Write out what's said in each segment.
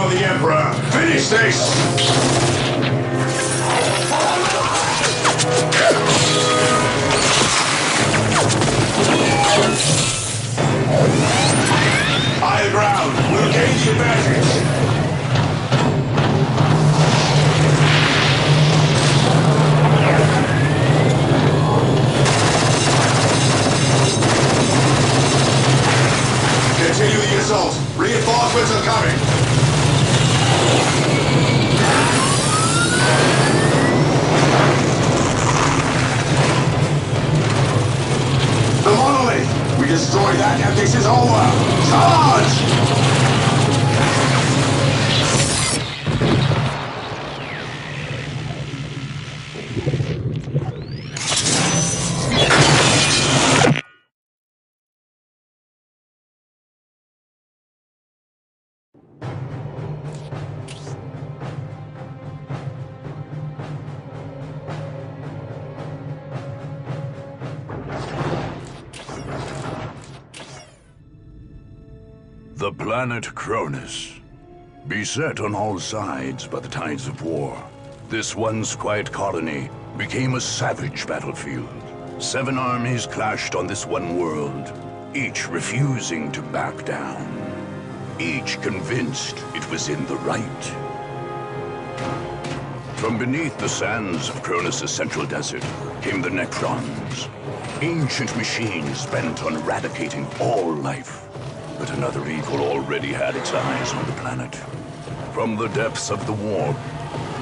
for the Emperor! Finish this! Higher ground! We'll gain the advantage! Continue the assault! Reinforcements are coming! The monolith! We destroy that and this is over! Charge! The planet Cronus. Beset on all sides by the tides of war, this once quiet colony became a savage battlefield. 7 armies clashed on this one world, each refusing to back down. Each convinced it was in the right. From beneath the sands of Cronus' central desert came the Necrons, ancient machines bent on eradicating all life. But another evil already had its eyes on the planet. From the depths of the warp,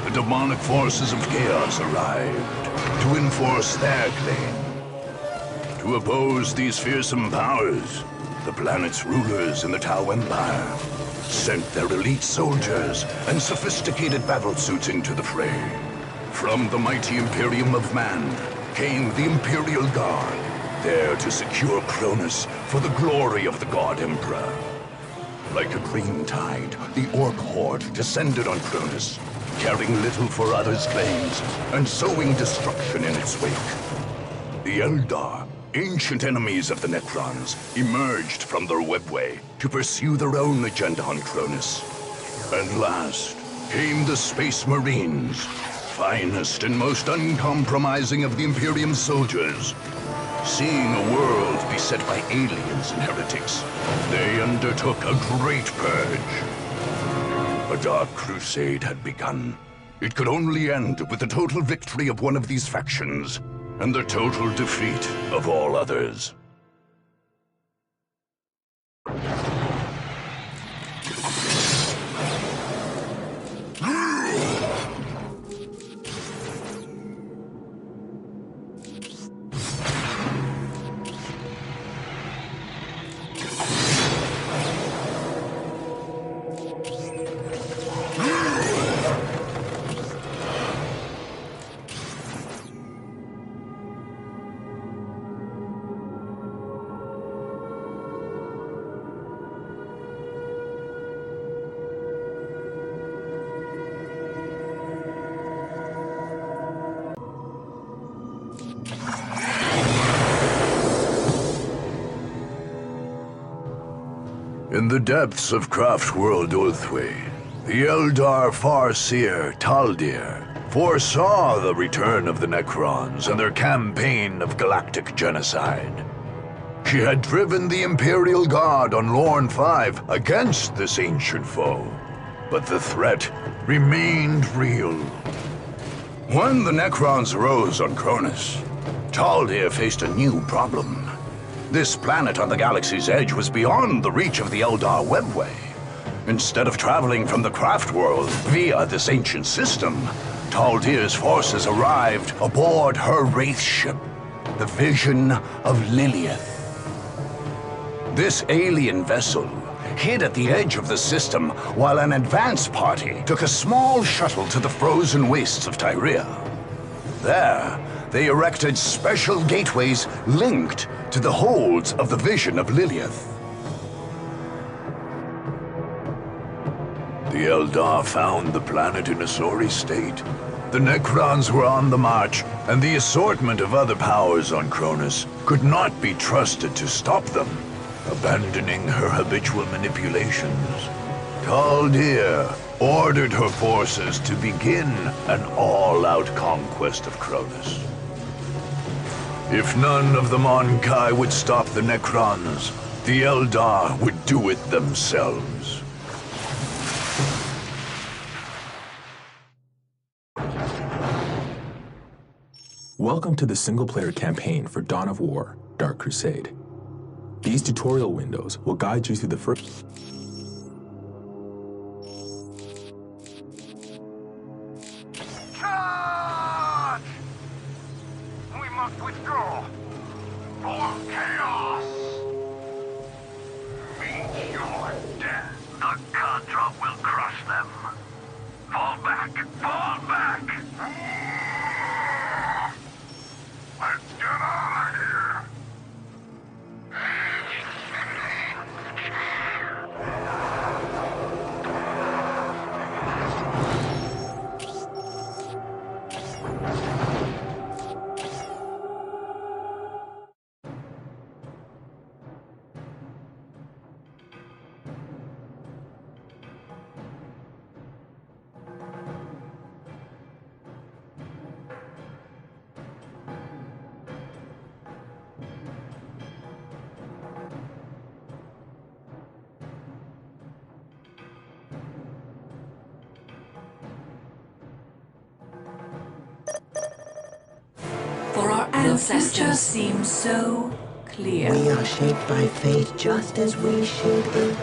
the demonic forces of chaos arrived to enforce their claim. To oppose these fearsome powers, the planet's rulers in the Tau Empire sent their elite soldiers and sophisticated battlesuits into the fray. From the mighty Imperium of Man came the Imperial Guard, there to secure Cronus for the glory of the God Emperor. Like a green tide, the Orc horde descended on Cronus, caring little for others' claims and sowing destruction in its wake. The Eldar, ancient enemies of the Necrons, emerged from their webway to pursue their own agenda on Cronus. And last came the Space Marines, finest and most uncompromising of the Imperium's soldiers. Seeing a world beset by aliens and heretics, they undertook a great purge. A dark crusade had begun. It could only end with the total victory of one of these factions, and the total defeat of all others. In the depths of Craftworld Ulthwé, the Eldar Farseer Taldir foresaw the return of the Necrons and their campaign of galactic genocide. She had driven the Imperial Guard on Lorn 5 against this ancient foe, but the threat remained real. When the Necrons rose on Cronus, Taldir faced a new problem. This planet on the galaxy's edge was beyond the reach of the Eldar webway. Instead of traveling from the craft world via this ancient system, Taldir's forces arrived aboard her wraith ship, the Vision of Lilith. This alien vessel hid at the edge of the system while an advance party took a small shuttle to the frozen wastes of Tyria. There, they erected special gateways linked to the holds of the Vision of Lilith. The Eldar found the planet in a sorry state. The Necrons were on the march, and the assortment of other powers on Cronus could not be trusted to stop them. Abandoning her habitual manipulations, Taldir ordered her forces to begin an all-out conquest of Cronus. If none of the Mon-Kai would stop the Necrons, the Eldar would do it themselves. Welcome to the single-player campaign for Dawn of War, Dark Crusade. These tutorial windows will guide you through the first... Charge! We must withdraw. For chaos! Meet your death. The Contra will crush them. Fall back! Fall back! Let's get out of here! For our ancestors seem so clear. We are shaped by fate just as we shape it.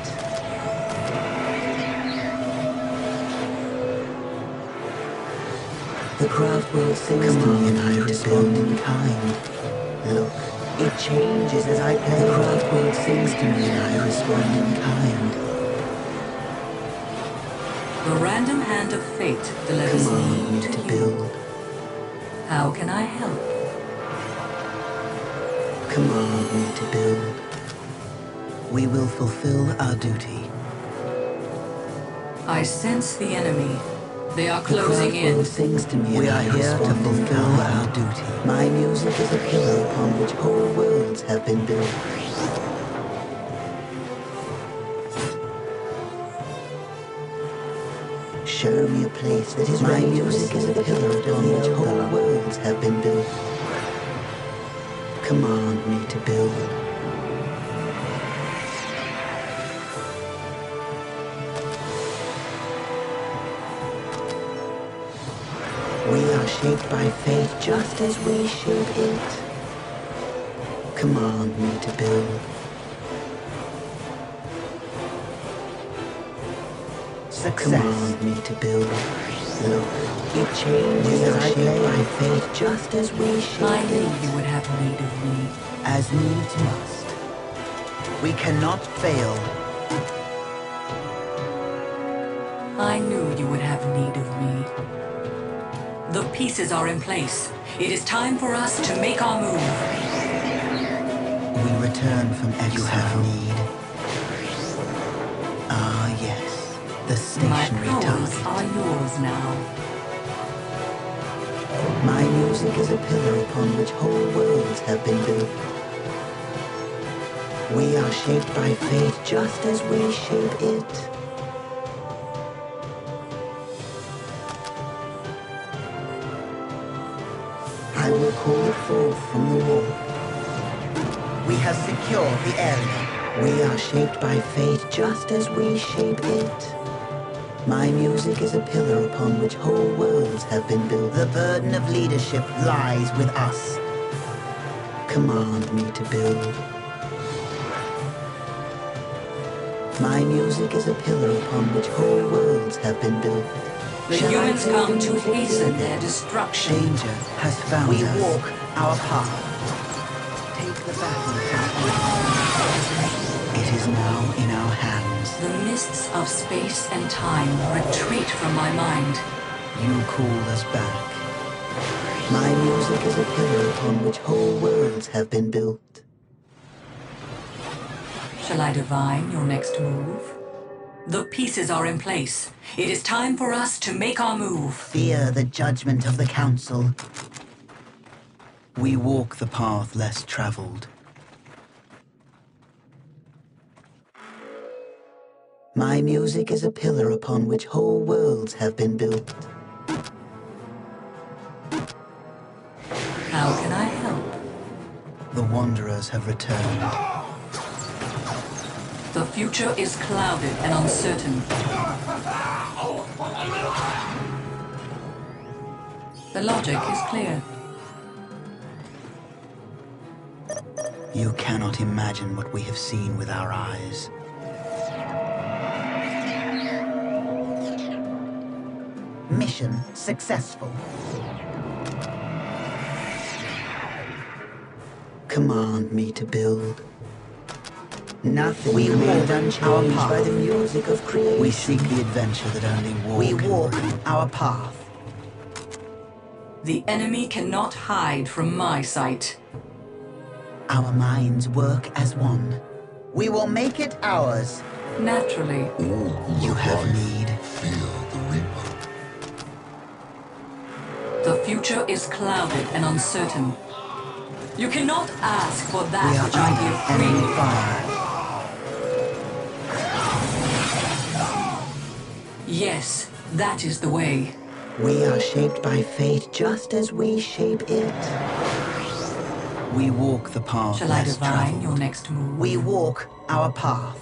The craft world sings to me and I respond in kind. Look, it changes as I play. The craft world sings to me and I respond in kind. The random hand of fate delivers Command me me to to you. build. How can I help? Command me to build. We will fulfill our duty. I sense the enemy. They are The closing craft world in. sings to me We and are I here to respond in fulfill kind. our duty. My music is a pillar upon which whole worlds have been built. Show me a place that is my music is a pillar upon which whole worlds have been built. Command me to build. We are shaped by fate just as we shape it. Command me to build. Success. Command me to build. Look, it changes as I play by fate just as we I shape knew it. you would have need of me. As needs must. We cannot fail. I knew you would have need of me. The pieces are in place. It is time for us to make our move. We return from exile. You have need. Ah, yes. The My stationary powers target. are yours now. My music is a pillar upon which whole worlds have been built. We are shaped by fate just as we shape it. I will call it forth from the wall. We have secured the area. We are shaped by fate just as we shape it. My music is a pillar upon which whole worlds have been built. The burden of leadership lies with us. Command me to build. My music is a pillar upon which whole worlds have been built. The Shall I humans build come a to music hasten pillar? their destruction. Danger has found us. We walk our path. Take the battle. It is now in our hands. The mists of space and time retreat from my mind. You call us back. My music is a pillar upon which whole worlds have been built. Shall I divine your next move? The pieces are in place. It is time for us to make our move. Fear the judgment of the Council. We walk the path less traveled. My music is a pillar upon which whole worlds have been built. How can I help? The Wanderers have returned. The future is clouded and uncertain. The logic is clear. You cannot imagine what we have seen with our eyes. Mission successful. Command me to build. Nothing remained unchanged by the music of creation. We seek the adventure that only war We walk our path. The enemy cannot hide from my sight. Our minds work as one. We will make it ours. Naturally. You have need. Fear the Reaper. The future is clouded and uncertain. You cannot ask for We that are which I under give enemy freely. fire. Yes, that is the way. We are shaped by fate just as we shape it. We walk the path Shall I less divine traveled. your next move? We walk our path.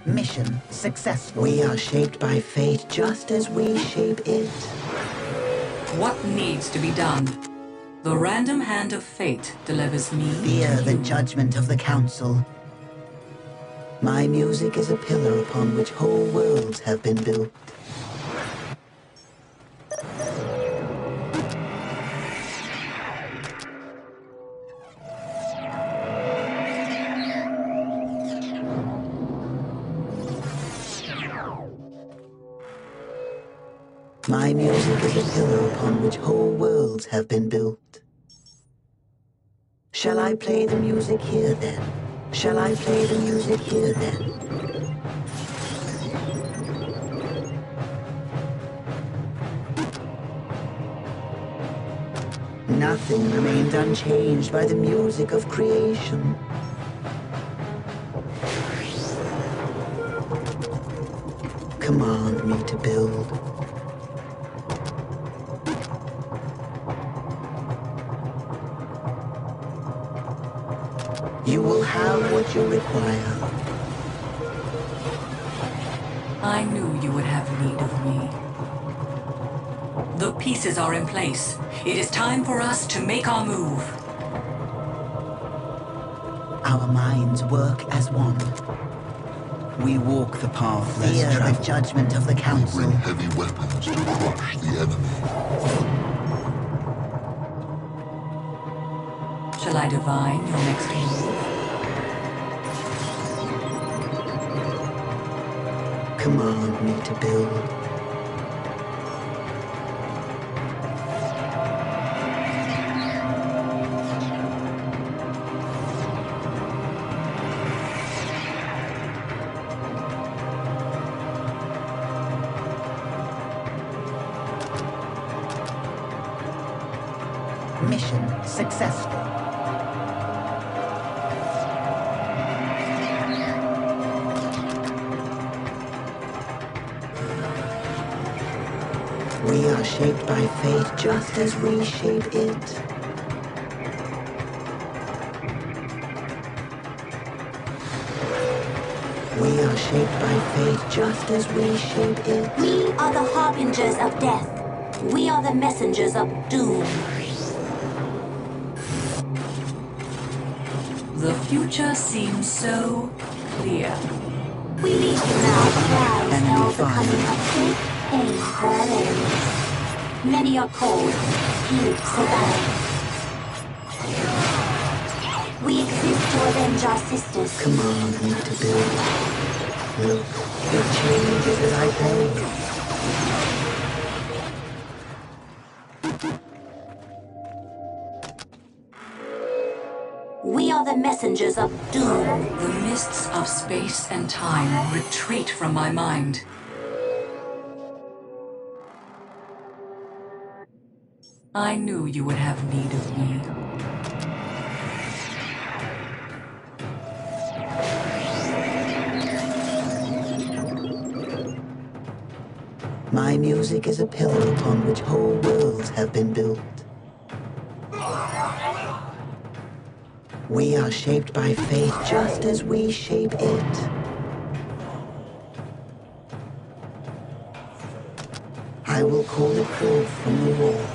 Mission successful. We are shaped by fate just as we shape it. What needs to be done? The random hand of fate delivers me Fear to the you. judgment of the council. My music is a pillar upon which whole worlds have been built. My music is a pillar upon which whole worlds have been built. Shall I play the music here then? Shall I play the music here then? Nothing remained unchanged by the music of creation. Command me to build. You will have what you require. I knew you would have need of me. The pieces are in place. It is time for us to make our move. Our minds work as one. We walk the path less traveled. Fear the judgment of the We council. bring heavy weapons to crush the enemy. Shall I divine your next move? Command me to build. Mission successful. We are shaped by fate just as we shape it. We are shaped by fate just as we shape it. We are the harbingers of death. We are the messengers of doom. The future seems so clear. We lead you now to rise Enemy now the fire. coming of great pain for our enemies. Many are called, few survive. We exist to avenge our sisters. Command me to build. Look, it changes as I play. We are the messengers of doom. The mists of space and time retreat from my mind. I knew you would have need of me. My music is a pillar upon which whole worlds have been built. We are shaped by fate just as we shape it. I will call it forth from the war.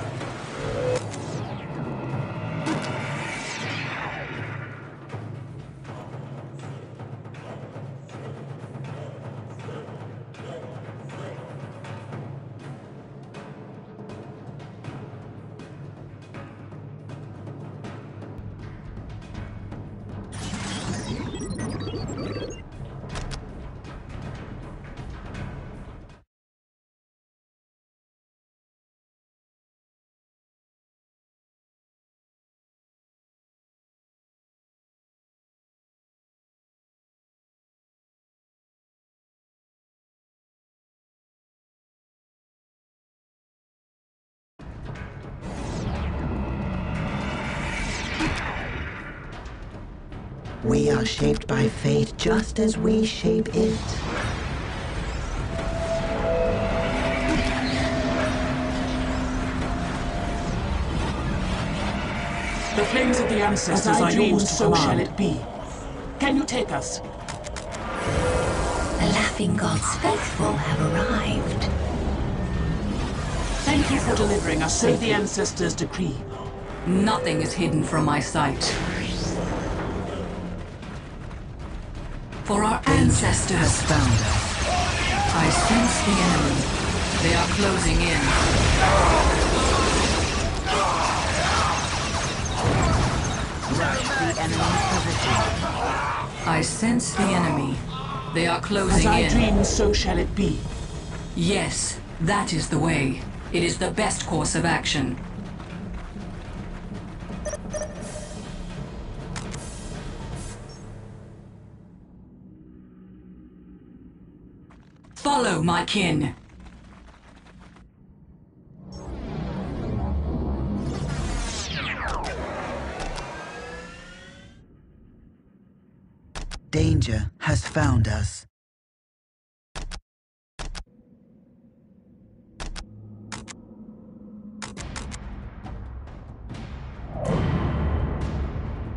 We are shaped by fate just as we shape it. The flames of the ancestors are yours, so shall it be. Can you take us? The laughing gods faithful have arrived. Thank you for delivering us, so the ancestors decree. Nothing is hidden from my sight. For our ancestors Found us. I sense the enemy. They are closing in. Rush the enemy's position. I sense the enemy. They are closing As I in. dream, so shall it be. Yes, that is the way. It is the best course of action. Follow, my kin. Danger has found us.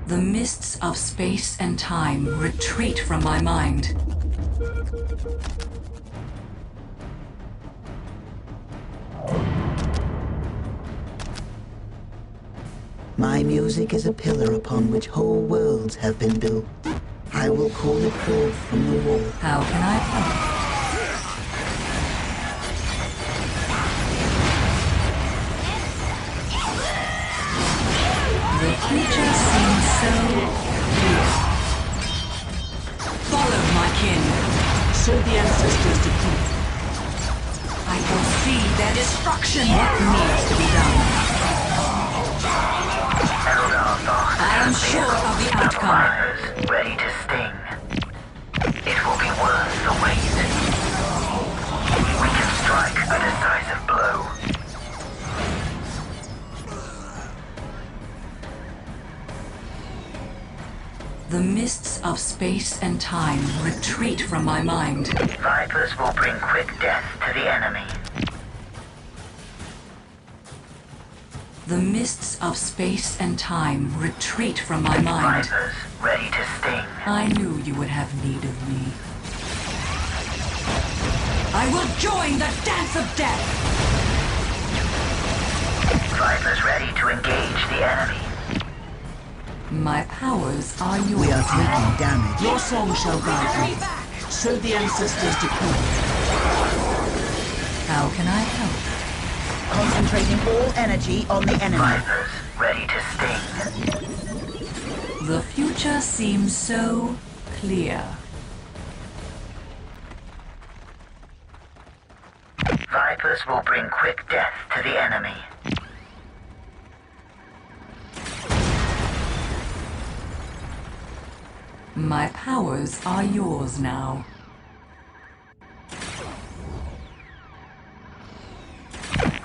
The mists of space and time retreat from my mind. My music is a pillar upon which whole worlds have been built. I will call it forth from the wall. How can I help? The future seems so clear. Follow, my kin. So the ancestors decree. I foresee their destruction. What needs to be done? I am sure of the outcome. Survivors ready to sting. It will be worth the wait. We can strike a decisive blow. The mists of space and time retreat from my mind. Vipers will bring quick death to the enemy. The mists of space and time retreat from my mind. Vipers ready to sting. I knew you would have need of me. I will join the dance of death! Vipers ready to engage the enemy. My powers are yours. We are taking damage. Your song shall guide you. So the ancestors decree. How can I help? Concentrating all energy on the enemy. Vipers ready to sting. The future seems so clear. Vipers will bring quick death to the enemy. My powers are yours now.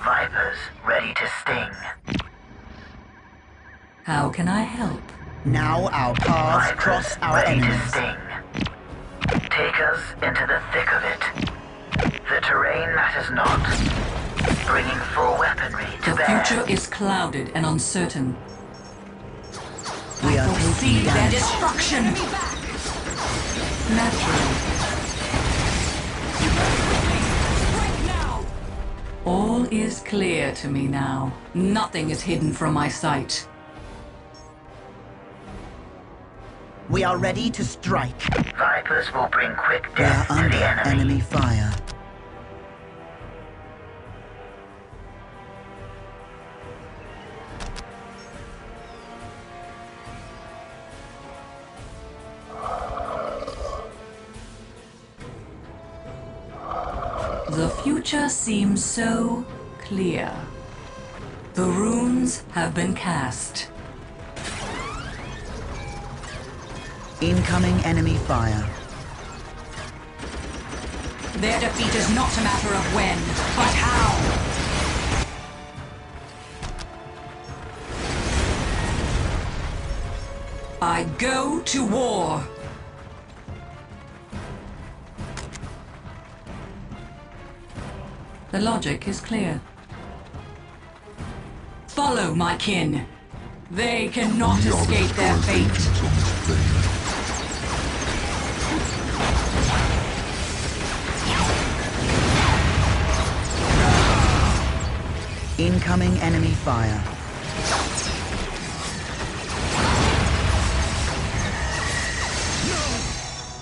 Vipers ready to sting. How can I help? Now our paths Vipers cross our ready to enemies. sting. Take us into the thick of it. The terrain matters not. Bringing full weaponry to The bear. future is clouded and uncertain. We are See taking their damage. destruction! Naturally. All is clear to me now. Nothing is hidden from my sight. We are ready to strike. Vipers will bring quick We are death to under the enemy. enemy fire. The future seems so clear. The runes have been cast. Incoming enemy fire. Their defeat is not a matter of when, but how. I go to war. The logic is clear. Follow my kin. They cannot escape their fate. Incoming enemy fire.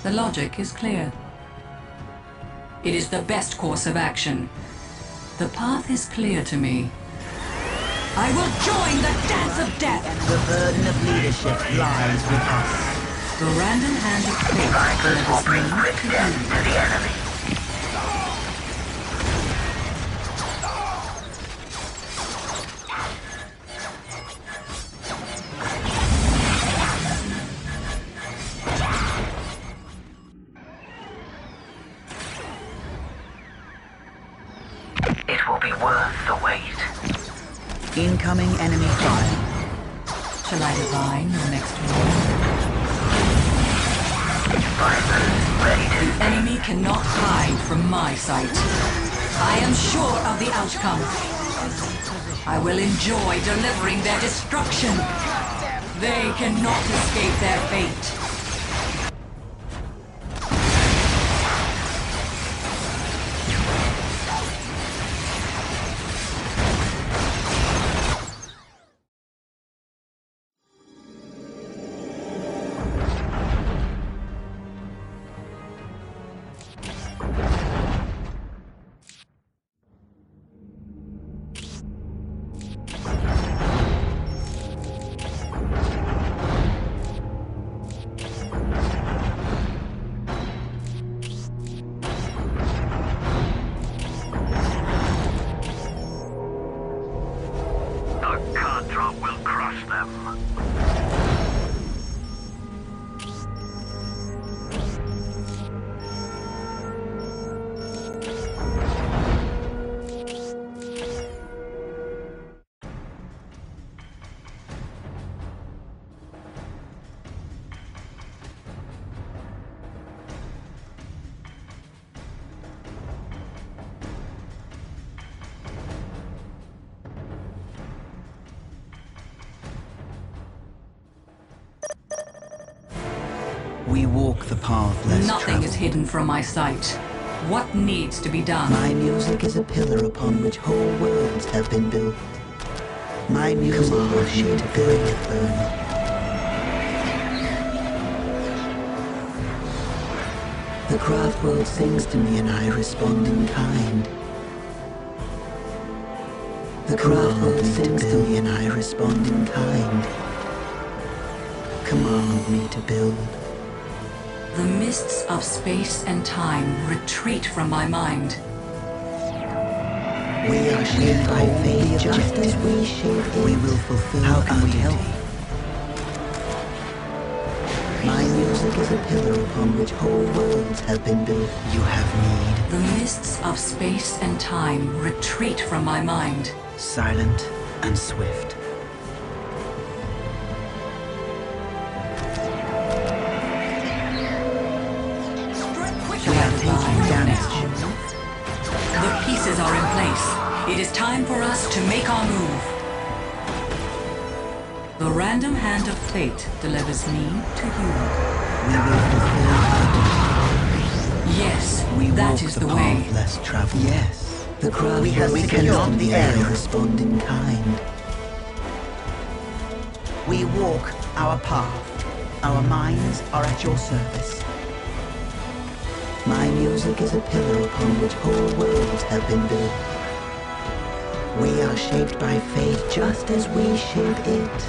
The logic is clear. It is the best course of action. The path is clear to me. I will join the dance of death! The burden of leadership lies with us. The random hand of fate Vipers let will us bring know quick to death do. to the enemy. It will be worth the wait. Incoming enemy fire. Shall I divine your next move? Vipers ready to The enemy cannot hide from my sight. I am sure of the outcome. I will enjoy delivering their destruction. They cannot escape their fate. The card drop will crush them. We walk the path less Nothing traveled. is hidden from my sight. What needs to be done? My music is a pillar upon which whole worlds have been built. My music will shape a great burn. The craft world sings to me and I respond in kind. The craft world sings to me and I respond in kind. Command me to build. The mists of space and time retreat from my mind. We are shaped by fate just as we shape it. We will fulfill. How can we help? My music music is a pillar upon which whole worlds have been built. You have need. The mists of space and time retreat from my mind. Silent and swift. We are taking damage. The pieces are in place. It is time for us to make our move. The random hand of fate delivers me to you. We will fulfill our duty. Yes, We that walk is the the path way. less traveled. Yes, the craft We have cannot the area. respond in kind. We walk our path. Our minds are at your service. My music is a pillar upon which whole worlds have been built. We are shaped by fate just as we shape it.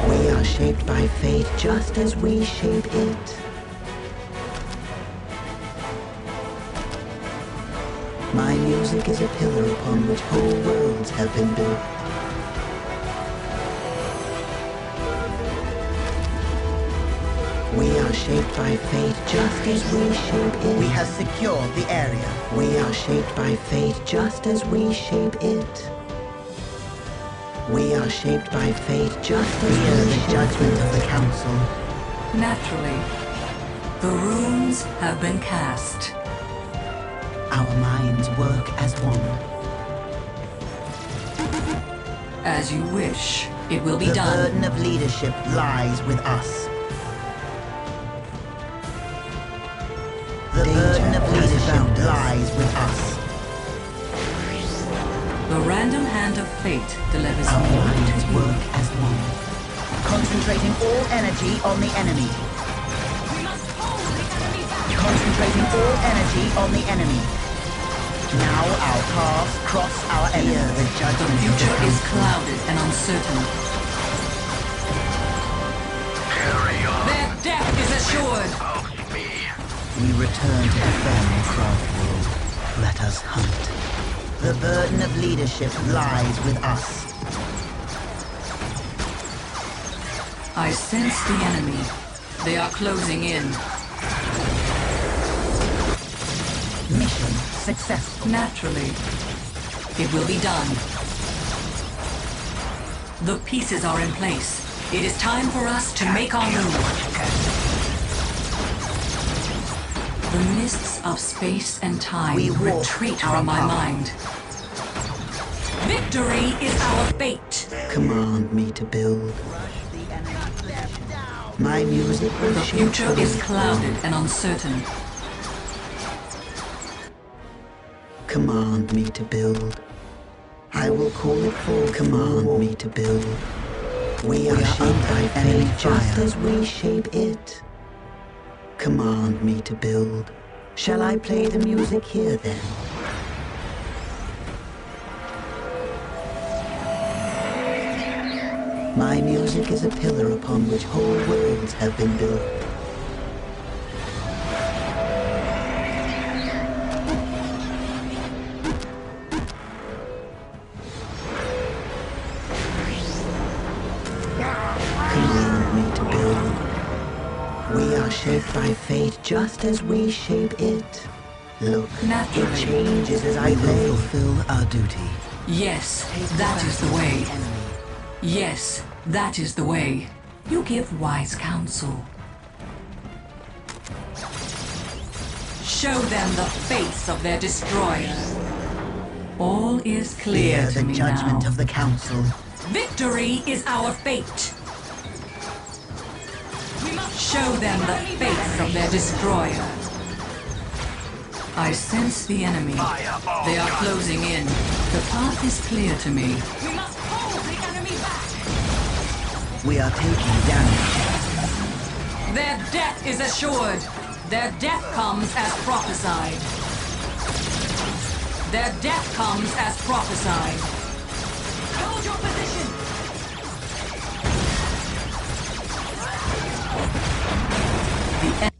We are shaped by fate just as we shape it. My music is a pillar upon which whole worlds have been built. We are shaped by fate just as we shape it. We have secured the area. We are shaped by fate just as we shape it. We are shaped by fate just as Fear we the shape judgment it. of the council. Naturally, the runes have been cast. Our minds work as one. As you wish, it will be The done. burden of leadership lies with us. The burden of leadership lies with us. The random hand of fate delivers Our me minds to you. work as one. Concentrating all energy on the enemy. Concentrating all energy on the enemy. Now our paths cross our Fear enemies. the The judgment of the future is council. clouded and uncertain. Their death is assured. We return to defend the craft world. Let us hunt. The burden of leadership lies with us. I sense the enemy. They are closing in. Mission successful. Naturally, it will be done. The pieces are in place. It is time for us to make our move. The mists of space and time We walk retreat our from my path. mind. Victory is our fate. Command me to build. My music will The shape future the is way clouded and uncertain. Command me to build. I will call it forth. Command me to build. We are shaped by fate just as we shape it. Command me to build. Shall I play the music here then? My music is a pillar upon which whole worlds have been built. Command me to build. We are shaped by fate just as we shape it. Look, Naturally. it changes as I play. Fulfill our duty. Yes, that is the way. Yes, that is the way. You give wise counsel. Show them the face of their destroyer. All is clear Fear to the me judgment now. of the council. Victory is our fate. Show them the face of their destroyer. I sense the enemy. They are closing in. The path is clear to me. We must hold the enemy back. We are taking damage. Their death is assured. Their death comes as prophesied. Their death comes as prophesied. Hold your position. The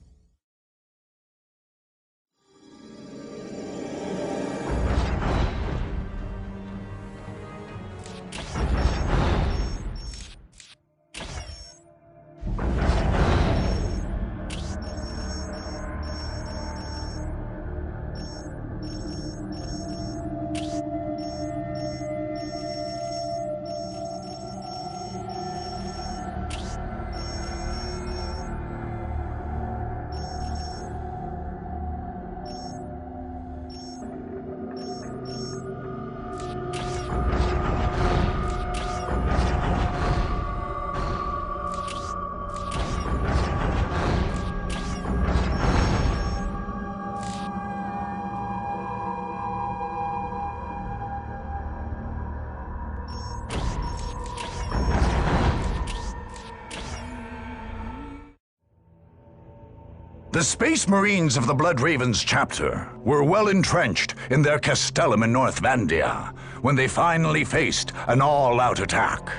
The Space Marines of the Blood Ravens chapter were well entrenched in their castellum in North Vandia when they finally faced an all-out attack.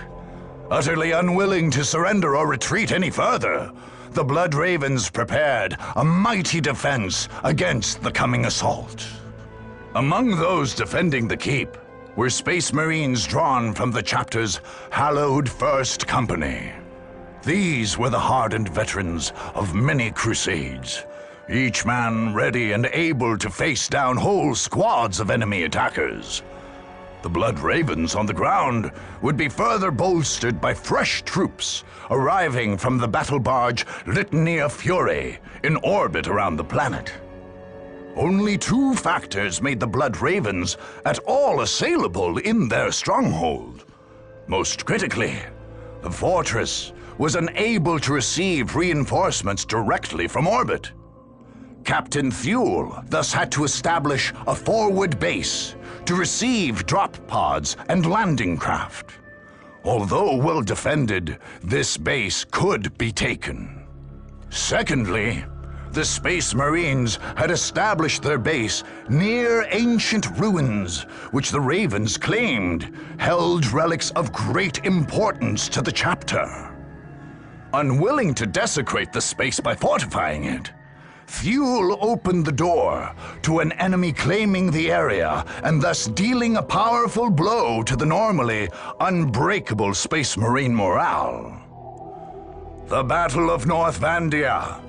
Utterly unwilling to surrender or retreat any further, the Blood Ravens prepared a mighty defense against the coming assault. Among those defending the keep were Space Marines drawn from the chapter's hallowed First Company. These were the hardened veterans of many crusades, each man ready and able to face down whole squads of enemy attackers. The Blood Ravens on the ground would be further bolstered by fresh troops arriving from the battle barge Litania Fury in orbit around the planet. Only two factors made the Blood Ravens at all assailable in their stronghold. Most critically, the fortress was unable to receive reinforcements directly from orbit. Captain Thule thus had to establish a forward base to receive drop pods and landing craft. Although well defended, this base could be taken. Secondly, the Space Marines had established their base near ancient ruins, which the Ravens claimed held relics of great importance to the chapter. Unwilling to desecrate the space by fortifying it, Thule opened the door to an enemy claiming the area and thus dealing a powerful blow to the normally unbreakable Space Marine morale. The Battle of North Vandia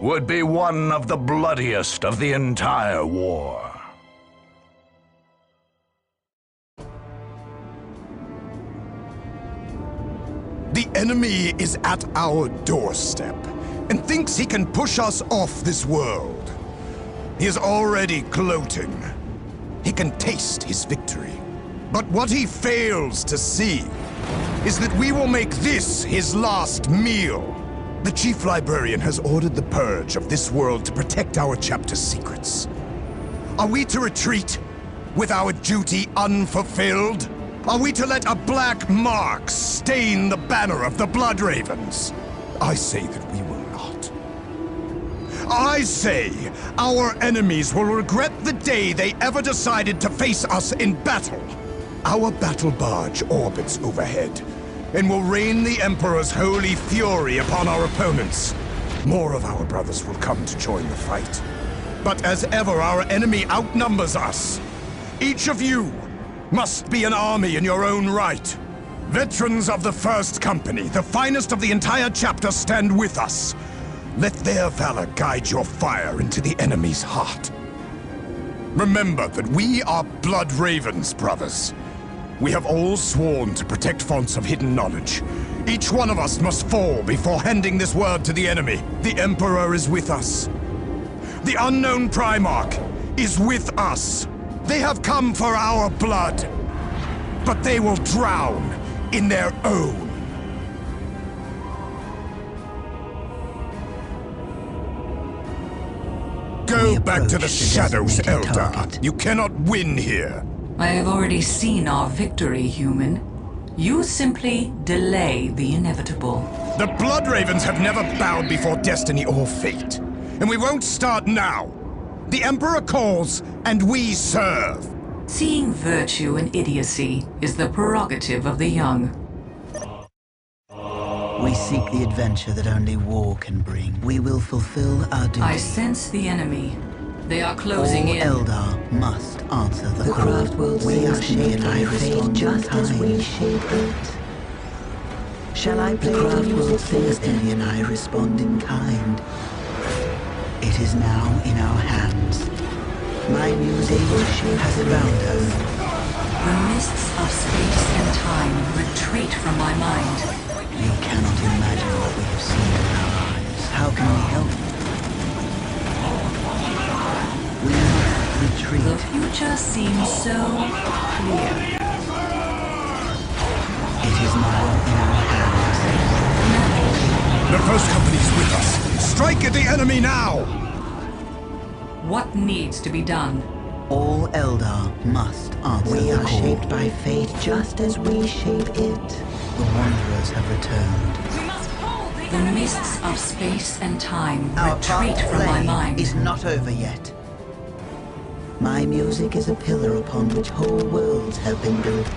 would be one of the bloodiest of the entire war. The enemy is at our doorstep and thinks he can push us off this world. He is already gloating. He can taste his victory. But what he fails to see is that we will make this his last meal. The Chief Librarian has ordered the purge of this world to protect our chapter's secrets. Are we to retreat with our duty unfulfilled? Are we to let a black mark stain the banner of the Blood Ravens? I say that we will not. I say our enemies will regret the day they ever decided to face us in battle. Our battle barge orbits overhead and will rain the Emperor's holy fury upon our opponents. More of our brothers will come to join the fight. But as ever, our enemy outnumbers us. Each of you must be an army in your own right. Veterans of the First Company, the finest of the entire chapter, stand with us. Let their valor guide your fire into the enemy's heart. Remember that we are Blood Ravens, brothers. We have all sworn to protect fonts of hidden knowledge. Each one of us must fall before handing this word to the enemy. The Emperor is with us. The unknown Primarch is with us. They have come for our blood, but they will drown in their own. Go back to the shadows, Eldar. You cannot win here. I have already seen our victory, human. You simply delay the inevitable. The Blood Ravens have never bowed before destiny or fate, and we won't start now. The Emperor calls, and we serve. Seeing virtue in idiocy is the prerogative of the young. We seek the adventure that only war can bring. We will fulfill our duty. I sense the enemy. They are closing in. Eldar must answer the call. Craft world we are shaped by fate just as we shape it. Shall I play the craft world sings to me and I respond in kind. It is now in our hands. My music has found us. The mists of space and time retreat from my mind. You cannot imagine what we have seen in our lives. How can we help? We must retreat. The future seems so clear. It is now in our hands. The First Company is with us. Strike at the enemy now! What needs to be done? All Eldar must answer the call. We are shaped by fate just as we shape it. The Wanderers have returned. We must hold the The mists of space and time Our retreat path from my flame mind. is not over yet. My music is a pillar upon which whole worlds have been built.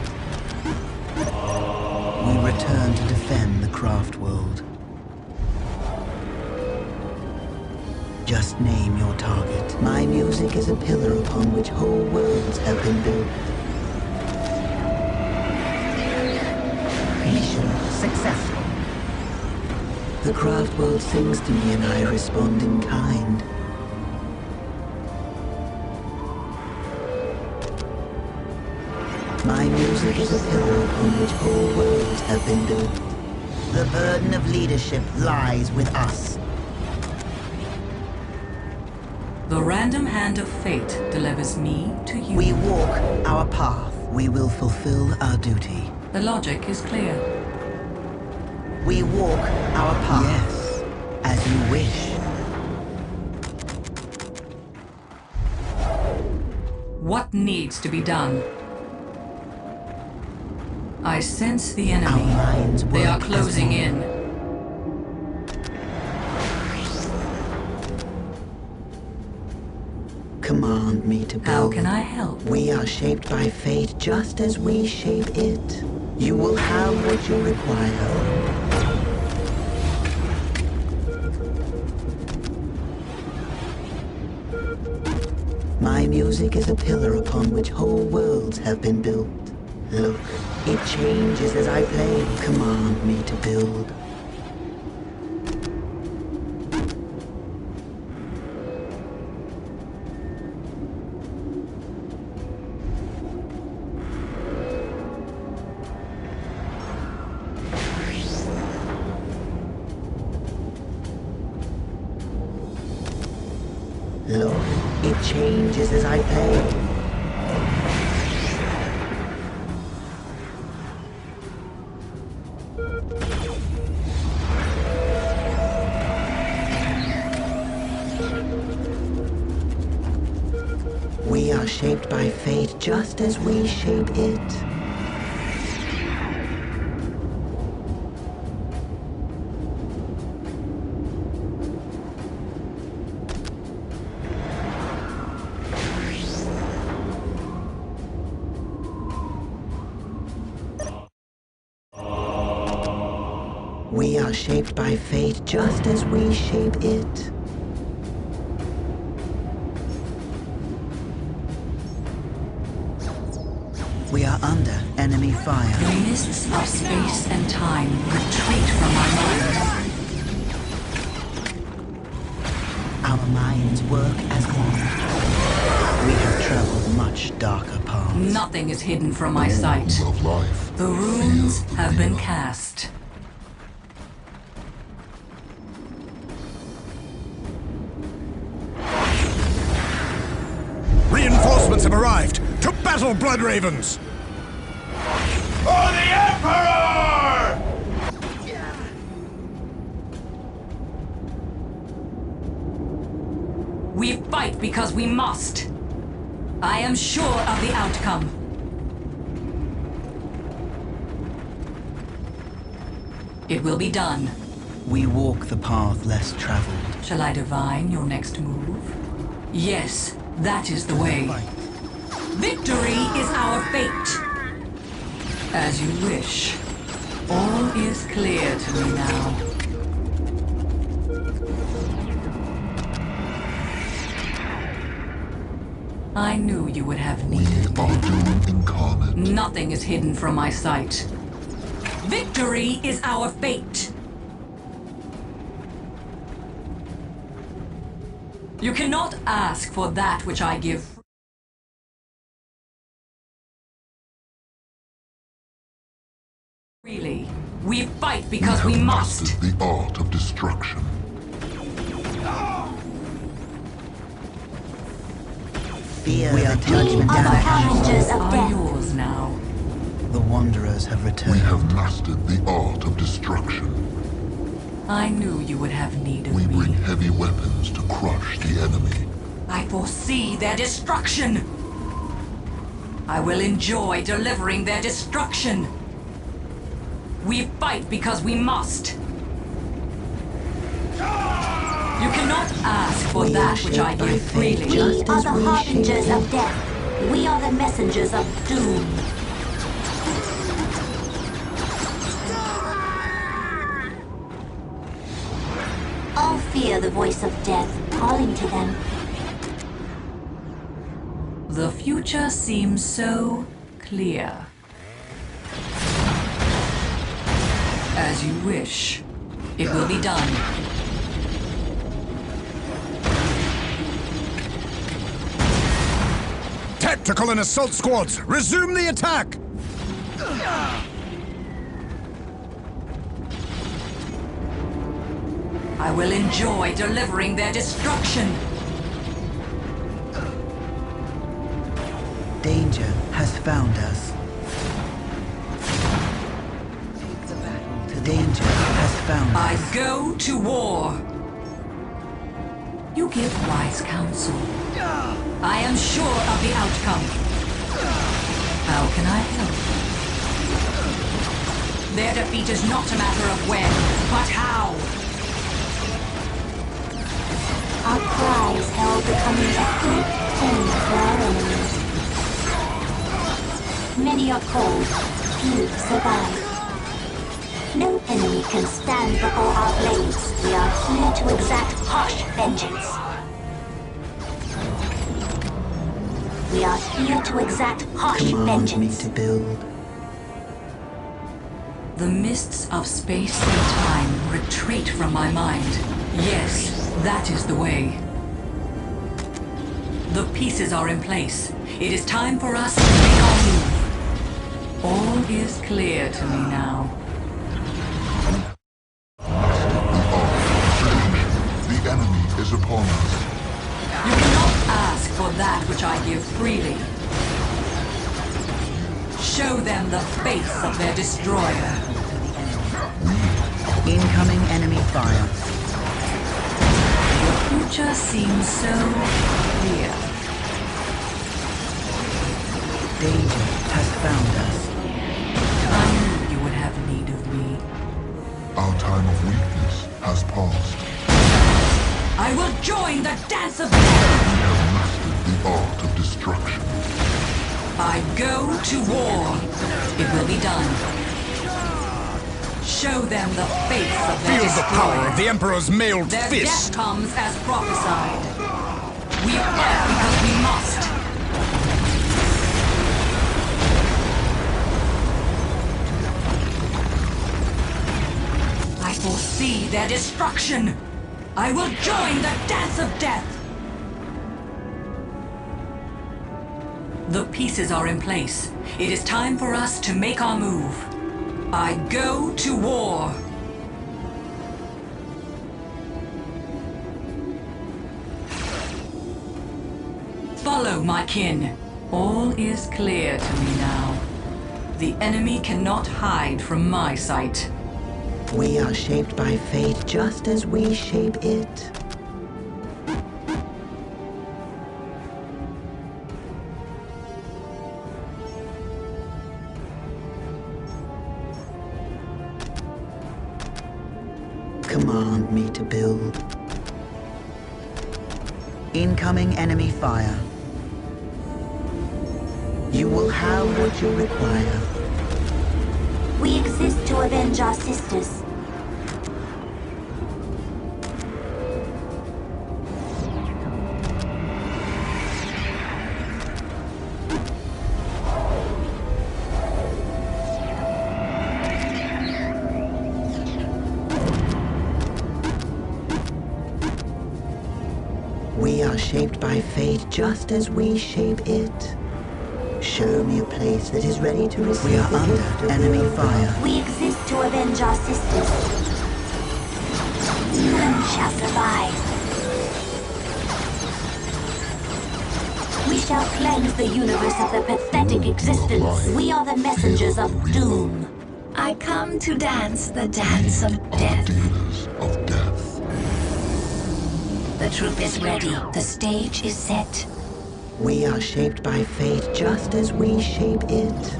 We return to defend the craft world. Just name your target. My music is a pillar upon which whole worlds have been built. Mission successful. The craft world sings to me and I respond in kind. My music is a pillar upon which whole worlds have been built. The burden of leadership lies with us. The random hand of fate delivers me to you. We walk our path. We will fulfill our duty. The logic is clear. We walk our path. Yes, as you wish. What needs to be done? I sense the enemy. Our minds work They are as closing one. in. Command me to build. How can I help? We are shaped by fate just as we shape it. You will have what you require. My music is a pillar upon which whole worlds have been built. Look, it changes as I play. Command me to build. Look, it changes as I play. We are shaped by fate just as we shape it. We are shaped by fate just as we shape it. We are under enemy fire. The mists of space and time retreat from my mind. Our minds work as one. We have traveled much darker paths. Nothing is hidden from my sight. Of life. The runes have been cast. Reinforcements have arrived! To battle, Blood Ravens! For the Emperor! We fight because we must. I am sure of the outcome. It will be done. We walk the path less traveled. Shall I divine your next move? Yes, that is the way. Victory is our fate. As you wish. All is clear to me now. I knew you would have We needed are me. doom incarnate. Nothing is hidden from my sight. Victory is our fate. You cannot ask for that which I give. Really, we fight because we have must. mastered the art of destruction. Fear We the are judgment are the down. harbingers of Are death. yours now. The wanderers have We returned. have mastered the art of destruction. I knew you would have need of We bring me. heavy weapons to crush the enemy. I foresee their destruction. I will enjoy delivering their destruction. We fight because we must. You cannot ask for that which I give freely. We are the harbingers of death. We are the messengers of doom. All fear the voice of death calling to them. The future seems so clear. As you wish. It will be done. Tactical and assault squads, resume the attack! I will enjoy delivering their destruction. Danger has found us. Danger has found us. I go to war. You give wise counsel. I am sure of the outcome. How can I help? Their defeat is not a matter of when, but how. Our cries herald the coming of great pain for our enemies. Many are cold, few survive. No enemy can stand before our blades. We are here to exact harsh vengeance. We are here to exact harsh Command vengeance. me to build. The mists of space and time retreat from my mind. Yes, that is the way. The pieces are in place. It is time for us to make our move. All is clear to me now. The enemy is upon us. You cannot ask for that which I give freely. Show them the face of their destroyer. Incoming enemy fire. The future seems so clear. Danger has found us. I knew you would have need of me. Our time of weakness has passed. I will join the dance of We death! have mastered the art of destruction. I go to war. It will be done. Show them the face of their Feel the power destroyer. of the Emperor's mailed Their fist! death comes as prophesied. We fight because we must. I foresee their destruction. I will join the dance of death. The pieces are in place. It is time for us to make our move. I go to war. Follow, my kin. All is clear to me now. The enemy cannot hide from my sight. We are shaped by fate just as we shape it. Command me to build. Incoming enemy fire. You will have what you require. We exist to avenge our sisters. We are shaped by fate just as we shape it. Show me a place that is ready to receive. We are under enemy fire. We exist to avenge our sisters. None shall survive. We shall cleanse the universe of their pathetic existence. We are the messengers of doom. I come to dance the dance of death. Dealers of death. The troop is ready. The stage is set. We are shaped by fate just as we shape it.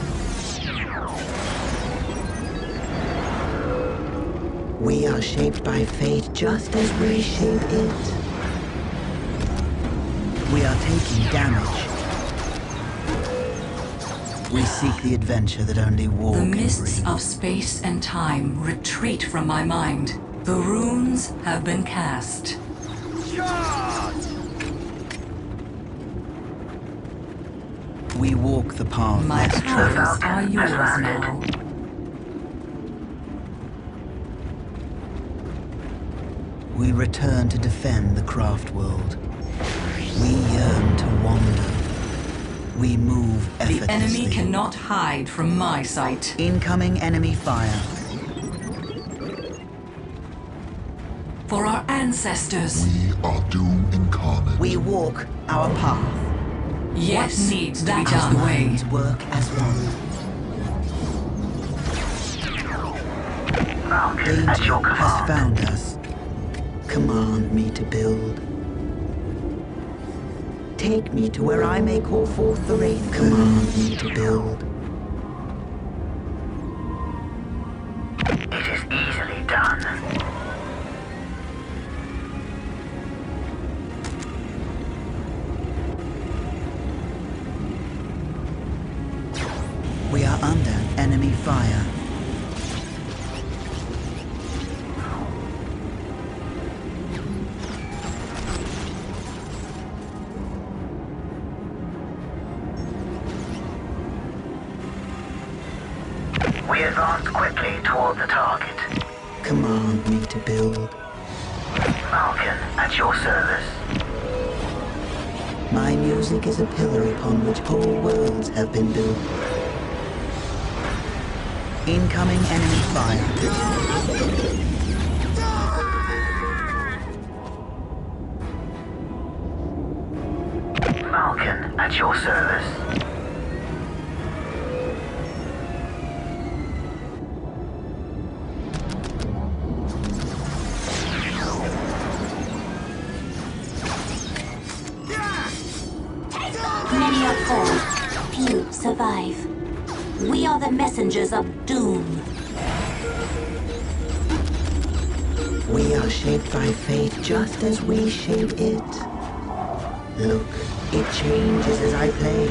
We are shaped by fate just as we shape it. We are taking damage. We seek the adventure that only war The can mists bring. of space and time retreat from my mind. The runes have been cast. We walk the path My less powers traveled. are yours now. We return to defend the craft world. We yearn to wander. We move effortlessly. The enemy cannot hide from my sight. Incoming enemy fire. For our ancestors. We are doom incarnate. We walk our path. Yes, what needs to be Our done? minds work as one. Falcon at your Danger has command. found us. Command me to build. Take me to where I may call forth the wraith. Command me to build. It is easily done. We are under enemy fire. We advance quickly toward the target. Command me to build. Falcon at your service. My music is a pillar upon which whole worlds have been built. Incoming enemy fire. Falcon at your service. Many are called, few survive. We are the messengers of doom. We are shaped by fate just as we shape it. Look, it changes as I play.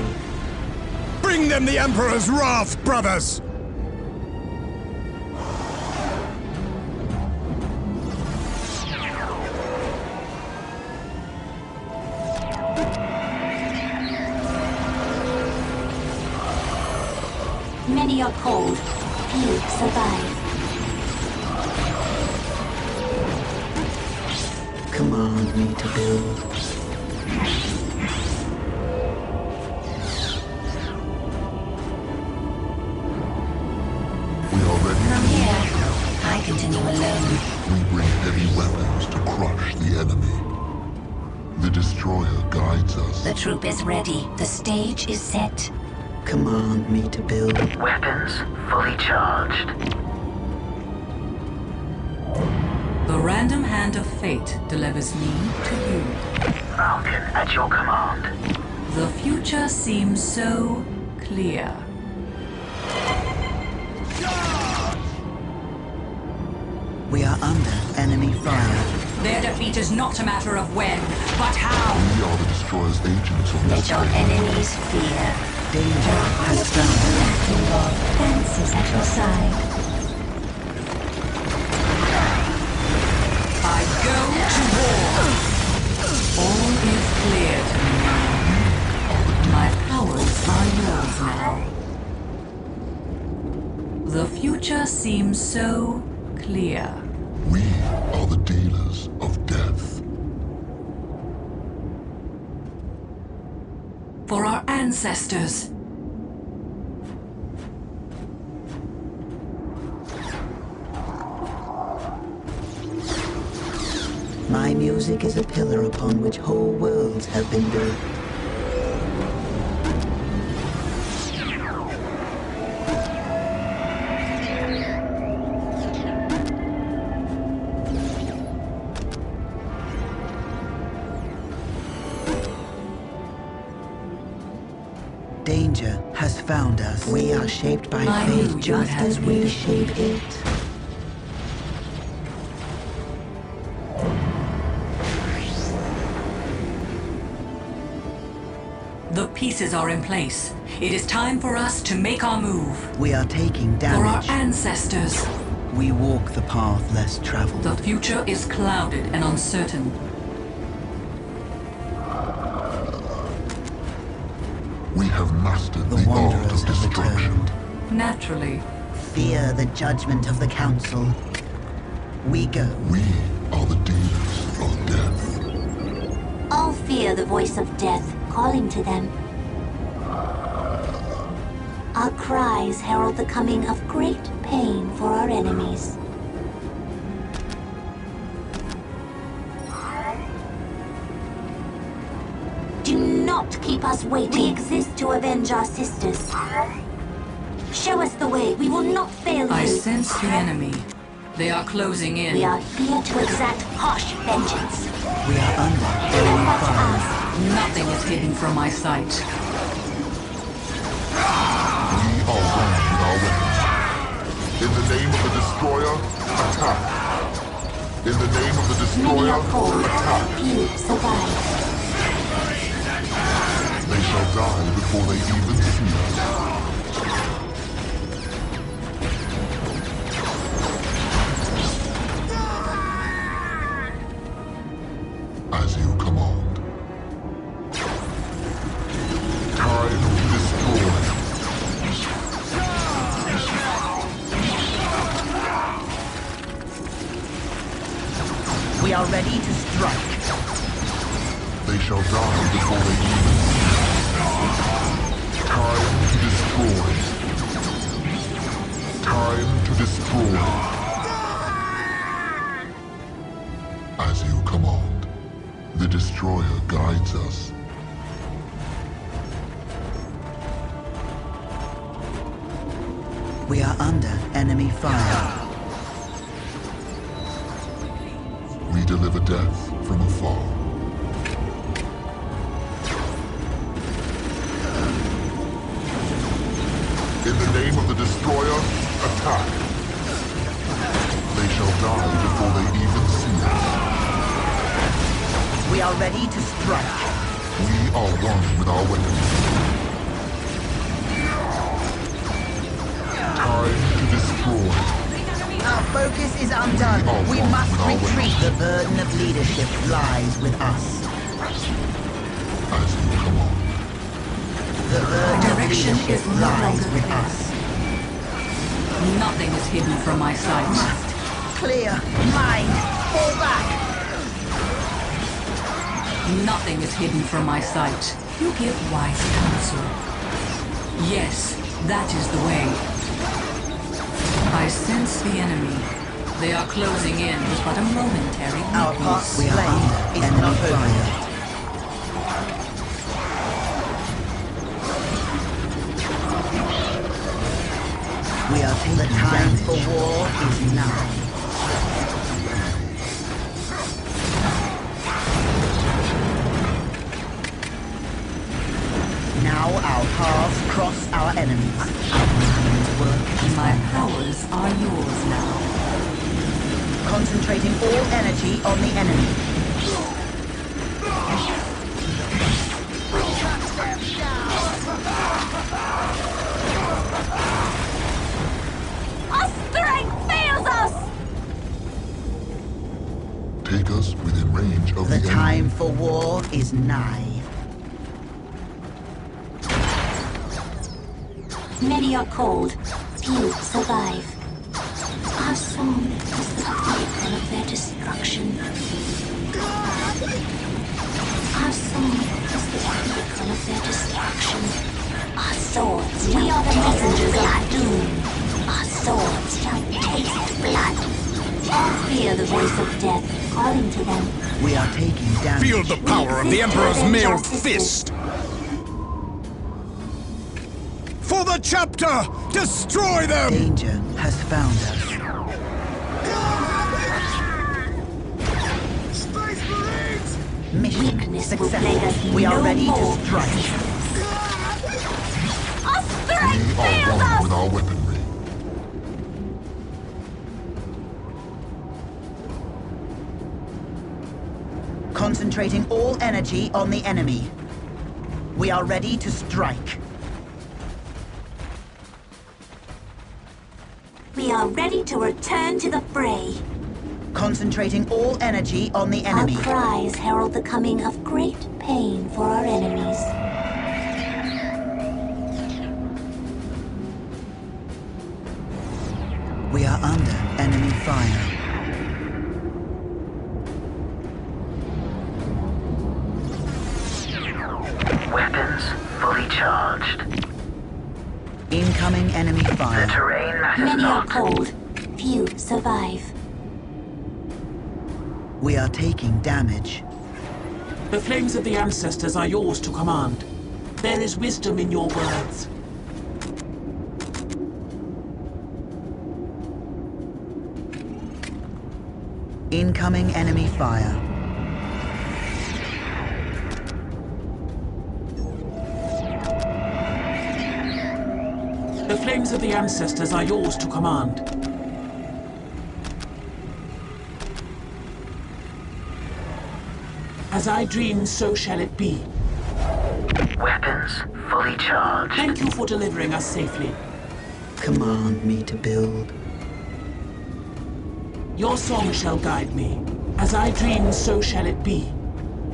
Bring them the Emperor's wrath, brothers! Many are called, few survive. Command me to build. We are ready. From here, I continue alone. We bring heavy weapons to crush the enemy. The destroyer guides us. The troop is ready. The stage is set. Command me to build. Weapons fully charged. The random hand of fate delivers me to you. Falcon at your command. The future seems so clear. We are under enemy fire. Their defeat is not a matter of when, but how. We are the destroyer's agents on Let this your stage. enemies fear. Danger has found us. Your fence is at your side. I go to war. All is clear to me now. My powers are yours now. The future seems so clear. We are the dealers of death. For our ancestors. My music is a pillar upon which whole worlds have been built. Danger has found us. We are shaped by I knew you fate would just have as me. we shape it. The pieces are in place. It is time for us to make our move. We are taking For our damage. ancestors. We walk the path less traveled. The future is clouded and uncertain. We have mastered The the art Wanderers of have destruction. returned. Naturally. Fear the judgment of the Council. We go. We are the dealers of death. All fear the voice of death calling to them. Our cries herald the coming of great pain for our enemies. Do not keep us waiting. We exist to avenge our sisters. Show us the way. We will not fail you. I sense the enemy. They are closing in. We are here to exact harsh vengeance. We are under enemy fire. Nothing is hidden from my sight. We are one with our weapons. In the name of the Destroyer, attack. In the name of the Many Destroyer, are cold. attack. Few survive. They shall die before they even see us. As you command. Time to destroy. We are ready to strike. They shall die before they even see us. Time to destroy. Time to destroy. As you command. The Destroyer guides us. We are under enemy fire. We deliver death from afar. In the name of the Destroyer, attack! They shall die before they even see us. We are ready to strike. We are one with our weapons. Time to destroy. Our focus is undone. We must retreat. The burden of leadership lies with us. As you command. The burden of Direction leadership is no lies longer with clear. us. Nothing is hidden from my sight. Must clear. Mind. Fall back. Nothing is hidden from my sight. You give wise counsel. Yes, that is the way. I sense the enemy. They are closing in with but a momentary Our weakness. path we are under is not over yet. We are taking the time for war is now. Now our paths cross our enemies. Our minds work. My powers are yours now. Concentrating all energy on the enemy. Our strength fails us! Take us within range of The the time enemy. for war is nigh. Many are cold. Few survive. Our song is the vehicle of their destruction. Our song is the vehicle of their destruction. Our swords we are the messengers of doom. Our swords shall taste blood. All fear the voice of death calling to them. We are taking damage. Feel the power of the Emperor's mailed fist! For the chapter! Destroy them! Danger has found us. Mission Weakness will plague us successful. We are no ready more. to strike. Our strength We are fails one us! with our weaponry. Concentrating all energy on the enemy. We are ready to strike. We are ready to return to the fray. Concentrating all energy on the enemy. Our cries herald the coming of great pain for our enemies. We are under enemy fire. Weapons fully charged. Incoming enemy The fire. terrain matters Many are not. cold. Few survive. We are taking damage. The flames of the ancestors are yours to command. There is wisdom in your words. Incoming enemy fire. The flames of the ancestors are yours to command. As I dream, so shall it be. Weapons fully charged. Thank you for delivering us safely. Command me to build. Your song shall guide me. As I dream, so shall it be.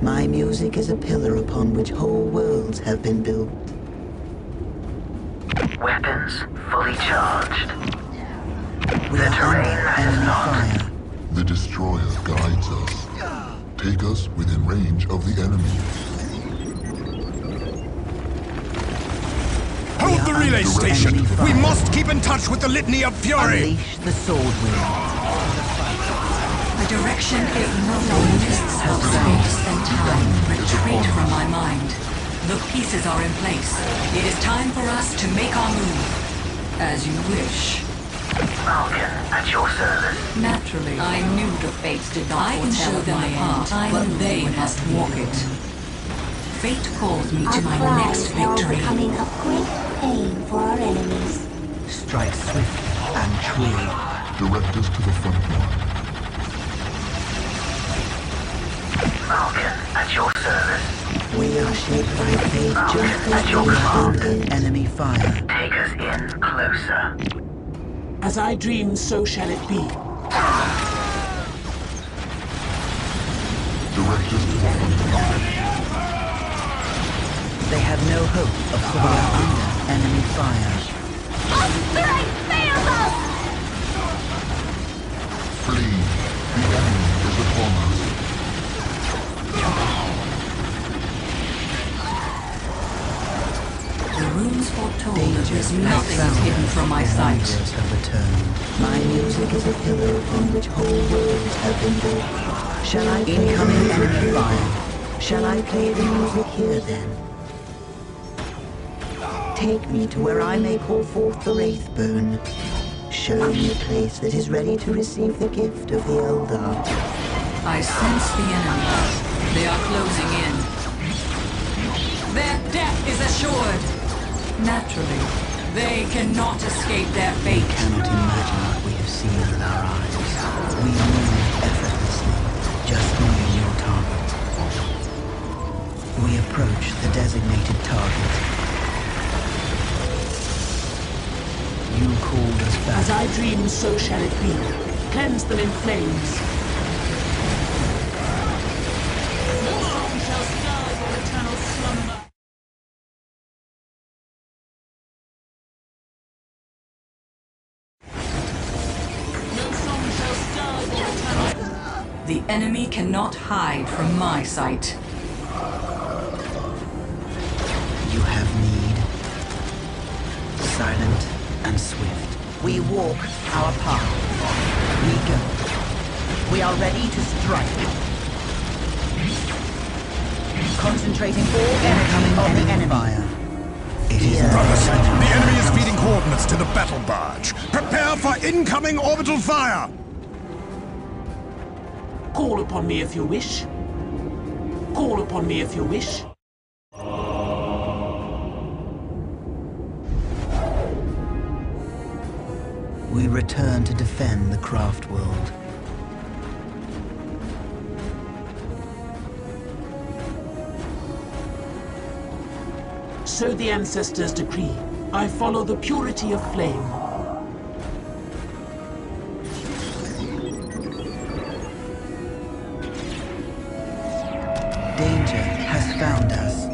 My music is a pillar upon which whole worlds have been built. Weapons fully charged. We The are terrain under matters enemy not. fire. The destroyer guides us. Take us within range of the enemy. Hold the relay under station! enemy We fire. must keep in touch with the Litany of Fury! Unleash the sword wind. The direction is no mists of space and time retreat from my mind. The pieces are in place. It is time for us to make our move. As you wish. Falcon at your service. Naturally, I knew the fates did not foretell my path, but they must walk it. Fate calls me Our to my cries next herald the victory. coming of great pain for our enemies. Strike swift and true. Direct us to the front line. Falcon at your service. We are shaped by fate just as At your we are command. under enemy fire. Take us in closer. As I dream, so shall it be. Direct us to the front line. They have no hope of surviving under enemy fire. Our strength fails us! Flee. The enemy is upon us. The runes foretold that Dangers there's have nothing found hidden us. from my The sight. wanderers have returned. My music is a pillar upon which whole worlds have been built. Shall I play incoming enemy fire? Shall I play the music here then? Take me to where I may call forth the Wraithburn. Show me a place that is ready to receive the gift of the Eldar. I sense the enemy. They are closing in. Their death is assured. Naturally, they cannot escape their fate. Cannot imagine what we have seen with our eyes. We move effortlessly, just moving your target. We approach the designated target. You called us back. As I dream, so shall it be. Cleanse them in flames. No song shall stir your eternal slumber. No song shall stir your eternal... The enemy cannot hide from my sight. You have need. Silent and swift. We walk our path. We go. We are ready to strike. Concentrating all energy on the enemy. Fire. It is Brothers, the enemy is feeding coordinates to the battle barge. Prepare for incoming orbital fire! Call upon me if you wish. Call upon me if you wish. We return to defend the craft world. So the ancestors decree. I follow the purity of flame. Danger has found us.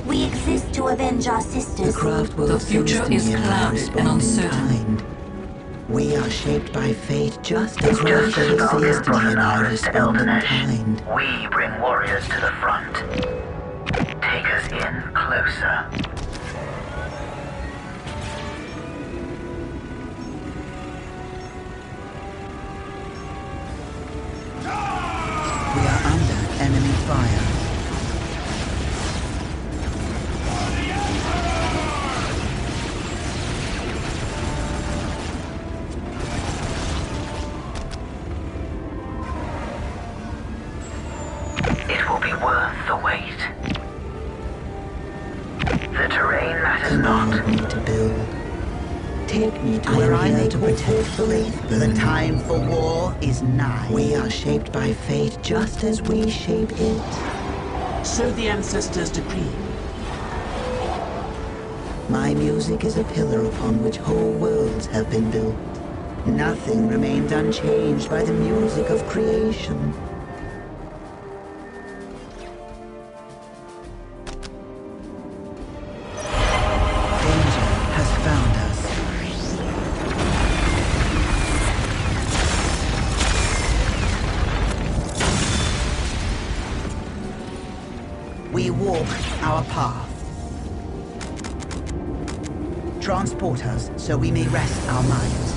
We exist to avenge our sisters. The craft will The future is clouded and uncertain. We are shaped by fate just as we Just as shape Falcon destiny brought and I Anarus to respond in Eldanesh, kind. we bring warriors to the front. Take us in closer. We are under enemy fire. It will be worth the wait. The terrain matters Command not. me to build. Take me to where I may to protect the faith. The time for war is nigh. We are shaped by fate just as we shape it. So the ancestors decree. My music is a pillar upon which whole worlds have been built. Nothing remains unchanged by the music of creation. Danger has found us. We walk our path. Transport us so we may rest our minds.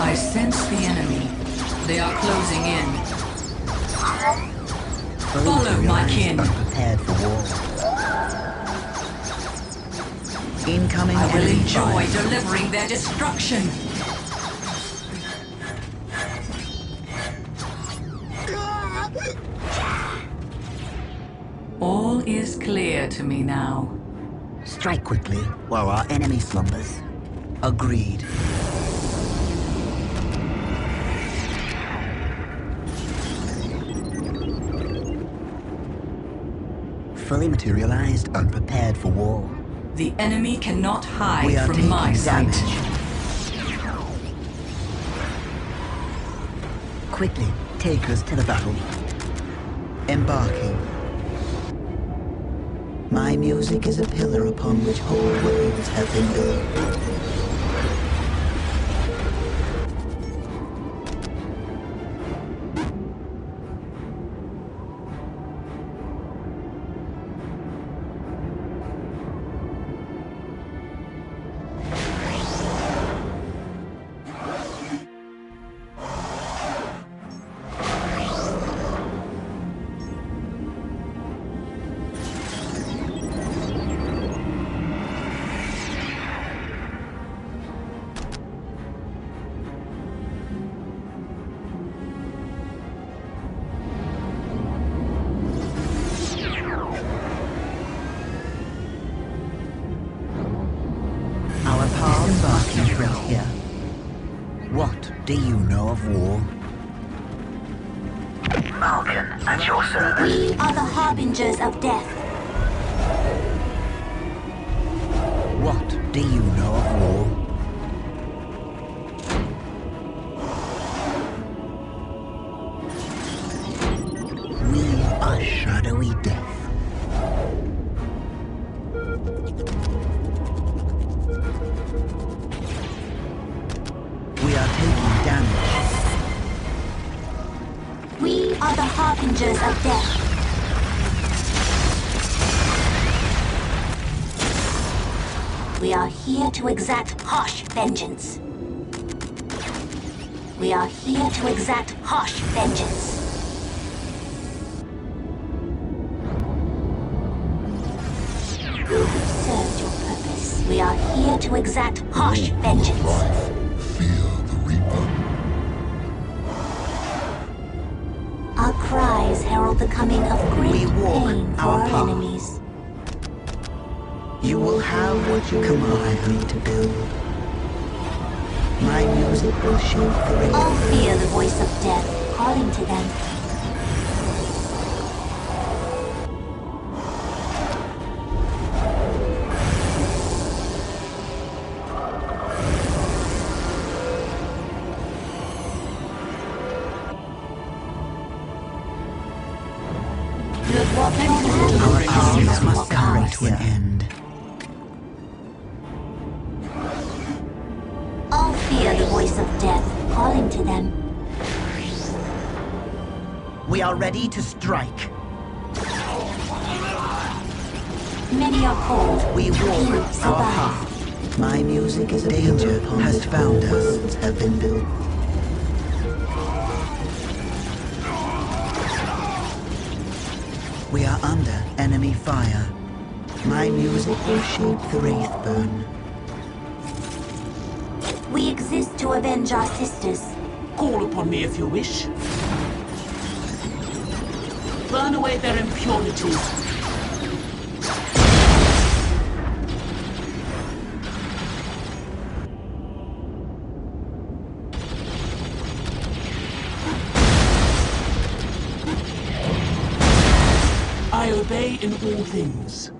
I sense the enemy. They are closing in. Follow, my kin. Unprepared for war. Incoming I will enemy enjoy fire. delivering their destruction. All is clear to me now. Strike quickly while our enemy slumbers. Agreed. Fully materialized, unprepared for war. The enemy cannot We hide are from taking my damage. sight. Quickly, take us to the battle. Embarking. My music is a pillar upon which whole worlds have been built. Our paths are right here. What do you know of war? Malkin, at your service. We are the harbingers of death. What do you know of war? We are shadowy death. We are taking damage. We are the harbingers of death. We are here to exact harsh vengeance. We are here to exact harsh vengeance. You have served your purpose. We are here here to exact harsh vengeance. Life, fear the Reaper. Our cries herald the coming of great We walk pain for our our path. enemies. You will have what you command me to build. My music will shape the rain. All fear the voice of death calling to them. You have walked on the Our path paths of must come walk to an end. All fear the voice of death calling to them. We are ready to strike. Many are cold. We Few walk our survive. path. My music is a danger has found us. Worlds have been built. We are under enemy fire. My music will shape the Wraithburn. We exist to avenge our sisters. Call upon me if you wish. Burn away their impurities. I obey in all things.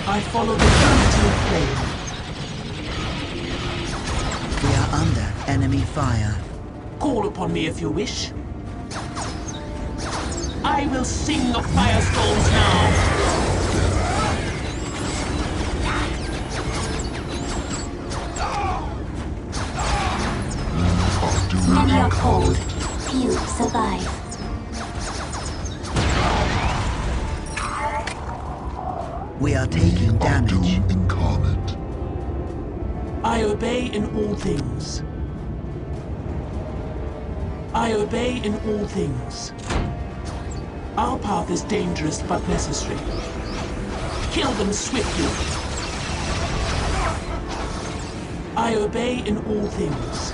I follow the purity of flame. We are under enemy fire. Call upon me if you wish. I will sing of firestorms now. Many are cold. Few survive. We are taking damage. Doom incarnate. I obey in all things. I obey in all things. Our path is dangerous but necessary. Kill them swiftly. I obey in all things.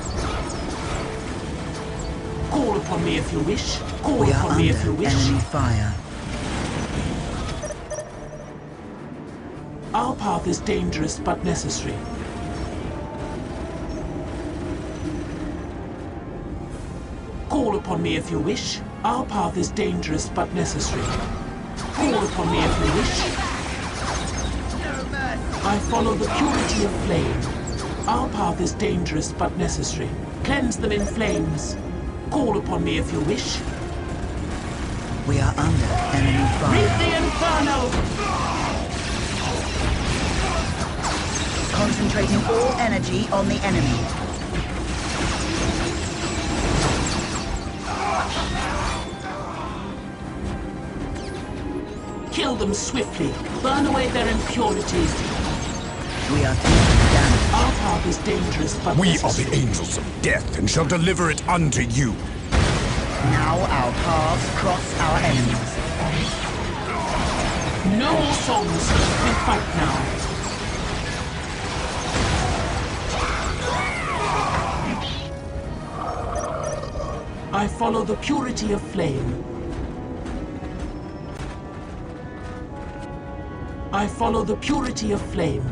Call upon me if you wish. Call We are upon me if you under wish. enemy fire. Our path is dangerous but necessary. Call upon me if you wish. Our path is dangerous but necessary. Call upon me if you wish. I follow the purity of flame. Our path is dangerous but necessary. Cleanse them in flames. Call upon me if you wish. We are under enemy Read fire. the inferno! Concentrating all energy on the enemy. Kill them swiftly. Burn away their impurities. We are taking damage. Our path is dangerous but We are necessary. the angels of death and shall deliver it unto you. Now our paths cross our enemies. No more songs. We fight now. I follow the purity of flame. I follow the purity of flame.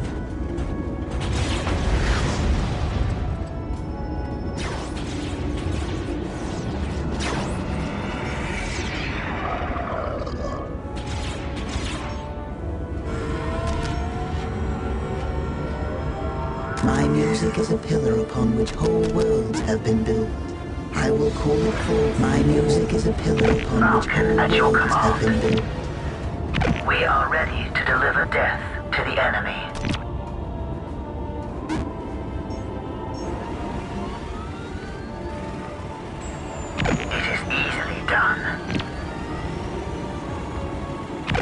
My music is a pillar upon which whole worlds have been built. I will call it forth. My music is a pillar upon which whole At your worlds have been command. built. We are ready to deliver death to the enemy. It is easily done.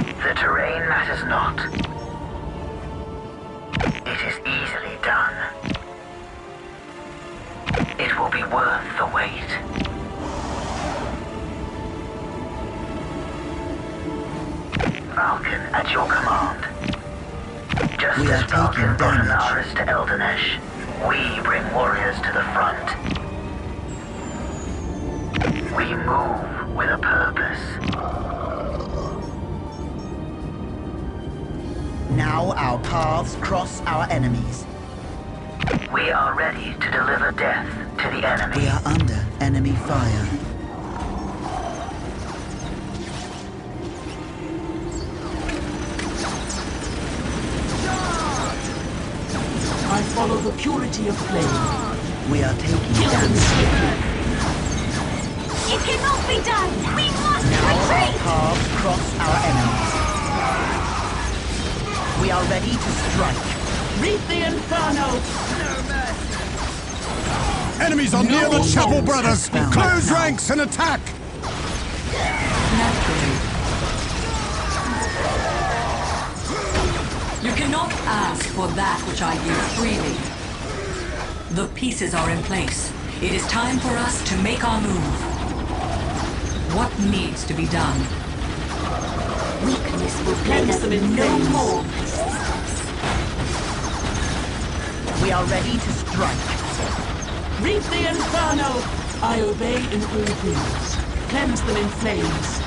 The terrain matters not. It is easily done. It will be worth the wait. Falcon at your command. Just We as are Falcon taking brought damage. Anaris to Eldanesh, we bring warriors to the front. We move with a purpose. Now our paths cross our enemies. We are ready to deliver death to the enemy. We are under enemy fire. I follow the purity of flame. We are taking Kill them damage. swiftly. It cannot be done! We must Now our retreat! paths cross our enemies. We are ready to strike. Reap the inferno! Enemies are near the Chapel Brothers! Found Close now. ranks and attack! Naturally. You cannot ask for that which I give freely. The pieces are in place. It is time for us to make our move. What needs to be done? Weakness will plague Cleanse us them in no flames. more. We are ready to strike. Reap the inferno! I obey in all things. Cleanse them in flames.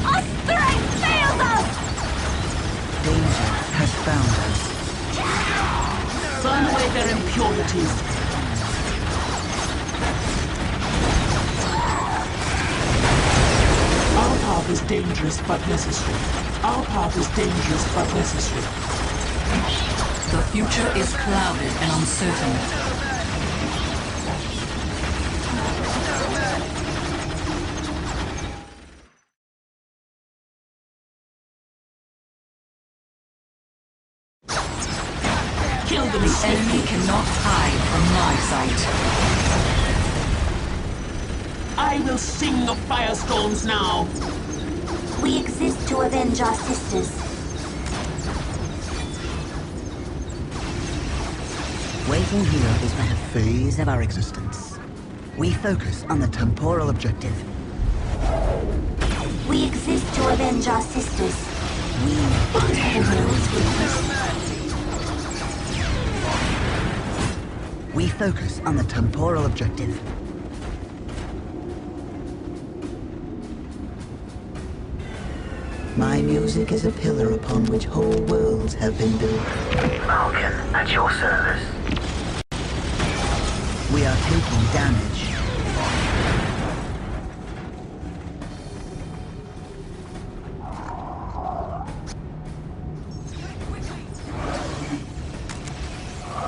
Our strength fails us! Danger has found us. Burn away their impurities. Our path is dangerous but necessary. Our path is dangerous but necessary. The future is clouded and uncertain. Kill them The swiftly. enemy cannot hide from my sight. I will sing of firestorms now. We exist to avenge our sisters. Waiting here is but a phase of our existence. We focus on the temporal objective. We exist to avenge our sisters. We are heroes witness. We focus on the temporal objective. My music is a pillar upon which whole worlds have been built. Falcon at your service. We are taking damage.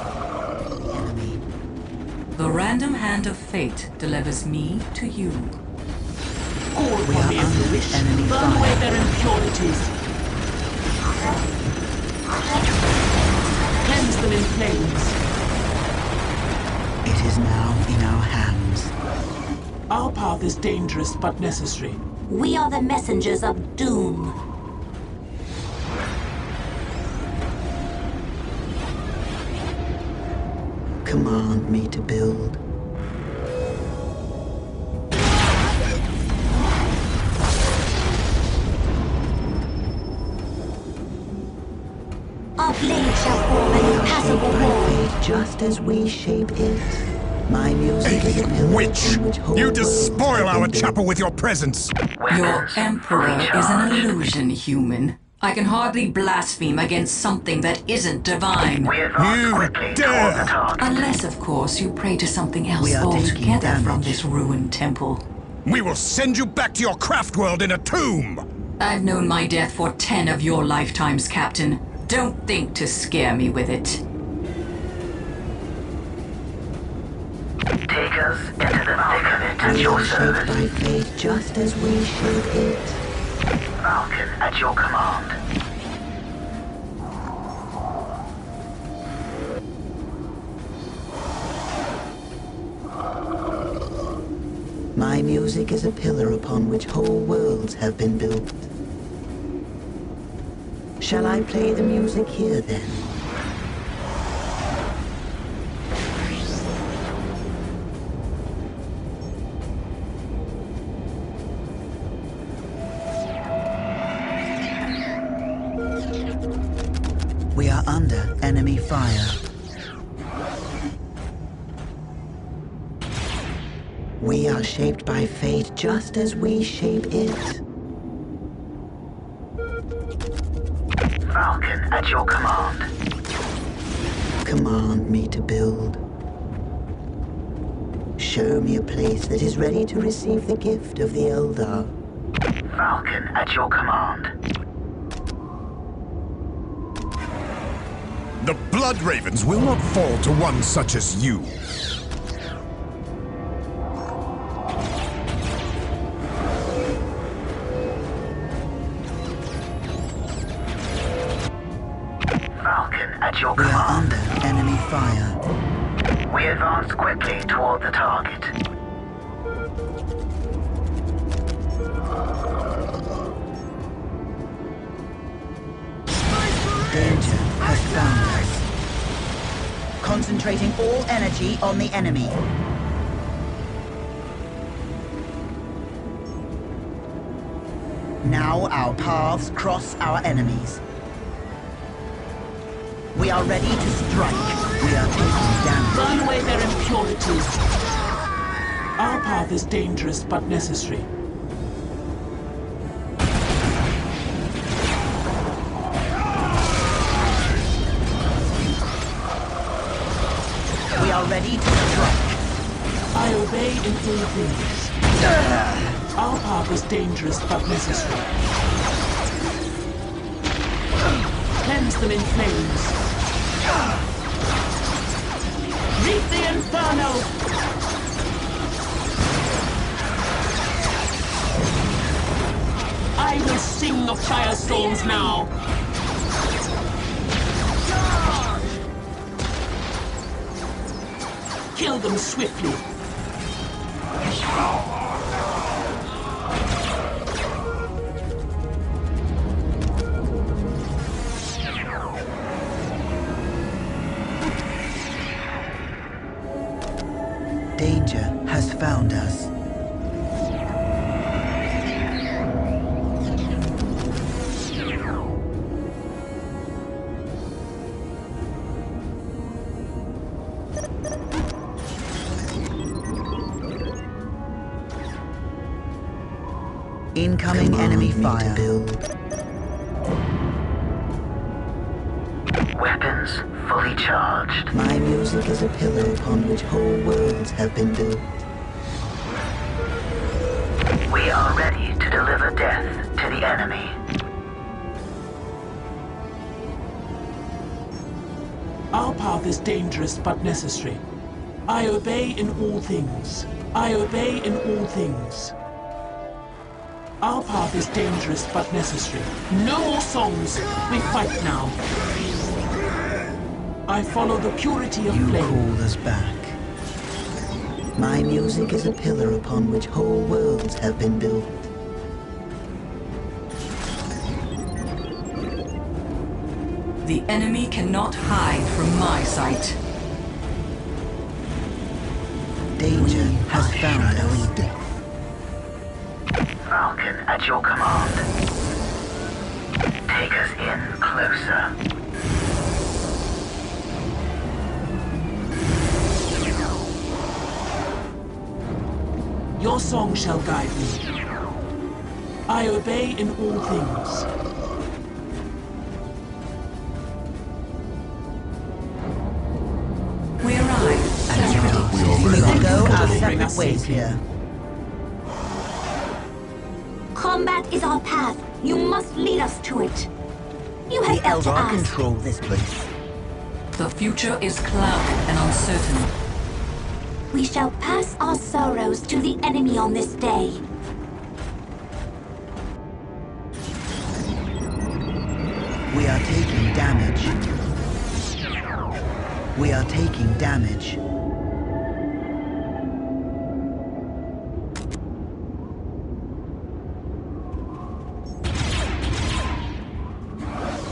Enemy. The random hand of fate delivers me to you. Call We for are me if under you wish. enemy Burn fire. away their impurities. Cleanse them in flames. It is now in our hands. Our path is dangerous but necessary. We are the messengers of doom. Command me to build. Our blade shall form an impassable Shape by wall. fate just as we shape it. My music is a pillar Witch! upon which whole You worlds despoil have our been built. chapel with your presence! Your Weapons emperor is an recharged. illusion, human. I can hardly blaspheme against something that isn't divine. We advance You quickly dare! toward the target. Unless, of course, you pray to something else We are taking altogether from damage. this ruined temple. We will send you back to your craft world in a tomb! I've known my death for 10 of your lifetimes, Captain. Don't think to scare me with it. Take us into the thick of it at We your are shaped service. by fate just as we shape it. Falcon at your command. My music is a pillar upon which whole worlds have been built. Shall I play the music here then? We are under enemy fire. We are shaped by fate just as we shape it. Falcon at your command. Command me to build. Show me a place that is ready to receive the gift of the Eldar. Falcon at your command. The Blood Ravens will not fall to one such as you. Falcon at your We are command. under enemy fire. We advance quickly toward the target. Danger has found us. Concentrating all energy on the enemy. Now our paths cross our enemies. We are ready to strike. We are taking damage. Burn away their impurities. Our path is dangerous but necessary. We are ready to strike. I obey in all things. Our path is dangerous but necessary. Cleanse them in flames. Reap the inferno! I will sing of firestorms now. Kill them swiftly. Danger has found us. Incoming enemy fire. Weapons fully charged. My music is a pillar upon which whole worlds have been built. We are ready to deliver death to the enemy. Our path is dangerous but necessary. I obey in all things. I obey in all things. Our path is dangerous but necessary. No more songs. We fight now. I follow the purity of You flame. call us back. My music is a pillar upon which whole worlds have been built. The enemy cannot hide from my sight. Danger has found us. Falcon at your command. Take us in closer. Your song shall guide me. I obey in all things. We arrive. We will go our Bring separate us ways safely. here. Combat is our path. You must lead us to it. You The have got to Eldar ask. control this place. The future is clouded and uncertain. We shall pass our sorrows to the enemy on this day. We are taking damage. We are taking damage.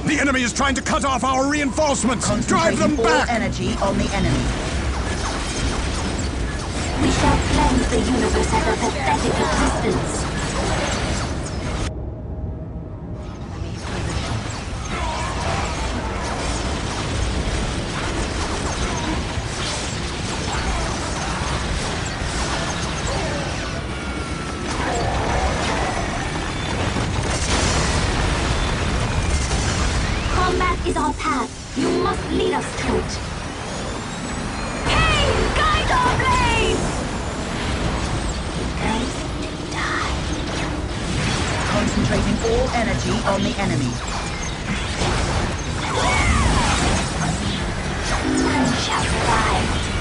The enemy is trying to cut off our reinforcements! Drive them Concentrating all back! energy on the enemy. We shall cleanse the universe of a pathetic existence. is our path. You must lead us to it. Hey, guide our blades! Prepare to die. Concentrating all energy on the enemy. None shall survive.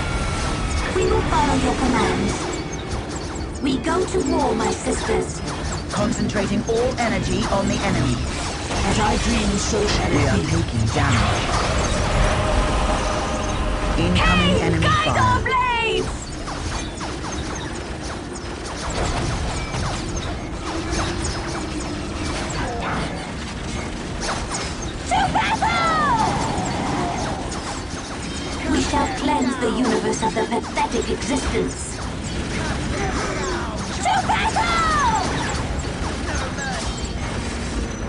We will follow your commands. We go to war, my sisters. Concentrating all energy on the enemy. As I dream, so shall We are it be. taking damage. Incoming enemy Guide our fire. blades! To battle! We shall cleanse the universe of the pathetic existence. To battle!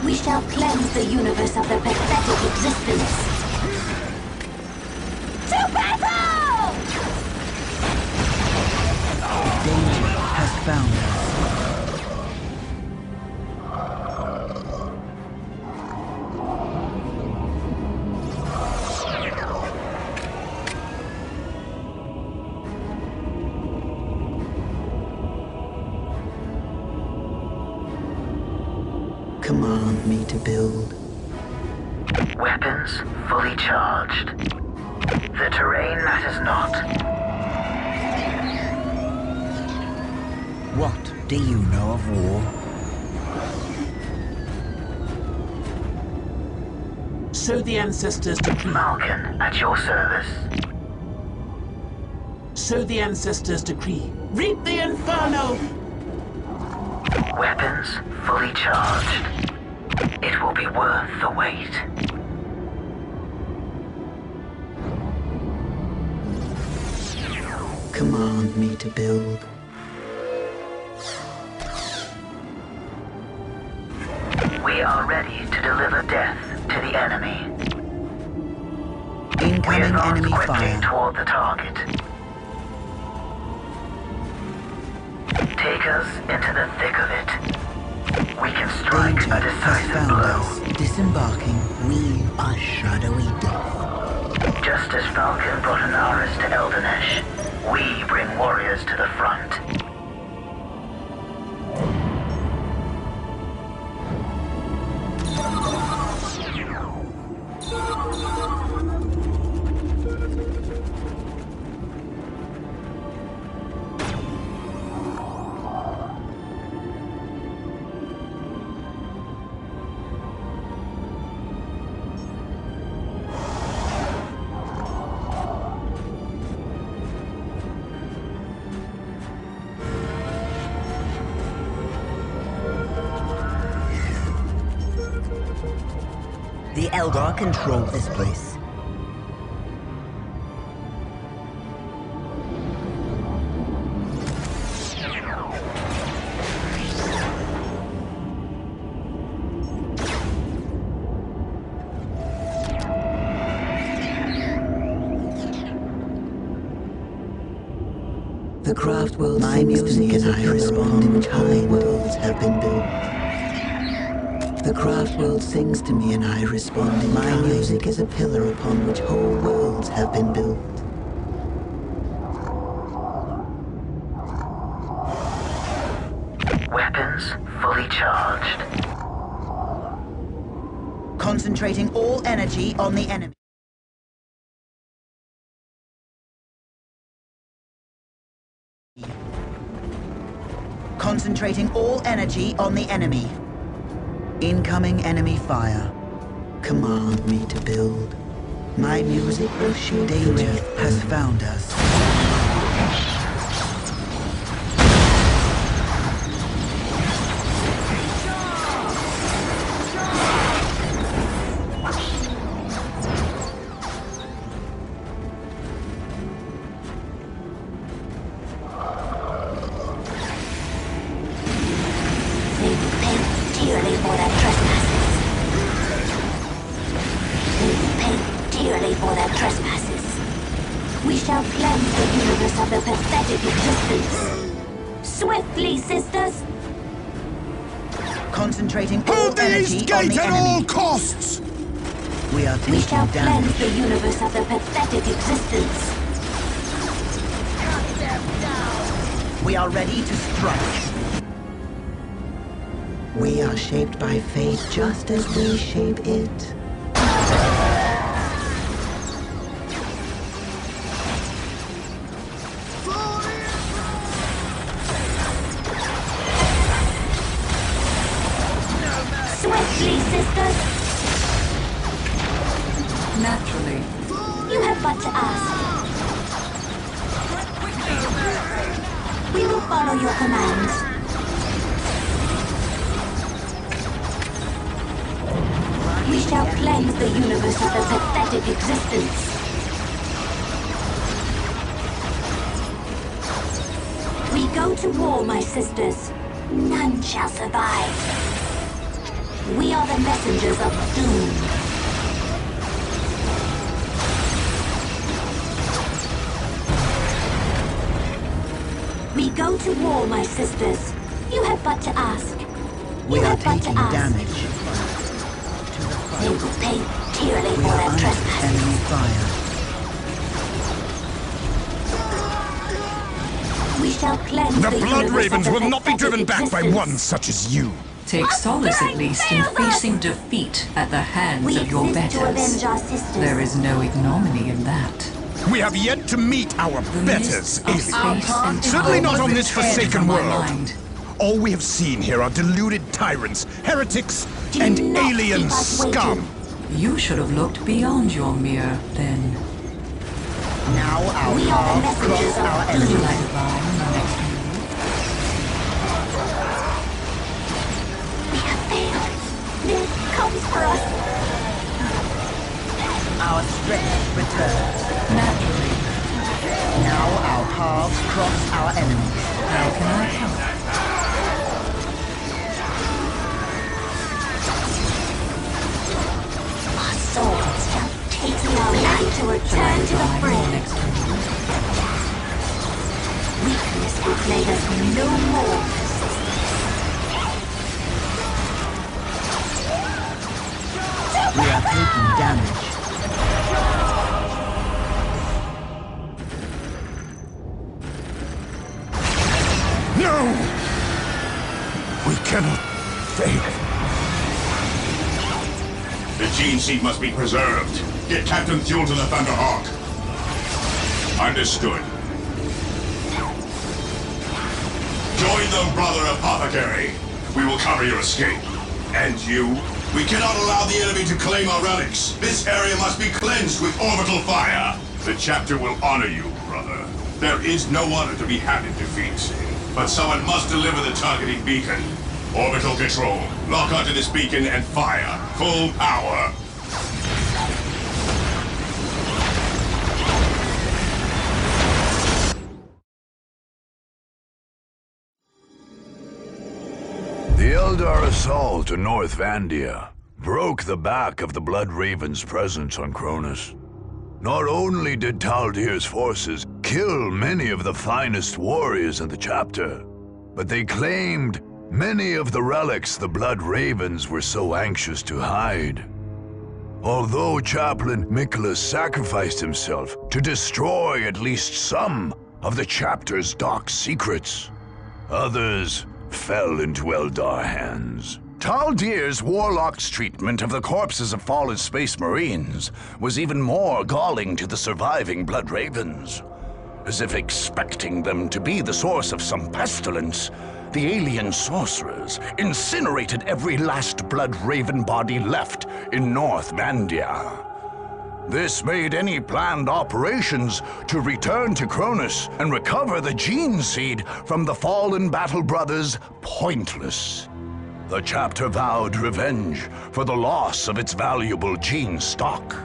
We shall cleanse the universe of the pathetic existence. To battle! Danger has found us. Command me to build. Weapons fully charged. The terrain matters not. What do you know of war? So the ancestors decree. Falcon at your service. So the ancestors decree. Reap the inferno! Weapons fully charged. It will be worth the wait. Command me to build. We are ready to deliver death to the enemy. We Incoming advance enemy quickly fire. toward the target. Take us into the thick of it. We can strike Danger a has decisive found blow. us. Disembarking. We are shadowy death. Just as Falcon brought Anaris to Eldanesh, we bring warriors to the front. The Eldar control this place. The craft world my music and I respond in kind. Worlds have been built. The craft world sings to me and I respond in my music is a pillar upon which whole worlds have been built. Weapons fully charged. Concentrating all energy on the enemy. Concentrating all energy on the enemy. Incoming enemy fire. Command me to build. My music will shield. Danger has found us. They will pay dearly for their trespasses. They will pay dearly for their trespasses. We shall cleanse the universe of the pathetic existence. Swiftly, sisters! Concentrating all Hold the energy east on gate the at enemy. all costs! We are We shall taking cleanse damage. the universe of their pathetic existence. We are ready to strike. We are shaped by fate just as we shape it. Swiftly, sisters! Naturally. You have but to ask. We will follow your commands. We shall cleanse the universe of their pathetic existence. We go to war, my sisters. None shall survive. We are the messengers of doom. We go to war, my sisters. You have but to ask. We You are have but to taking ask. damage. They will pay dearly We for are their under trespasses. enemy fire. We shall cleanse The the Blood universe of Ravens their will not be pathetic driven back by existence. one such as you. Take solace at least in facing defeat at the hands We of your exist to betters. avenge our sisters. There is no ignominy in that. We have yet to meet our The betters, mists of aliens. space and Certainly time not on have this returned forsaken from my world. mind. All we have seen here are deluded tyrants, heretics, Do and not alien keep us waiting. scum. You should have looked beyond your mirror, then. Now our We are the paths messengers cross of our Would you enemies. like a line in the next move? We have failed. This comes for us. Our strength returns. Naturally. Now our paths cross our enemies. How can I help? Our swords shall taste our light to Shall I return to the line in the fray. next move? Weakness will plague us no more. We are taking damage. No! We cannot fail. The gene seed must be preserved. Get Captain Fuel to the Thunderhawk. Understood. Join them, Brother Apothecary. We will cover your escape. And you? We cannot allow the enemy to claim our relics. This area must be cleansed with orbital fire. The chapter will honor you, brother. There is no honor to be had in defeat. But someone must deliver the targeting beacon. Orbital control. Lock onto this beacon and fire. Full power. The Eldar assault on North Vandia broke the back of the Blood Raven's presence on Cronus. Not only did Taldir's forces kill many of the finest warriors in the chapter, but they claimed many of the relics the Blood Ravens were so anxious to hide. Although Chaplain Miklas sacrificed himself to destroy at least some of the chapter's dark secrets, others fell into Eldar hands. Taldir's warlock's treatment of the corpses of fallen space marines was even more galling to the surviving Blood Ravens. As if expecting them to be the source of some pestilence, the alien sorcerers incinerated every last Blood Raven body left in North Vandia. This made any planned operations to return to Cronus and recover the gene seed from the fallen Battle Brothers pointless. The chapter vowed revenge for the loss of its valuable gene stock.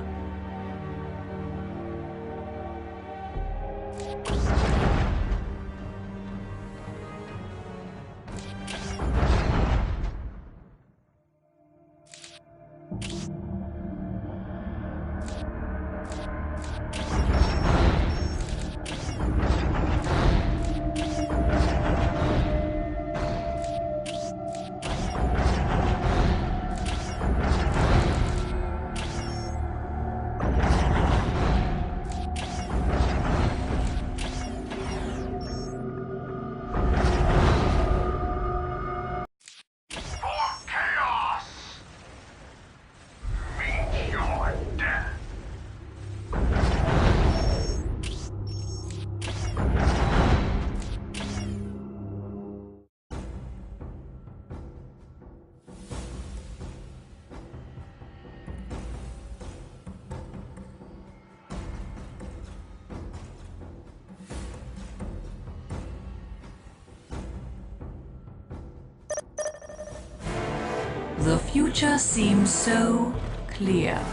The future seems so clear.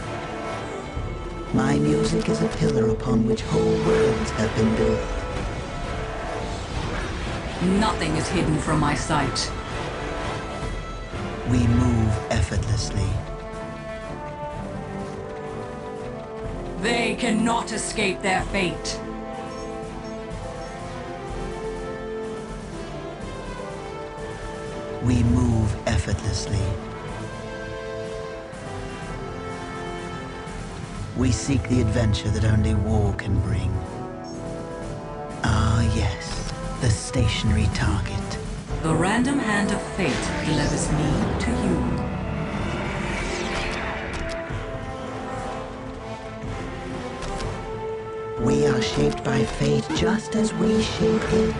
My music is a pillar upon which whole worlds have been built. Nothing is hidden from my sight. We move effortlessly. They cannot escape their fate. We move effortlessly. We seek the adventure that only war can bring. Ah, yes, the stationary target. The random hand of fate delivers me to you. We are shaped by fate just as we shape it.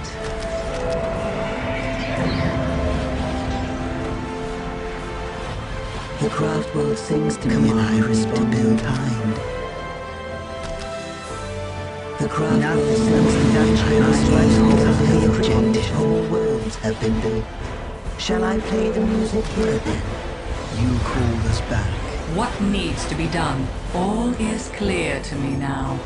The craft world sings to me and I respond in kind. The craft world sings to me and I respond in kind. The whole worlds have been built. Shall I play the music here then? You called us back. What needs to be done? All is clear to me now.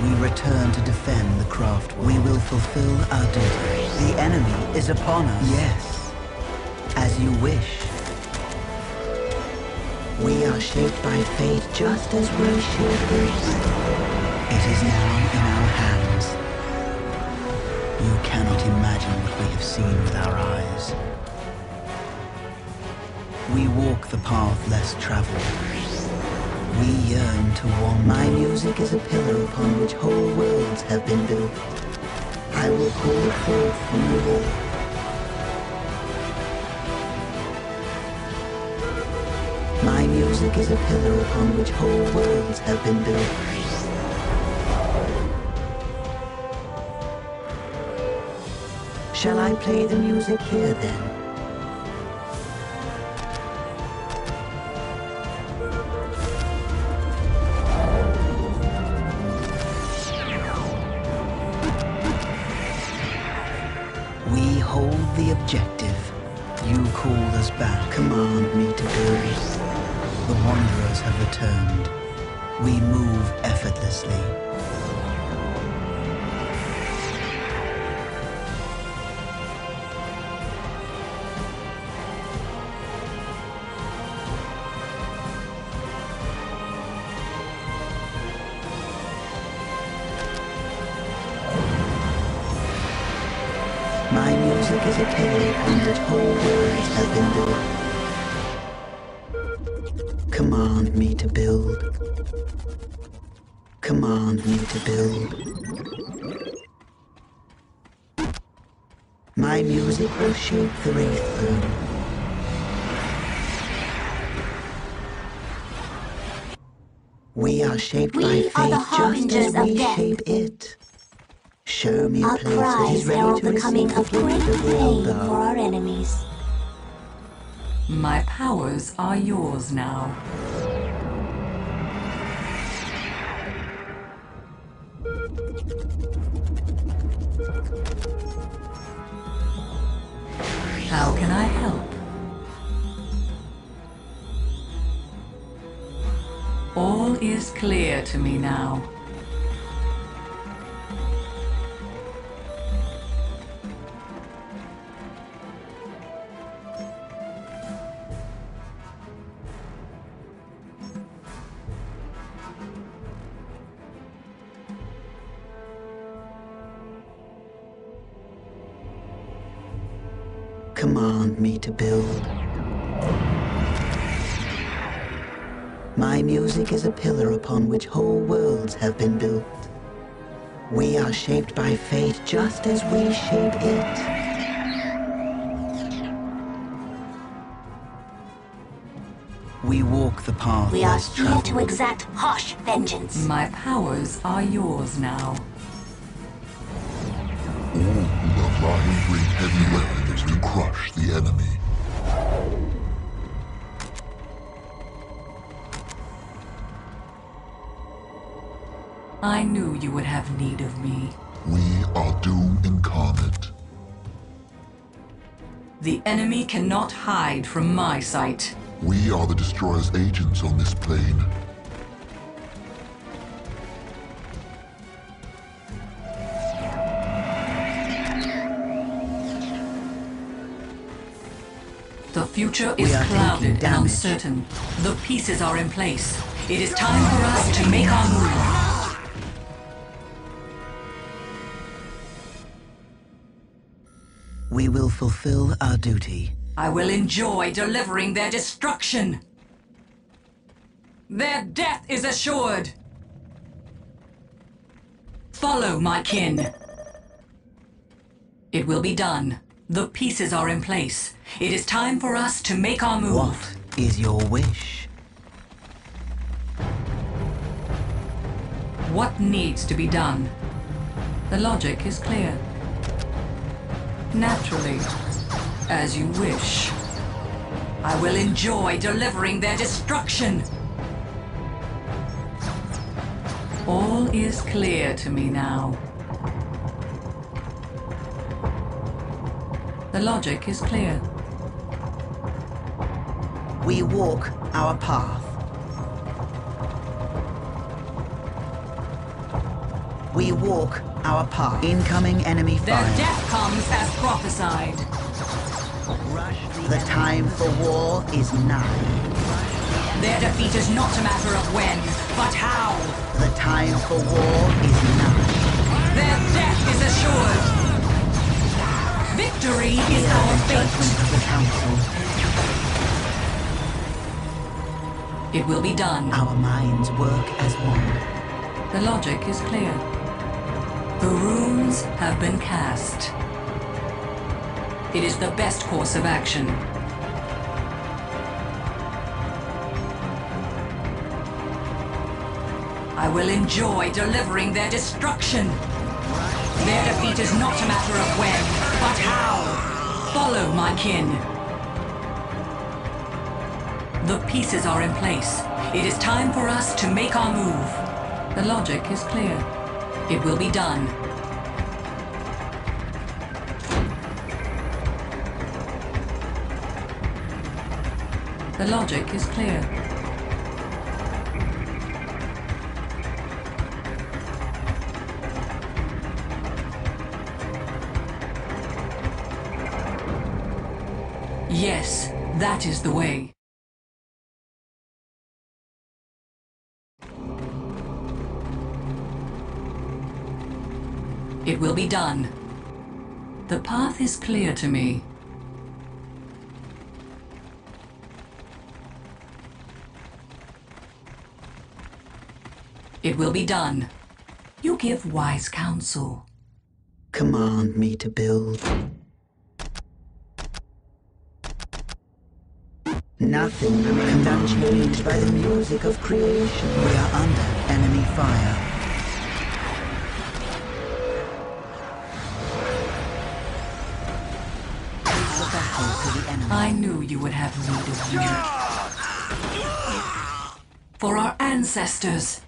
We return to defend the craft world. We will fulfill our duty. The enemy is upon us. Yes, as you wish. We are shaped by fate just as we shape it. It is now in our hands. You cannot imagine what we have seen with our eyes. We walk the path less traveled. We yearn to warm. My music is a pillar upon which whole worlds have been built. I will call it forth from the war. My music is a pillar upon which whole worlds have been built. Shall I play the music here then? We hold the objective. You called us back. Command me to build. The wanderers have returned. We move effortlessly. My music is a pillar upon which whole worlds have been built. Command me to build. Command me to build. My music will shape the Wraithbone. We are shaped by fate just as we shape it. Show me a place that is ready to receive the gift of the Eldar. For our enemies. My powers are yours now. How can I help? All is clear to me now. Command me to build. My music is a pillar upon which whole worlds have been built. We are shaped by fate just as we shape it. We walk the path We are less here traveled. to exact harsh vengeance. My powers are yours now. All who are flying bring heavy weapons to crush the enemy. I knew you would have need of me. We are Doom incarnate. The enemy cannot hide from my sight. We are the Destroyer's agents on this plane. The future is clouded and uncertain. The pieces are in place. It is time for us to make our move. We will fulfill our duty. I will enjoy delivering their destruction. Their death is assured. Follow, my kin. It will be done. The pieces are in place. It is time for us to make our move. What is your wish? What needs to be done? The logic is clear. Naturally, as you wish. I will enjoy delivering their destruction. All is clear to me now. The logic is clear. We walk our path. We walk our path. Incoming enemy fire. Their death comes as prophesied. The time for war is nigh. Their defeat is not a matter of when, but how. The time for war is nigh. Their death is assured. Victory is our Judgment fate. of the council. It will be done. Our minds work as one. The logic is clear. The runes have been cast. It is the best course of action. I will enjoy delivering their destruction. Their defeat is not a matter of when, but how. Follow, my kin. The pieces are in place. It is time for us to make our move. The logic is clear. It will be done. The logic is clear. Yes, that is the way. It will be done. The path is clear to me. It will be done. You give wise counsel. Command me to build. Nothing remains unchanged by the music of creation. We are under enemy fire. Lead the battle to the enemy. I knew you would have need of me. For our ancestors.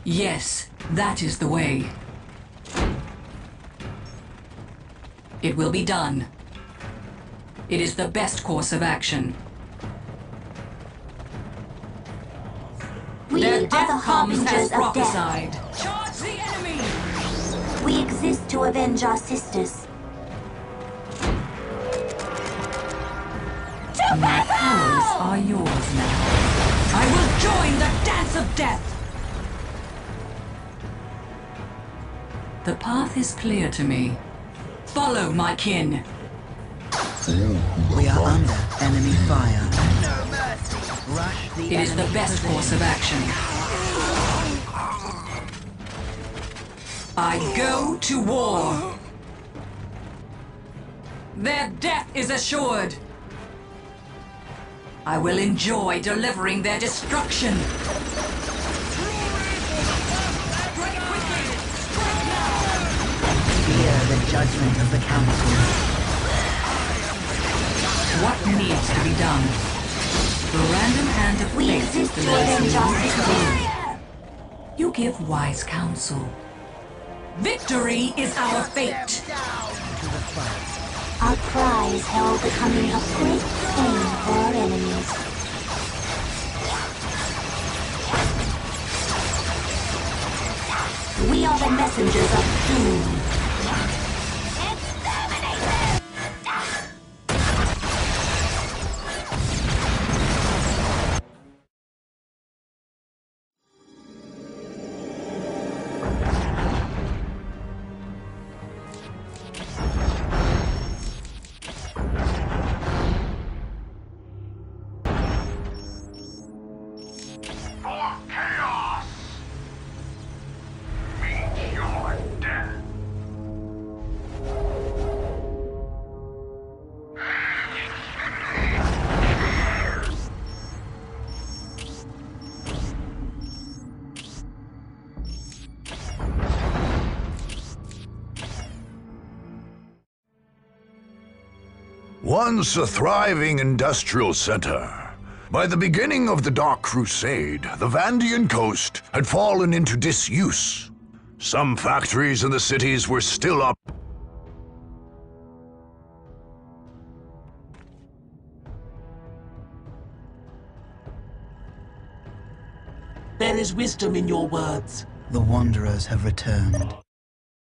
Yes, that is the way. It will be done. It is the best course of action. We Their are the death comes as harbingers of death. prophesied. Charge the enemy! We exist to avenge our sisters. My powers are yours now. I will join the dance of death! The path is clear to me. Follow, my kin. We are under enemy fire. Rush the It is the best course of action. I go to war. Their death is assured. I will enjoy delivering their destruction. Fear the judgment of the council. What needs to be done? The random hand of We fate exist to delivers avenge me our victory. sisters. You give wise counsel. Victory is our fate. Our cries herald the coming of great pain for our enemies. harbingers of doom. Once a thriving industrial center, by the beginning of the Dark Crusade, the Vandian coast had fallen into disuse. Some factories in the cities were still up. There is wisdom in your words. The Wanderers have returned.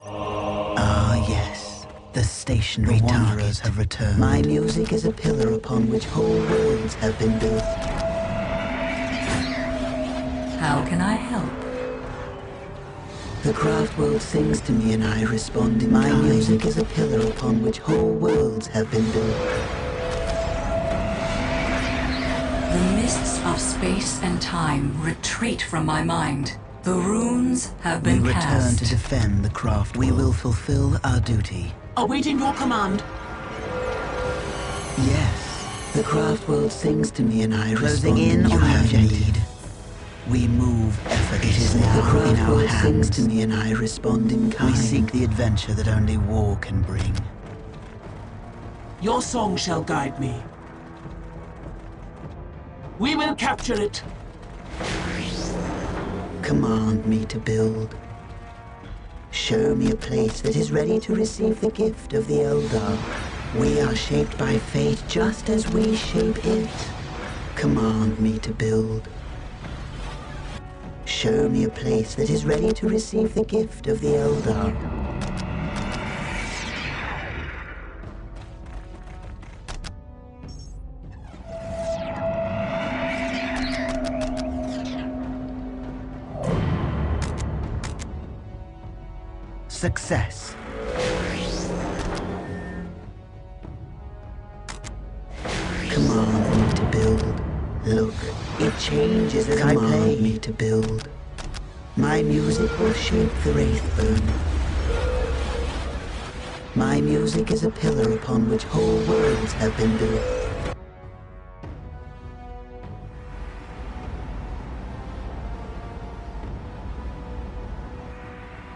Ah, yes. The stationary Wanderers have returned. My music is a pillar upon which whole worlds have been built. How can I help? The craft world sings to me and I respond in kind. My music is a pillar upon which whole worlds have been built. The mists of space and time retreat from my mind. The runes have been We return cast. to defend the craft world. We will fulfill our duty. Awaiting your command. Yes, the craft world sings to me and I respond in on our need. We move effort. It is now in our hands. Sings to me and I respond in kind. We seek the adventure that only war can bring. Your song shall guide me. We will capture it. Command me to build. Show me a place that is ready to receive the gift of the Eldar. We are shaped by fate just as we shape it. Command me to build. Show me a place that is ready to receive the gift of the Eldar. Success. Command me to build. Look, it changes as I play. Me to build. My music will shape the Wraithburn. My music is a pillar upon which whole worlds have been built.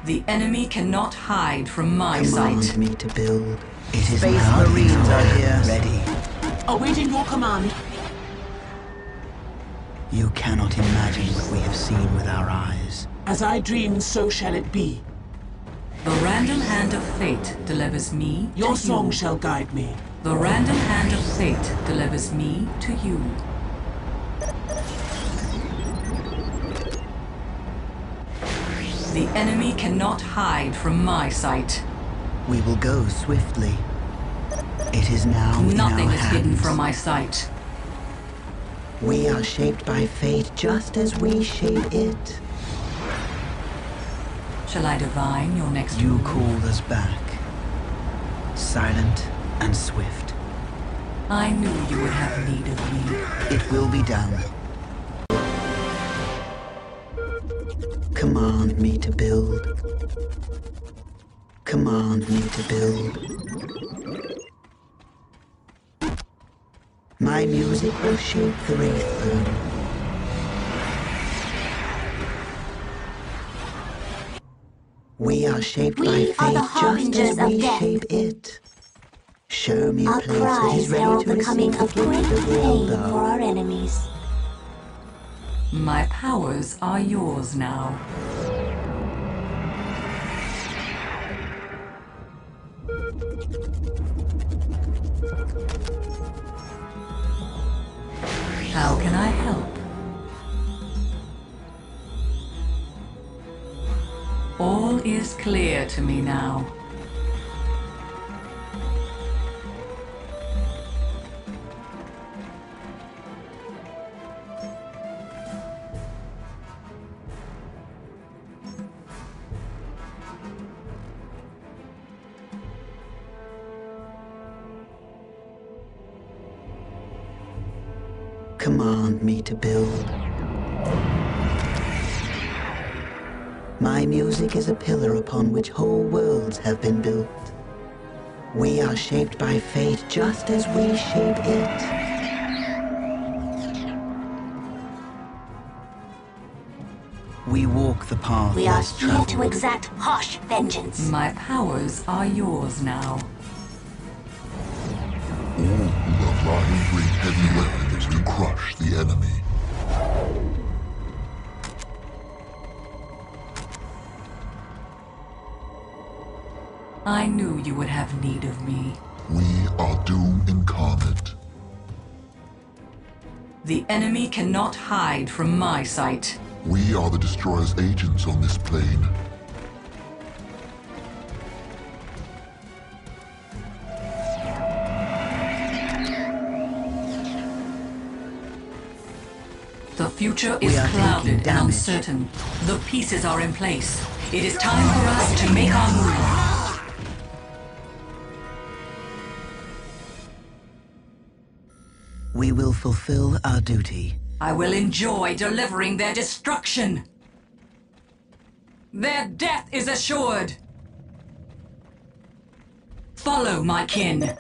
The enemy cannot hide from my Command sight. me to build. It is Space Marines are here. Ready. Awaiting your command. You cannot imagine what we have seen with our eyes. As I dream, so shall it be. The random hand of fate delivers me Your to song you. shall guide me. The random hand of fate delivers me to you. The enemy cannot hide from my sight. We will go swiftly. It is now in our Nothing is hands. hidden from my sight. We are shaped by fate just as we shape it. Shall I divine your next You move? called us back. Silent and swift. I knew you would have need of me. It will be done. Command me to build. Command me to build. My music will shape the Wraithburn. We are shaped by We are the fate just harbingers as of we death. shape it. Show me a Our place that is cries ready herald to the coming receive the of gift great of the pain Eldar. for our enemies. My powers are yours now. How can I help? All is clear to me now. Command me to build. My music is a pillar upon which whole worlds have been built. We are shaped by fate just as we shape it. We walk the path We are less here traveled. to exact harsh vengeance. My powers are yours now. All who are flying bring heavy weapons to crush the enemy. I knew you would have need of me. We are Doom incarnate. The enemy cannot hide from my sight. We are the Destroyer's agents on this plane. The future We is are taking clouded and damage. uncertain. The pieces are in place. It is time for us to make our move. We will fulfill our duty. I will enjoy delivering their destruction. Their death is assured. Follow, my kin.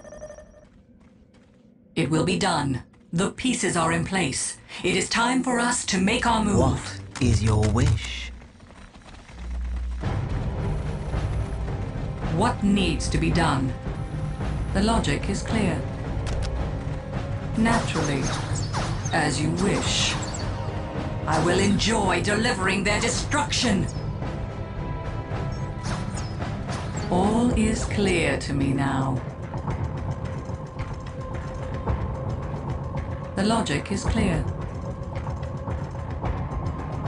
It will be done. The pieces are in place. It is time for us to make our move. What is your wish? What needs to be done? The logic is clear. Naturally, as you wish. I will enjoy delivering their destruction. All is clear to me now. The logic is clear.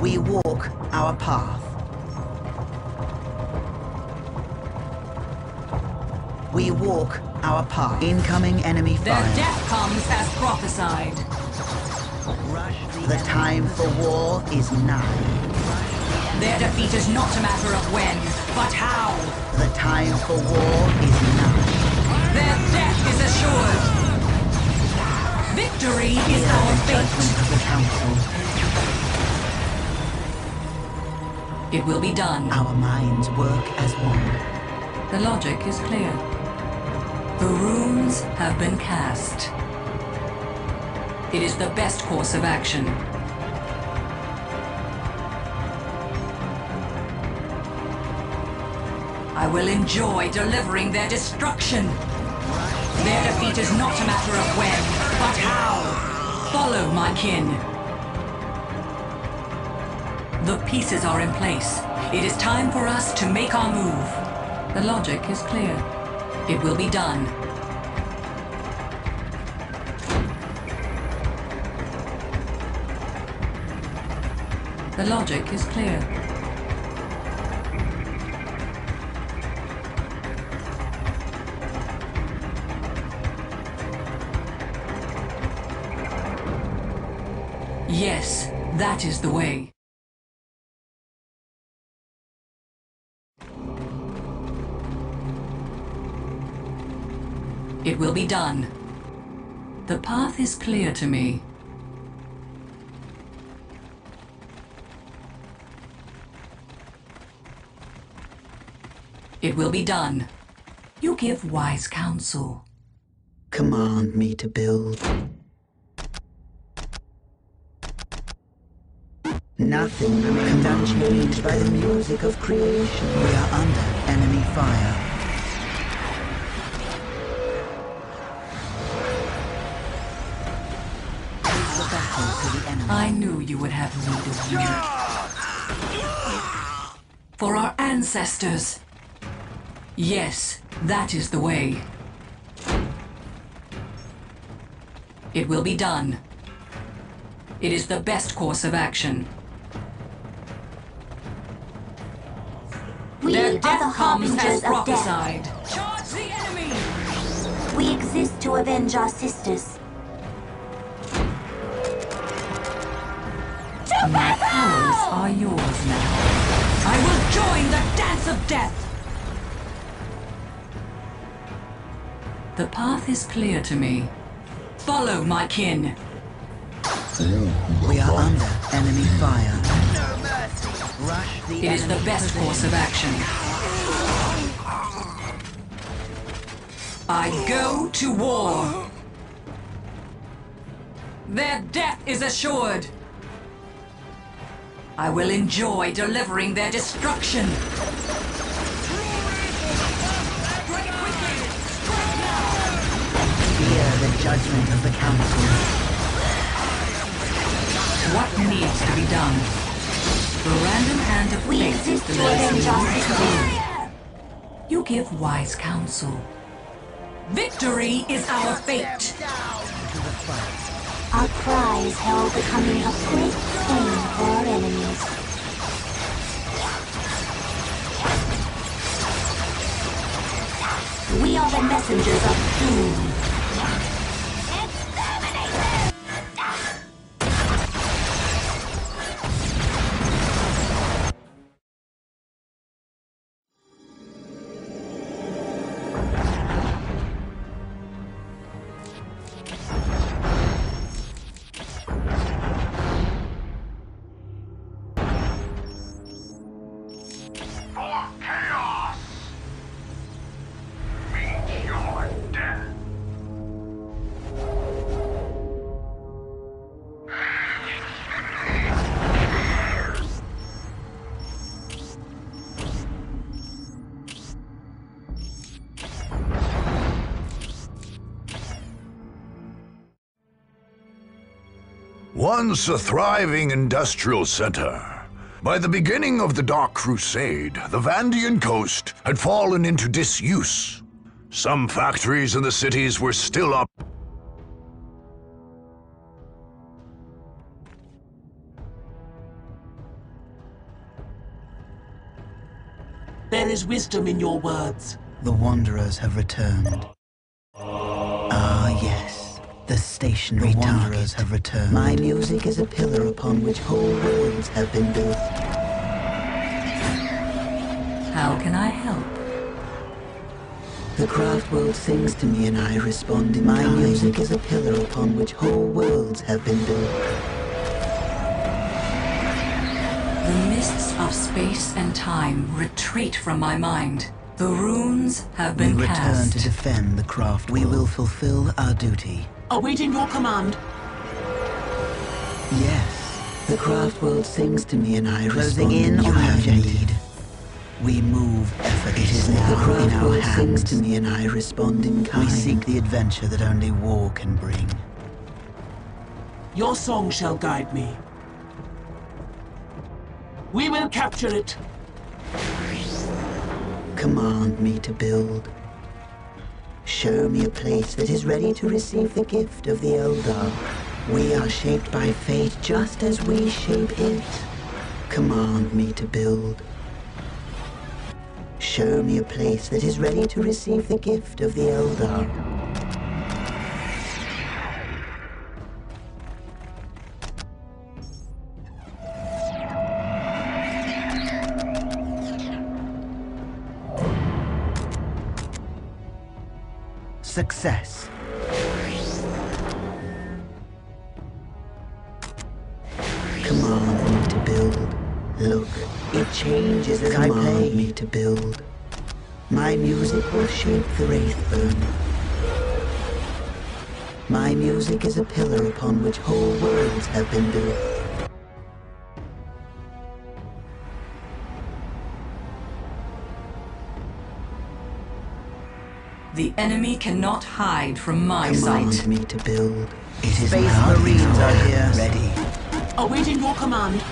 We walk our path. We walk our path. Incoming enemy Their fire. death comes as prophesied. The time for war is nigh. Their defeat is not a matter of when, but how. The time for war is nigh. Their death is assured. Victory is our Judgment fate. of the council. It will be done. Our minds work as one. The logic is clear. The runes have been cast. It is the best course of action. I will enjoy delivering their destruction. Their defeat is not a matter of when, but how. Follow, my kin. The pieces are in place. It is time for us to make our move. The logic is clear. It will be done. The logic is clear. Yes, that is the way. It will be done. The path is clear to me. It will be done. You give wise counsel. Command me to build. Nothing remains unchanged by the music of creation. We are under enemy fire. Take the battle to the enemy. I knew you would have need of me. For our ancestors. Yes, that is the way. It will be done. It is the best course of action. We Their are the death comes as harbingers of death. prophesied. Charge the enemy! We exist to avenge our sisters. My powers are yours now. I will join the dance of death! The path is clear to me. Follow, my kin. We are under enemy fire. Rush the It is the best course of action. I go to war. Their death is assured. I will enjoy delivering their destruction. Fear the judgment of the council. What needs to be done? The random hand of We fate exist to delivers avenge me our to sisters. you. You give wise counsel. Victory is our fate. Our cries herald the coming of great pain for our enemies. We are the messengers of doom. Once a thriving industrial center, by the beginning of the Dark Crusade, the Vandian coast had fallen into disuse. Some factories in the cities were still up. There is wisdom in your words. The Wanderers have returned. Ah, yes. The stationary Wanderers have returned. My music is a pillar upon which whole worlds have been built. How can I help? The craft world sings to me and I respond in my music is a pillar upon which whole worlds have been built. The mists of space and time retreat from my mind. The runes have been We return cast. to defend the craft world. We will fulfill our duty. Awaiting your command. Yes, the craft world sings to me and I respond in on our need. We move effortlessly. The craft world sings to me and I respond in kind. We seek the adventure that only war can bring. Your song shall guide me. We will capture it. Command me to build. Show me a place that is ready to receive the gift of the Eldar. We are shaped by fate just as we shape it. Command me to build. Show me a place that is ready to receive the gift of the Eldar. Success. Command me to build. Look, it changes as I play. Command me to build. My music will shape the Wraithburn. My music is a pillar upon which whole worlds have been built. The enemy cannot hide from my Command sight. me to build. It is Space Marines are here. Ready. Awaiting your command.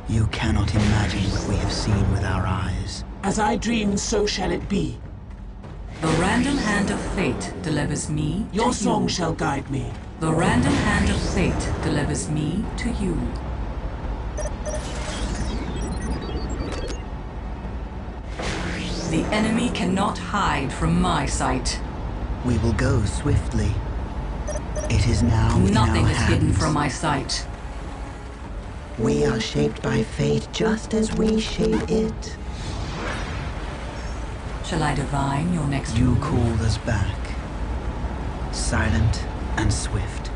You cannot imagine what we have seen with our eyes. As I dream, so shall it be. The random hand of fate delivers me Your to song you. shall guide me. The random hand of fate delivers me to you. The enemy cannot hide from my sight. We will go swiftly. It is now Nothing in our is hands. hidden from my sight. We are shaped by fate just as we shape it. Shall I divine your next You move? called us back. Silent and swift.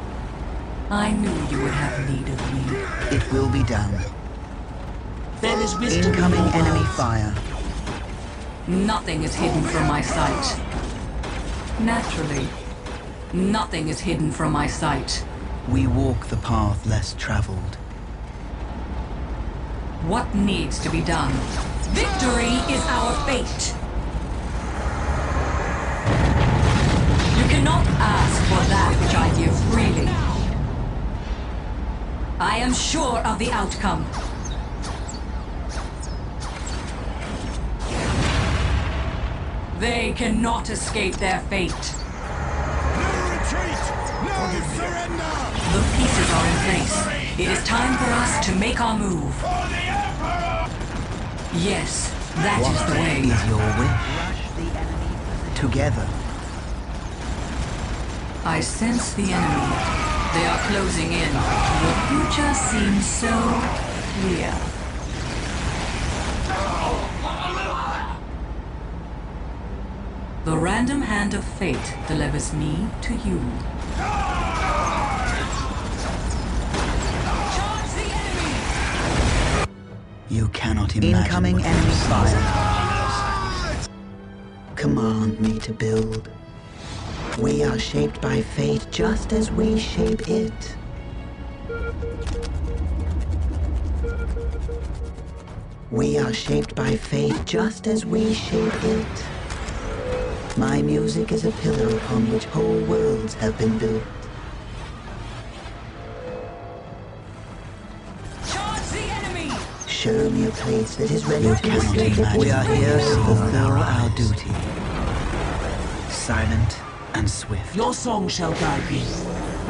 I knew you would have need of me. It will be done. There is wisdom in Incoming your enemy words. fire. Nothing is hidden from my sight. Naturally, nothing is hidden from my sight. We walk the path less traveled. What needs to be done? Victory is our fate. You cannot ask for that which I give freely. I am sure of the outcome. They cannot escape their fate. No retreat! No surrender! The pieces are in place. It is time for us to make our move. Yes, that is the What way. is your wish? Together. I sense the enemy. They are closing in. The future seems so clear. The random hand of fate delivers me to you. Charge the enemy! You cannot imagine. Incoming enemy fire. Command me to build. We are shaped by fate just as we shape it. We are shaped by fate just as we shape it. My music is a pillar upon which whole worlds have been built. Charge the enemy! Show me a place that is ready to receive. We are here to fulfill our duty. Silent and swift. Your song shall guide me.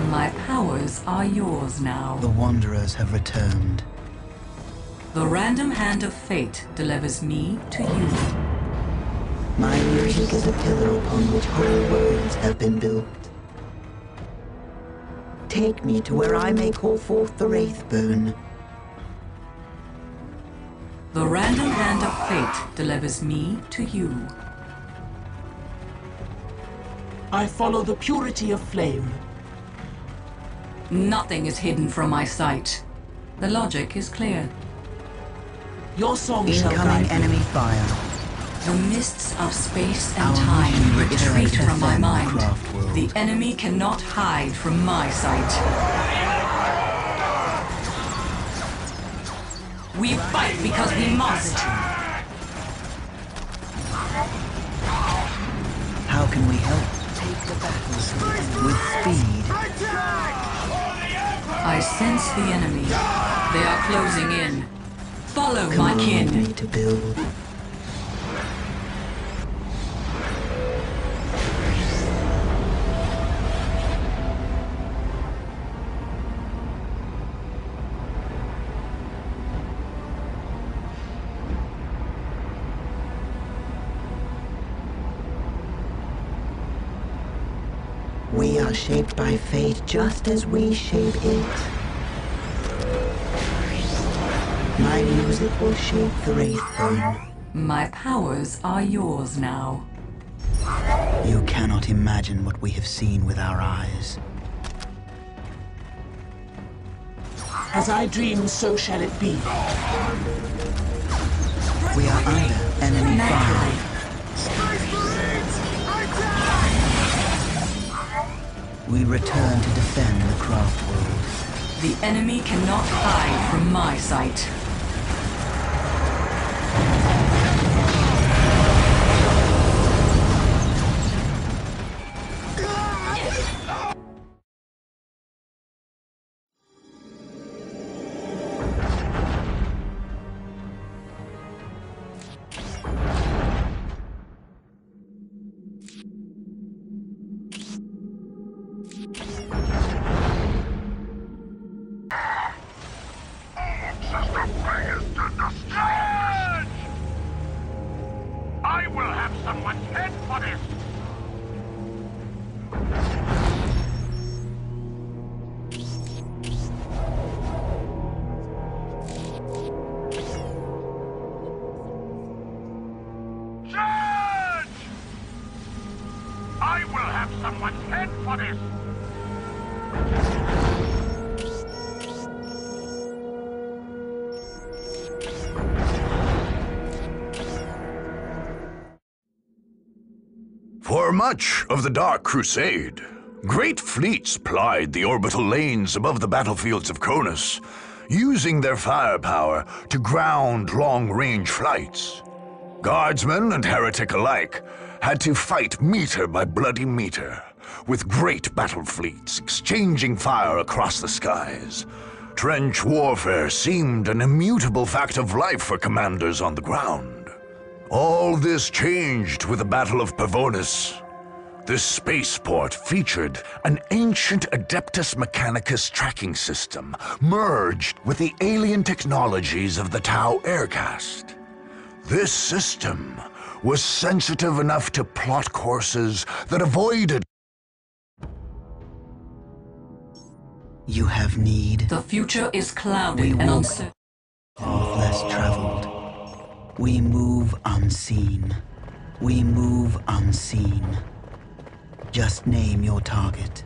My powers are yours now. The wanderers have returned. The random hand of fate delivers me to you. My music is a pillar upon which whole worlds have been built. Take me to where I may call forth the Wraithburn. The random hand of fate delivers me to you. I follow the purity of flame. Nothing is hidden from my sight. The logic is clear. Your song shall Incoming guide me. enemy fire. The mists of space and Our time mission returns retreat to from my defend the mind. craft world. The enemy cannot hide from my sight. We fight because we must. How can we help? Take the battles with speed. I sense the enemy. They are closing in. Follow my Command kin. me to build. We are shaped by fate just as we shape it. My music will shape the Wraithburn. My powers are yours now. You cannot imagine what we have seen with our eyes. As I dream, so shall it be. We are under enemy fire. We return to defend the craft world. The enemy cannot hide from my sight. I will For much of the Dark Crusade, great fleets plied the orbital lanes above the battlefields of Cronus, using their firepower to ground long-range flights. Guardsmen and heretic alike had to fight meter by bloody meter, with great battle fleets exchanging fire across the skies. Trench warfare seemed an immutable fact of life for commanders on the ground. All this changed with the Battle of Pavonis. This spaceport featured an ancient Adeptus Mechanicus tracking system merged with the alien technologies of the Tau Aircast. This system was sensitive enough to plot courses that avoided. You have need. The future is clouded and uncertain. Path less traveled. We move unseen. We move unseen. Just name your target.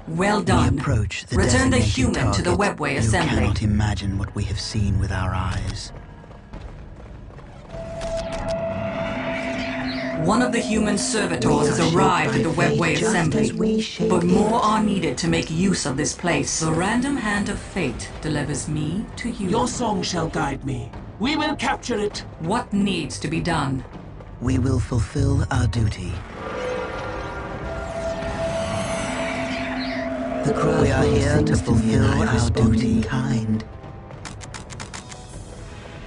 Well done. We approach the Return the designated human to the target. webway You assembly. cannot imagine what we have seen with our eyes. One of the human servitors has arrived at the webway assembly, but more are needed to make use of this place. The random hand of fate delivers me to you. Your song shall guide me. We will capture it. What needs to be done? We will fulfill our duty. We are here to fulfill our duty. Kind.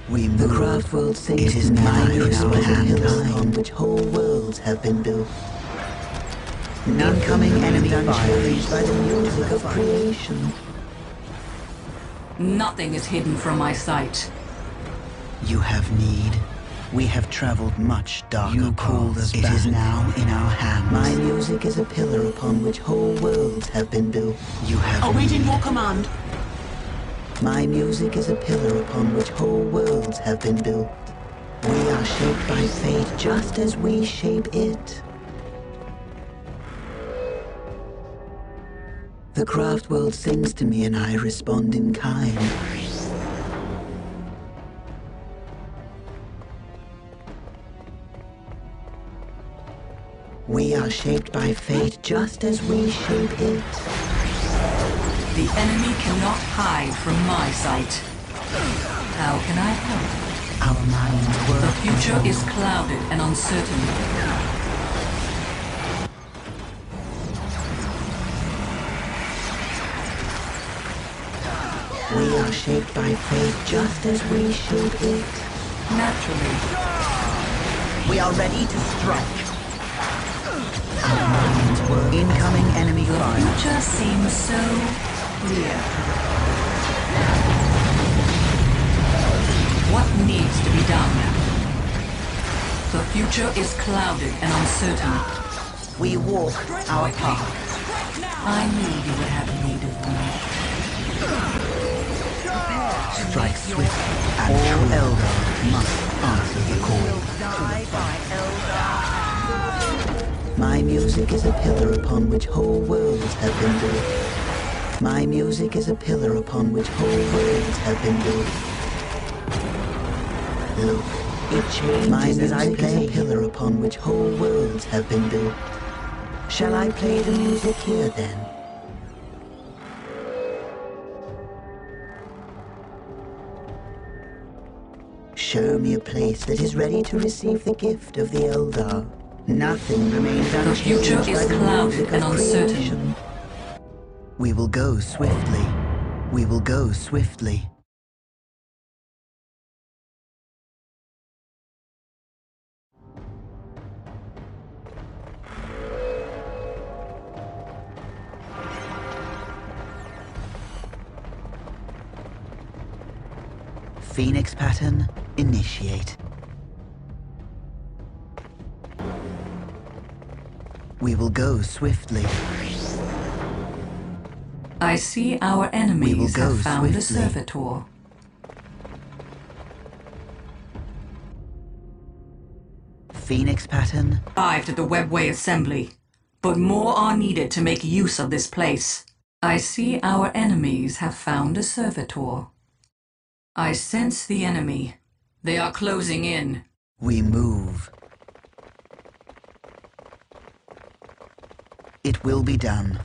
The craft world sings. It is mine in our hands on which whole worlds have been built. Incoming enemy fire reached by the music of creation. Nothing is hidden from my sight. You have need. We have traveled much darker paths. It is now in our hands. My music is a pillar upon which whole worlds have been built. You have Awaiting need. your command. My music is a pillar upon which whole worlds have been built. We are shaped by fate just as we shape it. The craft world sings to me and I respond in kind. We are shaped by fate just as we shape it. The enemy cannot hide from my sight. How can I help? Our minds work. The future is clouded and uncertain. We are shaped by fate just as we shape it. Naturally. We are ready to strike. Our minds work. Incoming enemy The fire. future seems so clear. What needs to be done? The future is clouded and uncertain. We walk our path. I knew you would have need of me. Strike swift. All Eldar must answer the call. My music is a pillar upon which whole worlds have been built. My music is a pillar upon which whole worlds have been built. Look, it changes. My music is a pillar upon which whole worlds have been built. Shall I play the music here then? Show me a place that is ready to receive the gift of the Eldar. Nothing remains unchanged. The future is by the clouded music and of uncertain. creation. We will go swiftly. We will go swiftly. Phoenix pattern, initiate. We will go swiftly. I see our enemies go have found swiftly. a servitor. Phoenix pattern, Arrived at the webway assembly, but more are needed to make use of this place. I see our enemies have found a servitor. I sense the enemy. They are closing in. we move. It will be done.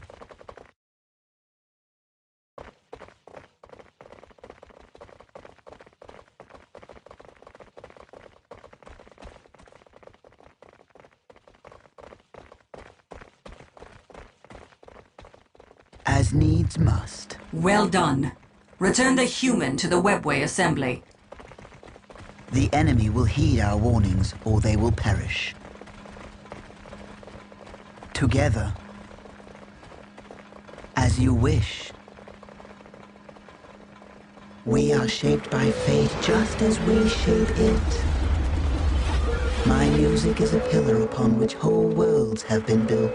As needs must. Well done. Return the human to the webway assembly. The enemy will heed our warnings, or they will perish. Together. As you wish. We are shaped by fate just as we shape it. My music is a pillar upon which whole worlds have been built.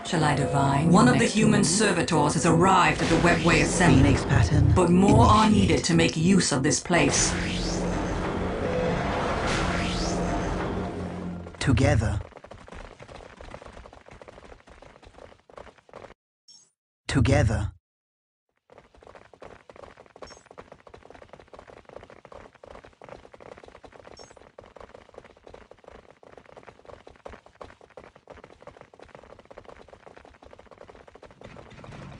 Shall I divine? One of the human servitors has arrived at the webway assembly. Phoenix pattern. But more are needed to make use of this place. Together. Together.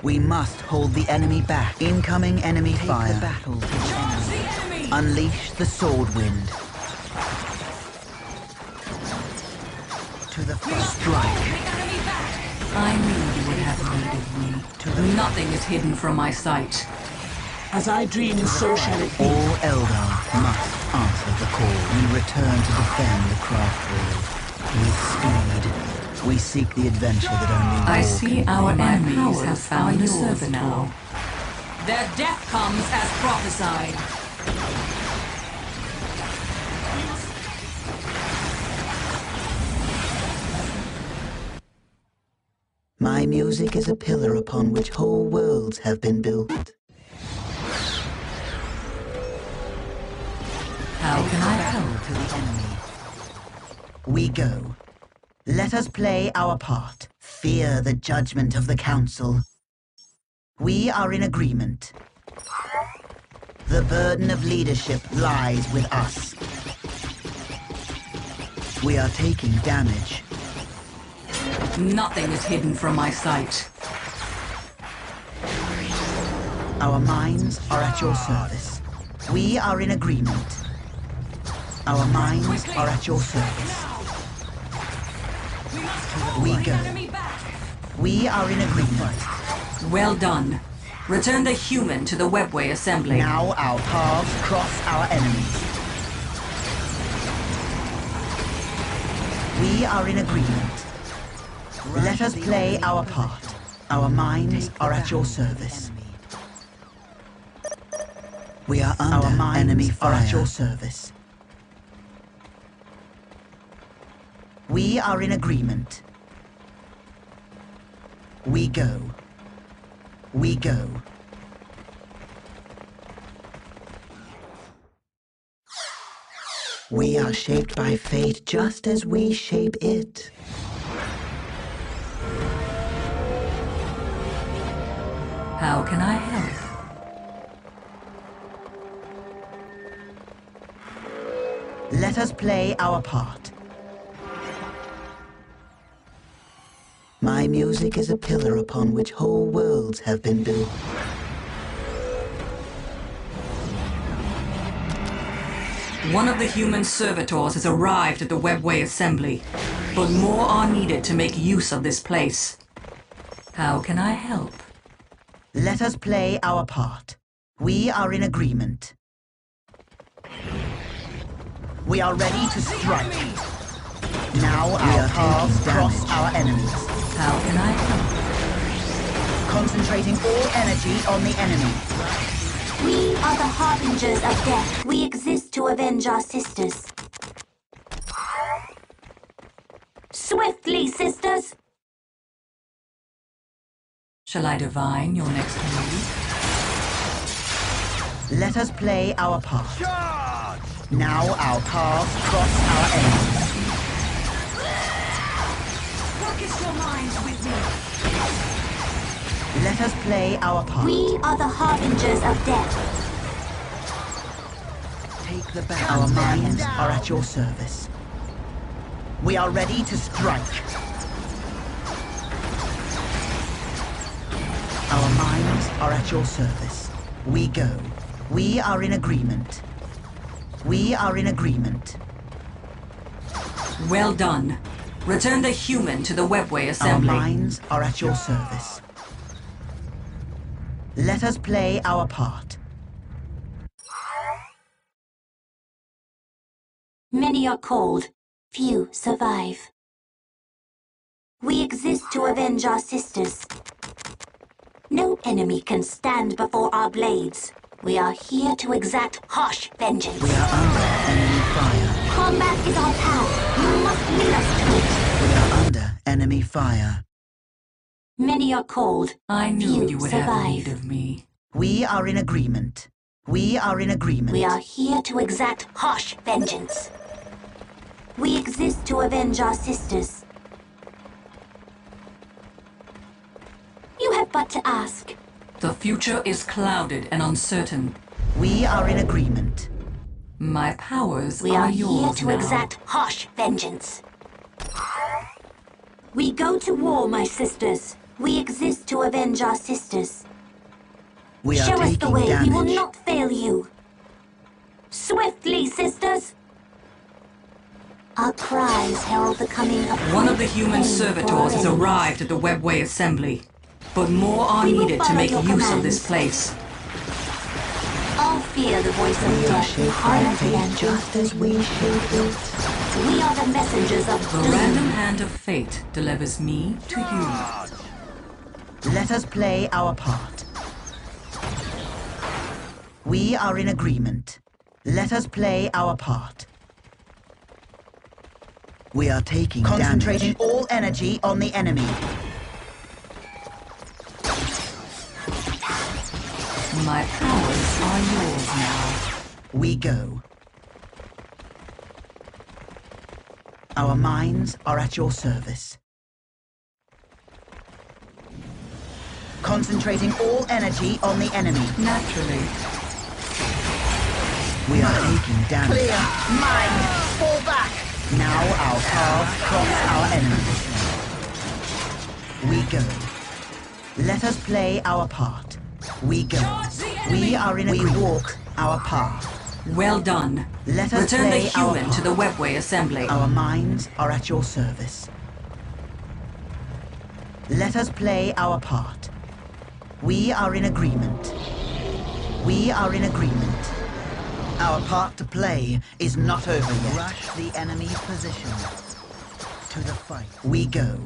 We must hold the enemy back. Incoming enemy fire. Take the battle to the enemy. Unleash the sword wind. To the first strike. I knew you would have need of me. Nothing is hidden from my sight. As I dream, so shall it be. All Eldar must answer the call. We return to defend the craft world. With speed. We seek the adventure that only war I see can our bring. enemies have found a servitor. Their death comes as prophesied. My music is a pillar upon which whole worlds have been built. How can I help? To the enemy. We go. Let us play our part. Fear the judgment of the Council. We are in agreement. The burden of leadership lies with us. We are taking damage. Nothing is hidden from my sight. Our minds are at your service. We are in agreement. Our minds are at your service. We go. We are in agreement. Well done. Return the human to the webway assembly. Now our paths cross our enemies. We are in agreement. Let us play our part. Our minds are at your service. We are under enemy fire. Are at your service. We are in agreement. We go. We go. We are shaped by fate just as we shape it. How can I help? Let us play our part. My music is a pillar upon which whole worlds have been built. One of the human servitors has arrived at the webway assembly, but more are needed to make use of this place. How can I help? Let us play our part. We are in agreement. We are ready to strike. Now our paths cross our enemies. How can I help? Concentrating all energy on the enemy. We are the harbingers of death. We exist to avenge our sisters. Swiftly, sisters! Shall I divine your next move? Let us play our part. Now our paths cross our enemies. Focus your minds with me. Let us play our part. We are the harbingers of death. Take the battle. Our minds are at your service. We are ready to strike. Our minds are at your service. We go. We are in agreement. We are in agreement. Well done. Return the human to the webway assembly. Our minds are at your service. Let us play our part. Many are called, few survive. We exist to avenge our sisters. No enemy can stand before our blades. We are here to exact harsh vengeance. We are under enemy fire. Combat is our path. You must lead us to it. We are under enemy fire. Many are called. I knew few you would survive. have need of me. We are in agreement. We are in agreement. We are here to exact harsh vengeance. We exist to avenge our sisters. You have but to ask. The future is clouded and uncertain. We are in agreement. My powers We are here yours to now. exact harsh vengeance. We go to war, my sisters. We exist to avenge our sisters. We are Show us the taking way. damage. We will not fail you. Swiftly, sisters! Our cries herald the coming of One of the human pain for our servitors has enemies. arrived at the webway assembly. But more are We will needed to follow make your use of this commands. place. All fear the voice of We are death shaped by harder fate than just as we shape it. We are the messengers of The doom. random hand of fate delivers me to you. Let us play our part. We are in agreement. Let us play our part. We are taking Concentrating all energy on the enemy. My powers are yours now. We go. Our minds are at your service. Concentrating all energy on the enemy. Naturally. We are taking damage. Clear. Mine. Fall back. Now our paths cross our enemies. We go. Let us play our part. We go. We are in agreement. We walk our path. Well done. Let us Return the play our human to the webway assembly. Our minds are at your service. Let us play our part. We are in agreement. We are in agreement. Our part to play is not over yet. Rush the enemy's position. To the fight. We go.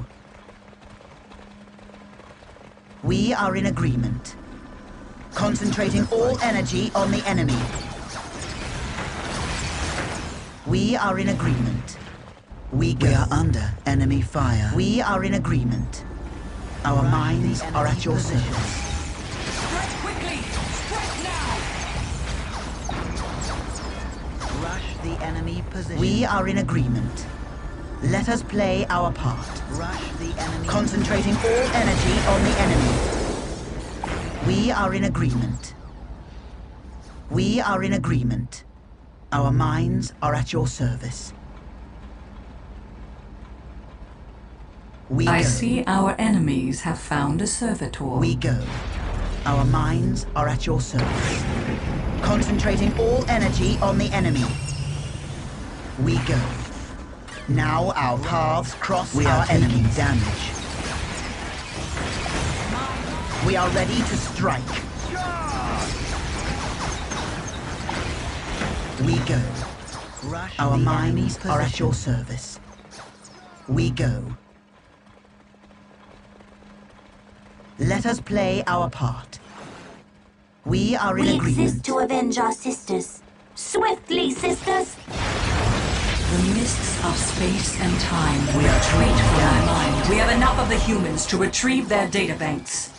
We are in agreement. Concentrating all energy on the enemy. We are in agreement. We are under enemy fire. We are in agreement. Our minds are at your service. Strike quickly! Strike now! Rush the enemy position. We are in agreement. Let us play our part. Rush the enemy. Concentrating all energy on the enemy. We are in agreement. We are in agreement. Our minds are at your service. We I go. see our enemies have found a servitor. We go. Our minds are at your service. Concentrating all energy on the enemy. We go. Now our paths cross our enemy's damage. We are ready to strike. We go. Our minds are at your service. We go. Let us play our part. We are in We agreement. exist to avenge our sisters. Swiftly, sisters! The mists of space and time retreat from my mind. We have enough of the humans to retrieve their databanks.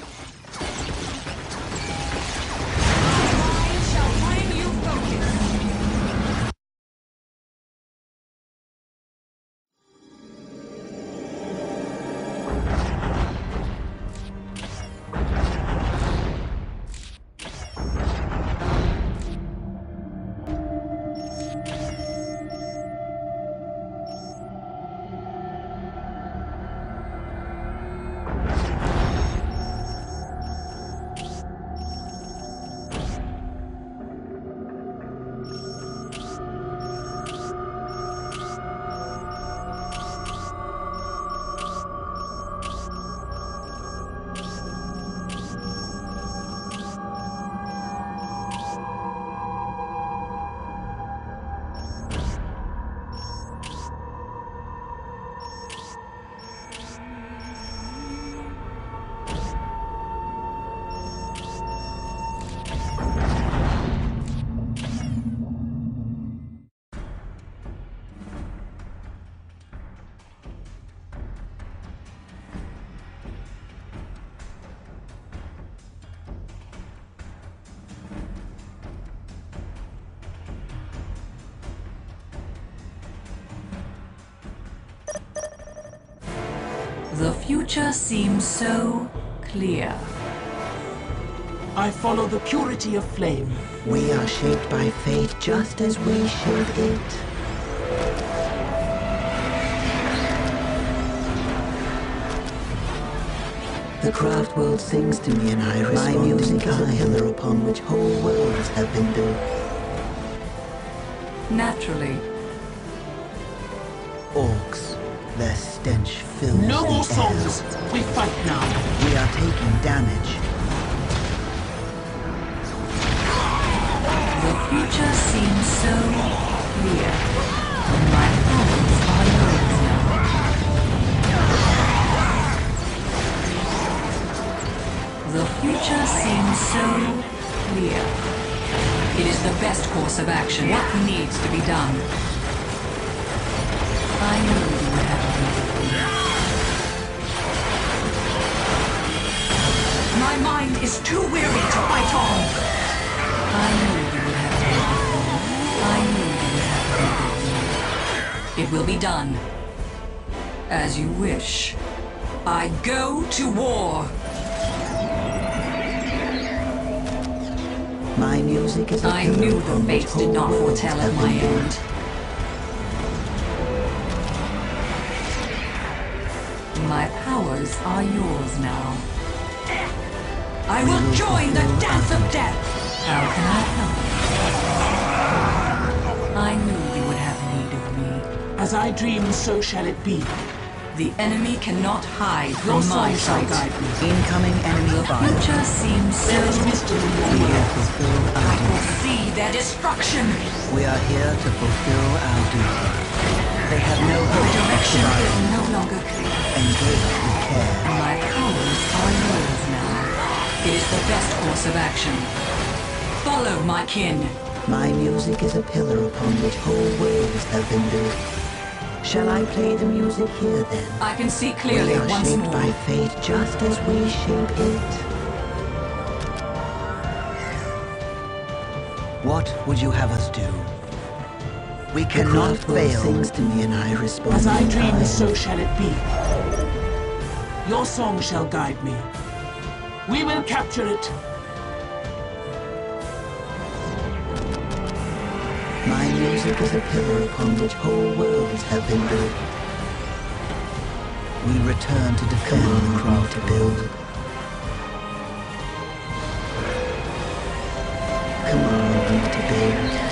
The future seems so clear. I follow the purity of flame. We are shaped by fate just as we shape it. The craft world sings to me and I respond. My music is a pillar upon which whole worlds have been built. Naturally. Orcs, their stench fills No the more air. songs. We fight now. We are taking damage. The future seems so clear. My powers are yours now. The future seems so clear. It is the best course of action. What needs to be done? I knew you would have to. My mind is too weary to fight on. I knew you would have to. I knew you would have to. It will be done. As you wish. I go to war. My music is a I pillar knew the upon which fates did whole not worlds foretell have at my been built. end. My powers are yours now. I will join the dance of death! How can I help? I knew you would have need of me. As I dream, so shall it be. The enemy cannot hide Your from my song shall sight. guide me. Incoming enemy The fire. future seems so There is wisdom in your We will words. fulfill I our will duty. see their destruction. We are here to fulfill our duty. They have no The hope of direction is survival. no longer clear. Engage with care. My powers are yours now. It is the best course of action. Follow my kin. My music is a pillar upon which whole worlds have been built. Shall I play the music here then? I can see We clearly are once shaped more. by fate just as we shape it. What would you have us do? We cannot fail. Sings to me and I respond. As I in dream, time. so shall it be. Your song shall guide me. We will capture it. My music is a pillar upon which whole worlds have been built. We return to defend the craft to build. Command me to build.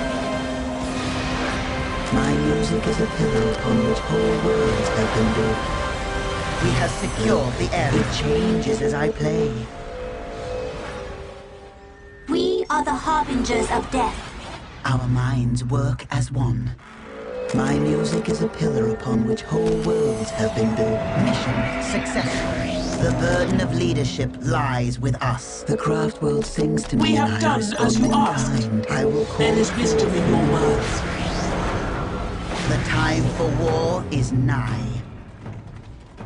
My music is a pillar upon which whole worlds have been built. We have secured the area. It changes as I play. We are the harbingers of death. Our minds work as one. My music is a pillar upon which whole worlds have been built. Mission successful. The burden of leadership lies with us. The craft world sings to me We and have I done respond as you in asked. kind. I will call There is it wisdom forth in your from words. The time for war is nigh.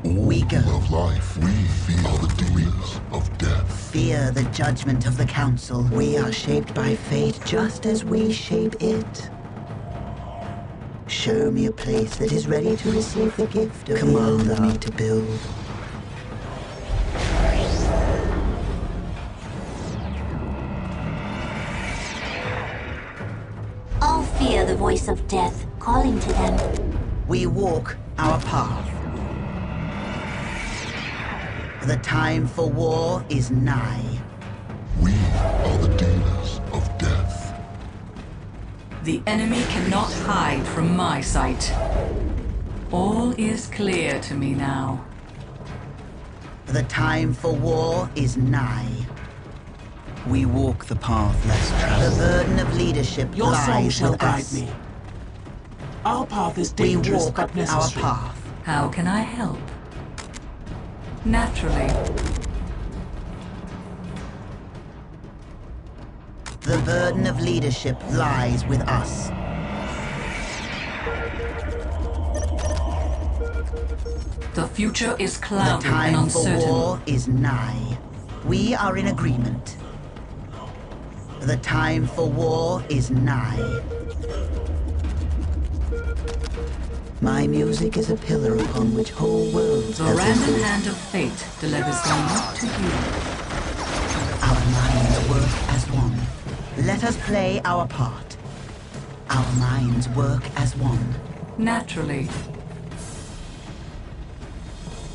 We go. Of life, we feel the demons of death. Fear the judgment of the council. We are shaped by fate just as we shape it. Show me a place that is ready to receive the gift of Command me to build. All fear the voice of death calling to them. We walk our path. The time for war is nigh. We are the dealers of death. The enemy cannot hide from my sight. All is clear to me now. The time for war is nigh. We walk the path less traveled. The burden of leadership Your song lies shall with guide us. me. Our path is We dangerous walk but our necessary. path. How can I help? Naturally. The burden of leadership lies with us. The future is The clouded and time for uncertain. war is nigh. We are in agreement. The time for war is nigh. My music is a pillar upon which whole worlds The have been random built. hand of fate delivers them not to you. Our minds work as one. Let us play our part. Our minds work as one. Naturally.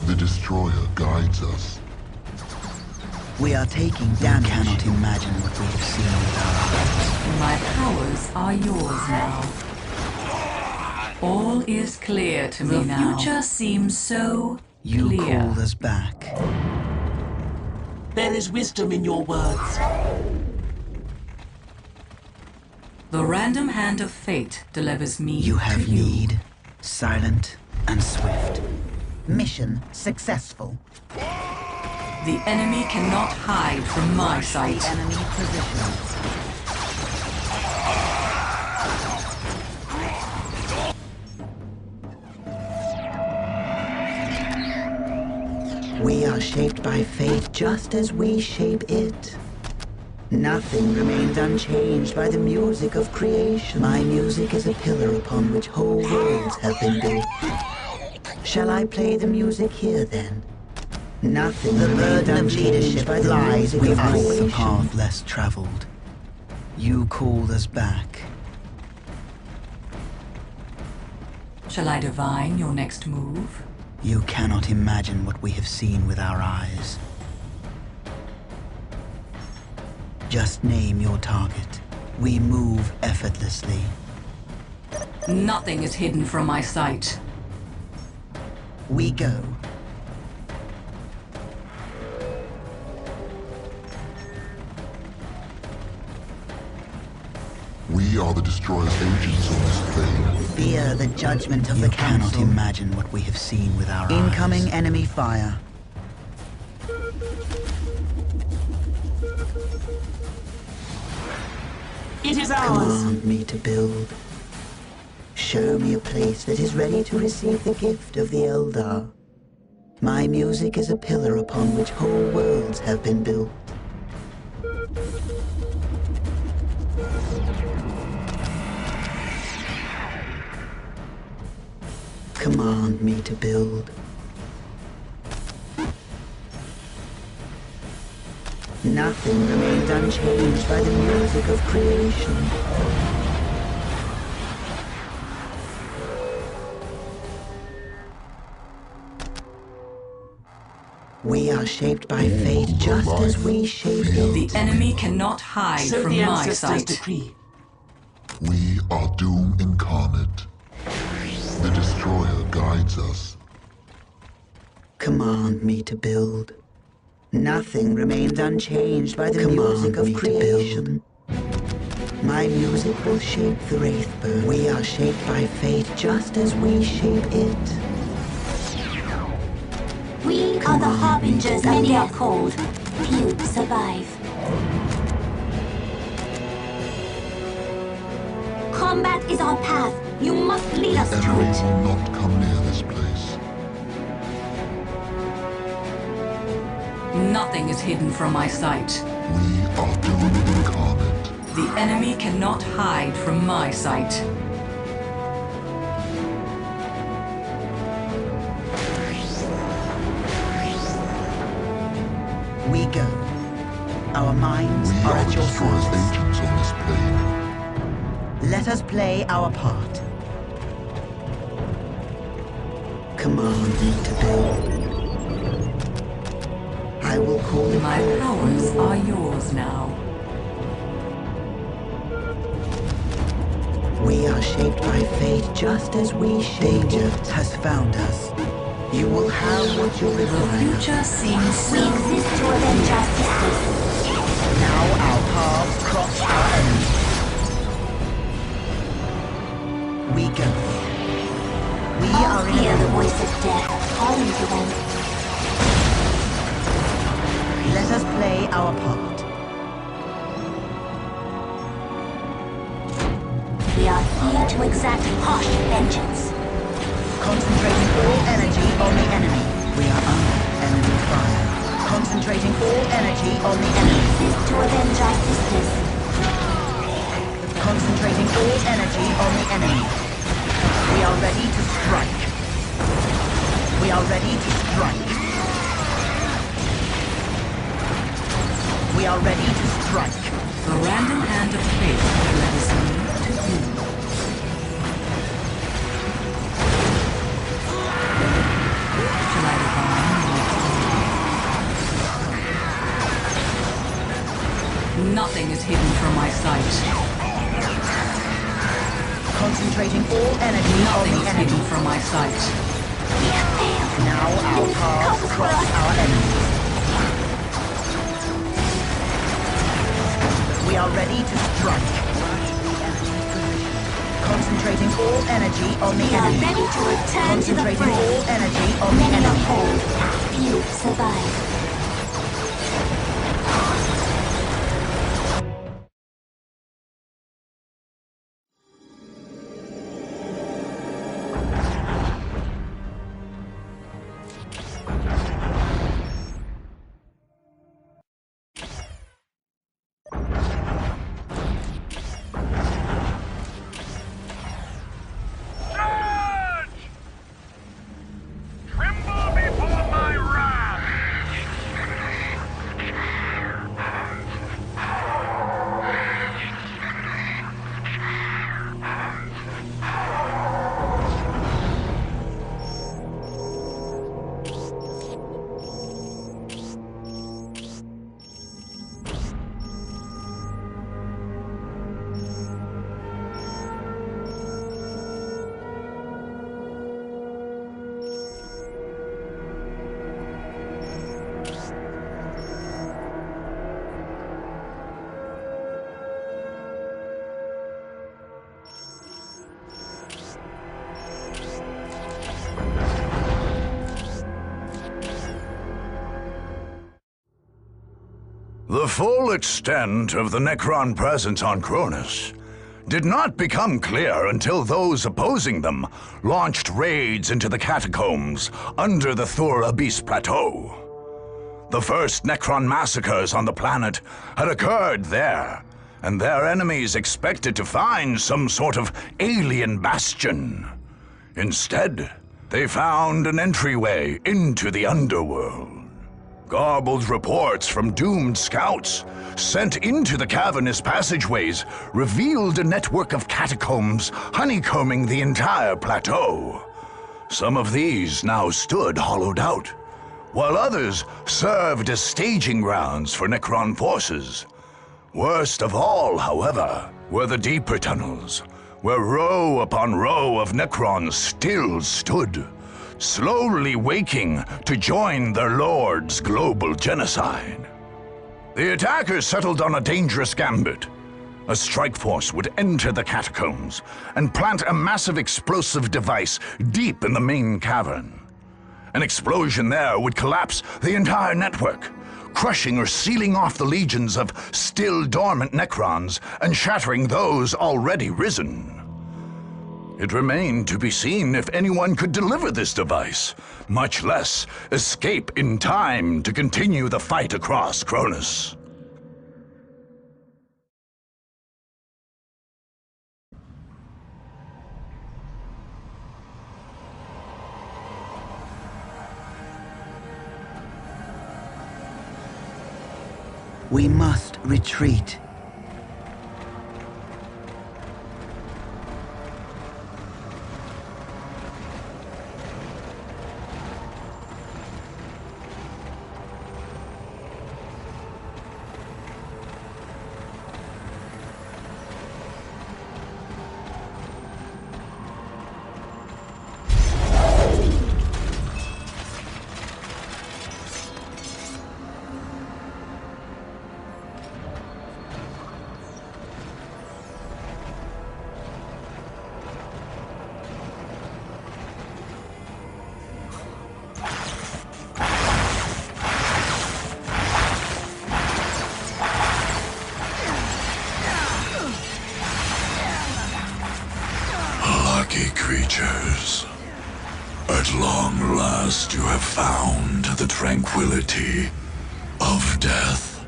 The Destroyer guides us. We are taking damage. You cannot imagine what we have seen with our eyes. My powers are yours now. All is clear to me now. The future seems so You clear. called us back. There is wisdom in your words. The random hand of fate delivers me You have to you. need, silent and swift. Mission successful. The enemy cannot hide from my sight. Enemy positions. We are shaped by fate just as we shape it. Nothing remains unchanged by the music of creation. My music is a pillar upon which whole worlds have been built. Shall I play the music here then? Nothing the burden of leadership lies with us, the path less traveled. You called us back. Shall I divine your next move? You cannot imagine what we have seen with our eyes. Just name your target. We move effortlessly. Nothing is hidden from my sight. We go. We are the Destroyer's agents on this plane. Fear the judgment of the council. You cannot imagine what we have seen with our eyes. Incoming enemy fire. It is ours. Command me to build. Show me a place that is ready to receive the gift of the Eldar. My music is a pillar upon which whole worlds have been built. Command me to build. Nothing remains unchanged by the music of creation. We are shaped by fate just as we shape it. The enemy cannot hide So from the my ancestors sight. decree. We are Doom incarnate. The Destroyer guides us. Command me to build. Nothing remains unchanged by the music of creation. My music will shape the Wraithburn. We are shaped by fate just as we shape it. We are the harbingers of many are called. Few survive. Combat is our path. You must lead us to Enemy it. will not come near this place. Nothing is hidden from my sight. We are Doom incarnate. The enemy cannot hide from my sight. We go. Our minds We are are at the your Destroyer's service. agents on this plane. Let us play our part. Command me to build. I will call it My forth. powers are yours now. We are shaped by fate just as we shape Danger has found us. You will have what you The require. future seems We so exist to avenge our sisters. Now our paths cross our enemies. We go. We All are in hear the a voice of death calling to them. Let us play our part. We are here to exact harsh vengeance. Concentrating all energy on the enemy. We are under enemy fire. Concentrating all energy on the We enemy. exist to avenge our sisters. Concentrating all energy on the enemy. We are ready to strike. We are ready to strike. We are ready to strike. The random hand of fate leads me to you. Shall I divine? Nothing is hidden from my sight. Concentrating all energy on Nothing the is enemy. hidden from my sight. We have failed. Now our paths cross our enemies. We are ready to strike. Concentrating all energy on the We are enemy. ready to return to the Concentrating fray. all energy on the Many enemy. hold, few survive. The full extent of the Necron presence on Cronus did not become clear until those opposing them launched raids into the catacombs under the Thur Abyss Plateau. The first Necron massacres on the planet had occurred there, and their enemies expected to find some sort of alien bastion. Instead, they found an entryway into the underworld. Garbled reports from doomed scouts sent into the cavernous passageways revealed a network of catacombs honeycombing the entire plateau. Some of these now stood hollowed out, while others served as staging grounds for Necron forces. Worst of all, however, were the deeper tunnels, where row upon row of Necrons still stood, slowly waking to join their lord's global genocide. The attackers settled on a dangerous gambit. A strike force would enter the catacombs and plant a massive explosive device deep in the main cavern. An explosion there would collapse the entire network, crushing or sealing off the legions of still dormant Necrons and shattering those already risen. It remained to be seen if anyone could deliver this device, much less escape in time to continue the fight across Cronus. We must retreat. Lucky creatures. At long last you have found the tranquility of death.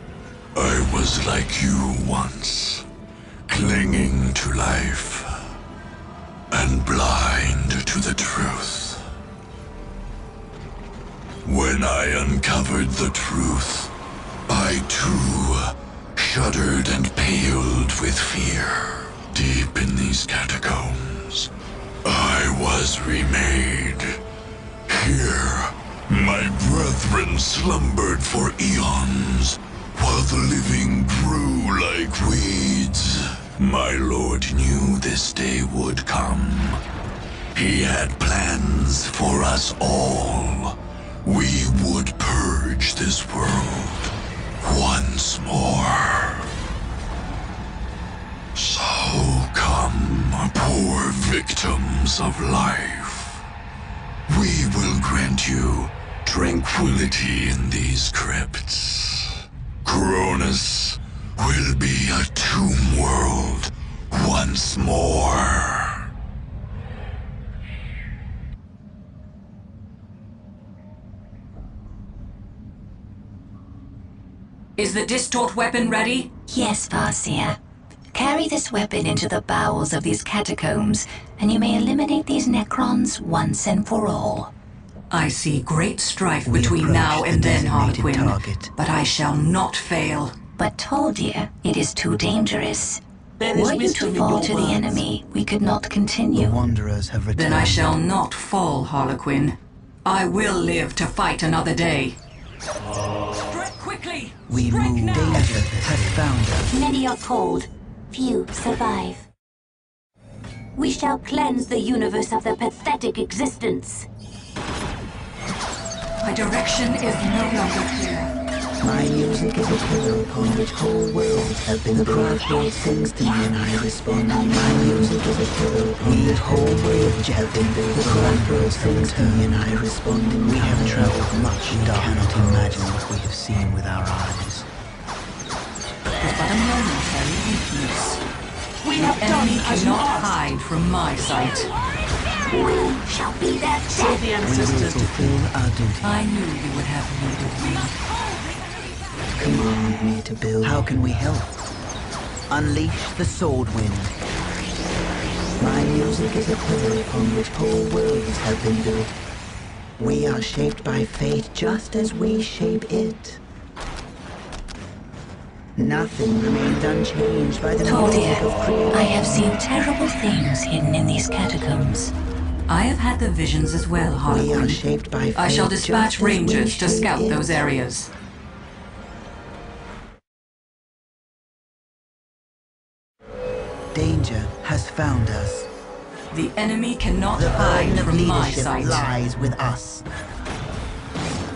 I was like you once, clinging to life. And and blind to the truth. When I uncovered the truth, I too shuddered and paled with fear. Deep in these catacombs, I was remade. Here, my brethren slumbered for eons, while the living grew like weeds. My lord knew this day would come. He had plans for us all. We would purge this world once more. So come, poor victims of life. We will grant you tranquility in these crypts. Cronus will be a tomb world once more. Is the distort weapon ready? Yes, Farseer. Carry this weapon into the bowels of these catacombs, and you may eliminate these Necrons once and for all. I see great strife between now and then, Harlequin, target. but I shall not fail. But told you, it is too dangerous. There is Were you wisdom to in fall your to words. the enemy, we could not continue. The Wanderers have returned. Then I shall not fall, Harlequin. I will live to fight another day. Strike quickly! We Strike move. now! Danger has found us. Many are called, few survive. We shall cleanse the universe of their pathetic existence. My direction is no longer clear. My music is a pillow upon which whole worlds have been built. The craft world sings to me and I respond. My music is a pillow upon which whole worlds have been built. The craft world sings to me and I respond. And We have traveled much. We cannot imagine what we have seen with our eyes. It is but a momentary weakness. We The have done enemy as you cannot asked. hide from my sight. We shall be their So death. the We will ancestors fulfill our duty. I knew you would have need of me. command me to build. How can we help? Unleash the sword wind. My music is a pillow upon which whole worlds have been built. We are shaped by fate just as we shape it. Nothing remains unchanged by the Told music you, of creation. I have seen terrible things hidden in these catacombs. I have had the visions as well, We are Harlequin. shaped by fate I shall just dispatch as we rangers to shape scout it. those areas. Danger has found us. The enemy cannot The hide burden of from my leadership sight. lies with us.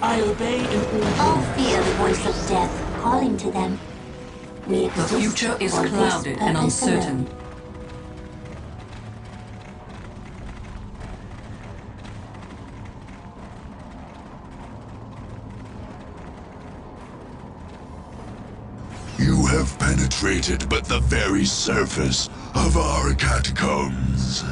I obey in all All things. fear the voice of death calling to them. We The exist future is for this clouded and purpose uncertain. alone. You have penetrated but the very surface of our catacombs.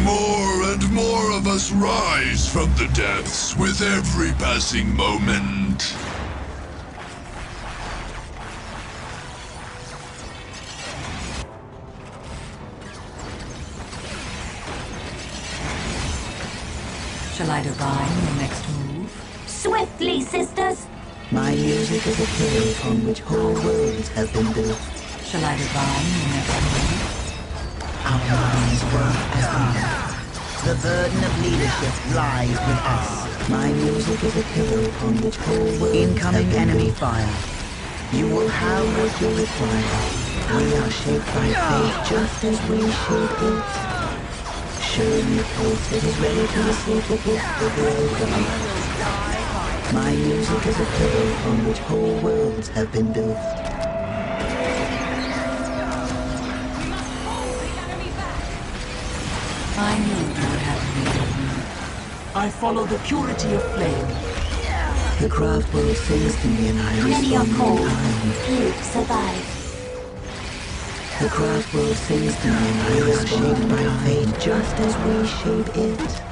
More and more of us rise from the depths with every passing moment. Shall I divine the next move? Swiftly, sisters! My music is a pillow upon which whole worlds have been built. Shall I divine the next move? Our minds work as one. The burden of leadership lies with us. My music is a pillow upon which whole worlds Incoming have been enemy built. fire. You will have what you require. We are shaped by fate just as we shape it. Show me a pulse that is ready to receive the gift of Eldar. My music is a pillow upon which whole worlds have been built. I knew you would have need of me. I follow the purity of flame. The craft world sings to me and I Many are respond in called, kind. few survive. The craft world sings to me and I respond by fate just as we shape it.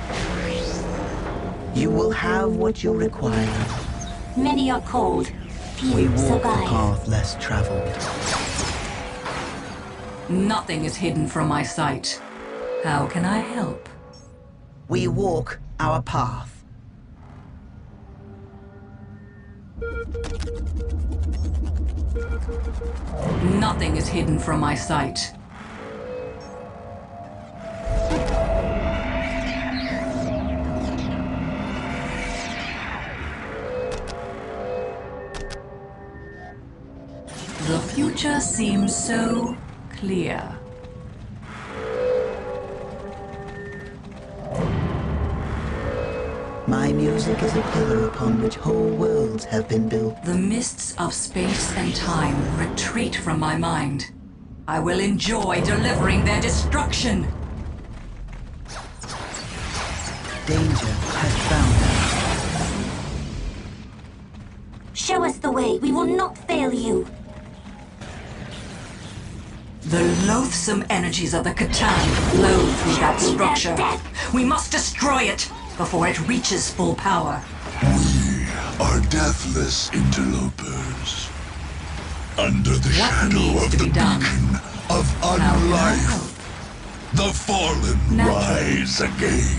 You will have what you require. Many are called, few We walk the survive. path less traveled. Nothing is hidden from my sight. How can I help? We walk our path. Nothing is hidden from my sight. The future seems so clear. My music is a pillar upon which whole worlds have been built. The mists of space and time retreat from my mind. I will enjoy delivering their destruction. Danger has found us. Show us the way. We will not fail you. The loathsome energies of the Catan flow through that structure. We must destroy it before it reaches full power. We are deathless interlopers. Under the shadow of the beacon of unlife, the fallen rise again.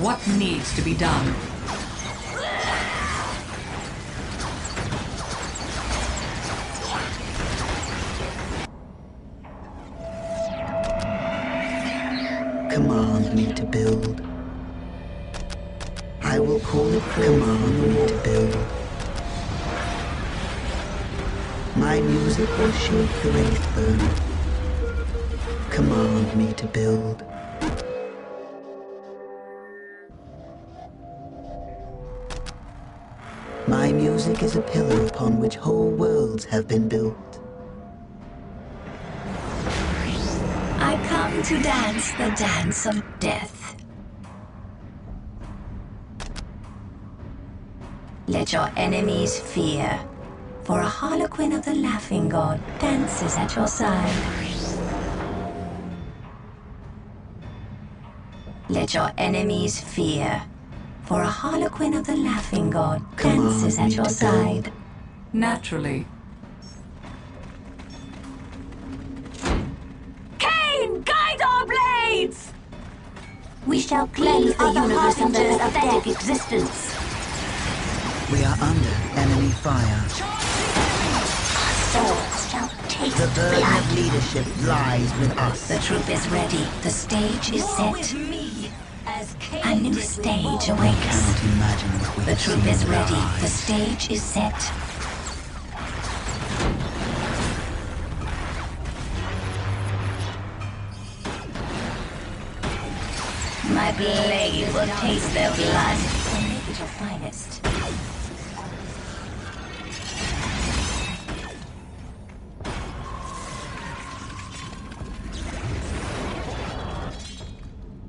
What needs to be done? Command me to build. I will call it command me to build. My music will shake the Wraithburn. Command me to build. My music is a pillar upon which whole worlds have been built. I come to dance the dance of death. Let your enemies fear, for a harlequin of the laughing god dances at your side. Let your enemies fear, for a harlequin of the laughing god dances at your side. Naturally. Cain, guide our blades! We shall cleanse the universe of their pathetic existence. We are under enemy fire. Our swords shall taste The burden blood. of leadership lies with us. The troop is ready. The stage is set. A new stage awaits. Cannot imagine what we The have troop seen is with our ready. eyes. The stage is set. My blade will taste their blood and make it your finest.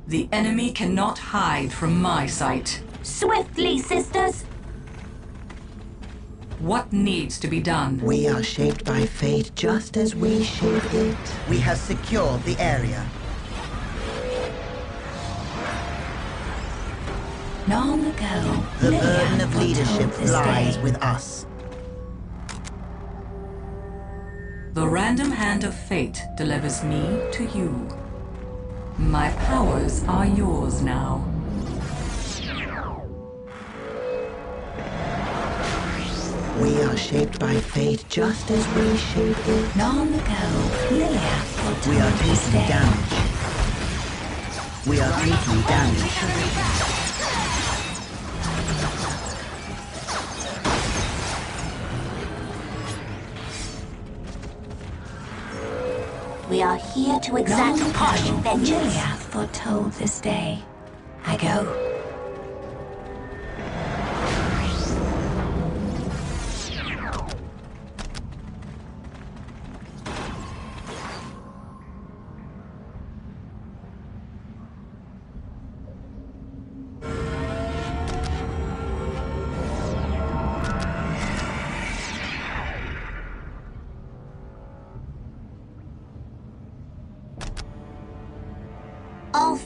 The enemy cannot hide from my sight. Swiftly, sisters! What needs to be done? We are shaped by fate just as we shape it. We have secured the area. Long ago, The Leia burden of foretold leadership this lies day. with us. The random hand of fate delivers me to you. My powers are yours now. We are shaped by fate just as we shape it. Long ago, Leia foretold We are this taking day. damage. We are taking damage. We are here to exact harsh vengeance. Leia foretold this day. I go.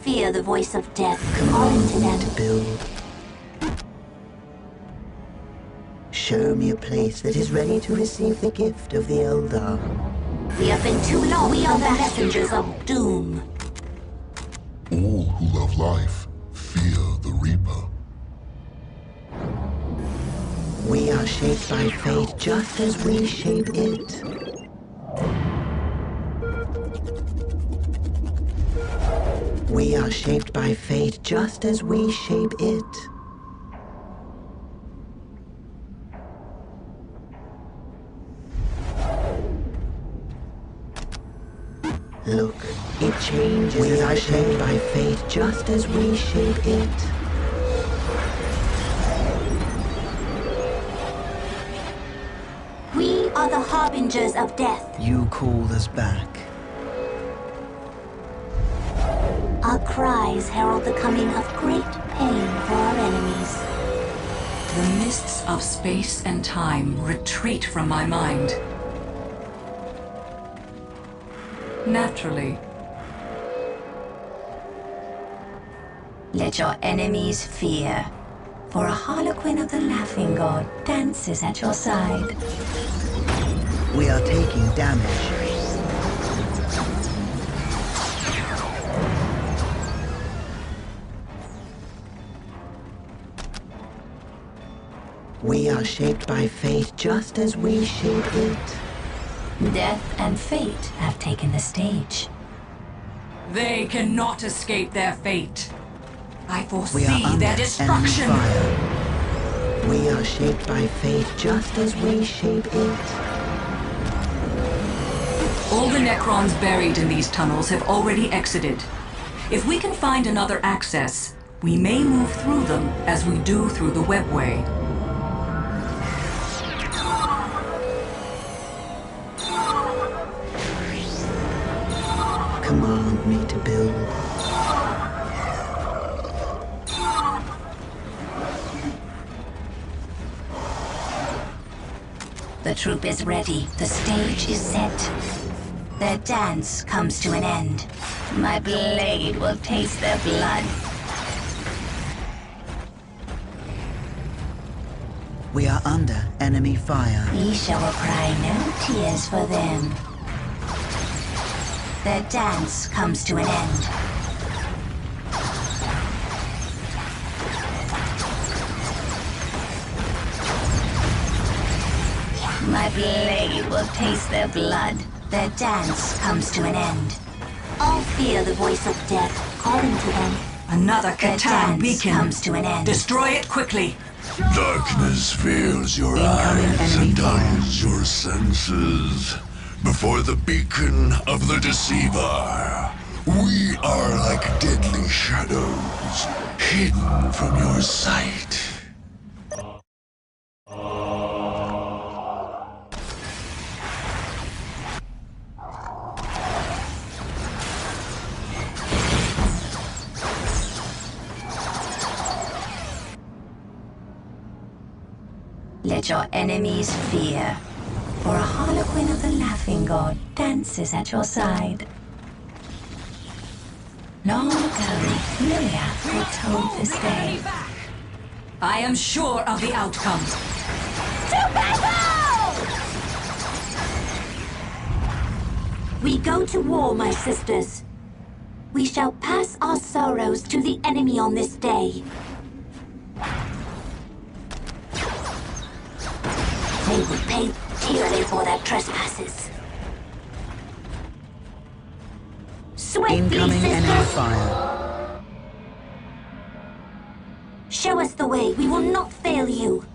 fear the voice of death calling to them. To build. Show me a place that is ready to receive the gift of the Eldar. We have been too long. We are the messengers of doom. All who love life fear the Reaper. We are shaped by fate just as we shape it. We are shaped by fate just as we shape it. Look, it changes. We are shaped by fate just as we shape it. We are the harbingers of death. You called us back. Our cries herald the coming of great pain for our enemies. The mists of space and time retreat from my mind. Naturally. Let your enemies fear, for a harlequin of the laughing god dances at your side. We are taking damage. We are shaped by fate just as we shape it. Death and fate have taken the stage. They cannot escape their fate. I We are foresee under their enemy destruction. fire. We are shaped by fate just as we shape it. All the Necrons buried in these tunnels have already exited. If we can find another access, we may move through them as we do through the webway. Command me to build. The troop is ready. The stage is set. Their dance comes to an end. My blade will taste their blood. We are under enemy fire. We shall cry no tears for them. Their dance comes to an end. My blade will taste their blood. Their dance comes to an end. All fear the voice of death calling to them. Another Their Catan dance beacon. comes to an end. Destroy it quickly. Darkness veils your Incoming eyes enemy and fire. dulls your senses. Before the beacon of the deceiver, we are like deadly shadows, hidden from your sight. Let your enemies fear, for a harlequin of the laughing god dances at your side. Long ago, Lilia foretold this day. I am sure of the outcome. To battle! We go to war, my sisters. We shall pass our sorrows to the enemy on this day. They will pay dearly for their trespasses. Swiftly, Incoming enemy sisters! fire. Show us the way. We will not fail you.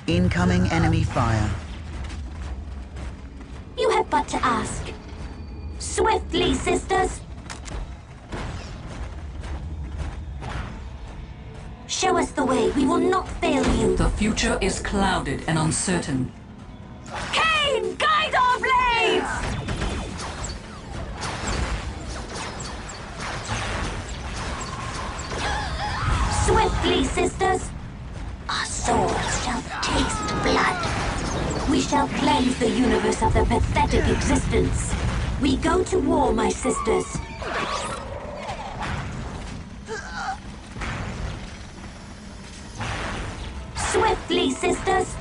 Incoming enemy fire. You have but to ask. Swiftly, sisters! Show us the way. We will not fail you. The future is clouded and uncertain. Cain, guide our blades! Swiftly, sisters! Our swords shall taste blood. We shall cleanse the universe of their pathetic existence. We go to war, my sisters. Please, sisters.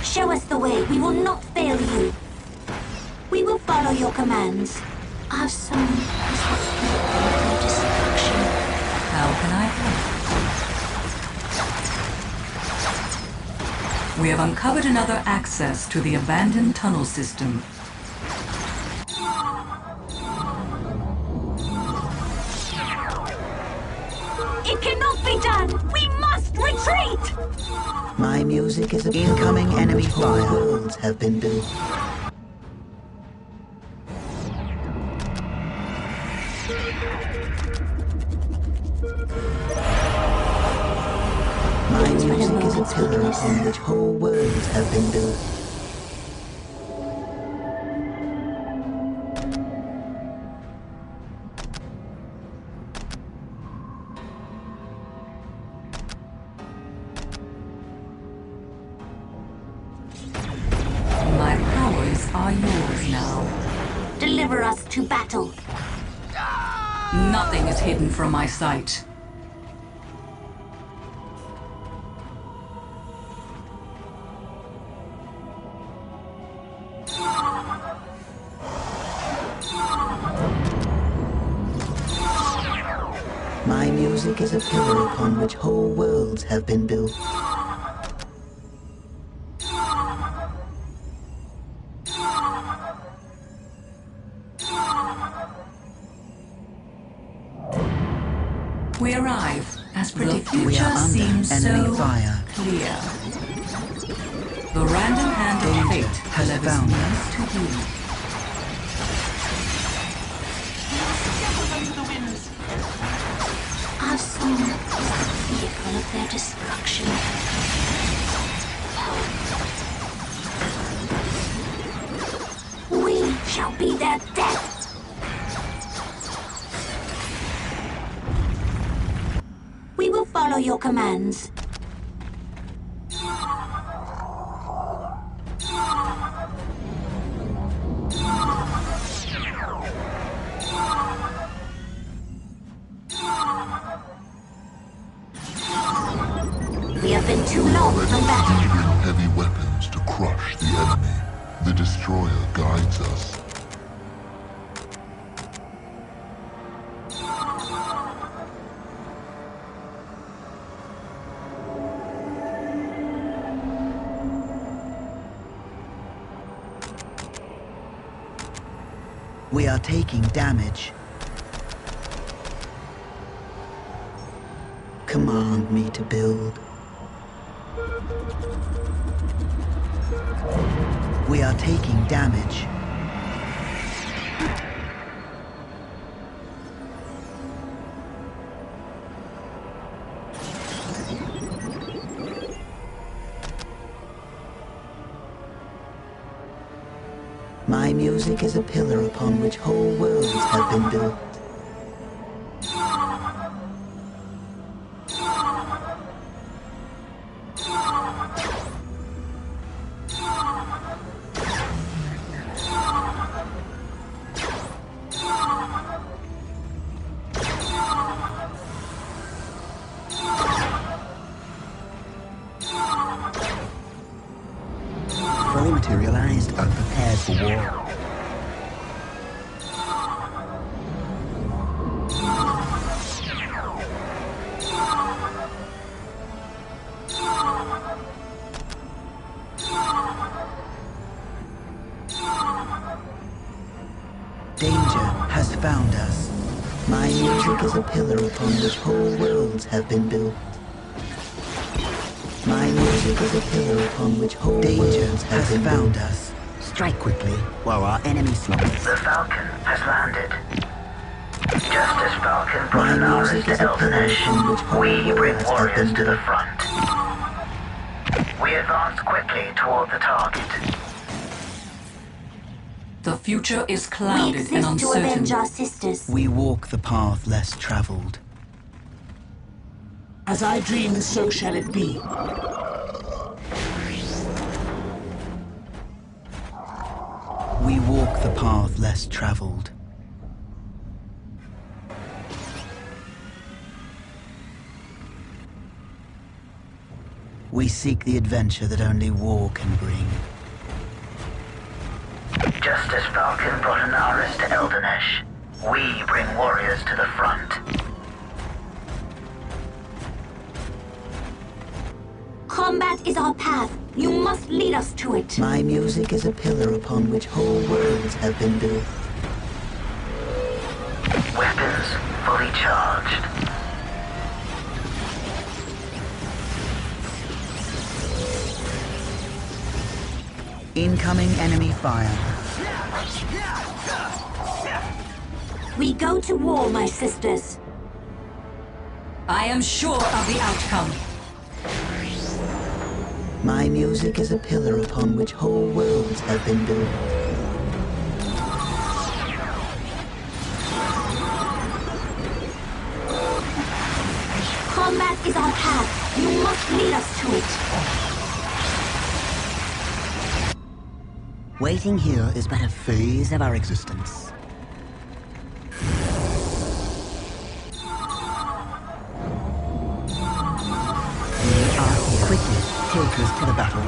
Show us the way. We will not fail you. We will follow your commands. Our son has your destruction. How can I help? We have uncovered another access to the abandoned tunnel system. It cannot be done! We must retreat! My music is incoming enemy fire. Worlds have been built. My music is a pillar upon which whole worlds have been built. My powers are yours now. Deliver us to battle. Nothing is hidden from my sight. My music is a pillar upon which whole worlds have been built. We arrive as predicted. The We future are under seems enemy so fire. clear. The random hand of Danger fate has delivers found me us. to you. Our son is the vehicle of their destruction. We shall be their death. We will follow your commands. We have been too long from battle. Fielding heavy weapons to crush the enemy. The destroyer guides us. We are taking damage. Command me to build. We are taking damage. My music is a pillar upon which whole worlds have been built. Fully materialized and prepared for war. Danger has found us. My music is a pillar upon which whole worlds have been built. My music is a pillar upon which whole worlds have been found us. Strike quickly while our enemy slumbers. The Falcon has landed. Just as Falcon brought an army to Eldar, we bring warriors to the front. We advance quickly toward the target. The future is We clouded and exist to avenge uncertain. our sisters. We walk the path less traveled. As I dream, so shall it be. We walk the path less traveled. We seek the adventure that only war can bring. Just as Falcon brought Anaris to Eldanesh, we bring warriors to the front. Combat is our path. You must lead us to it. My music is a pillar upon which whole worlds have been built. Weapons fully charged. Incoming enemy fire. We go to war, my sisters. I am sure of the outcome. My music is a pillar upon which whole worlds have been built. Combat is our path. You must lead us to it. Waiting here is but a phase of our existence. We are here. Quickly, take us to the battle.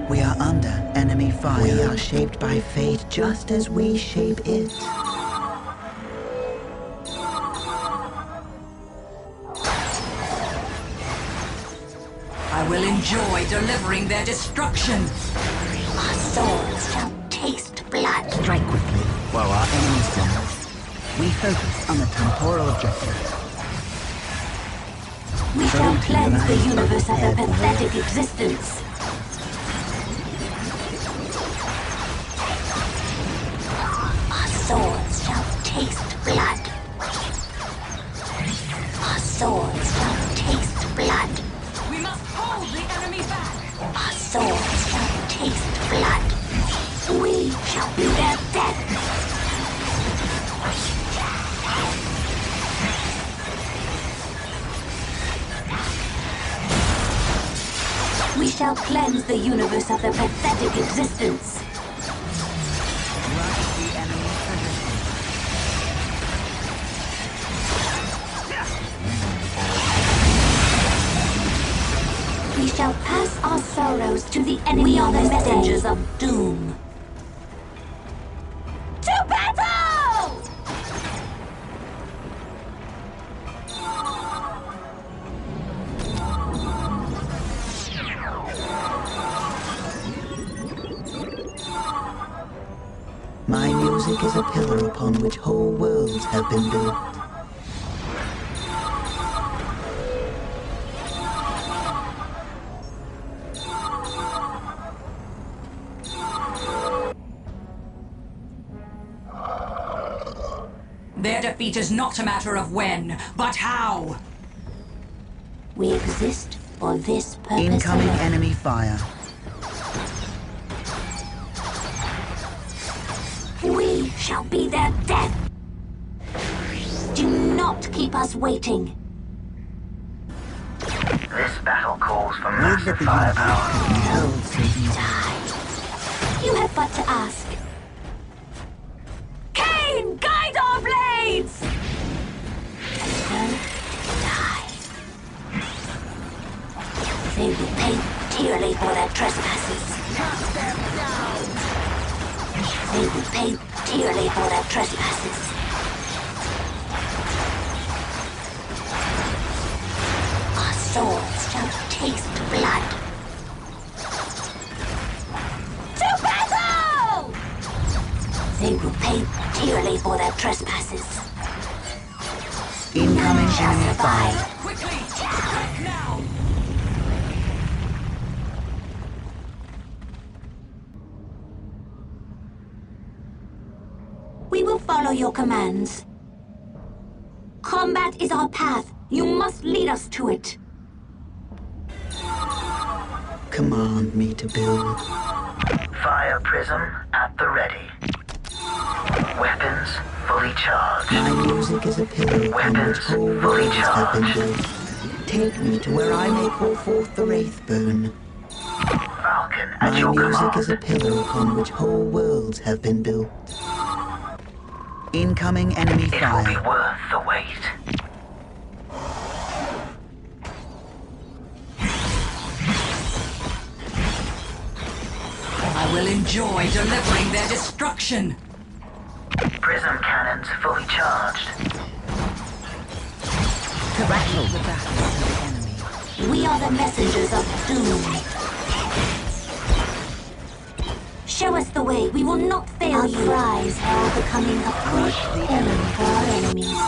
We are under enemy fire. We are shaped by fate just as we shape it. I will enjoy delivering their destruction. Our swords shall taste blood. Strike quickly while our enemies rise. We focus on the temporal objective. We shall cleanse the universe of their pathetic existence. Our swords shall taste blood. Our swords shall taste blood. We must hold the enemy back. Our swords shall taste blood. We shall be their death. We shall cleanse the universe of their pathetic existence. We shall pass our sorrows to the enemy. We are the messengers of doom. To battle! My music is a pillar upon which whole worlds have been built. Their defeat is not a matter of when, but how. We exist for this purpose. Incoming alone. enemy fire. We shall be their death. Do not keep us waiting. This battle calls for Would massive that the firepower. universe could be held so easily. Die. You have but to ask. Cain, guide our blades! And then die. They will pay dearly for their trespasses. They will pay dearly for their trespasses. Our swords shall taste blood. To battle! They will pay dearly for their trespasses. Incoming Shall enemy fire. survive. Quickly! Strike now! We will follow your commands. Combat is our path. You must lead us to it. Command me to build. Fire prism at the ready. Weapons fully charged. My music is a pillar upon which Weapons whole fully worlds have been charged. built. Take me to where I may call forth the Wraithbone. Falcon, at My your music command. is a pillar upon which whole worlds have been built. Incoming enemy It will be fire. worth the wait. I will enjoy delivering their destruction. Prism cannons fully charged. To rattle the battle of the enemy. We are the messengers of doom. Show us the way. We will not fail you. Our cries herald the coming of great enemy for our enemies.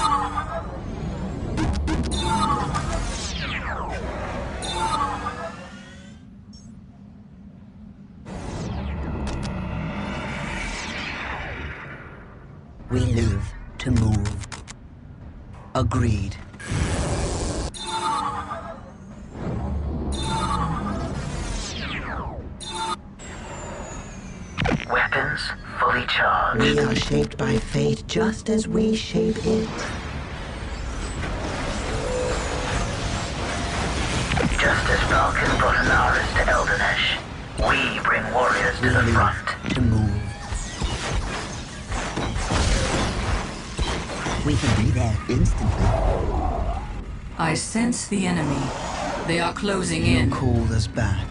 We live to move. Agreed. Weapons fully charged. We are shaped by fate just as we shape it. Just as Falcon brought Anaris to Eldanesh, we bring warriors to the front. To move. We can be there instantly. I sense the enemy. They are closing in. You called us back.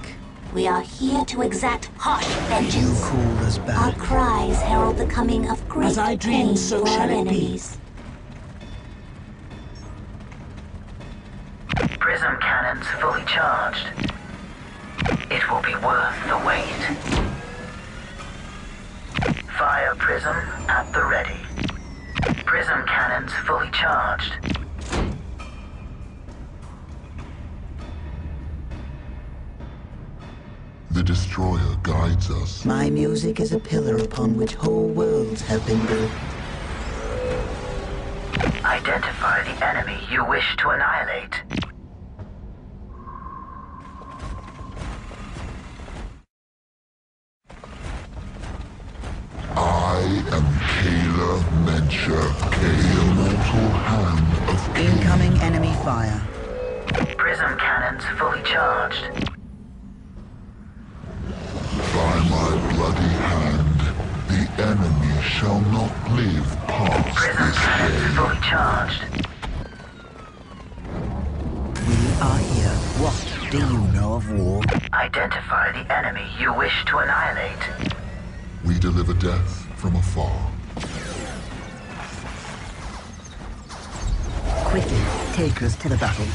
We are here to exact harsh You vengeance. called us Our back. cries herald the coming of great As I dreamed, pain so for our shall it be. enemies. Prism cannons fully charged. It will be worth the wait. Fire prism at the ready. Prism cannons fully charged. The destroyer guides us. My music is a pillar upon which whole worlds have been built. Identify the enemy you wish to annihilate. I am Kayla Mencher, the immortal hand of Cain. Incoming enemy fire. Prism cannons fully charged. By my bloody hand, the enemy shall not live past Prism this cannons day. fully charged. We are here. What do you know of war? Identify the enemy you wish to annihilate. We deliver death from afar. Quickly, take us to the battle.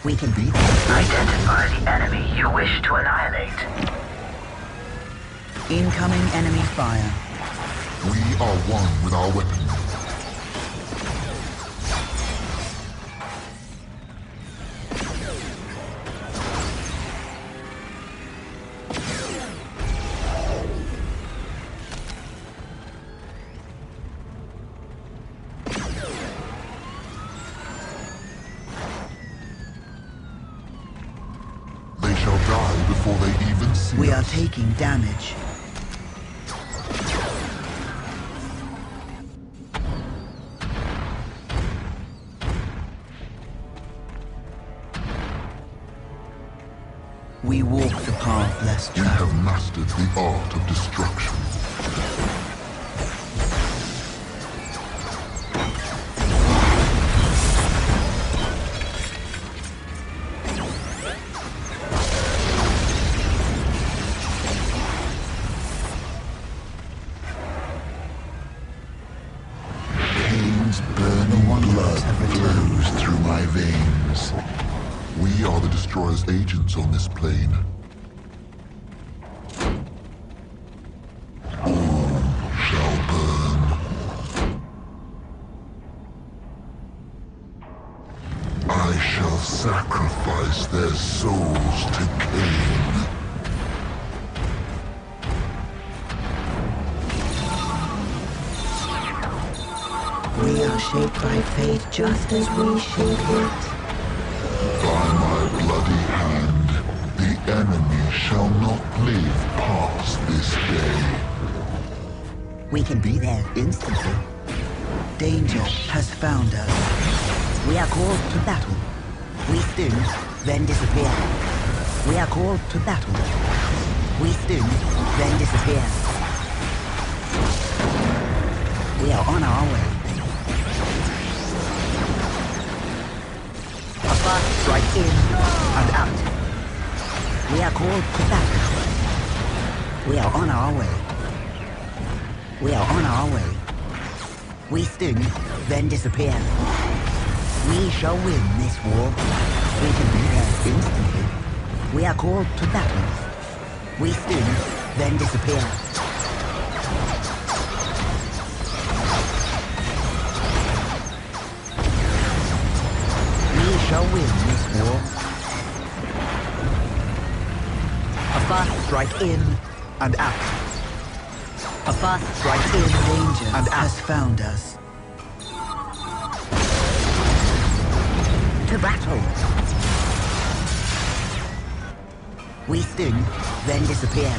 We can be there. Identify the enemy you wish to annihilate. Incoming enemy fire. We are one with our weapons. They shall die before they even see We are us. taking damage. We walk the path less We traveled. have mastered the art of destruction. Cain's burning blood flows through my veins. We are the Destroyer's agents on this plane. All shall burn. I shall sacrifice their souls to Cain. We are shaped by fate just as we shape it. By my bloody hand, the enemy shall not live past this day. We can be there instantly. Danger has found us. We are called to battle. We sting, then disappear. We are called to battle. We sting, then disappear. We are on our way. A fast strike in and out. We are called to battle. We are on our way. We are on our way. We sting, then disappear. We shall win this war. We can be there instantly. We are called to battle. We sting, then disappear. We shall win this war. A fast strike in and out. A fast strike in danger and has found us. To battle. We sting, then disappear.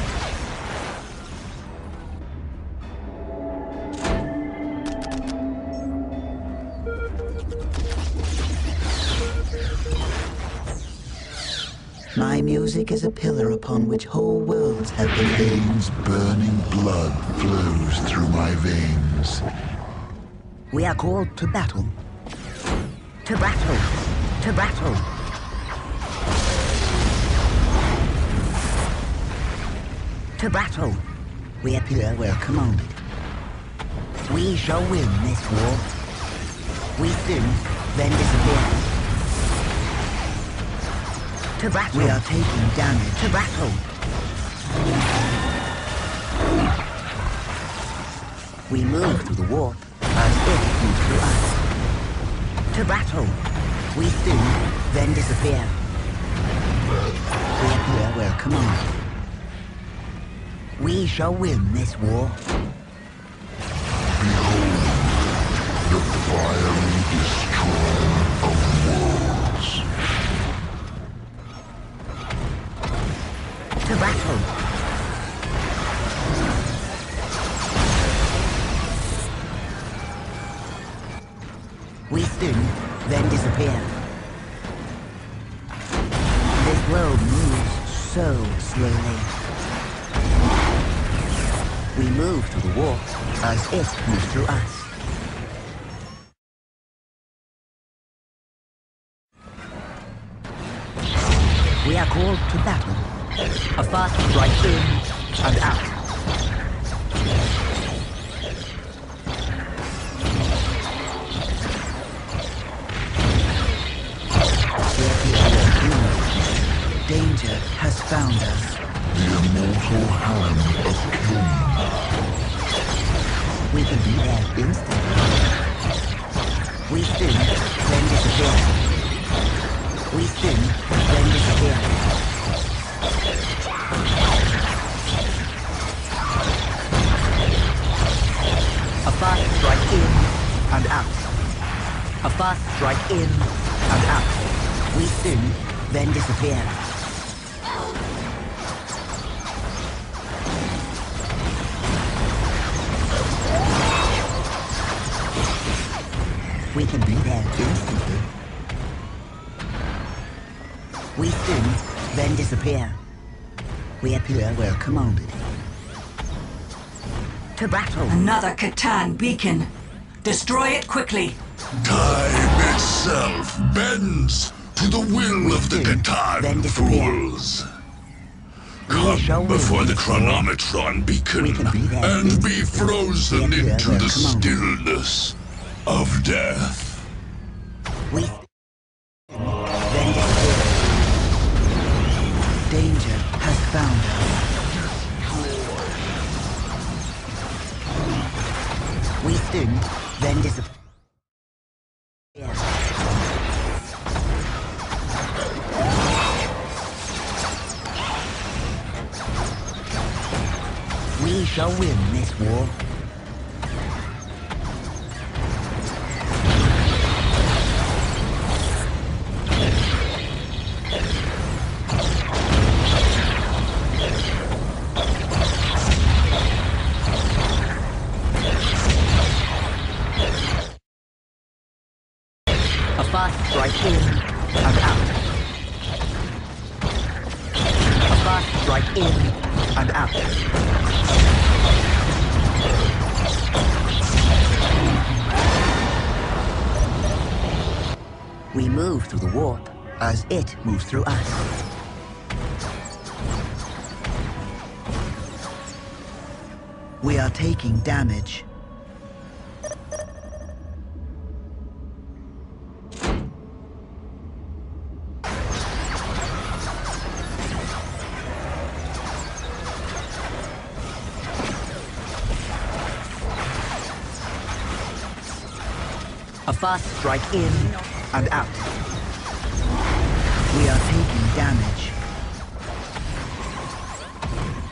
My music is a pillar upon which whole worlds have been built. Pain's burning blood flows through my veins. We are called to battle. To battle. To battle. To battle. We appear where commanded. We shall win this war. We sting, then disappear. To battle. We are taking damage. To battle. We move through the warp as if it moves through us. To battle. We sting, then disappear. We appear where commanded. We shall win this war. Behold, the fiery destroyer of worlds. To battle. We sting, then disappear. This world moves so slowly. We move through the warp as if it moves through us. We are called to battle. A fast strike in and out. Danger has found us. The immortal hand of Cain. We can be there instantly. We sting, then disappear. We sting, then disappear. A fast strike in and out. A fast strike in and out. We sting, then disappear. We can be there instantly. We sting, then disappear. We appear where commanded. To battle. Another Catan beacon. Destroy it quickly. Time itself bends to the will of the Catan fools. Come before the chronometron beacon and be frozen into the stillness of death. We then disappear. Danger has found us. We sting, then disappear. We shall win this war. and out. We move through the warp as it moves through us. We are taking damage. A fast strike in and out. We are taking damage.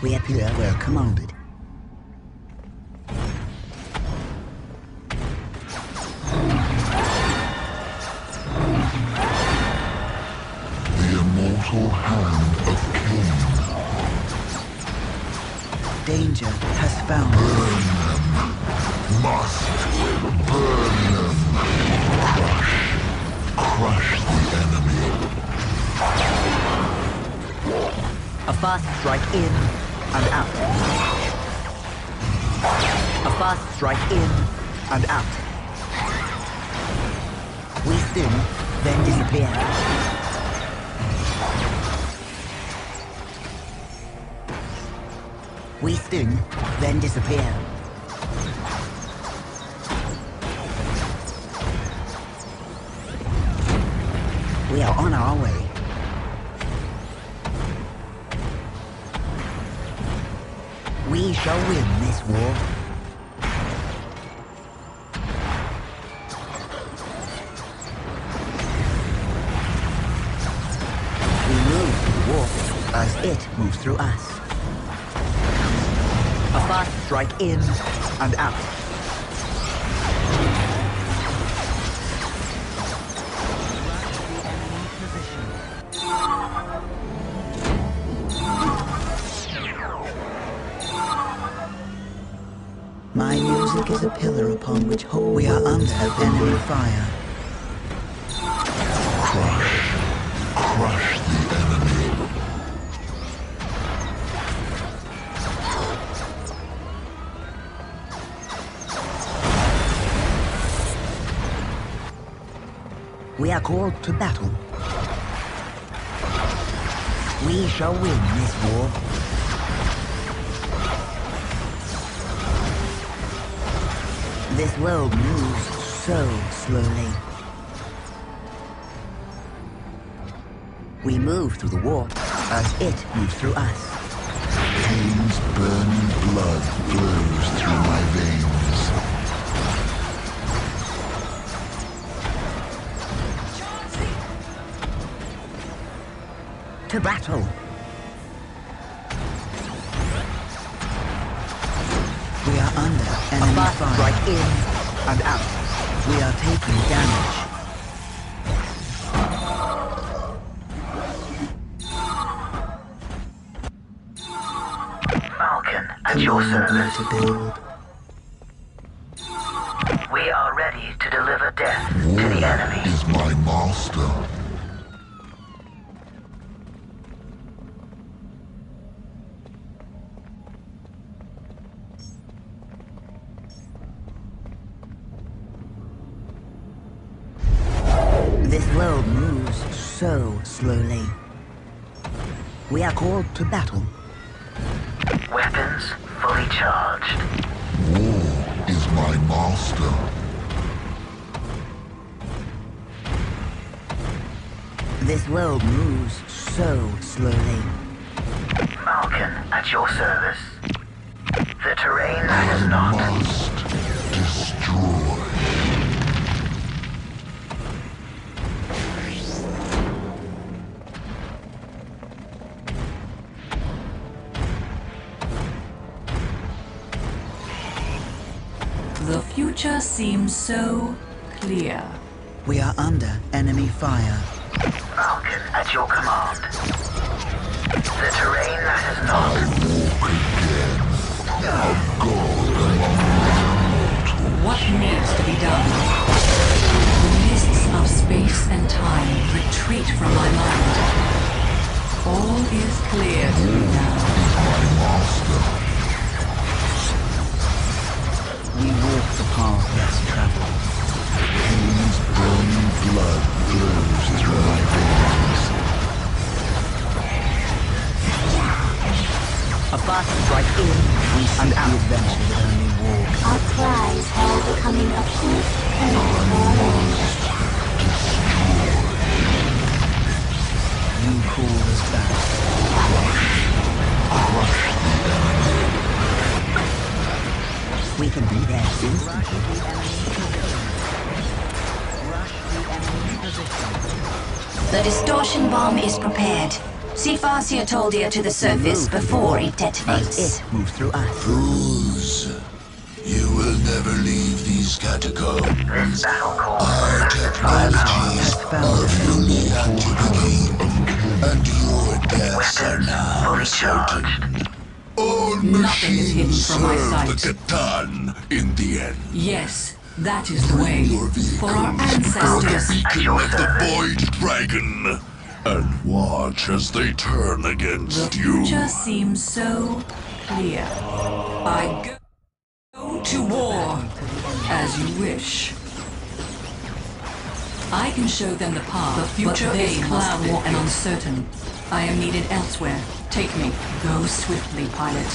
We appear where commanded. The immortal hand of Cain. Danger has found us. Burn them. Must burn them. Crush the enemy. A fast strike in and out. A fast strike in and out. We sting, then disappear. We sting, then disappear. We are on our way. We shall win this war. We move through the war as it moves through us. A fast strike in and out. My music is a pillar upon which whole we are under enemy fire. Crush the enemy. We are called to battle. We shall win this war. This world moves so slowly. We move through the warp as it moves through us. Cain's burning blood flows through my veins. To battle. We are under enemy fire. Strike in and out. We are taking damage. Falcon, at your service. To build. We are ready to deliver death to the enemy. Is my master. This world moves so slowly. We are called to battle. Weapons fully charged. War is my master. This world moves so slowly. Falcon, at your service. The terrain that is not. Must destroy. The future seems so clear. We are under enemy fire. Falcon, at your command. The terrain that is not. Walk again. A god among mortals. What needs to be done? The mists of space and time retreat from my mind. All is clear to me now. My master. We walk the path less traveled. His burning blood flows through my veins. A bus right in, we seek the adventure that only walk. Our cries herald the coming of peace and glory. You call us back. Crush the enemy. We can be there instantly. The distortion bomb is prepared. See Farsia Toldia to the surface before it detonates. It moves through us. Fools, you will never leave these catacombs. This battle calls Our for technologies are fully activated, and your deaths are now fully certain. charged. All Nothing is hidden machines from my serve the sight. Catan in the end. Yes, that is the way. Your For our vehicles toward the ancestors. beacon of the Void Dragon, and watch as they turn The against you. future seems so clear. I go to war as you wish. I can show them the path. The future is clouded and uncertain. I am needed elsewhere. Take me. Go swiftly, pilot.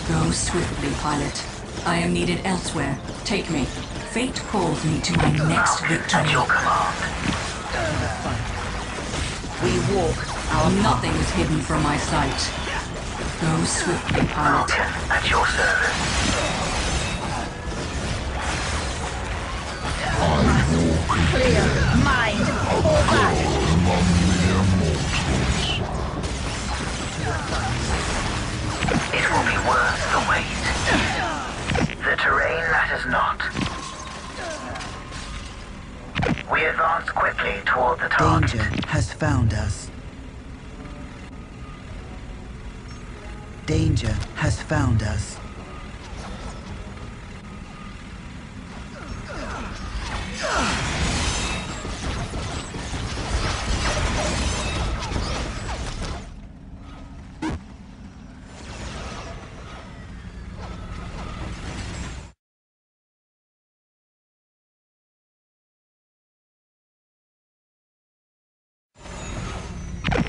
Go swiftly, pilot. I am needed elsewhere. Take me. Fate calls me to my next At victory. your command. We walk our Nothing is hidden from my sight. Go swiftly, pilot. Falcon at your service. Clear mind. Focus. Among mere mortals. It will be worth the wait. The terrain matters not. We advance quickly toward the target. danger has found us. Danger has found us.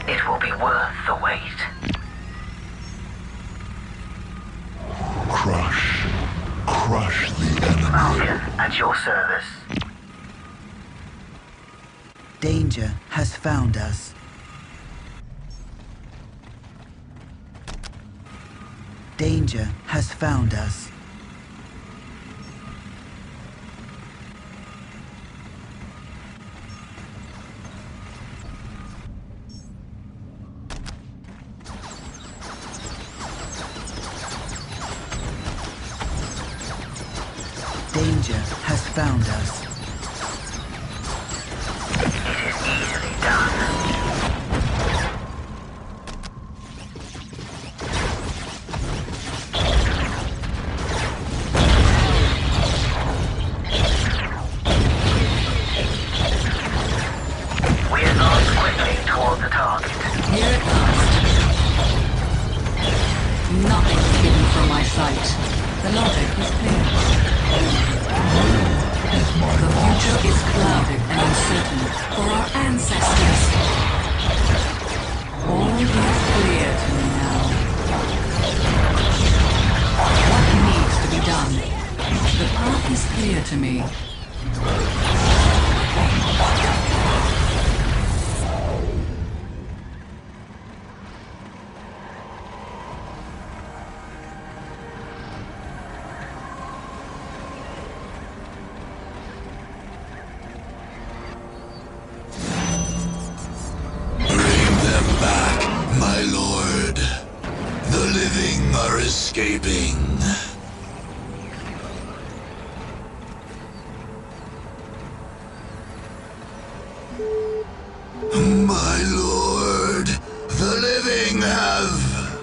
It will be worth the wait. Crush the enemy. Falcon at your service. Danger has found us. Danger has found us. Danger has found us. It is easily done. We advance quickly toward the target. Here it comes. Nothing is hidden from my sight. The logic is clear. The future is clouded and uncertain for our ancestors. All is clear to me now. What needs to be done? The path is clear to me. Bring them back, my lord. The living are escaping. My lord, the living have...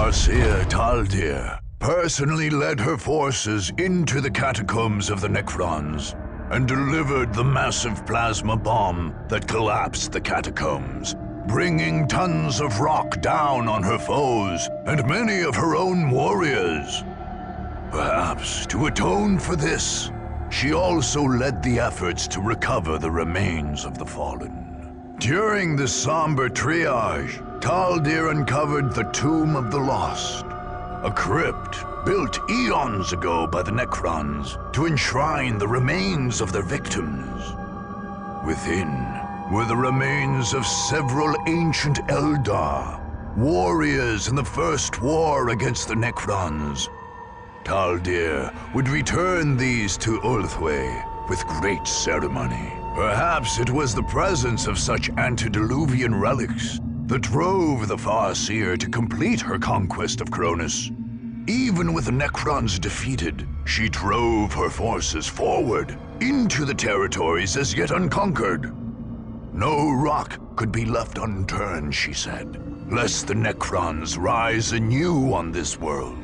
Farseer Taldir personally led her forces into the catacombs of the Necrons and delivered the massive plasma bomb that collapsed the catacombs, bringing tons of rock down on her foes and many of her own warriors. Perhaps to atone for this, she also led the efforts to recover the remains of the fallen. During this somber triage, Taldir uncovered the Tomb of the Lost, a crypt built eons ago by the Necrons to enshrine the remains of their victims. Within were the remains of several ancient Eldar, warriors in the First War against the Necrons. Taldir would return these to Ulthwé with great ceremony. Perhaps it was the presence of such antediluvian relics that drove the Farseer to complete her conquest of Cronus. Even with the Necrons defeated, she drove her forces forward into the territories as yet unconquered. No rock could be left unturned, she said, lest the Necrons rise anew on this world.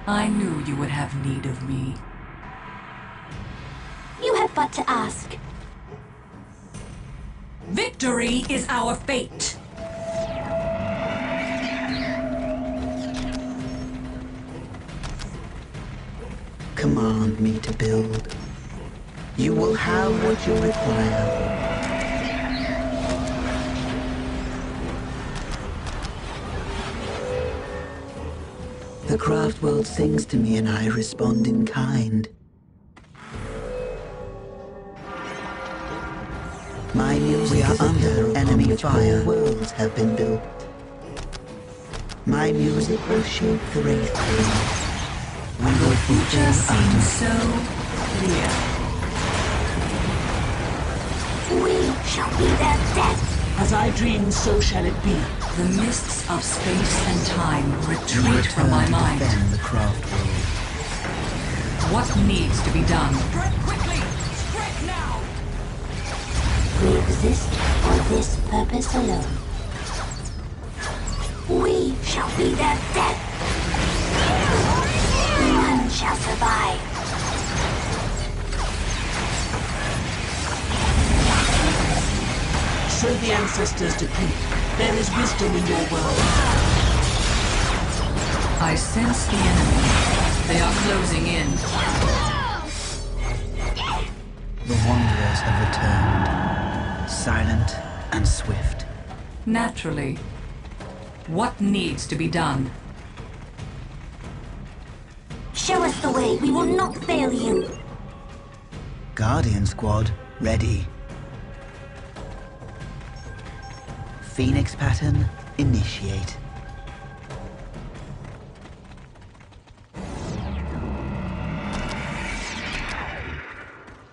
I knew you would have need of me. You have but to ask. Victory is our fate! Command me to build. You will have what you require. The craft world sings to me and I respond in kind. My music is under enemy fire. Worlds have been built. My music will shape the Wraithbane. We will Future seems so clear. We shall be their death. As I dream, so shall it be. The mists of space and time retreat from my mind. Defend the craft world. What needs to be done? Strike quickly! Strike now! We exist for this purpose alone. We shall be their death. None shall survive. So the ancestors decree. There is wisdom in your world. I sense the enemy. They are closing in. The Wanderers have returned, silent and swift. Naturally. What needs to be done? Show us the way. We will not fail you. Guardian Squad, ready. Phoenix pattern, initiate.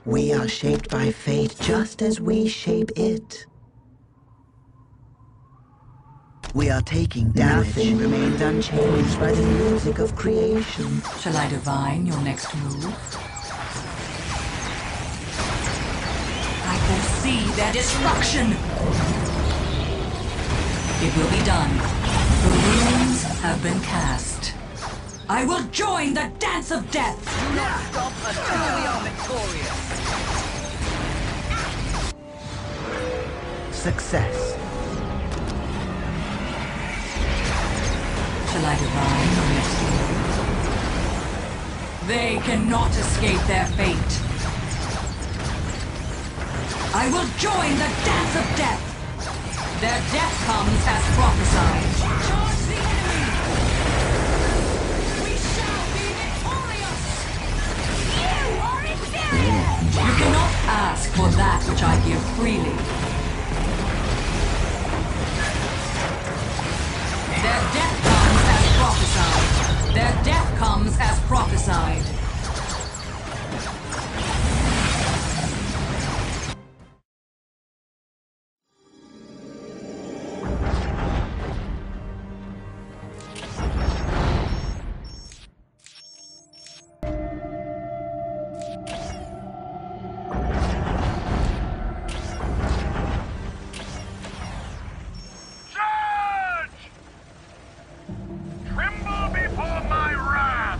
We are shaped by fate just as we shape it. We are taking damage. Nothing remains unchanged by the music of creation. Shall I divine your next move? I foresee their destruction! It will be done. The runes have been cast. I will join the dance of death! Do not stop until we are victorious! Success. Shall I divine mercy? They cannot escape their fate. I will join the dance of death! Their death comes as prophesied. Charge the enemy! We shall be victorious! You are inferior! You cannot ask for that which I give freely. Their death comes as prophesied. Their death comes as prophesied. Tremble before my wrath!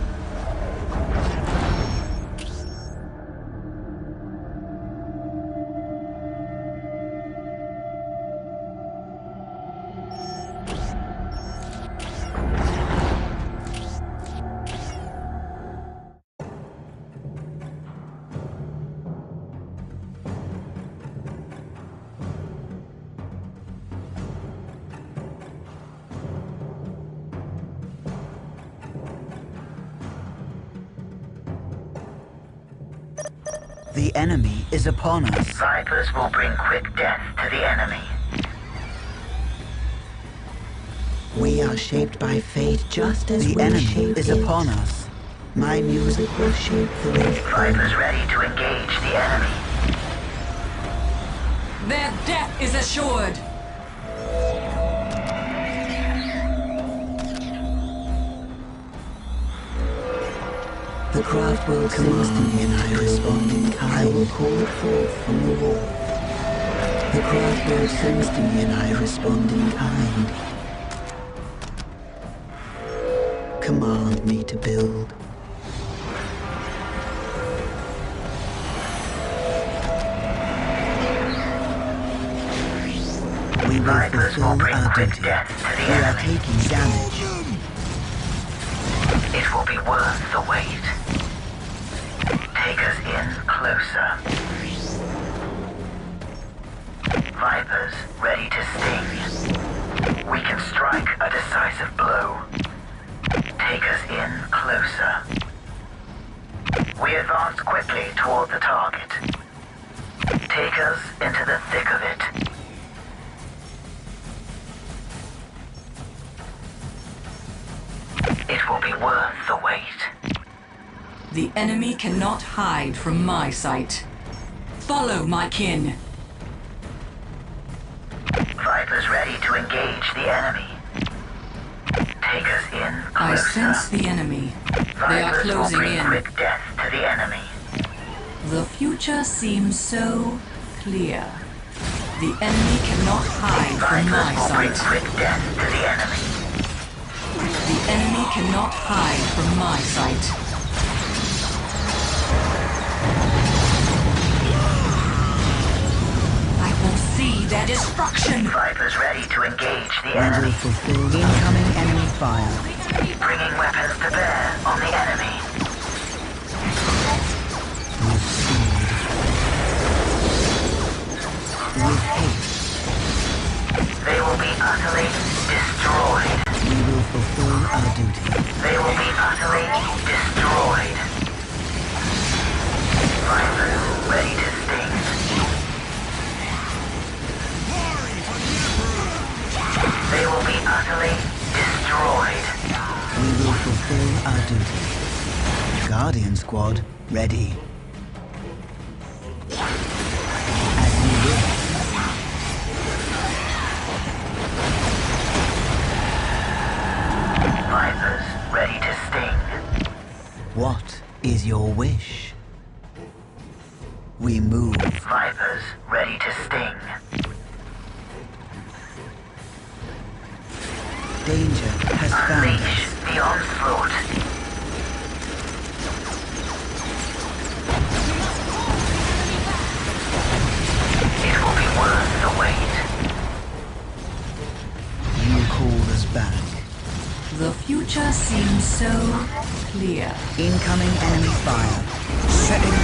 The enemy is upon us. Vipers will bring quick death to the enemy. We are shaped by fate just as the enemy is upon us. My music will shape the way. Vipers ready to engage the enemy. Their death is assured. The craft will command me and I respond in kind. I will call it forth from the wall. The craft world sings to me and I respond in kind. Command me to build. We will fulfill our duty. We are taking damage. It will be worth the wait. Take us in closer. Vipers ready to sting. We can strike a decisive blow. Take us in closer. We advance quickly toward the target. Take us into the thick of it. It will be worth the wait. The enemy cannot hide from my sight. Follow, my kin. Vipers ready to engage the enemy. Take us in closer. I sense the enemy. They are Vipers will closing bring in. quick death to the enemy. The future seems so clear. The enemy cannot hide from my Vipers will bring sight. quick death to the enemy. The enemy cannot hide from my sight. I foresee their destruction. Vipers ready to engage the We will enemy. fulfill incoming enemy fire. Bringing weapons to bear on the enemy. With speed. With haste. They will be utterly destroyed. We will fulfill our duty. They will be utterly destroyed. Vipers ready to sting. They will be utterly destroyed. We will fulfill our duty. Guardian Squad, ready. As you wish. Vipers ready to sting. What is your wish? We move. Vipers ready to sting. Danger has found Unleash us. the onslaught. seems so clear. Incoming enemy fire. Setting.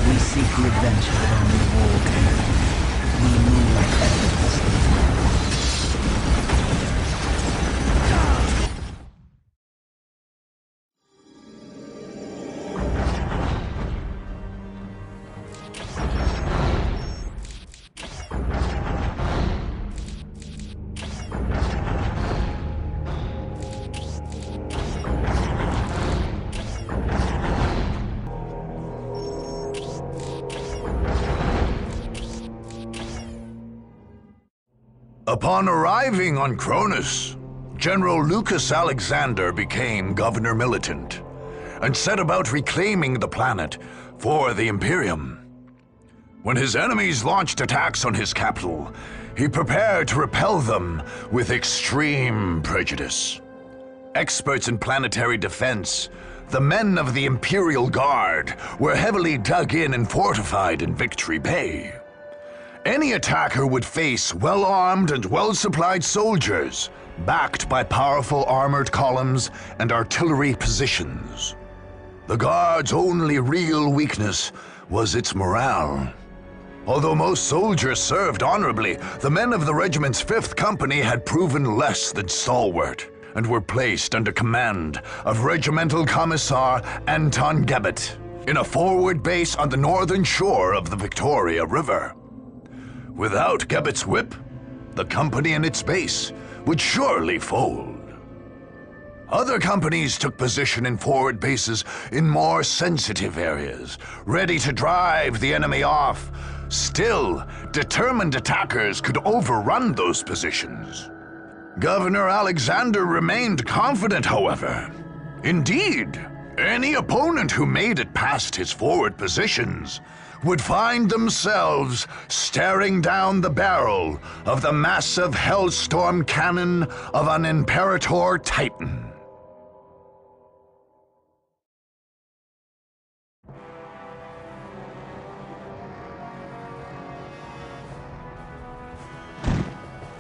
We seek the adventure of only war can. We move effortlessly. Upon arriving on Cronus, General Lucas Alexander became Governor Militant and set about reclaiming the planet for the Imperium. When his enemies launched attacks on his capital, he prepared to repel them with extreme prejudice. Experts in planetary defense, the men of the Imperial Guard, were heavily dug in and fortified in Victory Bay. Any attacker would face well-armed and well-supplied soldiers, backed by powerful armored columns and artillery positions. The Guard's only real weakness was its morale. Although most soldiers served honorably, the men of the regiment's 5th Company had proven less than stalwart, and were placed under command of Regimental Commissar Anton Gebet in a forward base on the northern shore of the Victoria River. Without Gebet's whip, the company and its base would surely fold. Other companies took position in forward bases in more sensitive areas, ready to drive the enemy off. Still, determined attackers could overrun those positions. Governor Alexander remained confident, however. Indeed, any opponent who made it past his forward positions would find themselves staring down the barrel of the massive Hellstorm cannon of an Imperator Titan.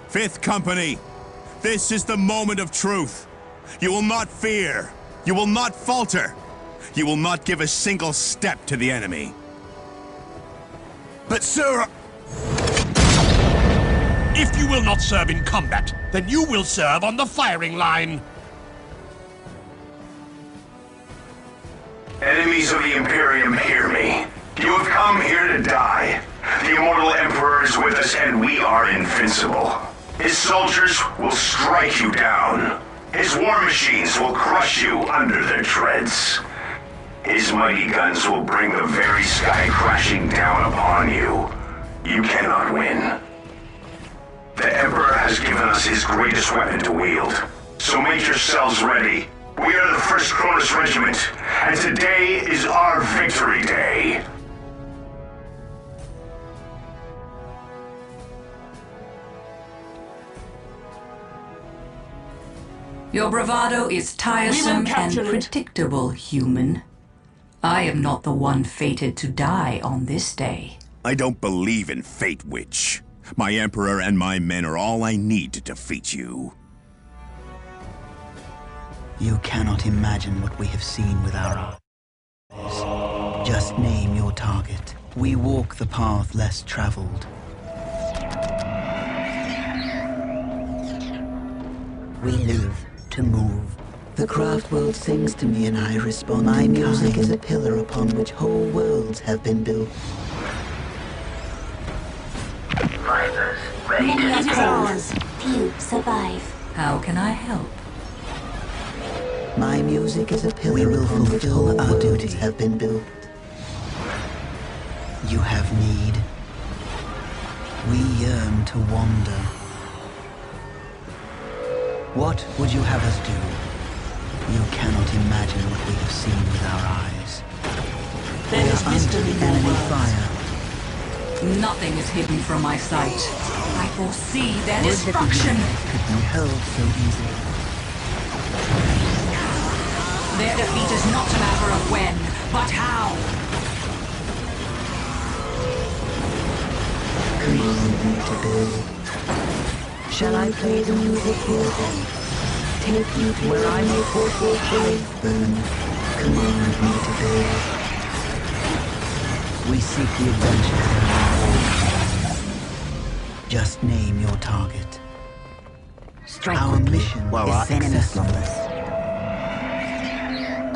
Fifth Company, this is the moment of truth. You will not fear. You will not falter. You will not give a single step to the enemy. But sir... If you will not serve in combat, then you will serve on the firing line. Enemies of the Imperium, hear me. You have come here to die. The immortal Emperor is with us, and we are invincible. His soldiers will strike you down. His war machines will crush you under their treads. His mighty guns will bring the very sky crashing down upon you. You cannot win. The Emperor has given us his greatest weapon to wield. So make yourselves ready. We are the 1st Cronus Regiment, and today is our victory day. Your bravado is tiresome and predictable, human. I am not the one fated to die on this day. I don't believe in fate, witch. My Emperor and my men are all I need to defeat you. You cannot imagine what we have seen with our eyes. Just name your target. We walk the path less traveled. We live to move. The craft world sings to me and I respond. My music is a pillar upon which whole worlds have been built. Vipers, ready to Stars. Few survive. How can I help? My music is a pillar upon which whole our duties have been built. You have need. We yearn to wander. What would you have us do? You cannot imagine what we have seen with our eyes. There is mystery in enemy words. fire. Nothing is hidden from my sight. I foresee their destruction. Could be held so easily. Their defeat is not a matter of when, But how? Command me to build. Shall I play the music here then? Take me to where I may pour forth the wraith burn. Command me to build. We seek the adventure. Just name your target. Strike Our quickly, mission while is our enemy successful. slumbers.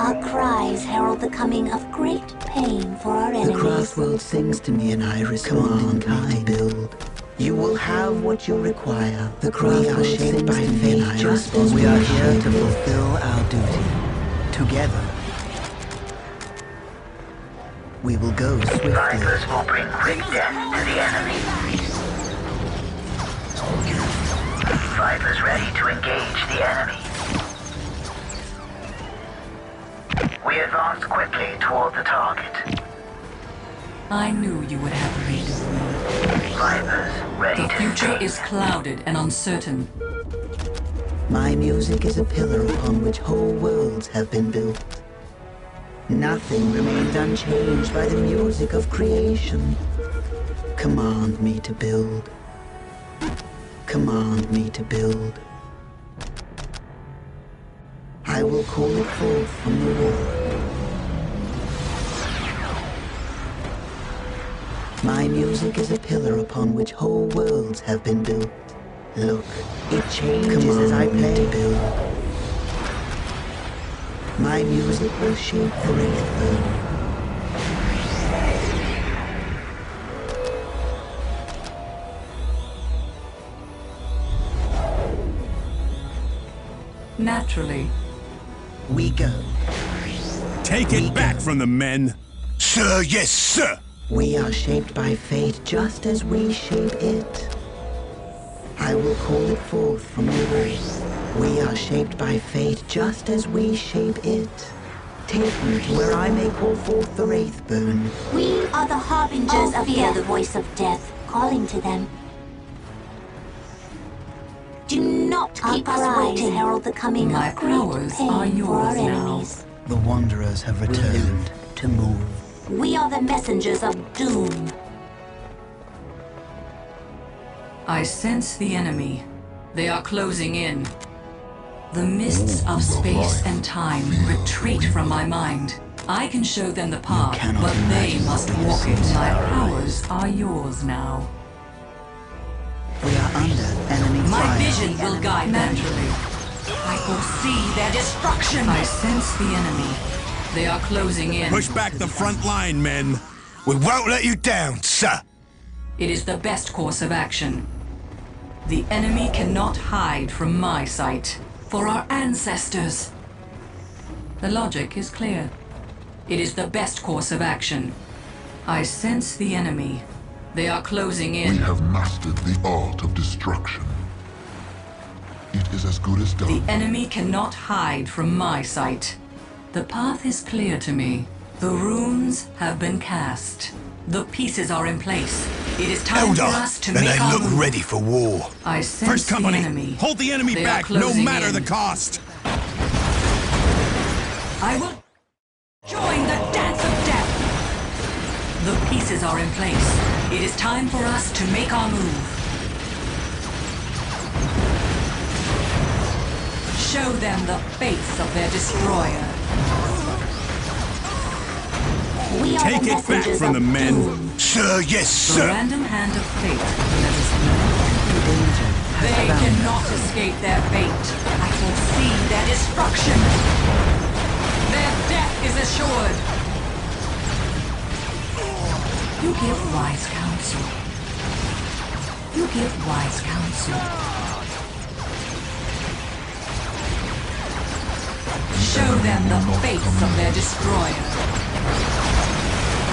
Our cries herald the coming of great pain for our The enemies. craft world sings to me and I respond in kind. Build. You will have what you require. The craft world sings by fate, just as We are here to fulfill our duty. Together, we will go swiftly. Vipers will bring quick death to the enemy. Vipers ready to engage the enemy. We advance quickly toward the target. I knew you would have need of me. Vipers ready The to future sting. is clouded and uncertain. My music is a pillar upon which whole worlds have been built. Nothing remains unchanged by the music of creation. Command me to build. Command me to build. I will call it forth from the war. My music is a pillar upon which whole worlds have been built. Look, it changes as I play to build. My music will shape the wraith burn. Naturally. We go. Take it back from the men. Sir, yes, sir. We are shaped by fate just as we shape it. I will call it forth from the wraith. We are shaped by fate just as we shape it. Take me to where I may call forth the wraith burn. We are the harbingers of death. The voice of death calling to them. Do not keep us waiting. Herald the coming My of great powers pain are for our yours now. enemies. the Wanderers have returned to move. We are the messengers of doom. I sense the enemy. They are closing in. The mists of space and time retreat from my mind. I can show them the path, but they must walk it. My powers are yours now. We are under enemy My fire. vision will guide naturally. I foresee their destruction. I sense the enemy. They are closing in. Push back the front line, men. We won't let you down, sir. It is the best course of action. The enemy cannot hide from my sight. For our ancestors. The logic is clear. It is the best course of action. I sense the enemy. They are closing in. We have mastered the art of destruction. It is as good as done. The enemy cannot hide from my sight. The path is clear to me. The runes have been cast. The pieces are in place. It is time for us to then make they our look move. ready for war. I sense First company, the enemy. hold the enemy They back, are no closing matter in. the cost. I will join the dance of death. The pieces are in place. It is time for us to make our move. Show them the face of their destroyer. We are Take the it back messengers from of the men. doom. Sir, yes, The sir. random hand of fate let us know. They cannot escape their fate. I foresee their destruction. Their death is assured. You give wise counsel. You give wise counsel. Show them the face of their destroyer.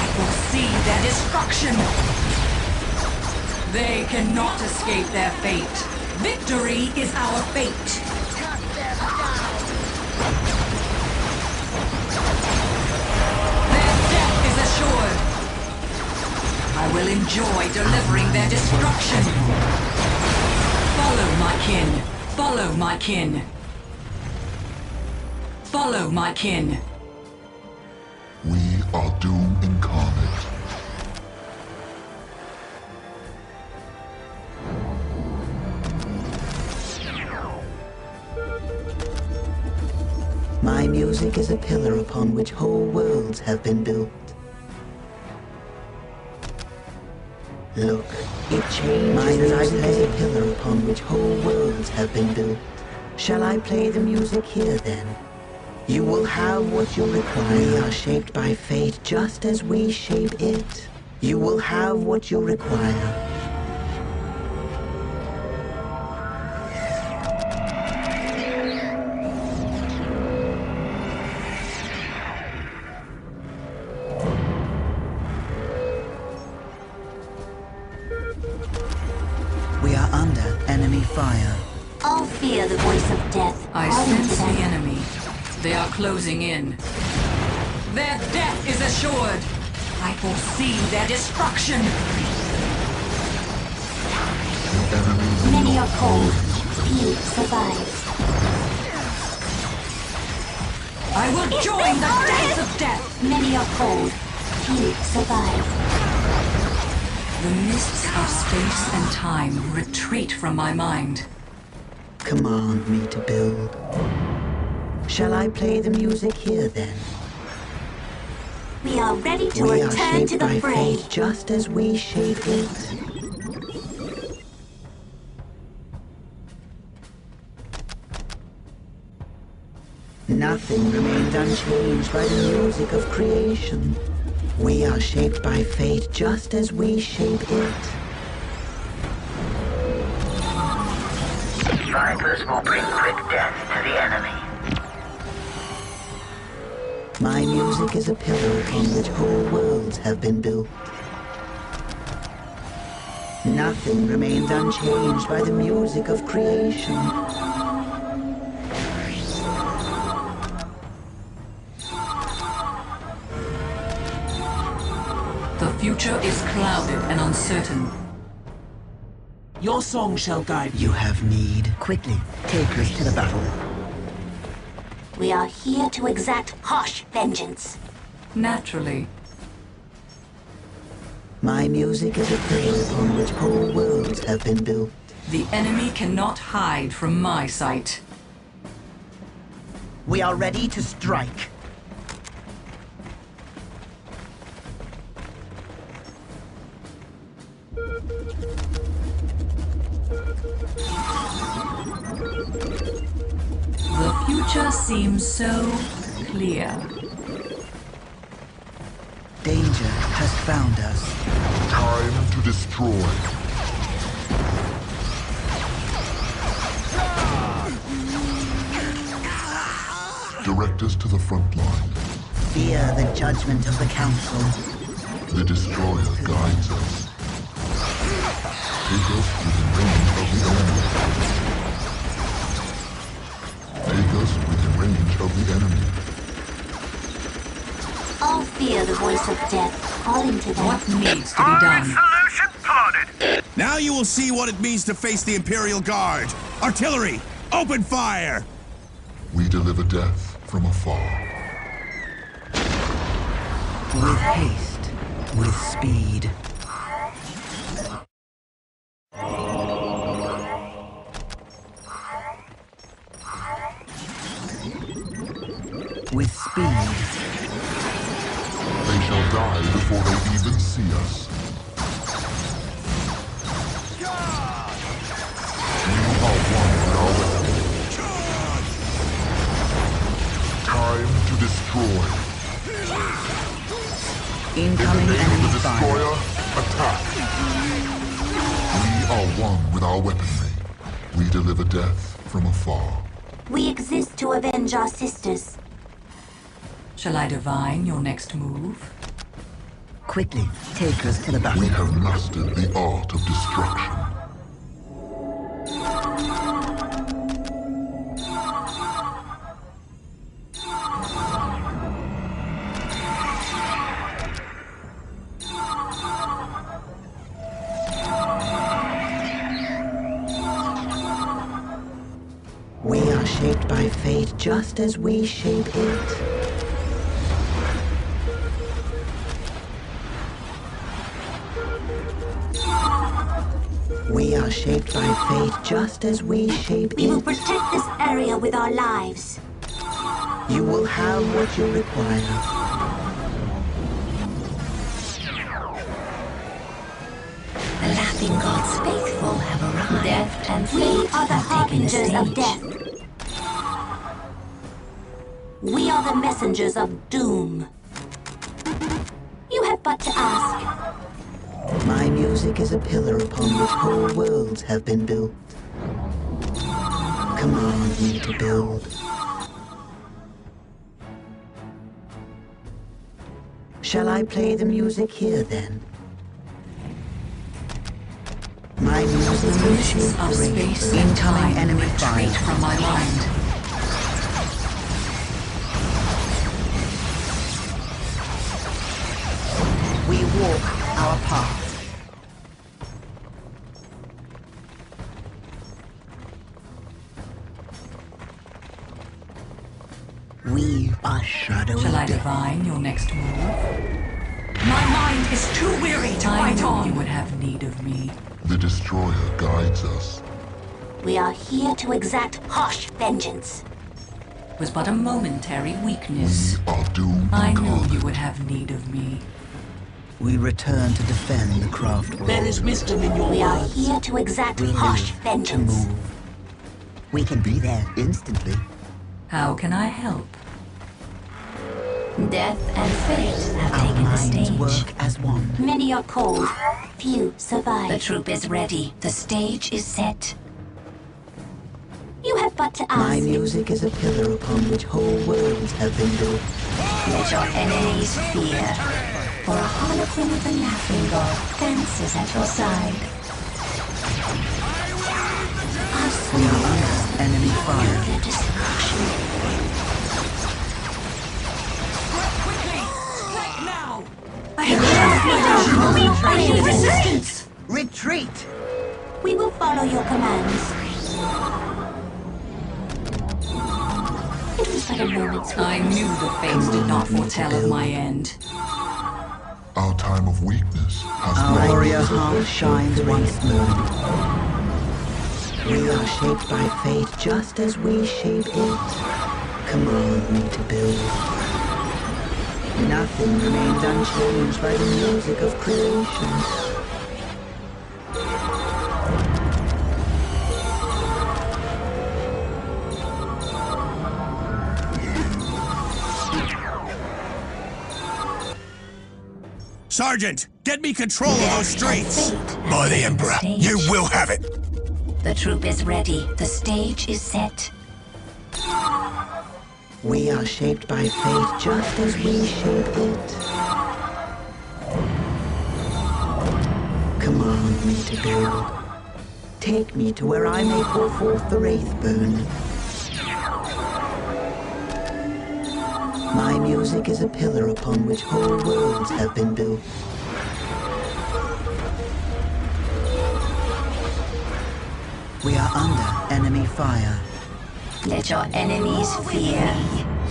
I foresee their destruction. They cannot escape their fate. Victory is our fate. Their death is assured. I will enjoy delivering their destruction. Follow my kin. Follow my kin. Follow my kin. We are doom incarnate. My music is a pillar upon which whole worlds have been built. Look, it changes as I play a pillar upon which whole worlds have been built. Shall I play the music here then? You will have what you require. We are shaped by fate just as we shape it. You will have what you require. We are under enemy fire. All fear the voice of death. I sense the enemy. They are closing in. Their death is assured. I foresee their destruction. Many are cold. Few survive. I will join the dance of death. Many are cold. Few survive. The mists of space and time retreat from my mind. Command me to build. Shall I play the music here then? We are ready to We are return shaped to the by fray. fate just as we shape it. Nothing remains unchanged by the music of creation. We are shaped by fate just as we shape it. Vipers will bring quick death to the enemy. My music is a pillar upon which whole worlds have been built. Nothing remains unchanged by the music of creation. The future is clouded and uncertain. Your song shall guide you. You have need. Quickly, take us to the battle. We are here to exact harsh vengeance. Naturally. My music is a pillar upon which whole worlds have been built. The enemy cannot hide from my sight. We are ready to strike. The future seems so clear. Danger has found us. Time to destroy. Direct us to the front line. Fear the judgment of the Council. The Destroyer guides us. Take us within range of the enemy. Take us within range of the enemy. All fear the voice of death, calling to them. What needs to be done? Solution plotted. Now you will see what it means to face the Imperial Guard. Artillery, open fire! We deliver death from afar. With haste, with speed. With speed. They shall die before they even see us. We are one with our weapons. Time to destroy. Incoming In the name of enemy the Destroyer, fire. attack! We are one with our weaponry. We deliver death from afar. We exist to avenge our sisters. Shall I divine your next move? Quickly, take us to the battle. We have mastered the art of destruction. We are shaped by fate just as we shape it. We are shaped by fate just as we shape We will it. protect this area with our lives. You will have what you require. The Laughing God's faithful have arrived. Death and fate are the harbingers of death. We are the messengers of doom. You have but to ask. My music is a pillar upon which whole worlds have been built. Command me to build. Shall I play the music here then? My music will shape the Space rain. and Incoming time enemy retreat fire. from my mind. We walk our path. We are shadowy. Shall I divine your next move? My mind is too weary to fight on. You would have need of me. The Destroyer guides us. We are here to exact harsh vengeance. Was but a momentary weakness. We are doomed. I knew you would have need of me. We return to defend the craft world. There is wisdom in your We are words. here to exact We harsh live vengeance. to move. We can be there instantly. How can I help? Death and fate have Our taken the minds stage. work as one. Many are cold, few survive. The troop is ready. The stage is set. You have but to ask. My music is a pillar upon which whole worlds have been built. Let your enemies fear. For a harlequin with a laughing god dances at your side. We are under enemy fire. Their destruction. Now! I need resistance. Retreat! We will follow your commands. It was but a moment's I knew the fates did not foretell of my end. Our time of weakness has Our gone. warrior heart shines once more. We are shaped by fate just as we shape it. Command me to build. Nothing remains unchanged by the music of creation. Sergeant, get me control of those streets! By the Emperor, you will have it! The troop is ready. The stage is set. We are shaped by fate just as we shape it. Command me to build. Take me to where I may pour forth the Wraithburn. My music is a pillar upon which whole worlds have been built. We are under enemy fire. Let your enemies fear.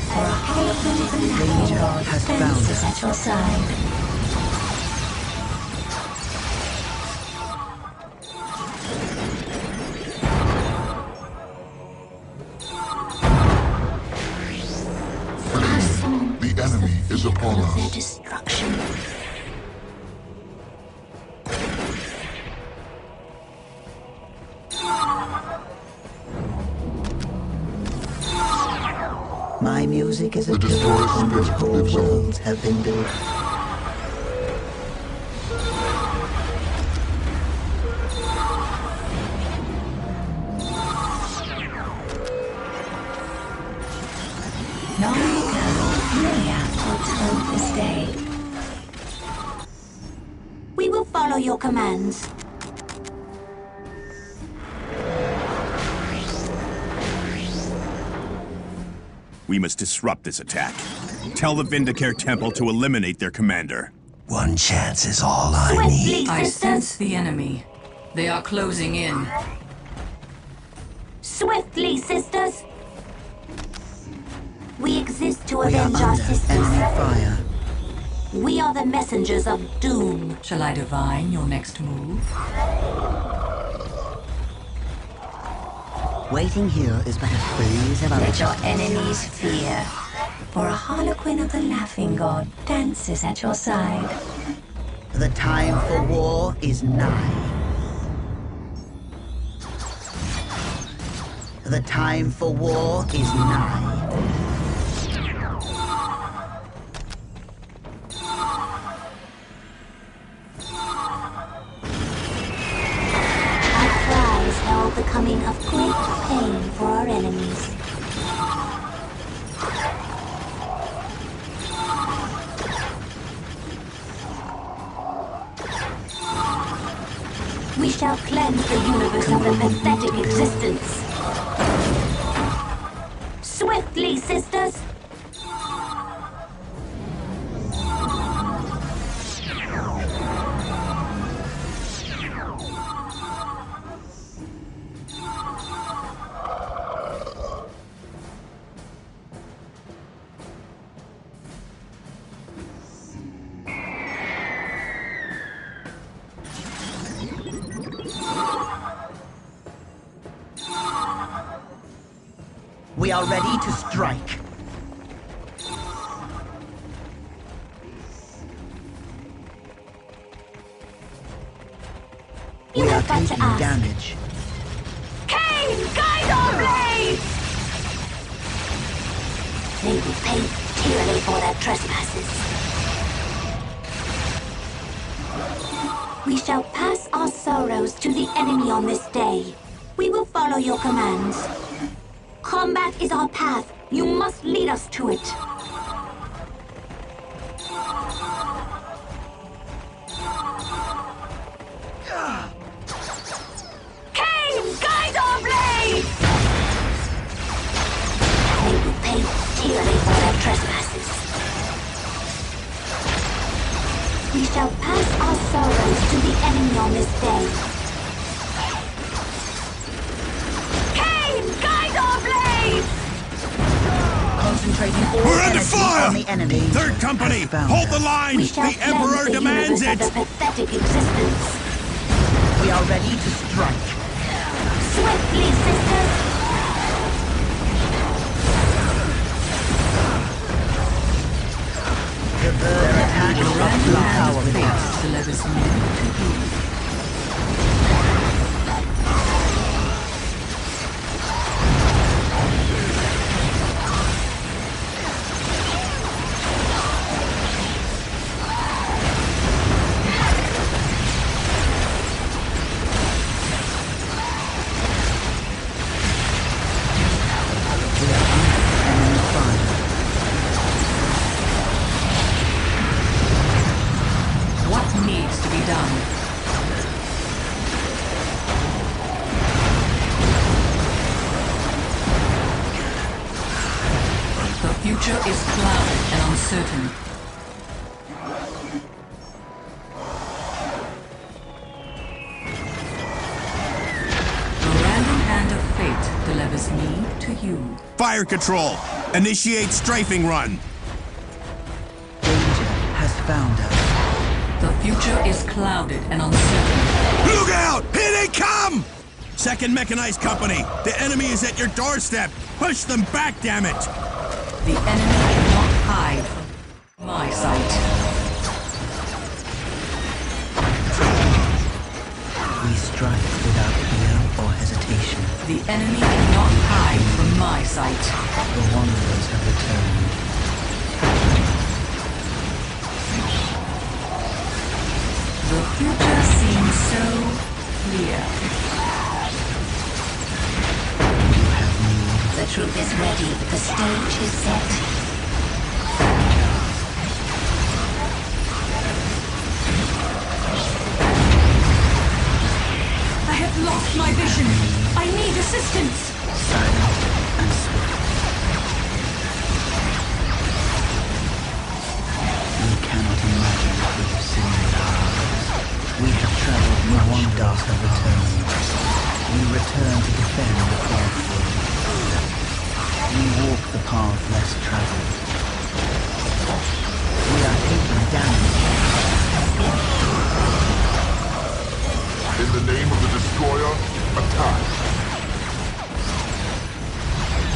For a harlequin with a laughing Danger god has found dances us. at your side. Our song The enemy is upon of their us. destruction. My music is a The pillar destroyer's upon which spirit whole lives on. worlds have been built. Long ago, Leia foretold this day. We will follow your commands. We must disrupt this attack. Tell the Vindicare Temple to eliminate their commander. One chance is all I Swiftly, need. I sisters! sense the enemy. They are closing in. Swiftly, sisters! We exist to We are avenge our under sisters. enemy fire. We are the messengers of doom. Shall I divine your next move? Waiting here is but a phase of Let your enemies fear, for a harlequin of the laughing god dances at your side. The time for war is nigh. The time for war is nigh. Our cries herald the coming of great pain for our enemies. We shall cleanse the universe of a pathetic existence. Swiftly, sisters! We are ready to strike. You We are have but to taking ask. damage. Cain, guide our blades! They will pay dearly for their trespasses. We shall pass our sorrows to the enemy on this day. We will follow your commands. Combat is our path. You must lead us to it. Cain, guide our blades! They will pay dearly for their trespasses. We shall pass our sorrows to the enemy on this day. Cain, guide our blades! Concentrating all We're under energy fire! on the enemy. Third Company, Found hold the us. line! We shall The Emperor cleanse the demands universe it! of a pathetic existence. We are ready to strike. Swiftly, sisters! Their attack is but too powerful. Delivers me to you. What needs to be done? The future is clouded and uncertain. The random hand of fate delivers me to you. Fire control! Initiate strafing run! Danger has found us. The future is clouded and uncertain. Look out! Here they come! Second Mechanized Company, the enemy is at your doorstep! Push them back, damn it! The enemy cannot hide from my sight. We strike without fear or hesitation. The enemy cannot hide from my sight. The wanderers have returned. The future seems so clear. The troop is ready. The stage is set. I have lost my vision. I need assistance. Silent and swift. We cannot imagine what we have seen with our eyes. We have traveled much, dark have returned. We return to defend the path world. We walk the path less traveled. We are taking damage. In the name of the Destroyer, attack.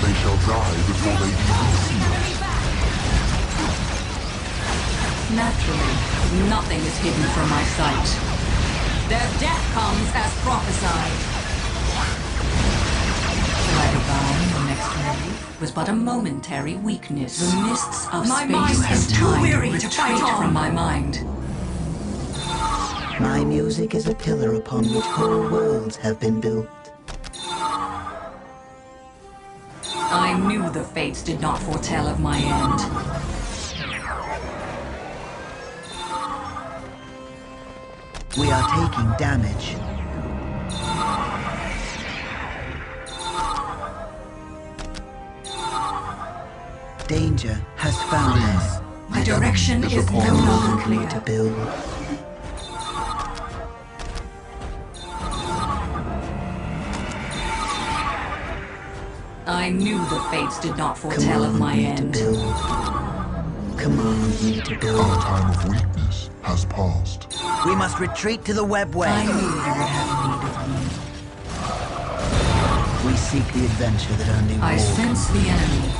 They shall die before they even see us. Naturally, nothing is hidden from my sight. Their death comes as prophesied. Shall I divine the next move was but a momentary weakness. The mists of My space mind have is too time weary to retreat fight on. from my mind. My music is a pillar upon which whole worlds have been built. I knew the fates did not foretell of my end. We are taking damage. Danger has found us. My direction is no longer Command me to clear. build. I knew the fates did not foretell of my end. Command me to build. Our time of weakness has passed. We must retreat to the webway. I knew you would have need of me. We seek the adventure that only I war sense the enemy.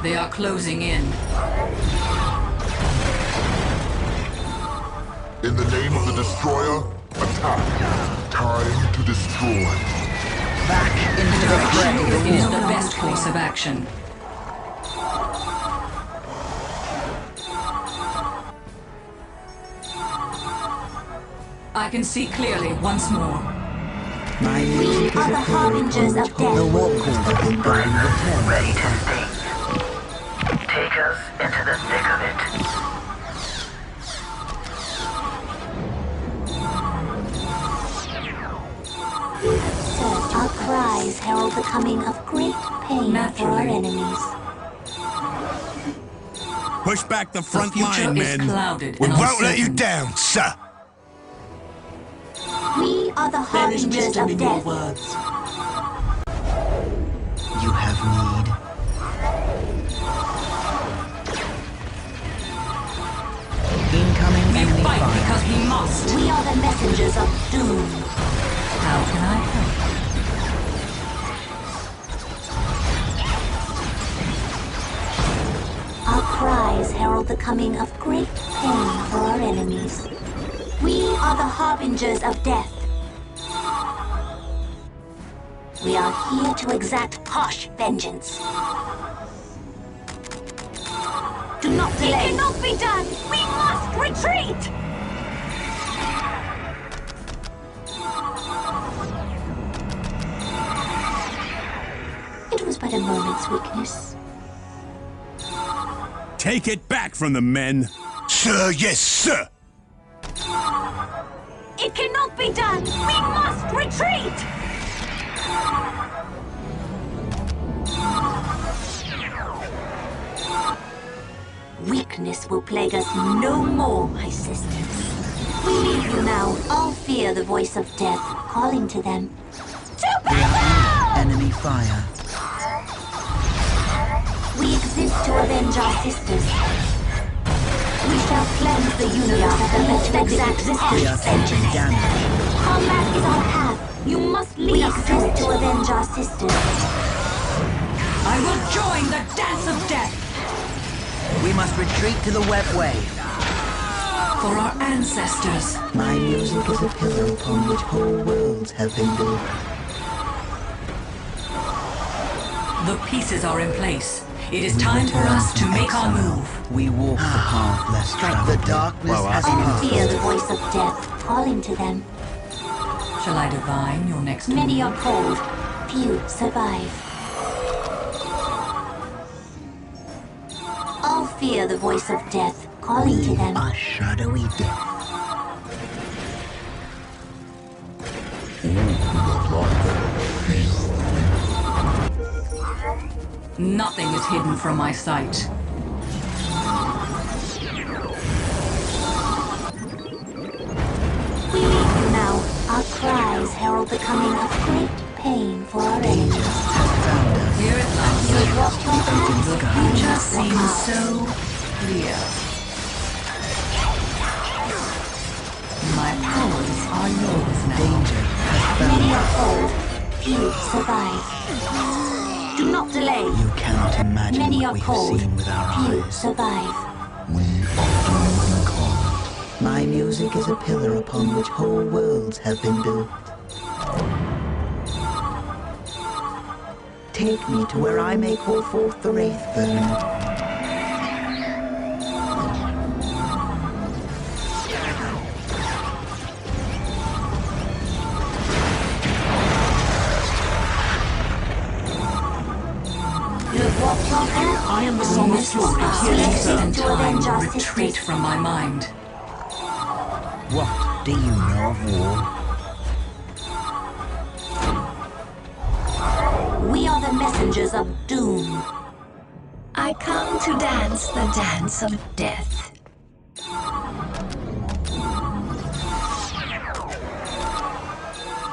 They are closing in. In the name of the Destroyer, attack. Time to destroy. Back into the fray. It is the best course of action. I can see clearly once more. My music We are the harbingers of death. The war calls have been going return. Ready to sting. Take us into the thick of it. Sir, our cries herald the coming of great pain for our enemies. Push back the front future line, is men. clouded We and won't let you uncertain. down, sir. We are the There is harbingers wisdom of in your death. words. You have need. Incoming We enemy fight fire. because we must. We are the messengers of doom. How can I help? Our cries herald the coming of great pain for our enemies. We are the harbingers of death. We are here to exact harsh vengeance. Do not delay. It cannot be done! We must retreat! It was but a moment's weakness. Take it back from the men. Sir, yes, sir. It cannot be done! We must retreat! Weakness will plague us no more, my sisters. We leave you now. All fear the voice of death calling to them. To battle! Enemy fire. We exist to avenge our sisters. We shall cleanse the universe of the exact We are taking damage. Combat is our path. You must lead us to avenge our sisters. I will join the dance of death We must retreat to the webway. for our ancestors. My music is a pillar upon which whole worlds have been built. The pieces are in place. It is time for us to make our move. We walk the path less traveled. The darkness has All passed. fear the voice of death calling to them. Shall I divine your next Many move? are called, few survive. All fear the voice of death calling to them. A shadowy death. Nothing is hidden from my sight. We leave you now. Our cries herald the coming of great pain for our enemies. Here at last, You have walked your paths. the future seems so clear. powers are yours now. Danger has found Many us. are called, few survive. Do not delay. You cannot imagine Many what are we have called, seen with our few eyes. survive. We are doomed incarnate. My music is a pillar upon which whole worlds have been built. Take me to where I may call forth the Wraithburn. I am the song of fury here in Space and to avenge time our retreat sisters. from my mind. What do you know of war? We are the messengers of doom. I come to dance the dance of death.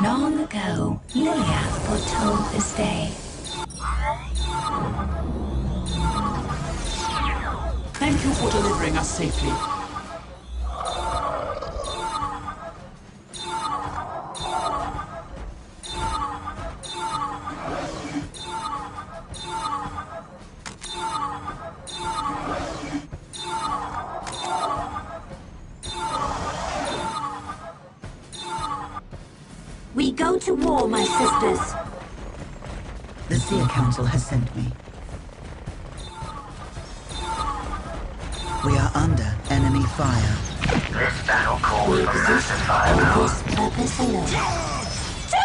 Long ago, Liliath foretold this day. Thank you for delivering us safely. We go to war, my sisters. The Seer Council has sent me. We are under enemy fire. This battle calls We for exist massive for firepower. this purpose alone.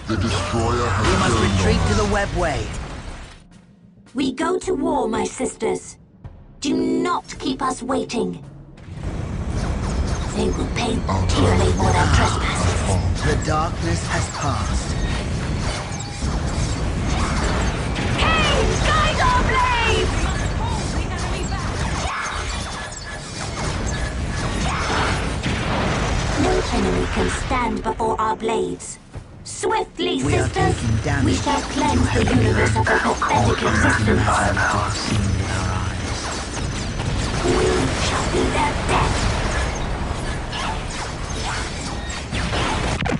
The destroyer has We must turned retreat on to us. the webway. We go to war, my sisters. Do not keep us waiting. They will pay dearly for their trespasses. The darkness has passed. Guide our blades! No enemy can stand before our blades. Swiftly, We are sisters, taking damage. we shall cleanse the universe of the pathetic existence. Firepower seen with our eyes. We shall be their death.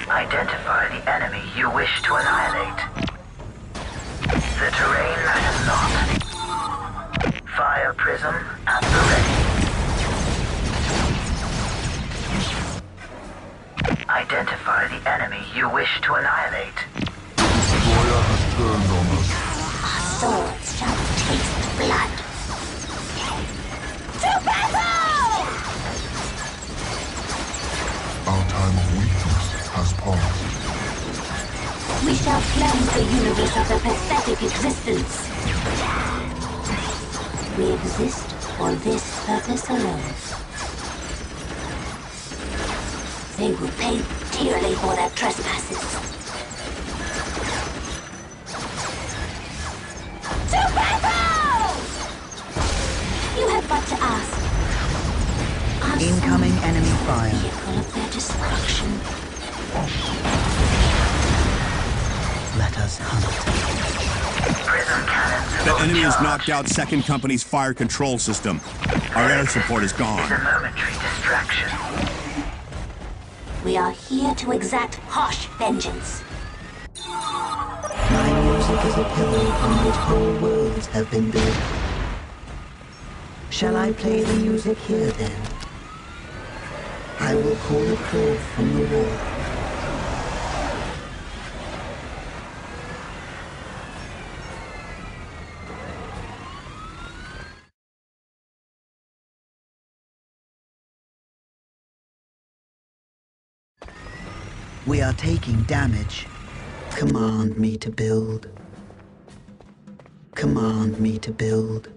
Identify the enemy you wish to annihilate. The terrain matters not. Fire prism at the ready. Identify the enemy you wish to annihilate. The destroyer has turned on us. Our swords shall taste blood. To battle! Our time of weakness has passed. We shall cleanse the universe of the pathetic existence. We exist for this purpose alone. They will pay dearly for their trespasses. To battle! You have but to ask. Our Incoming sun enemy is the fire. vehicle of their destruction. Let us hunt. Prism cannons The will enemy has charge. knocked out 2nd Company's fire control system. Our air support is It's a gone. momentary distraction. We are here to exact harsh vengeance. My music is a pillar upon which whole worlds have been built. Shall I play the music here then? I will call it forth from the war. We are taking damage. Command me to build. Command me to build.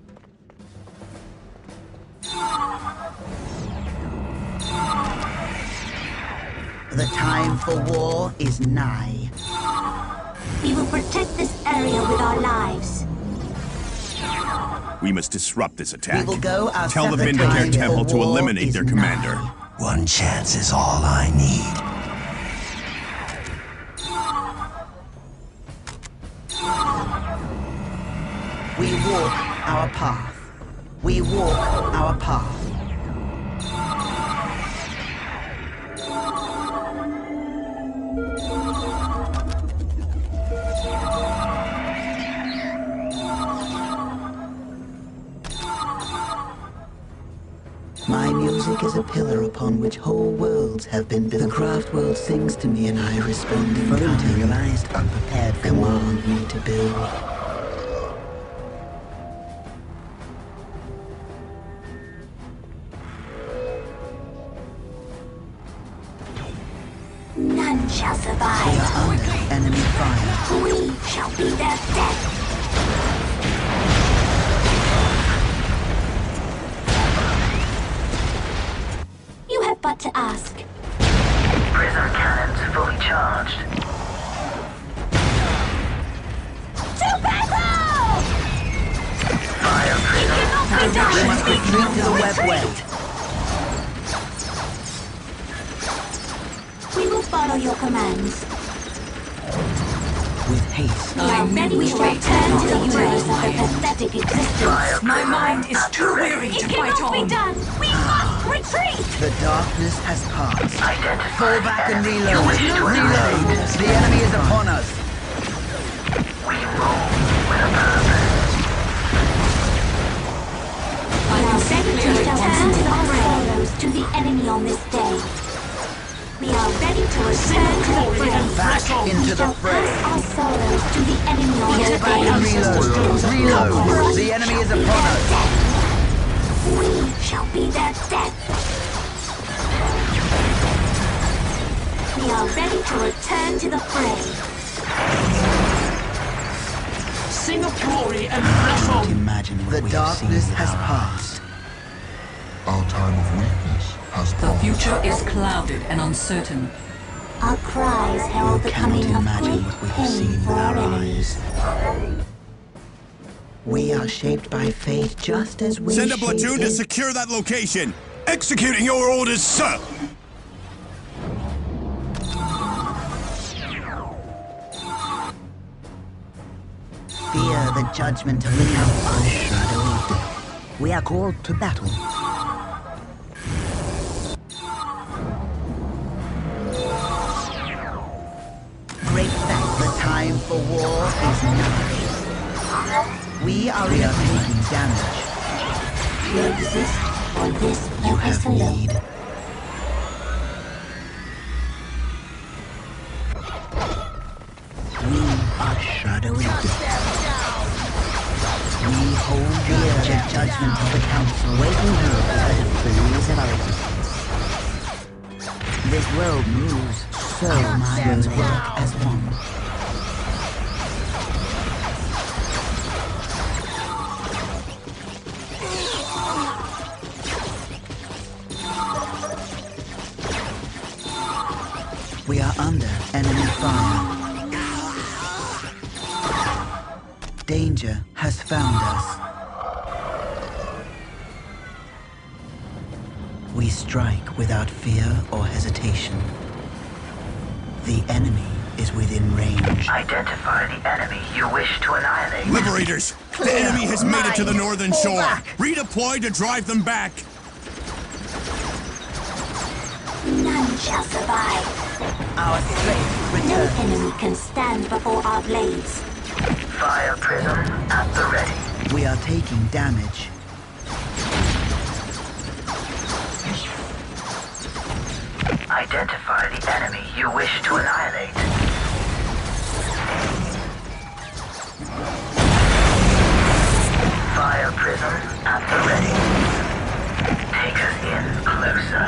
The time for war is nigh. We will protect this area with our lives. We must disrupt this attack. We will go our Tell the separate Vindicare ways, Temple for to war eliminate is their nigh. commander. One chance is all I need. We path. We walk our path. My music is a pillar upon which whole worlds have been built. The craft world sings to me and I respond in kind. Materialized, unprepared. Command me to build. None shall survive. We are under enemy fire. We shall be their death. You have but to ask. Prism cannons fully charged. To battle! Fire prism. We must retreat to the webway. We will follow your commands. With haste. We are ready to return to the universe of a pathetic existence. My mind is too weary to fight on. It cannot be done! We must retreat! The darkness has passed. Identify Fall back and reload. wish to Reload. The enemy is upon us. We move with a purpose. We are ready to return our sorrows to the enemy on this day. We are ready to return to the fray. Back into the fray. Pass our sorrows to the enemy on this Fall back and reload. Reload. The enemy is upon us. We shall be their death. We are ready to return to the fray. Sing of glory and press on. Imagine what the darkness has passed. Our time of weakness has The passed. future is clouded and uncertain. Our cries herald the coming of great pain for our enemies. We are shaped by fate just as we Send a shape platoon to it. secure that location. Executing your orders, sir! Fear the judgment of the council. Unshadowed. We are called to battle. Great thanks. The time for war is nigh. We are taking damage. We exist for this You purpose have alone. need. We are shadowy. We hold the judgment of the council, waiting here for the This world moves, so our minds work as one. We are under enemy fire. Danger has found us. We strike without fear or hesitation. The enemy is within range. Identify the enemy you wish to annihilate. Liberators! The enemy has made it to the northern Fall shore. back. Redeploy to drive them back. None shall survive. Our strength No returns. enemy can stand before our blades. Fire prism at the ready. We are taking damage. Identify the enemy you wish to annihilate. Fire prism at the ready. Take us in closer.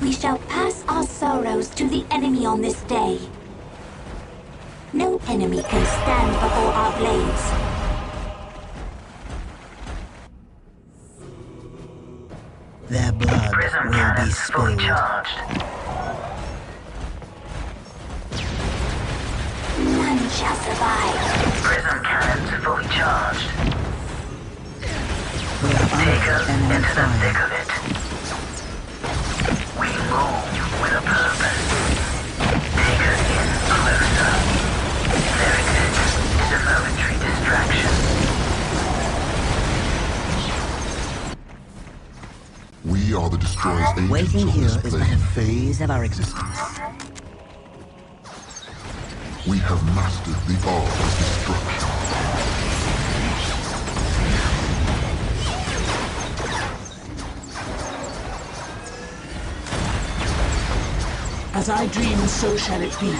We shall pass our sorrows to the enemy on this day. No enemy can stand before our blades. Their blood Prism will be cannons fully spilled. charged. None shall survive. Prism cannons fully charged. We are Take under us enemy into the thick fire. of it. We move with a purpose. Take us in closer. Very good. are the destroyer's agents Waiting on here this is but plane. a phase of our existence. We have mastered the art of destruction. As I dream, so shall it be.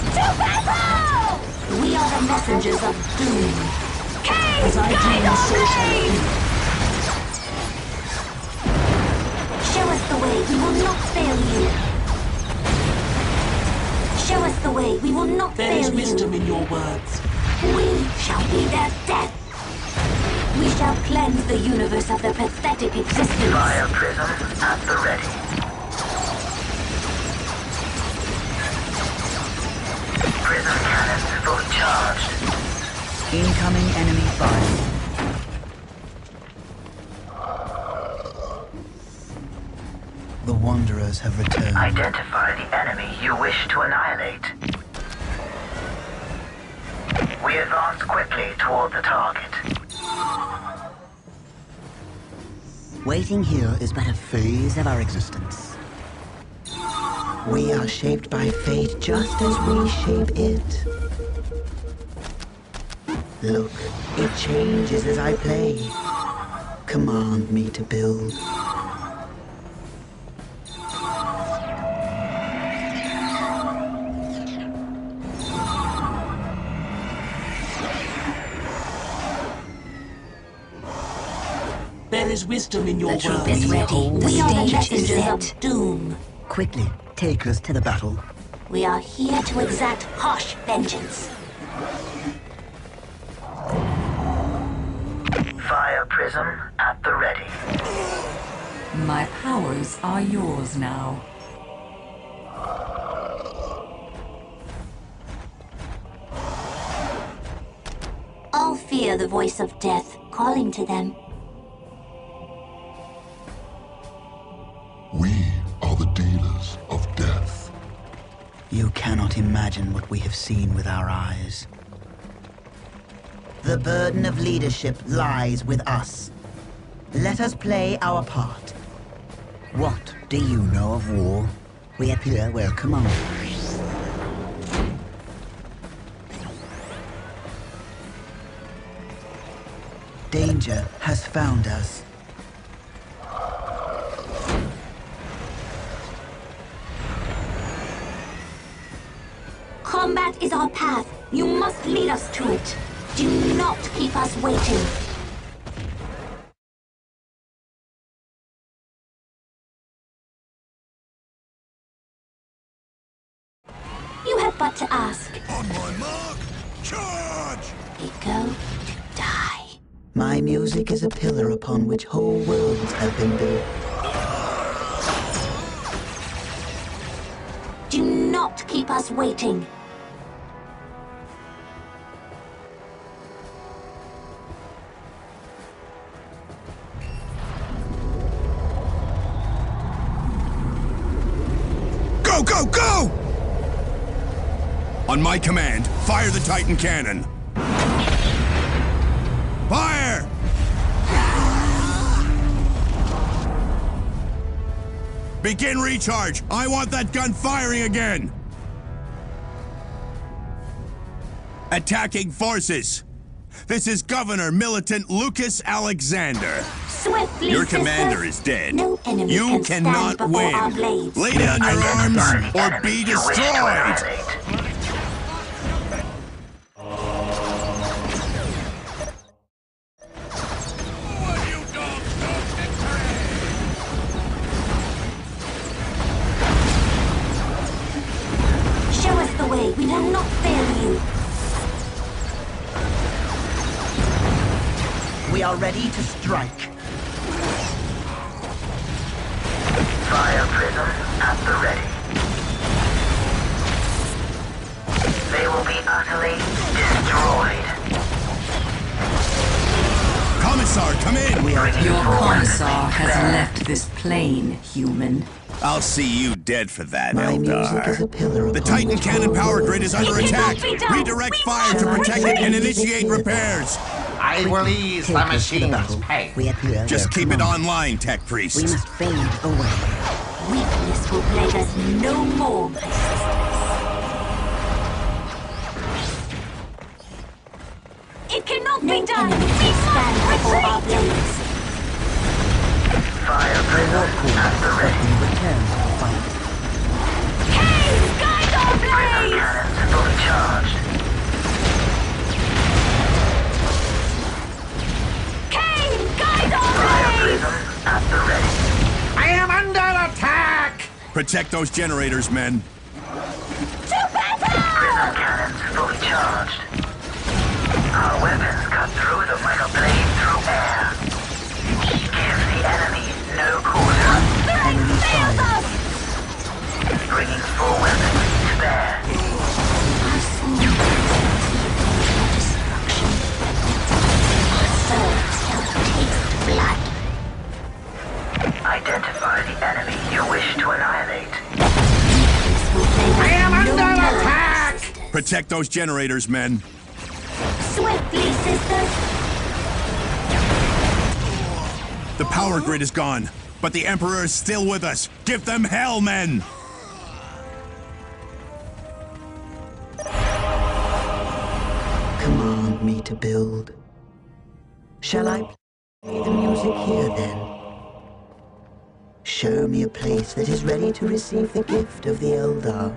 To battle! We are the messengers of doom. As I dream, so shall it be. Show us the way, we will not fail you. Show us the way, we will not There fail is you. wisdom in your words. We shall be their death. We shall cleanse the universe of their pathetic existence. Fire prism at the ready. Prism cannons fully charged. Incoming enemy fire. The Wanderers have returned. Identify the enemy you wish to annihilate. We advance quickly toward the target. Waiting here is but a phase of our existence. We are shaped by fate just as we shape it. Look, it changes as I play. Command me to build. There is wisdom in your The words. troop is ready. We are the messengers of doom. Quickly, take us to the battle. We are here to exact harsh vengeance. Fire prism at the ready. My powers are yours now. All fear the voice of death calling to them. We are the dealers of death. You cannot imagine what we have seen with our eyes. The burden of leadership lies with us. Let us play our part. What do you know of war? We appear where commanders. Danger has found us. Combat is our path. You must lead us to it. Do not keep us waiting. You have but to ask. On my mark, charge! We go to die. My music is a pillar upon which whole worlds have been built. Do not keep us waiting. Go, go, go! On my command, fire the Titan cannon. Fire! Begin recharge. I want that gun firing again. Attacking forces. This is Governor Militant Lucas Alexander. Swiftly, Your sisters. commander is dead. No enemy You can stand cannot before our win. blades. Lay down your arms Identify the or enemy be you wish to destroyed. annihilate. Show us the way. We will not fail you. We are ready to strike. Fire prism at the ready. They will be utterly destroyed. Commissar, come in. Your commissar has left this plane, human. I'll see you dead for that, My music is a Eldar. pillar The upon Titan which cannon whole power worlds grid is have under been attack. be done. Redirect We fire to must protect it and retreat. initiate repairs. I will ease the machine's pain. Just keep it online, Tech Priest. We must fade away. Weakness will plague us no more, my sisters. It cannot be done! We stand before our blades! Fire prism at the ready. Return to the fight. Cave, guide our blades! Cannons fully charged. Cave, guide our Fire blades! prism at the ready. I am under attack! Protect those generators, men. To battle! Prism cannons fully charged. Our weapons cut through them like a blade through air. Give the enemy no quarter. Enemy fire. Bringing full weapons to bear. Our swords destruction. Our swords shall taste blood. Identify the enemy you wish to annihilate. I am under attack! Protect those generators, men. Swiftly, sisters! The power grid is gone, but the Emperor is still with us. Give them hell, men! Command me to build. Shall I play the music here then? Show me a place that is ready to receive the gift of the Eldar.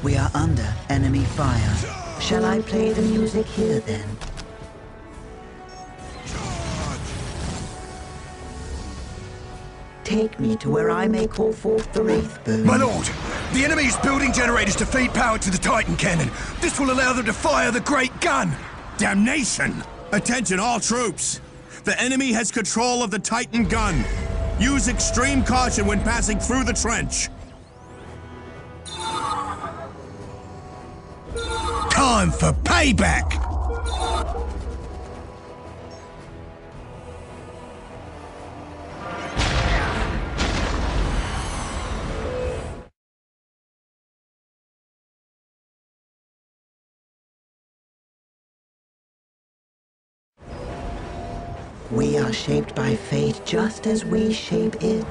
We are under enemy fire. Shall I play the music here then? Take me to where I may call forth the Wraithburn. My lord, the enemy is building generators to feed power to the Titan cannon. This will allow them to fire the great gun. Damnation! Attention, all troops! The enemy has control of the Titan gun. Use extreme caution when passing through the trench. Time for payback! We are shaped by fate just as we shape it.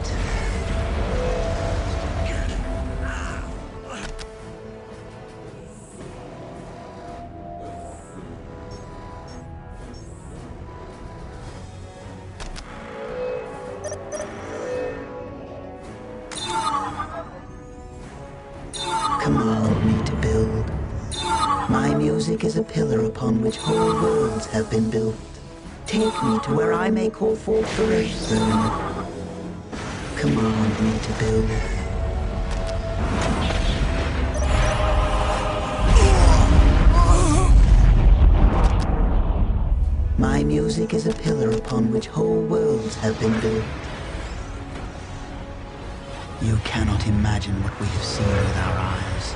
Command me to build. My music is a pillar upon which whole worlds have been built. Take me to where I may call forth the Wraithburn. Command me to build. My music is a pillar upon which whole worlds have been built. You cannot imagine what we have seen with our eyes.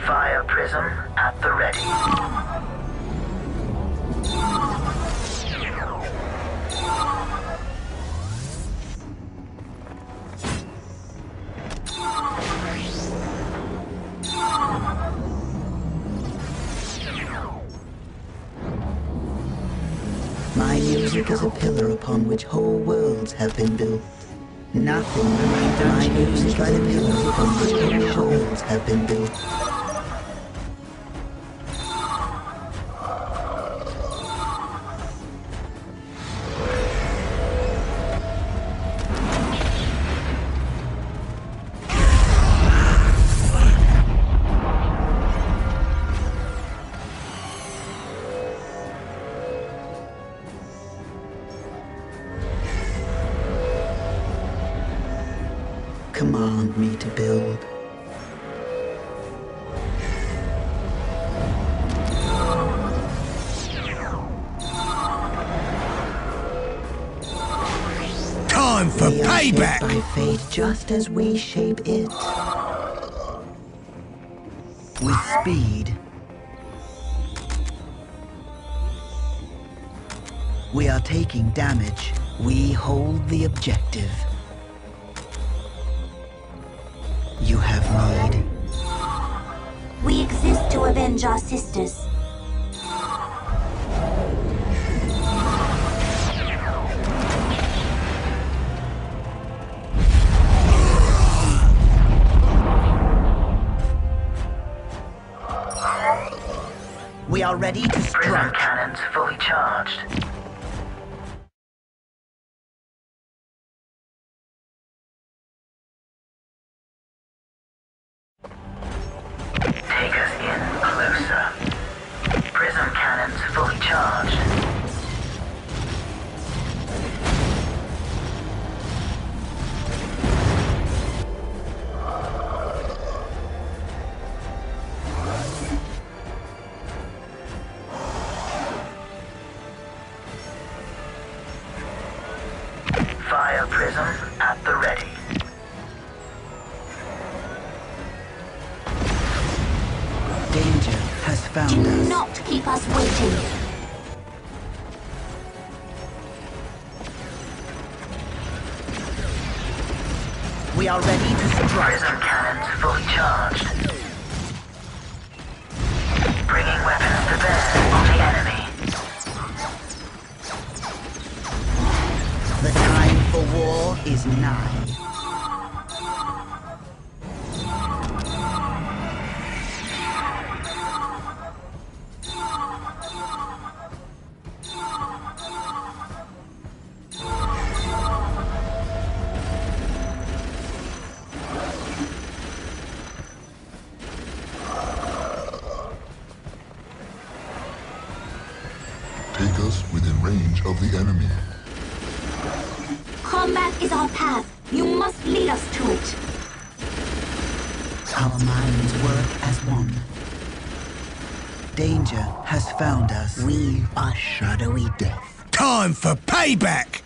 Fire prism at the ready. My music is a pillar upon which whole worlds have been built. Nothing remains unchanged. My music is a pillar upon which whole worlds have been built. Command me to build. payback! Shaped by fate just as we shape it. With speed. We are taking damage. We hold the objective. You have need. We exist to avenge our sisters. We are ready to Prism strike. cannons fully charged. Take us in closer. Prism cannons fully charged. Fire prism at the ready. Danger has found Do us. not keep us waiting. We are ready to strike. Prism cannons fully charged. Bringing weapons to bear on the enemy. The time for war is nigh. Take us within range of the enemy. Combat is our path. You must lead us to it. Our minds work as one. Danger has found us. We are shadowy death. Time for payback!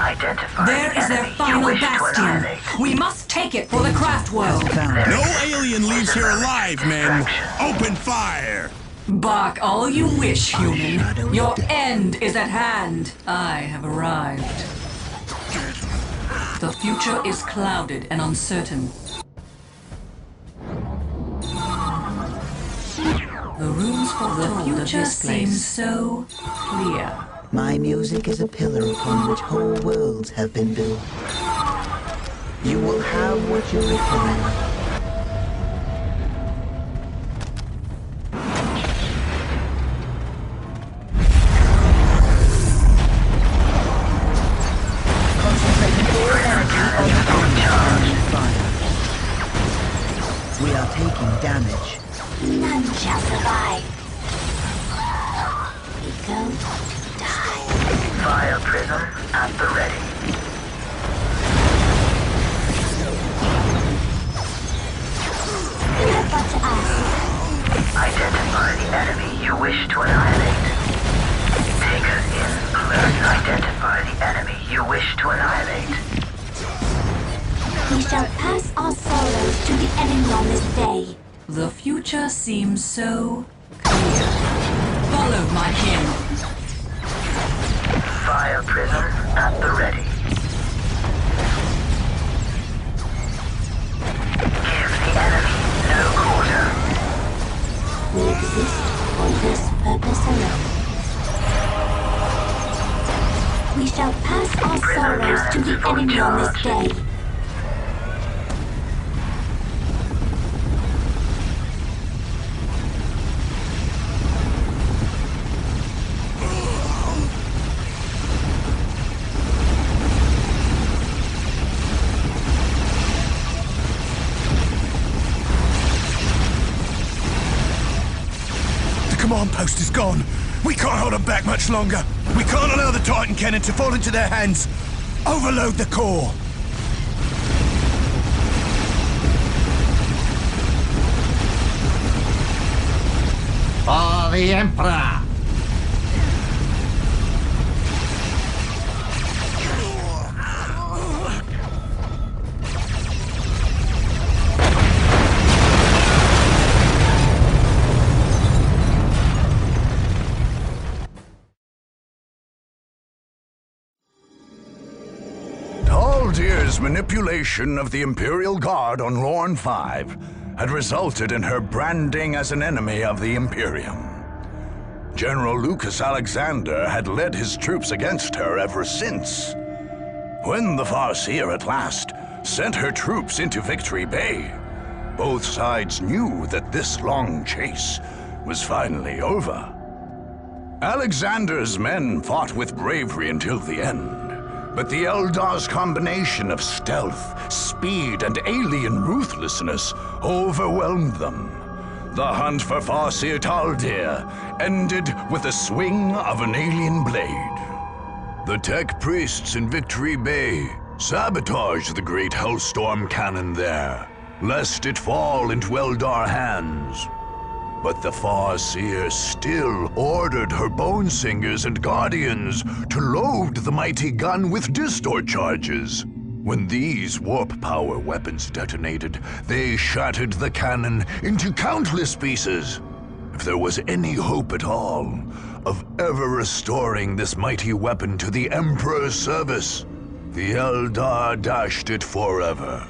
Identify There is their final bastion. We must take it for the craft world. No alien leaves here alive, men. Open fire! Bark all you wish, human. Your end is at hand. I have arrived. The future is clouded and uncertain. The runes for the future seem so clear. My music is a pillar upon which whole worlds have been built. You will have what you require. Concentrating all energy on the fire. We are taking damage. None shall survive. We go to die. Fire prism at the ready. Have but to ask. Identify the enemy you wish to annihilate. Take us in close. Identify the enemy you wish to annihilate. We shall pass our sorrows to the enemy on this day. The future seems so clear. Follow my kin. Fire prism at the ready. Give the enemy no quarter. We exist for this purpose alone. We shall pass our sorrows to the enemy on this day. The command post is gone. We can't hold them back much longer. We can't allow the Titan cannon to fall into their hands. Overload the core. For the Emperor! Eldar's manipulation of the Imperial Guard on Lorne 5 had resulted in her branding as an enemy of the Imperium. General Lucas Alexander had led his troops against her ever since. When the Farseer at last sent her troops into Victory Bay, both sides knew that this long chase was finally over. Alexander's men fought with bravery until the end, but the Eldar's combination of stealth, speed, and alien ruthlessness overwhelmed them. The hunt for Farseer Taldir ended with the swing of an alien blade. The tech priests in Victory Bay sabotaged the great Hellstorm cannon there, lest it fall into Eldar hands. But the Farseer still ordered her Bone Singers and Guardians to load the mighty gun with distort charges. When these warp power weapons detonated, they shattered the cannon into countless pieces. If there was any hope at all of ever restoring this mighty weapon to the Emperor's service, the Eldar dashed it forever.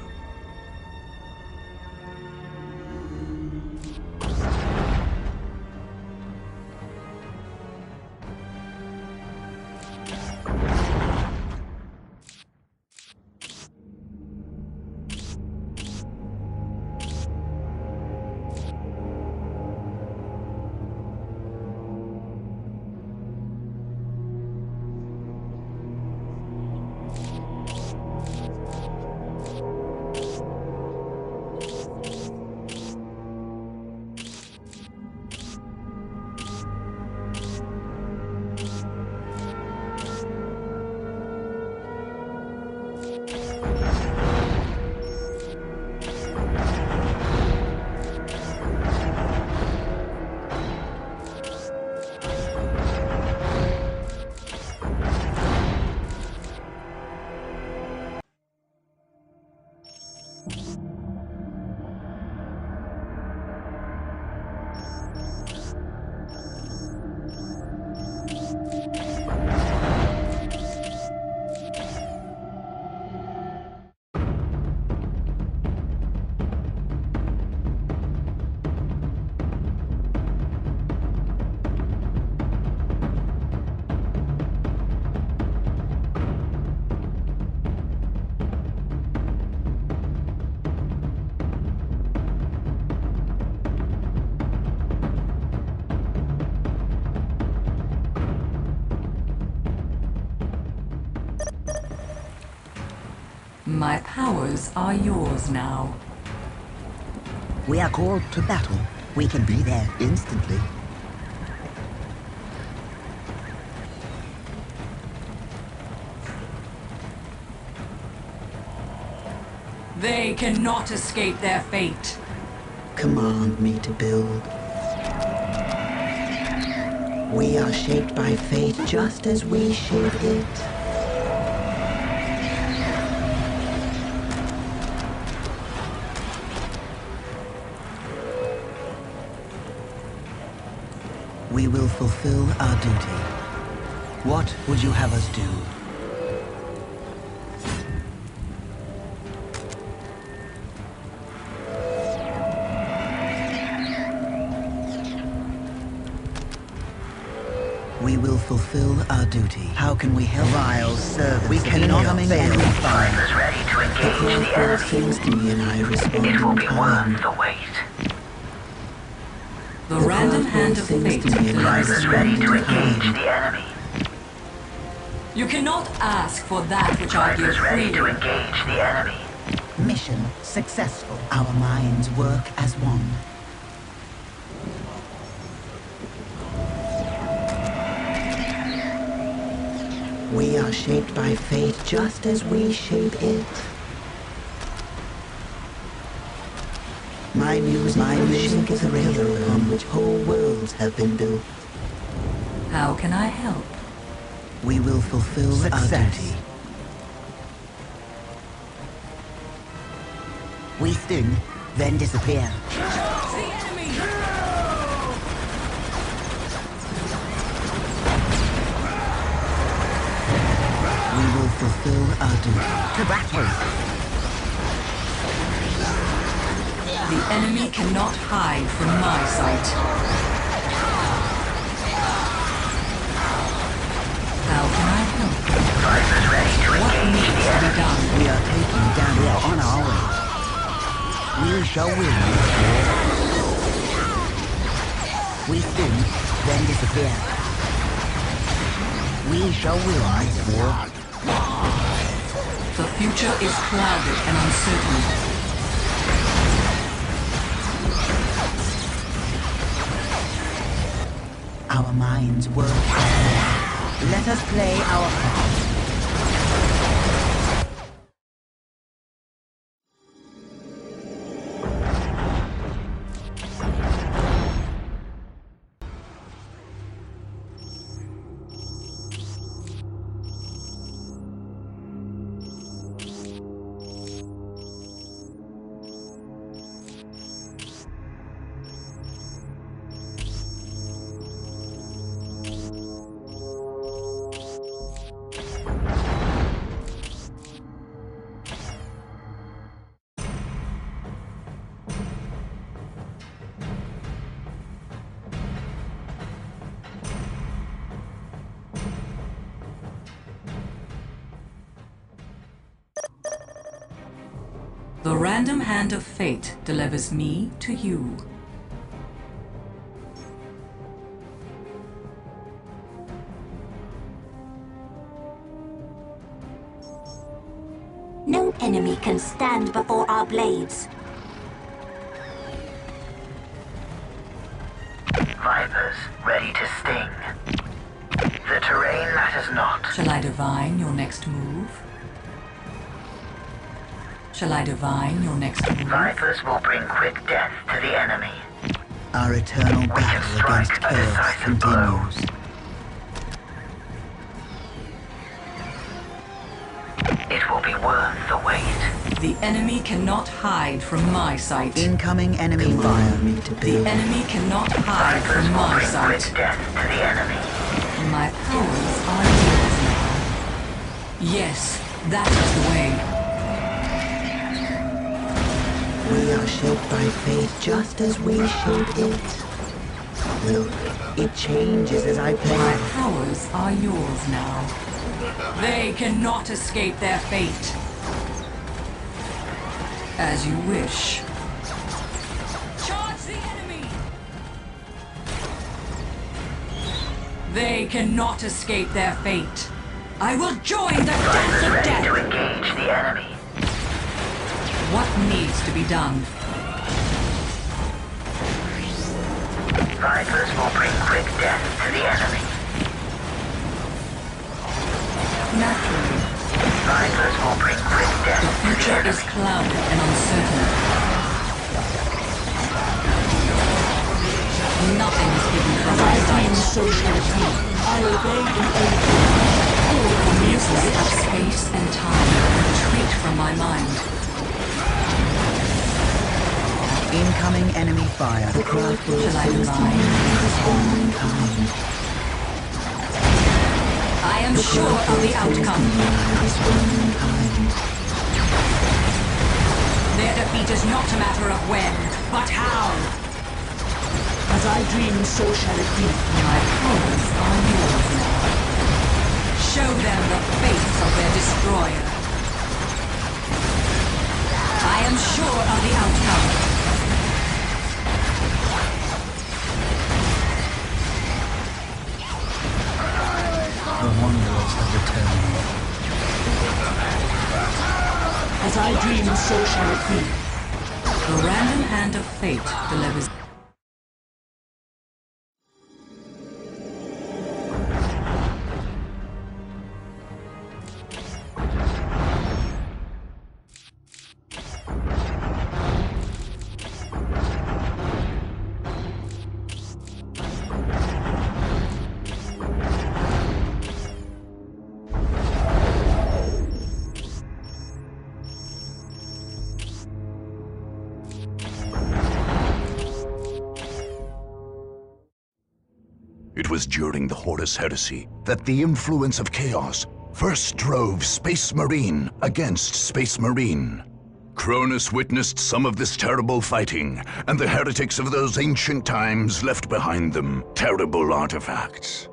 My powers are yours now. We are called to battle. We can be there instantly. They cannot escape their fate. Command me to build. We are shaped by fate just as we shape it. We will fulfill our duty. What would you have us do? We will fulfill our duty. How can we help? Vile servants. We cannot fail. Time is ready to engage the enemy. Seems to me and I respond It will in be kind. worth the wait. The random hand of fate Time is ready to engage kind. the enemy. You cannot ask for that which I Time give is ready to freely. engage the enemy. Mission successful. Our minds work as one. We are shaped by fate just as we shape it. My music is a railroad on which whole worlds have been built. How can I help? We will fulfill our duty. We sting, then disappear. We will fulfill our duty. To battle! The enemy cannot hide from my sight. How can I help? What needs to be done? We are taking down. We are on our way. We shall win. We think, then disappear. We shall win this war. The future is clouded and uncertain. Our minds work. Let us play our part. The random hand of fate delivers me to you. No enemy can stand before our blades. Vipers, ready to sting. The terrain matters not. Shall I divine your next move? Shall I divine your next move? Vipers will bring quick death to the enemy. Our eternal battle against chaos continues. It will be worth the wait. The enemy cannot hide from my sight. Incoming enemy fire me to The enemy cannot hide Vipers from will my bring sight. quick death to the enemy. My powers are yours now. Yes, that is the way. We are shaped by fate just as we shape it. Look, it changes as I play. My powers are yours now. They cannot escape their fate. As you wish. Charge the enemy! They cannot escape their fate. I will join the dance of Ready death. to engage the enemy. What needs to be done? Vipers will bring quick death to the enemy. Naturally. Vipers will bring quick death The to the future is enemy. clouded and uncertain. Nothing is hidden from my sight. So shall it be. I obey in all things. All The music music of space and time retreat from my mind. Incoming enemy fire. The craft will Shall I divine? responding kind. I am sure of the outcome. Responding kind. Their defeat is not a matter of when, but how. As I dream, so shall it be. My powers are yours now. Show them the face of their destroyer. I am sure of the outcome. The wanderers have returned. As I dream, so shall it be. The random hand of fate delivers. It was during the Horus Heresy that the influence of chaos first drove Space Marine against Space Marine. Cronus witnessed some of this terrible fighting, and the heretics of those ancient times left behind them terrible artifacts.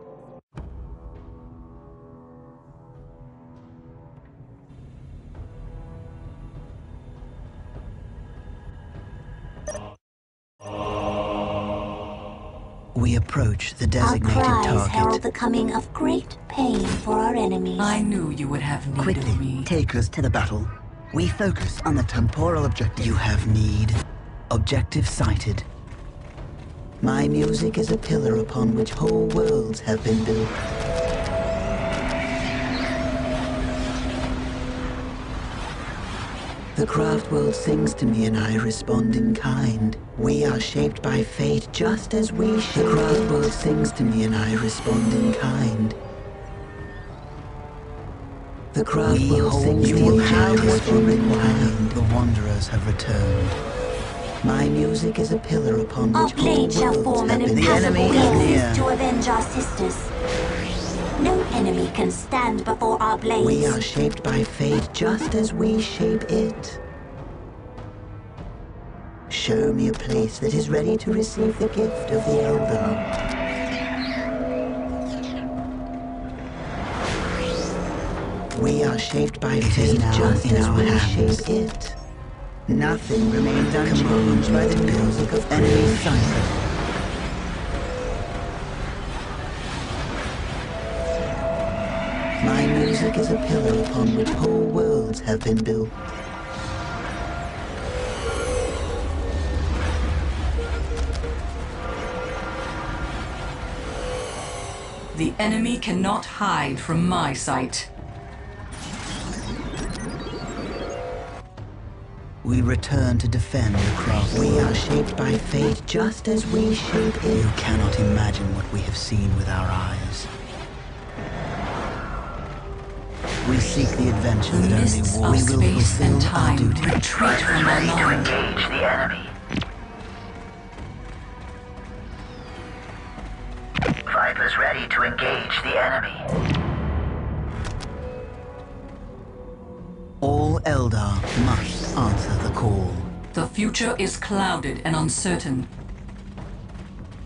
We approach the designated Our cries target. herald the coming of great pain for our enemies. I knew you would have need Quickly, of me. take us to the battle. We focus on the temporal objective. You have need. Objective sighted. My music is a pillar upon which whole worlds have been built. The craft world sings to me and I respond in kind. We are shaped by fate just as we shape. The craft world sings to me and I respond in kind. The craft world sings to me and I respond in kind. The wanderers have returned. My music is a pillar upon Our which whole blade shall worlds form have an been built. impassable wall to avenge our sisters. No enemy can stand before our blades. We are shaped by fate just as we shape it. Show me a place that is ready to receive the gift of the Eldar. We are shaped by fate just as we shape it. Nothing remains unchanged by the music of enemy silence. My music is a pillar upon which whole worlds have been built. The enemy cannot hide from my sight. We return to defend the craft. We are shaped by fate just as we shape it. You cannot imagine what we have seen with our eyes. We seek the adventure The that only mists war of will space and fulfill our time duty. retreat from my Ready to mind. engage the enemy. Vipers ready to engage the enemy. All Eldar must answer the call. The future is clouded and uncertain.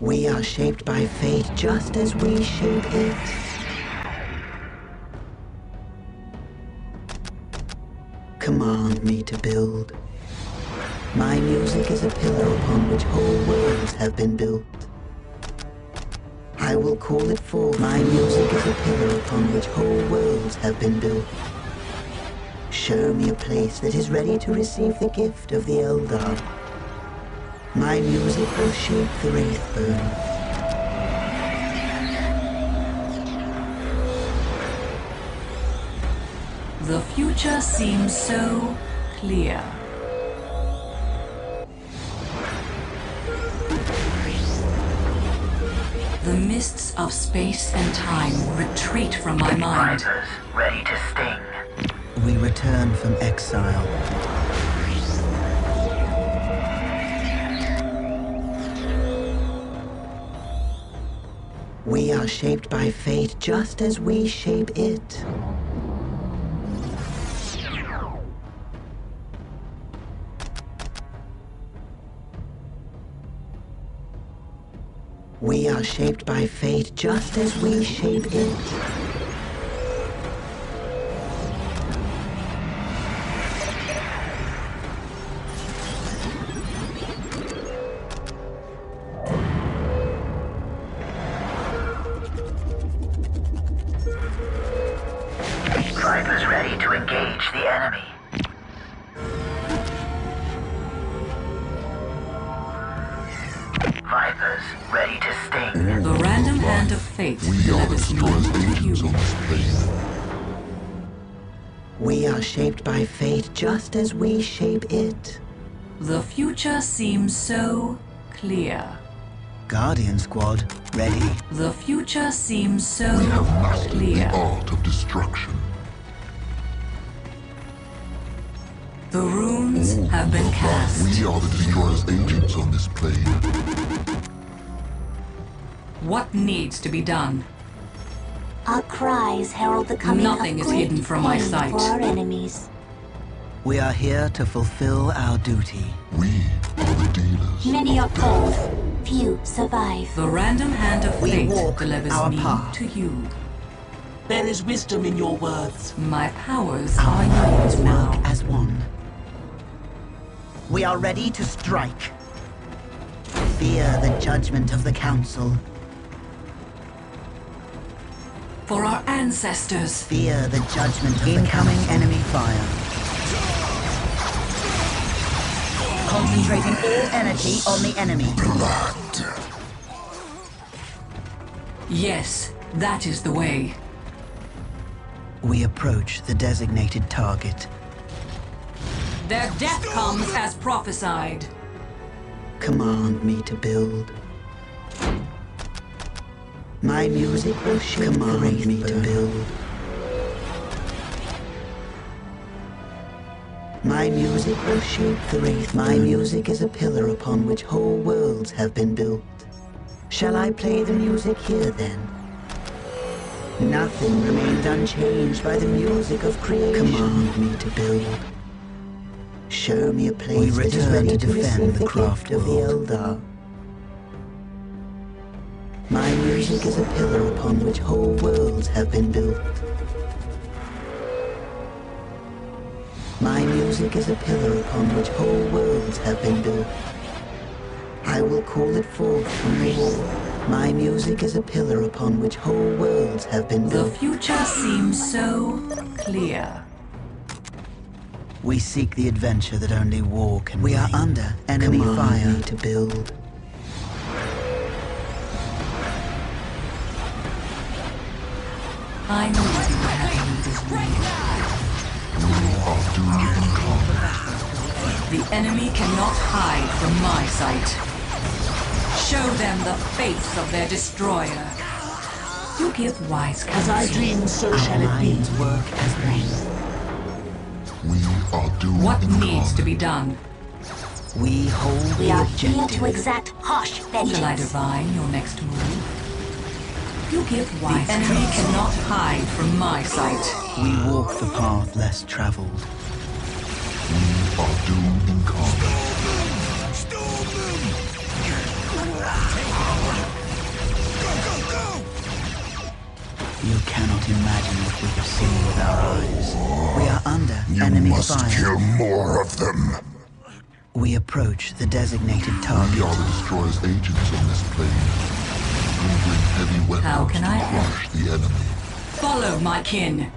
We are shaped by fate just as we shape it. Command me to build. My music is a pillar upon which whole worlds have been built. I will call it forth. My music is a pillar upon which whole worlds have been built. Show me a place that is ready to receive the gift of the Eldar. My music will shape the Wraithbone. The future seems so clear. The mists of space and time retreat from my mind. Vipers ready to sting. We return from exile. We are shaped by fate just as we shape it. We are shaped by fate just as we shape it. Vipers ready to engage the enemy. Vipers ready to sting. The random hand of fate We are led the us destroyer's to agents you. on this plane. We are shaped by fate just as we shape it. The future seems so clear. Guardian Squad, ready. The future seems so We have mastered the clear. art of destruction. The runes have been cast. We are the destroyer's agents on this plane. What needs to be done? Our cries herald the coming Nothing of is hidden great from my pain sight. for our enemies. We are here to fulfill our duty. We are the dealers. Many are called, few survive. The random hand of We fate walk delivers our me path. to you. There is wisdom in your words. My powers Our are minds yours now. work as one. We are ready to strike. Fear the judgment of the Council. For our ancestors. Fear the judgment of the Council. Incoming enemy fire. Concentrating all energy on the enemy. Blood. Yes, that is the way. We approach the designated target. Their death comes as prophesied. Command me to build. My music will shape the Wraith me to build. My music will shape the Wraith. My music is a pillar upon which whole worlds have been built. Shall I play the music here then? Nothing remained unchanged by the music of creation. Command me to build. Show me a place that is ready to defend the craft of the Eldar. My music is a pillar upon which whole worlds have been built. My music is a pillar upon which whole worlds have been built. I will call it forth from the wall. My music is a pillar upon which whole worlds have been built. The future seems so clear. We seek the adventure that only war can bring. We are under enemy fire to build. I knew you would have me this way. The enemy cannot hide from my sight. Show them the face of their destroyer. You give wise counsel. As I dream, so shall it be. Work as one. We are doing What needs to be done? We hold We the are here objective. to exact harsh vengeance. Shall I divine your next move? You give wise. The enemy cannot hide from my sight. We walk the path less traveled. We are doomed in combat. You cannot imagine what we have seen with our eyes. We are under You enemy must fire. kill more of them. We approach the designated target. We are the Destroyer's agents on this plane. We bring heavy weapons How can I to help? crush the enemy. Follow my kin.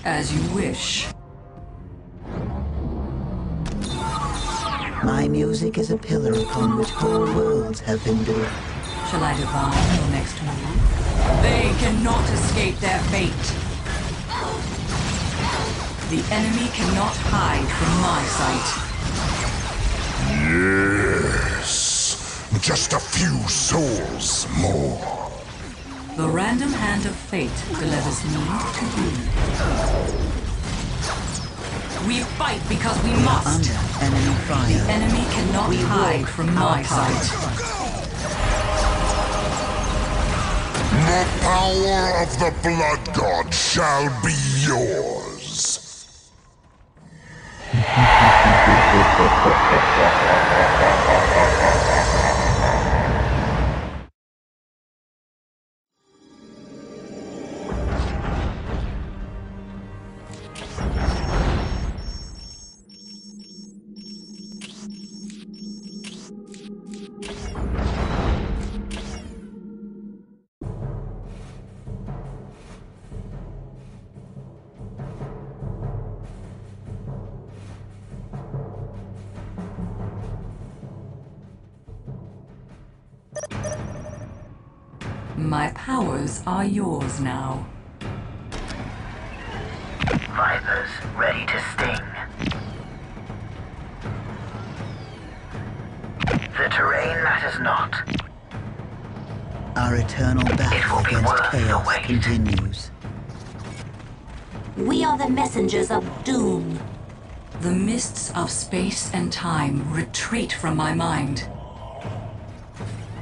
As you wish. My music is a pillar upon which whole worlds have been built. Shall I divine your next move? They cannot escape their fate. The enemy cannot hide from my sight. Yes. Just a few souls more. The random hand of fate delivers me to you. We fight because we must. Under enemy fire. The enemy cannot hide from my sight. The power of the Blood God shall be yours. My powers are yours now. Vipers ready to sting. The terrain matters not. Our eternal battle against chaos continues. We are the messengers of doom. The mists of space and time retreat from my mind.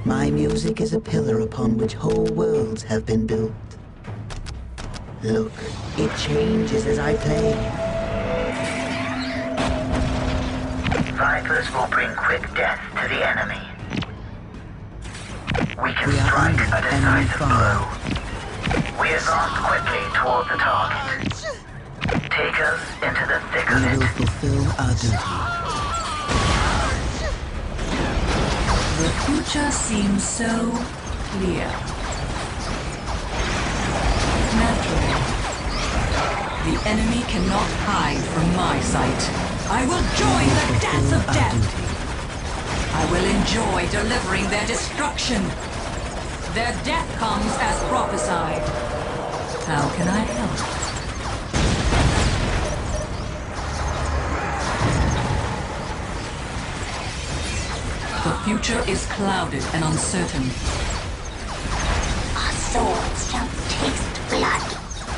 My music is a pillar upon which whole worlds have been built. Look, it changes as I play. Vipers will bring quick death to the enemy. We can strike a decisive blow. We advance quickly toward the target. Take us into the thick of it. We will fulfill our duty. The future seems so clear. Naturally, the enemy cannot hide from my sight. I will join the dance of death. I will enjoy delivering their destruction. Their death comes as prophesied. How can I help? The future is clouded and uncertain. Our swords shall taste blood.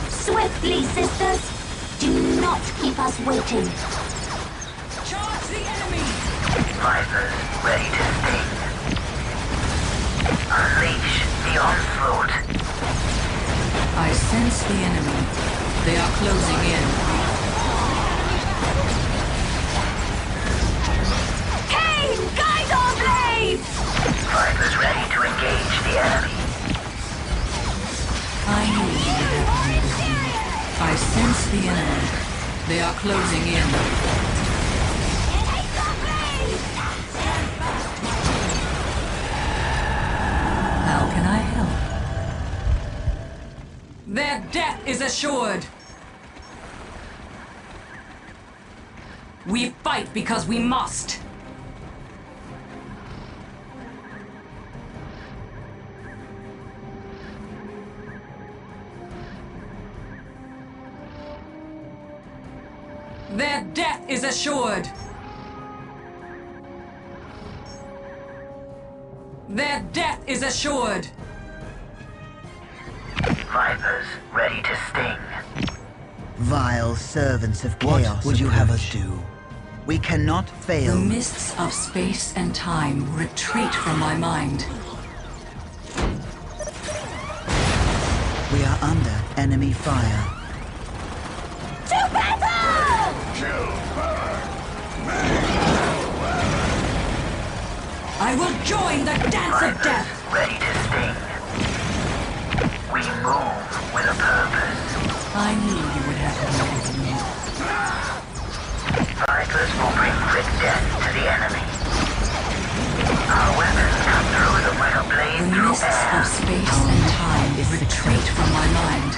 Swiftly, sisters! Do not keep us waiting. Charge the enemy! Vipers ready to sting. Unleash the onslaught. I sense the enemy. They are closing in. Cain, guide our blades! Vipers ready to engage the enemy. I knew you would have me. I sense the enemy. They are closing in. How can I help? Their death is assured. We fight because we must. Their death is assured. Their death is assured. Vipers ready to sting. Vile servants of chaos. What would you have us do? We cannot fail. The mists of space and time retreat from my mind. We are under enemy fire. To battle! I will join the dance of death. Ready to sting. We move with a purpose. I knew you would have me. Vipers will bring quick death to the enemy. Our weapons come through them like a blade The through mists air. of space and time retreat from my mind.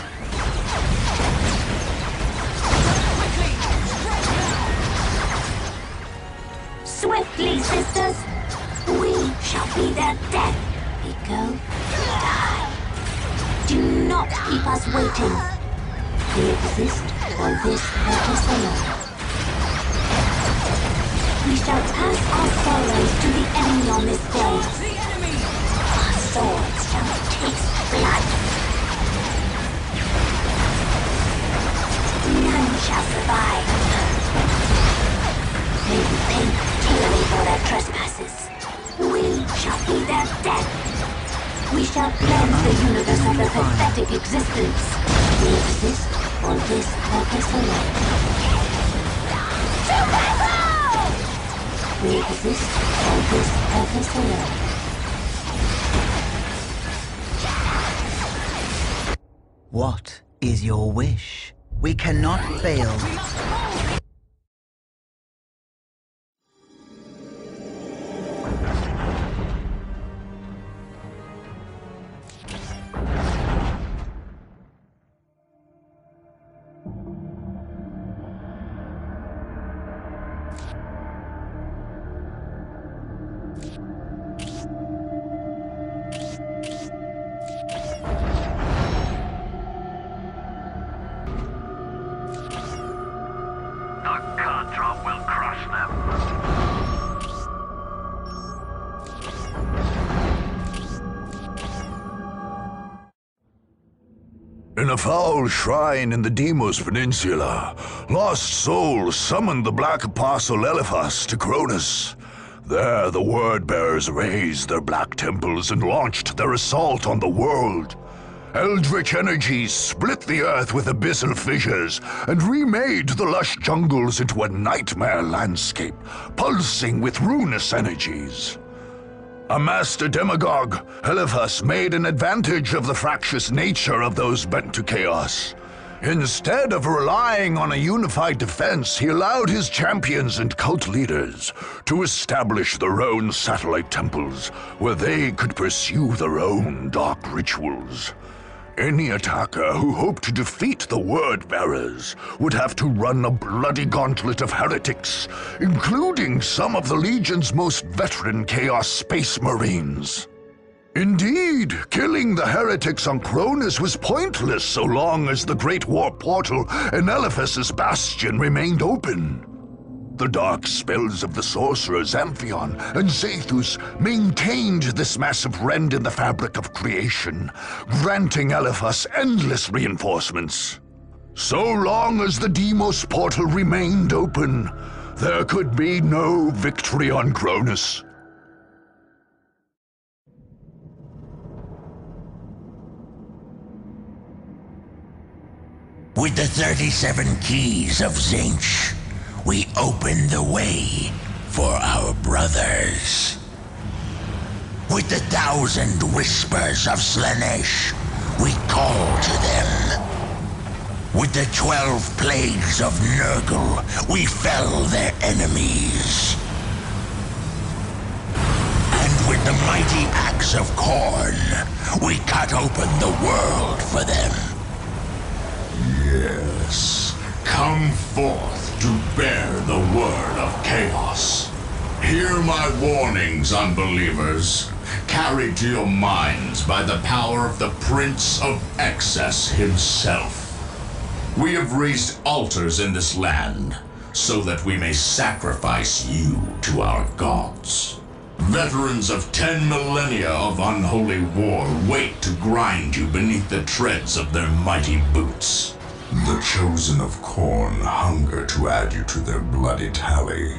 Swiftly, sisters! We shall be their death. We go, die. Do not keep us waiting. We exist for this purpose alone. We shall pass our sorrows to the enemy on this day. Our swords shall taste blood. None shall survive. They will pay dearly for their trespasses. We shall be their death. We shall cleanse the universe of their pathetic existence. We exist for this purpose alone. To battle! We exist for this purpose alone. What is your wish? We cannot fail. In a foul shrine in the Deimos Peninsula, lost souls summoned the Black Apostle Eliphas to Cronus. There, the Word-Bearers raised their black temples and launched their assault on the world. Eldritch energies split the earth with abyssal fissures and remade the lush jungles into a nightmare landscape, pulsing with ruinous energies. A master demagogue, Eliphas, made an advantage of the fractious nature of those bent to chaos. Instead of relying on a unified defense, he allowed his champions and cult leaders to establish their own satellite temples, where they could pursue their own dark rituals. Any attacker who hoped to defeat the Word-Bearers would have to run a bloody gauntlet of heretics, including some of the Legion's most veteran Chaos Space Marines. Indeed, killing the heretics on Cronus was pointless so long as the Great War Portal and Eliphas's Bastion remained open. The dark spells of the sorcerers Amphion and Zathus maintained this massive rend in the fabric of creation, granting Eliphas endless reinforcements. So long as the Deimos portal remained open, there could be no victory on Cronus. With the 37 keys of Tzeentch, we open the way for our brothers. With the 1,000 whispers of Slaanesh, we call to them. With the 12 plagues of Nurgle, we fell their enemies. And with the mighty axe of Khorne, we cut open the world for them. Yes, come forth to bear the word of chaos. Hear my warnings, unbelievers, carried to your minds by the power of the Prince of Excess himself. We have raised altars in this land so that we may sacrifice you to our gods. Veterans of 10 millennia of unholy war wait to grind you beneath the treads of their mighty boots. The chosen of Khorne hunger to add you to their bloody tally.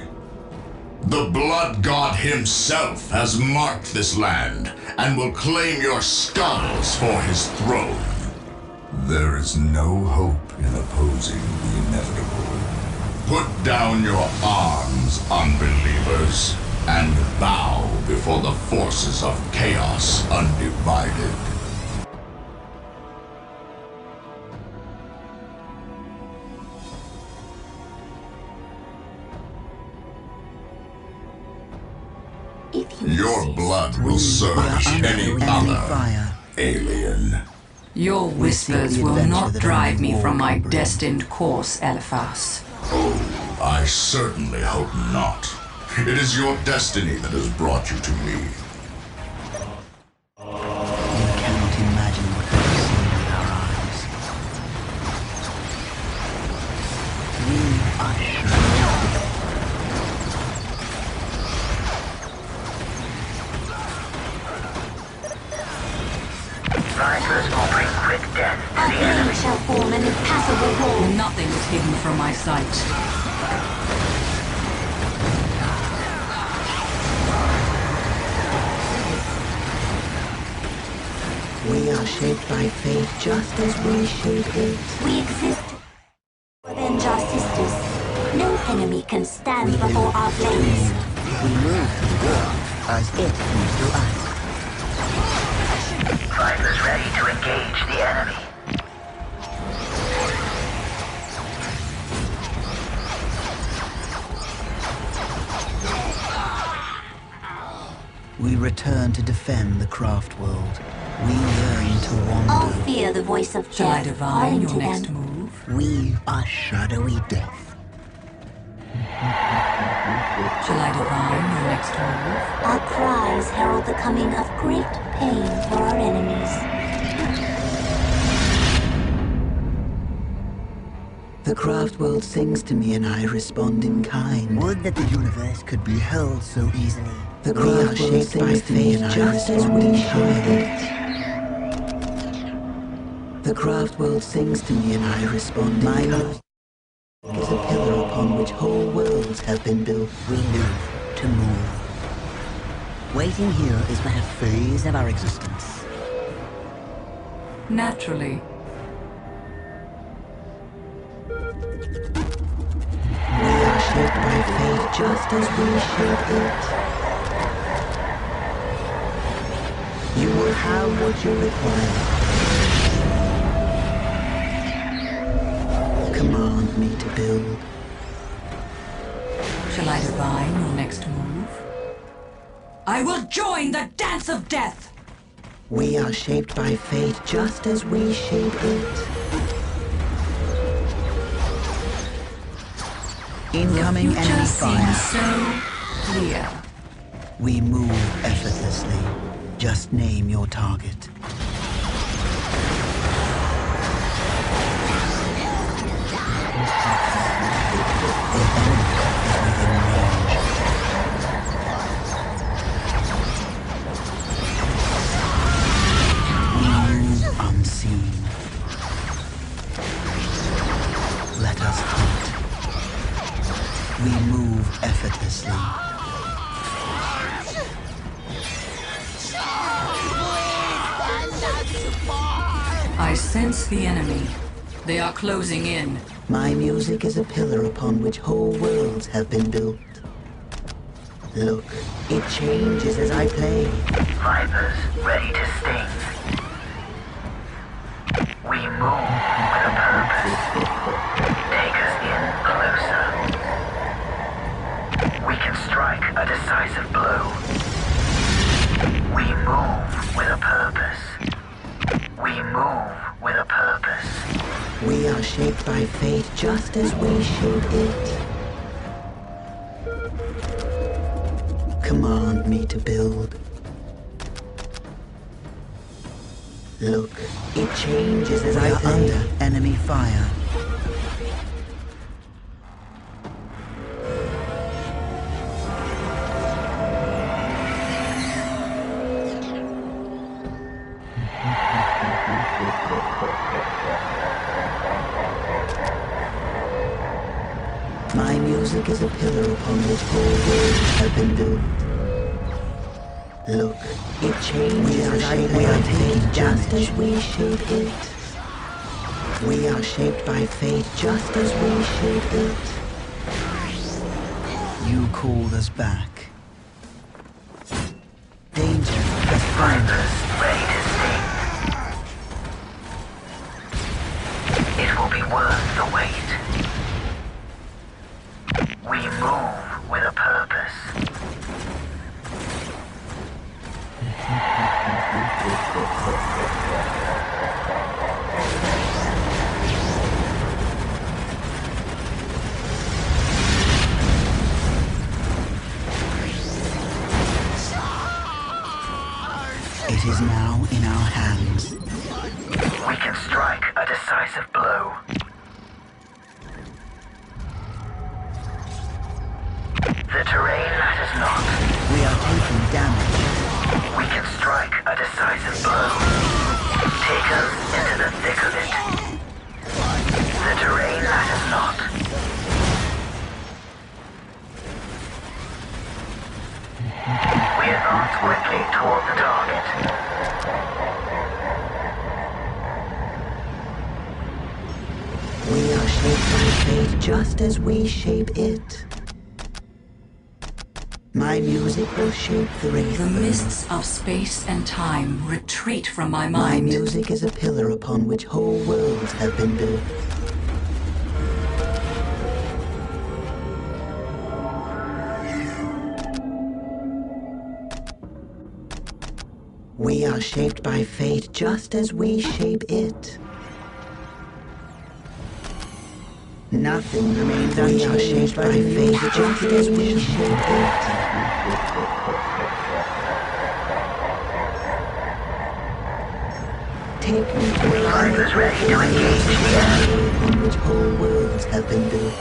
The Blood God himself has marked this land and will claim your skulls for his throne. There is no hope in opposing the inevitable. Put down your arms, unbelievers, and bow before the forces of chaos undivided. Your blood will serve any other alien. Your whispers will not drive me from my destined course, Eliphas. Oh, I certainly hope not. It is your destiny that has brought you to me. You cannot imagine what we have seen with our eyes. We are sure. Vipers will bring quick death to the enemy. Shall form an impassable wall. Nothing is hidden from my sight. We are shaped by fate just as we shape it. We exist to avenge our sisters. No enemy can stand before our flames. We move through the war as it moves through us. Vipers ready to engage the enemy. We return to defend the craft world. We yearn to wander. All fear the voice of Shall I death divine calling your to next them. move? We are shadowy death. Shall I divine your next move? Our cries herald the coming of great pain for our enemies. The craft world sings to me and I respond in kind. Would that the universe could be held so easily. The craft world sings to me and I respond in kind. The craft world sings to me and I respond in kind. My life is a pillar upon which whole worlds have been built. We live to move. Waiting here is but a phase of our existence. Naturally. We are shaped by fate just as we shape it. You will have what you require. Command me to build. Shall I divine your next move? I will join the dance of death! We are shaped by fate just as we shape it. Incoming enemy fire. So clear. We move effortlessly. Just name your target. The enemy is within range. We move unseen. Let us hunt. We move effortlessly. I sense the enemy. They are closing in. My music is a pillar upon which whole worlds have been built. Look, it changes as I play. Vipers ready to sting. We move with a purpose. Take us in closer. We can strike a decisive blow. We move with a purpose. We move with a purpose. We are shaped by fate just as we shape it. Command me to build. Look, it changes as I play. Under enemy fire. My music is a pillar upon which whole worlds have been built. Look, it changes as I play. We are taking just as we shape it. We are shaped by fate just as we shape it. You called us back. Danger has found us. Ready to sting. It will be worth the wait. We move with a purpose. It is now in our hands. We can strike a decisive blow. The terrain matters not. We are taking damage. We can strike a decisive blow. Take us into the thick of it. The terrain matters not. We advance quickly toward the target. We are shaped by fate just as we shape it. My music will shape the wraith. The mists of space and time retreat from my mind. My music is a pillar upon which whole worlds have been built. We are shaped by fate just as we shape it. Nothing remains unchanged. We are shaped by fate just as we shape it. Take me to where I was ready to engage on which whole worlds have been built.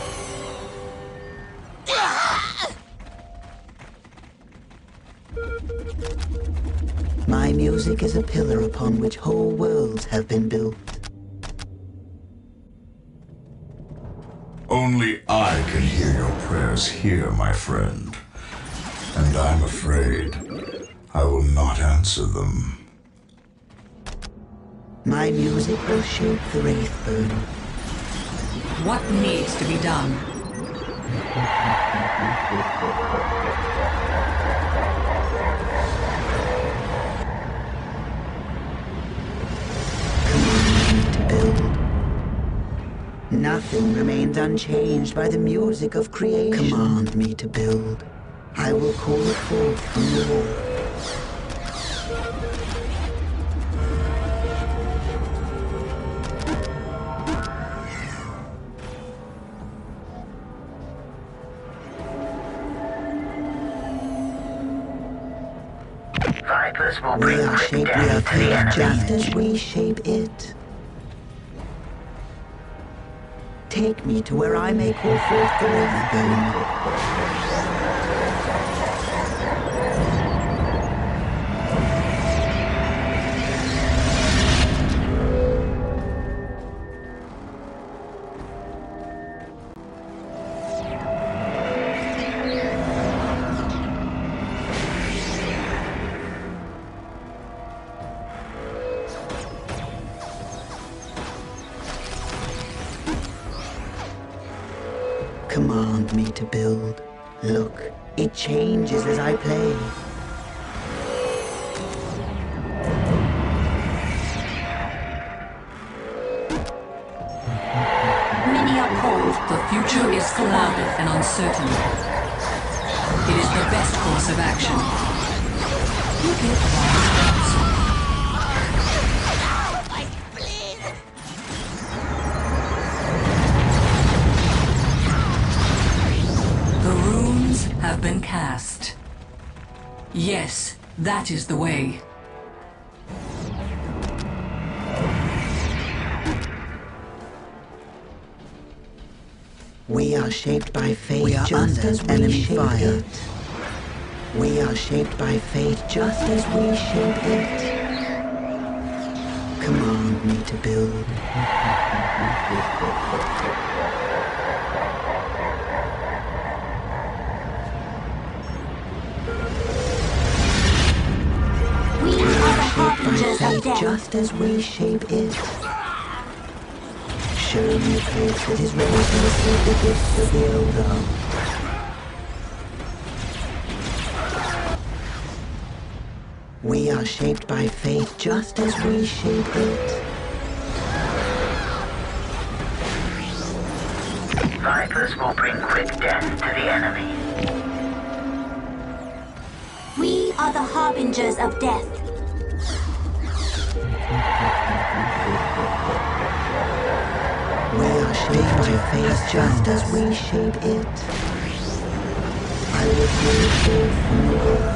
My music is a pillar upon which whole worlds have been built. Only I can hear your prayers here, my friend. And I'm afraid I will not answer them. My music will shape the Wraithbone. What needs to be done? Command me to build. Nothing remains unchanged by the music of creation. Command me to build. I will call it forth from the wall. Vipers will We bring are quick shaped death to the enemy. just as we shape it. Take me to where I may call forth the Wraithbone. Command me to build. Look, it changes as I play. Many are cold. The future is clouded and uncertain. It is the best course of action. You give wise counsel. The runes have been cast. Yes, that is the way. We are shaped by fate just as we shape it. We are shaped by fate just as we shape it. Command me to build. We are the harbingers of Fate death. just as we shape it. Show me a place that is ready to receive the gifts of the Eldar. We are shaped by fate just as we shape it. Vipers will bring quick death to the enemy. We are the harbingers of death. We are shaped by fate just as we shape it. I will call it forth from the world.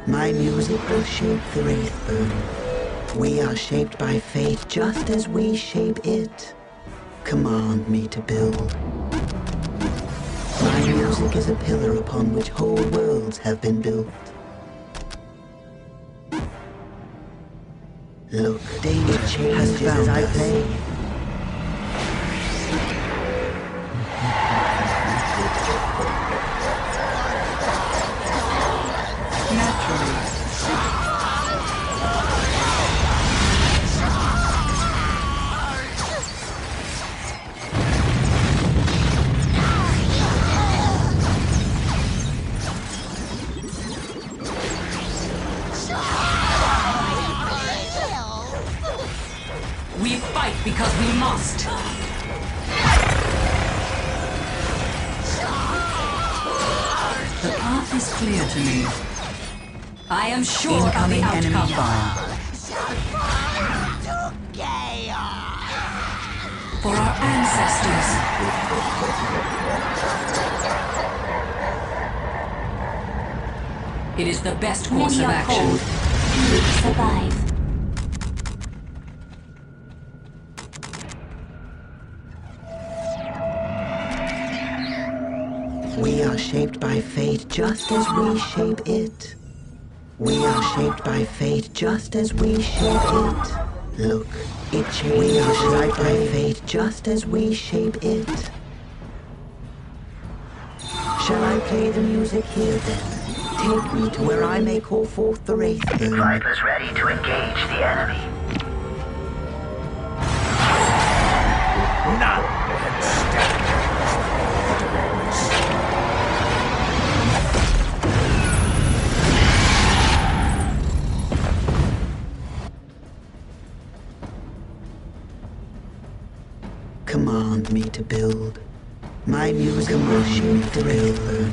My music will shape the Wraithbone. We are shaped by fate just as we shape it. Command me to build. My music is a pillar upon which whole worlds have been built. Look, danger changes as I play. We fight because we must. The path is clear to me. I am sure of the outcome. For our ancestors. It is the best course of action. Few survive. We are shaped by fate just as we shape it. We are shaped by fate just as we shape it. Look, it changes as I play fate just as we shape it. Shall I play the music here then? Take me to where I may call forth the Wraithbone. Vipers ready to engage the enemy. None can stand. Command me to build. My music commands me to build.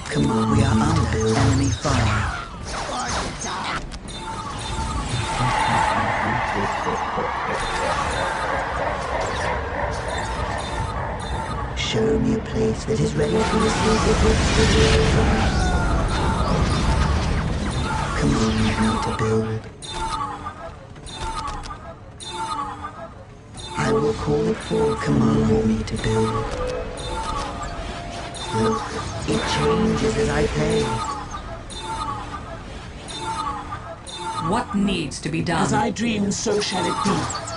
Command, we are under enemy fire. Show me a place that is ready to receive the gifts of the Eldar. Command me to build. I will call it forth. Command me to build. Look, it changes as I play. What needs to be done? As I dream, so shall it be.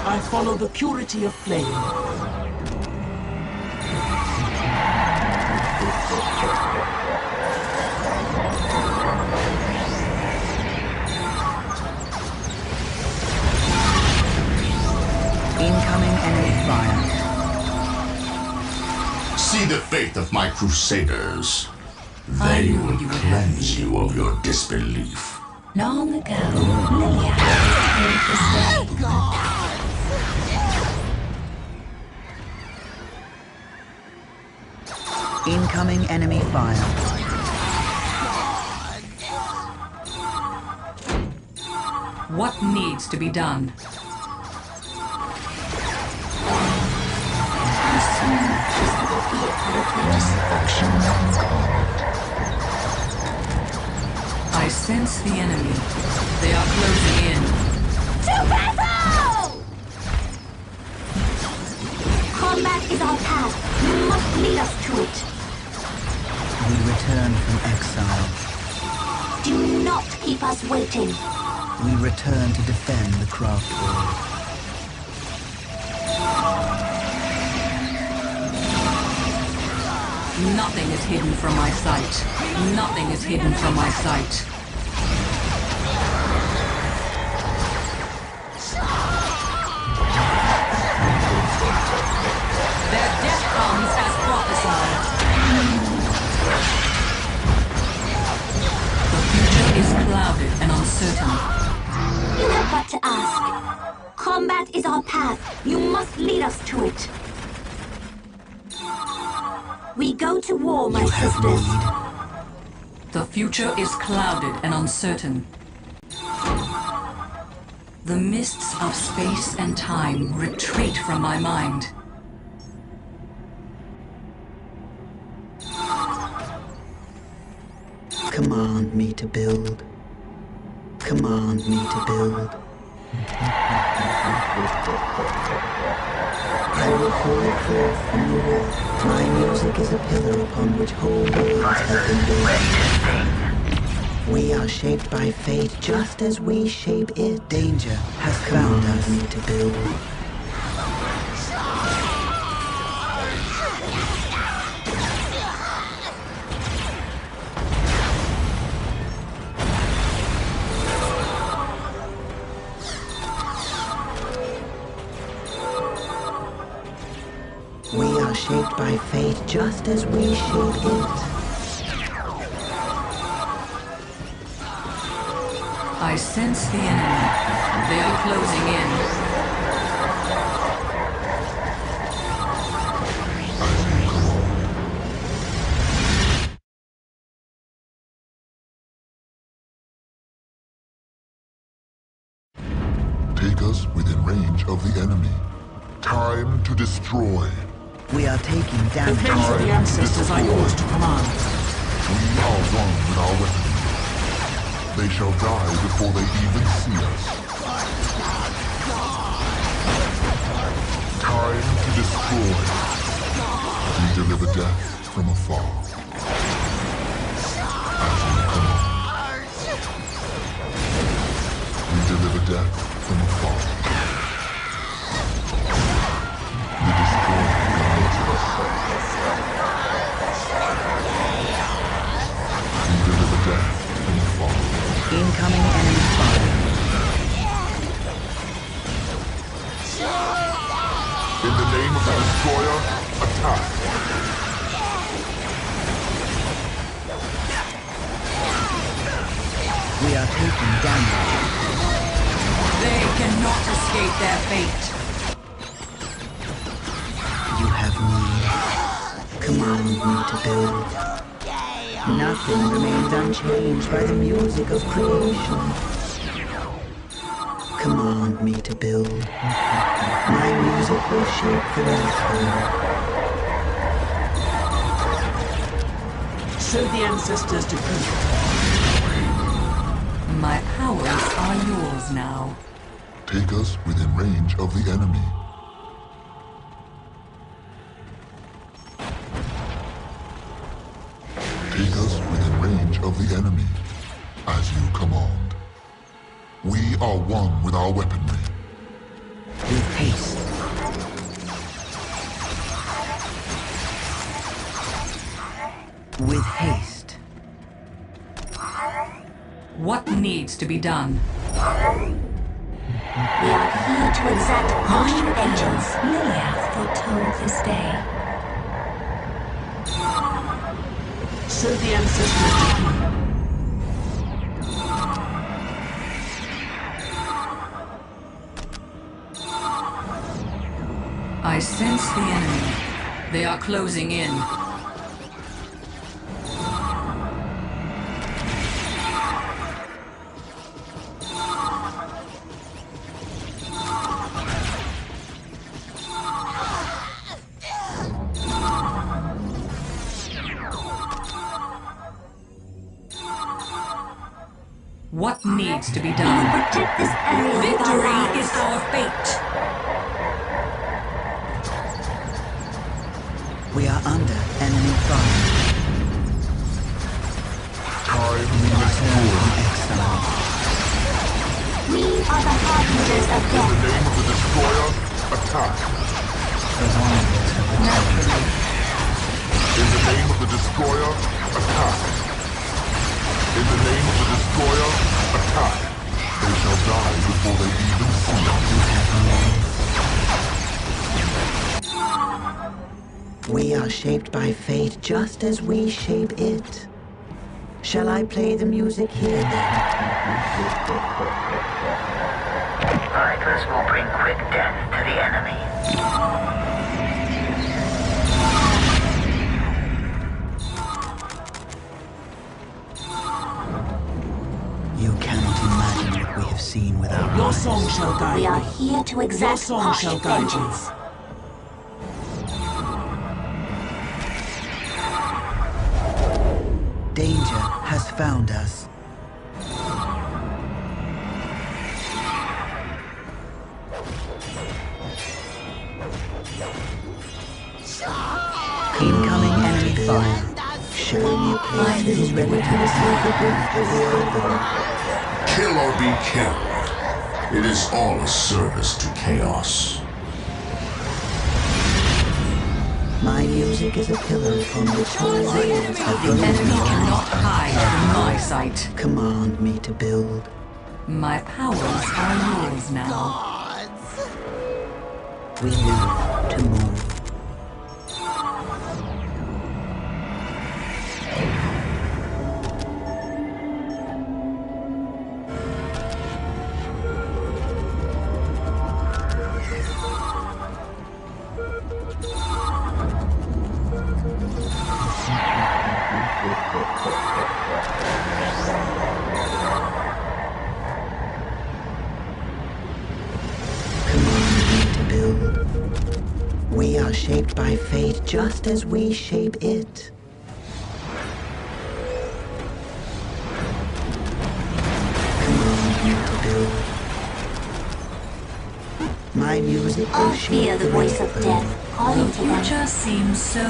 I follow the purity of flame. Incoming enemy fire. See the faith of my crusaders. They will cleanse you of your disbelief. Long ago, Lilia created this day. Incoming enemy fire. What needs to be done? I sense the enemy. They are closing in. To battle! Combat is our path. You must lead us to it. We return from exile. Do not keep us waiting. We return to defend the craft world. Nothing is hidden from my sight. Nothing is hidden from my sight. Their death comes as prophesied. The future is clouded and uncertain. You have but to ask. Combat is our path. You must lead us to it. We go to war, my sisters. The future is clouded and uncertain. The mists of space and time retreat from my mind. Command me to build. Command me to build. I will call it forth from the war. My music is a pillar upon which whole worlds have been built. We are shaped by fate just as we shape it. Danger has found us to build. We are shaped by fate just as we shape it. I sense the enemy. They are closing in. Take us within range of the enemy. Time to destroy. We are taking The damage. flames of the ancestors are yours to command. We are one with our weaponry. They shall die before they even see us. Time to destroy. We deliver death from afar. As you come on. We deliver death from afar. We destroy guides us. We deliver death from afar. Incoming enemy fire. In the name of the destroyer, attack. We are taking damage. They cannot escape their fate. You have need. Command me to build. Nothing remains unchanged by the music of creation. Command me to build. My music will shape the earth. So the ancestors decreed. My powers are yours now. Take us within range of the enemy. Take us within range of the enemy, as you command. We are one with our weaponry. With haste. With haste. What needs to be done? We are here to exact harsh vengeance. Liliath foretold this day. So the ancestors decreed. I sense the enemy. They are closing in. What needs to be done? Protect this area. Victory is our fate. We are under enemy fire. Time We return from exile. We are the harbingers of in death. the name of the destroyer, attack. The wanderers have returned. In the name of the destroyer, attack. In the name of the destroyer, attack. They shall die before they even see us. We are shaped by fate just as we shape it. Shall I play the music here then? Vipers will bring quick death to the enemy. You cannot imagine what we have seen with our Your eyes. song shall guide We are me. here to Your exact song harsh shall guide you. vengeance. Danger has found us. Incoming enemy fire. Show me a place that is ready to receive the gift of the Eldar. Kill or be killed. It is all a service to chaos. My music is a pillar upon which all rails have The enemy broken. cannot hide from my sight. Command me to build. My powers are yours now. We live to move. We are shaped by fate just as we shape it. build. My music will All shape fear the voice of earth. death calling The to them. future seems so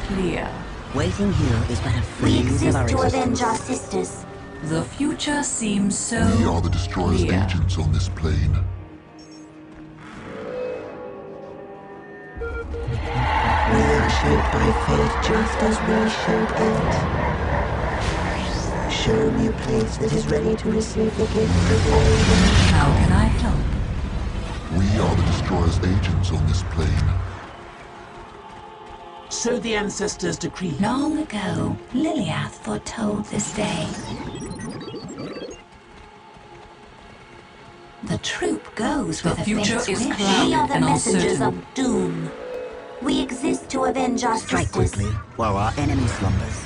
clear. Waiting here is but a We phase of exist our to existence. avenge our sisters. The future seems so We are the Destroyer's clear. agents on this plane. We are shaped by fate just as we shape it. Show me a place that is ready to receive the gift of life. How can I help? We are the Destroyer's agents on this plane. So the ancestors decreed. Long ago, Liliath foretold this day. The troop goes The where the future fates is wish. clouded We are the and messengers uncertain. of doom. We exist to avenge our Strike sisters. quickly while our enemy slumbers.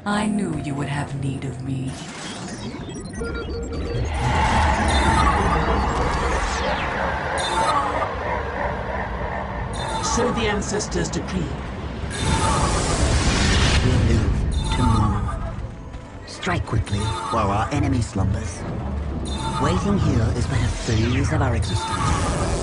I knew you would have need of me. So the ancestors decreed. We live to move. Strike quickly while our enemy slumbers. Waiting here is but a phase of our existence.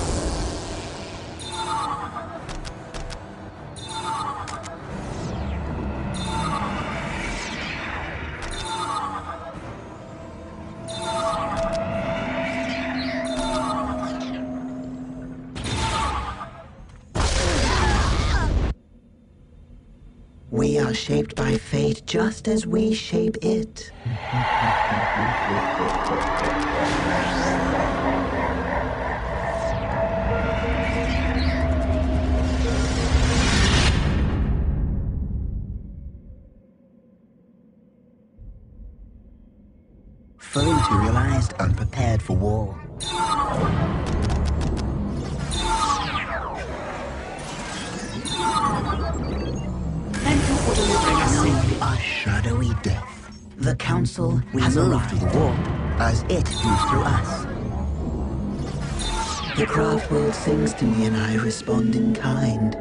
We are shaped by fate just as we shape it. Fully materialized, unprepared for war. Thank you for delivering us safely. A shadowy death. The Council has moved through the warp as it moves through us. The craft world sings to me and I respond in kind.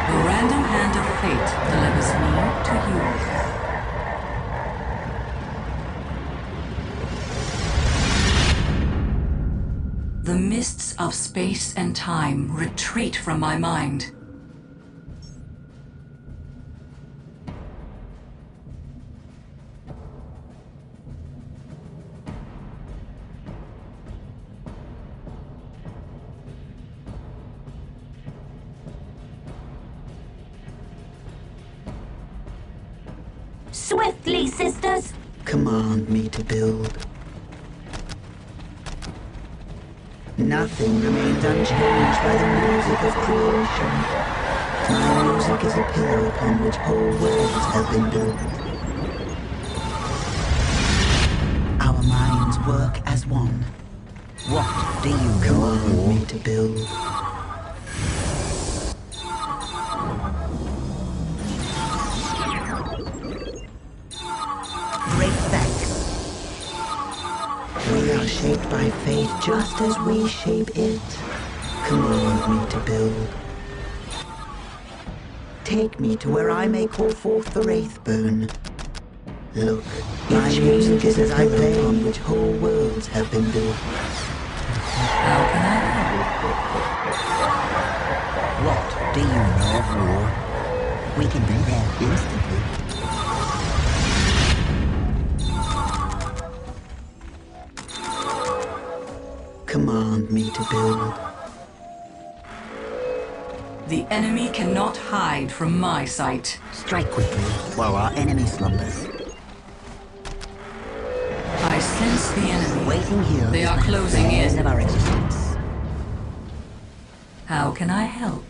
The random hand of fate delivers me to you. The mists of space and time retreat from my mind. Swiftly, sisters! Command me to build. Nothing remains unchanged by the music of creation. My music is a pillar upon which whole worlds have been built. Our minds work as one. What do you Command me to build. Great thanks. We are shaped by fate just as we shape it. Command me to build. Take me to where I may call forth the Wraithbone. Look, my music is as I play on which whole worlds have been built. How can I help? What do you know of war? We can be there instantly. Command me to build. The enemy cannot hide from my sight. Strike quickly while our enemy slumbers. I sense the enemy. Waiting here. They is are but a closing phase in. of our existence. How can I help?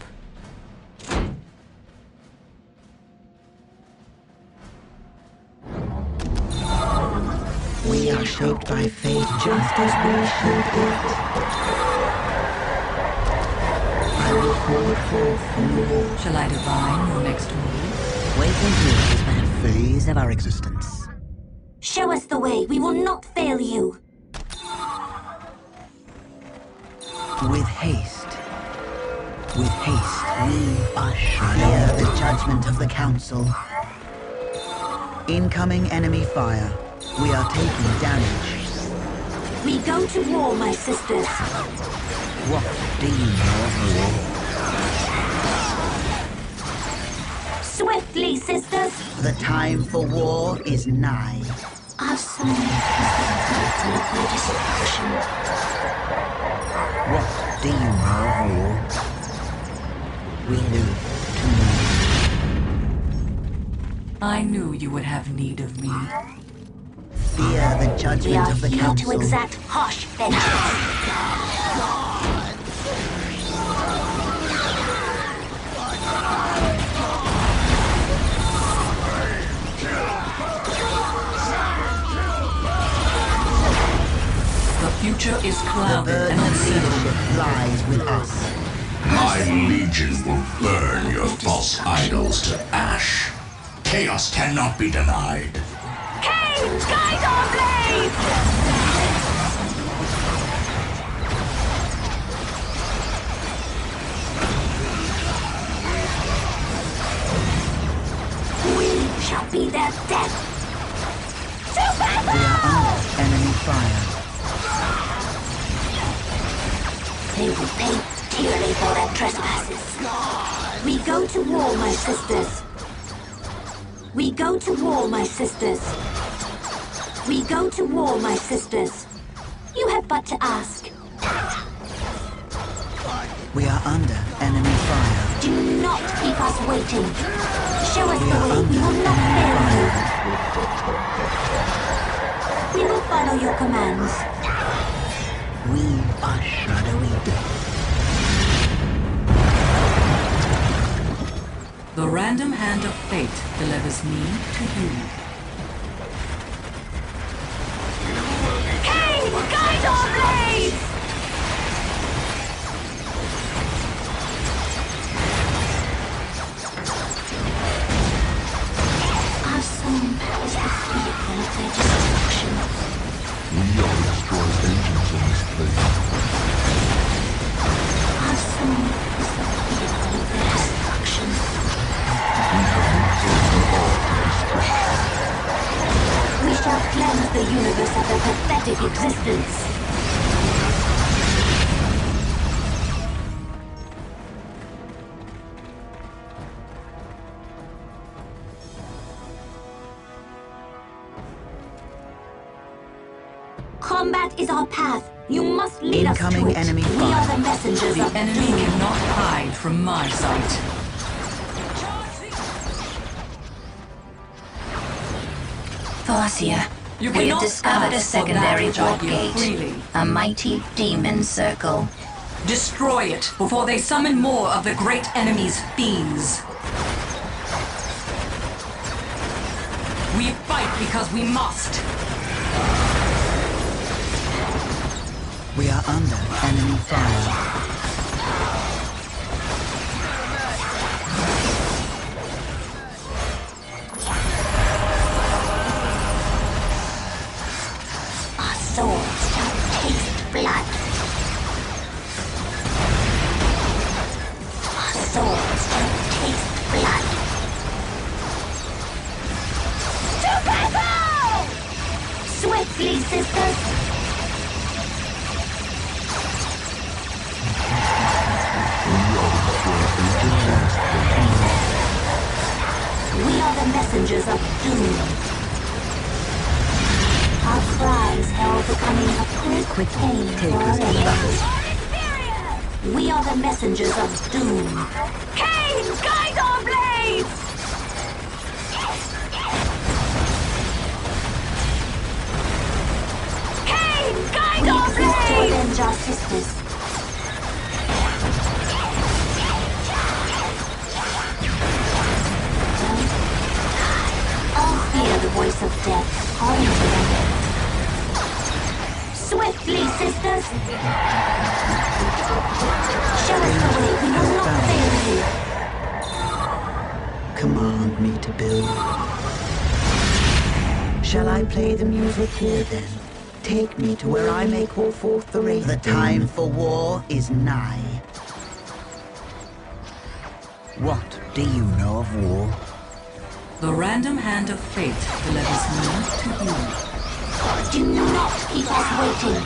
We are shaped by fate just as we shape it. I will call it forth from the wall. Shall I divine your next move? Waiting here is but a phase of our existence. Show us the way. We will not fail you. With haste. With haste, we usher. Hear the judgment of the Council. Incoming enemy fire. We are taking damage. We go to war, my sisters. What demon of war? Swiftly, sisters. The time for war is nigh. Our son is the vehicle of their destruction. What demon of war? We live to move. I knew you would have need of me. Fear the judgment of the Council. We are here to exact harsh vengeance. The future is clouded and leadership lies with us. My legion will burn your false idols to ash. Chaos cannot be denied. Cain, guide our blades! We shall be their death. We are under enemy fire. They will pay dearly for their trespasses. We go to war, my sisters. We go to war, my sisters. We go to war, my sisters. You have but to ask. We are under enemy fire. Do not keep us waiting. Show us the way. We will not fail you. We will follow your commands. We are shadowy death. The random hand of fate delivers me to you. Cain, guide our blades! Our son is the vehicle of their destruction. We are the destroyed agents in this place. Our son is the vehicle of their destruction. We shall cleanse the universe of their pathetic existence. Combat is our path. You must lead us to it. Incoming enemy We are fire. the messengers The of enemy doom. cannot hide from my sight. Farsia, You we have cannot discovered a ask for secondary that which I warp give gate. freely. A mighty demon circle. Destroy it before they summon more of the great enemy's fiends. We fight because we must. We are under enemy fire. Our swords shall taste blood. Our swords shall taste blood. To battle! Swiftly, sisters! We are the messengers of doom. Our cries herald the coming of quick pain for our enemies. We are the messengers of doom. Cain, guide our blades! Cain, guide our blades! We exist to avenge our sisters. All fear the voice of death calling to them. Swiftly, sisters! Show us the way, we will not fail you. Command me to build. Shall I play the music here then? Take me to where I may call forth the raven. The time for war is nigh. What do you know of war? The random hand of fate delivers me to you. Do not keep us waiting.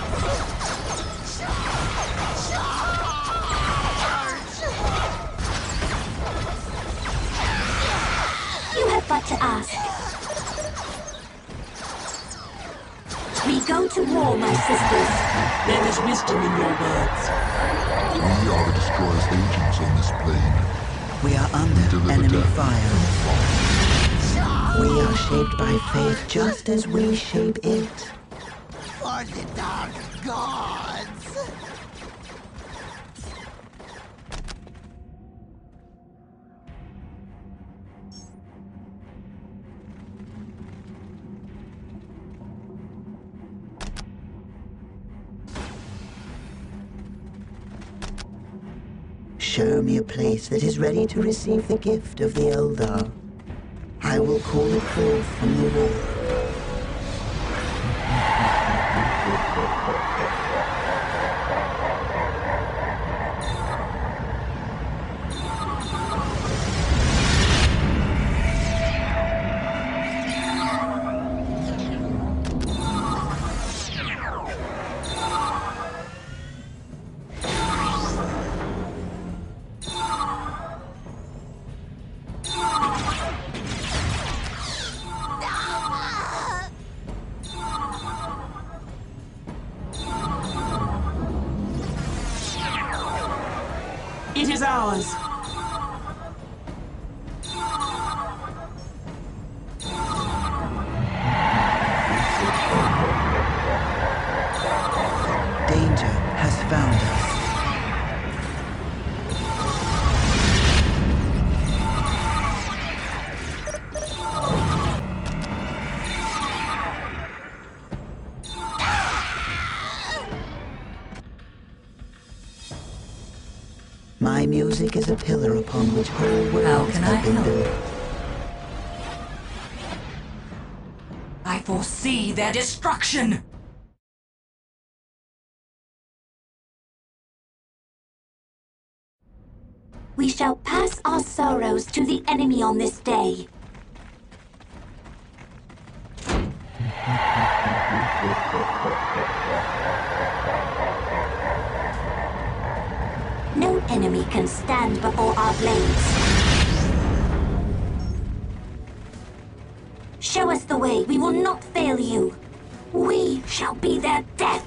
You have but to ask. We go to war, my sisters. There is wisdom in your words. We are the Destroyer's agents on this plane. We are under enemy fire. We are shaped by fate just as we shape it. For the dark gods! Show me a place that is ready to receive the gift of the Eldar. I will call it forth from the war. It is ours. Danger has found us. My music is a pillar upon which whole worlds have been built. I foresee their destruction! We shall pass our sorrows to the enemy on this day. No enemy can stand before our blades. Show us the way. We will not fail you. We shall be their death.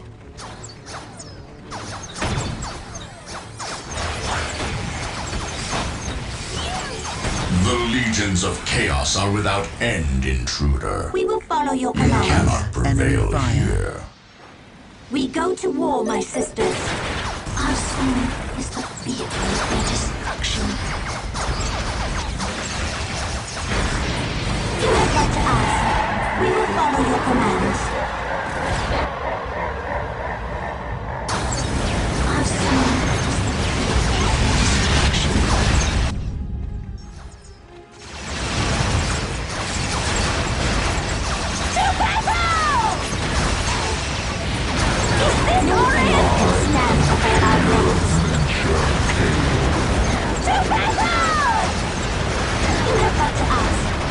The legions of chaos are without end, intruder. We will follow your You commands. cannot prevail here. We go to war, my sisters. Our soul is the vehicle of their destruction. You have but to ask. We will follow your commands. Our soul is the vehicle of their destruction. To battle! No enemy can stand before our blades. To battle! You have but to ask.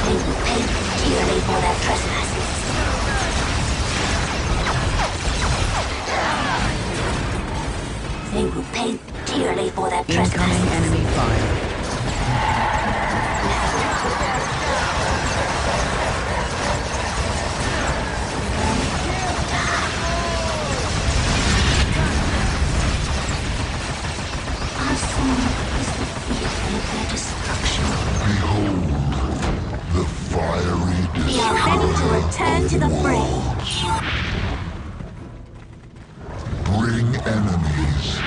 They will pay dearly for their trespasses. They will pay dearly for their trespasses. Incoming enemy fire. Our soul is the vehicle of their destruction. Behold, the fiery We are ready to destroyer return of to the fray. worlds. Bring enemies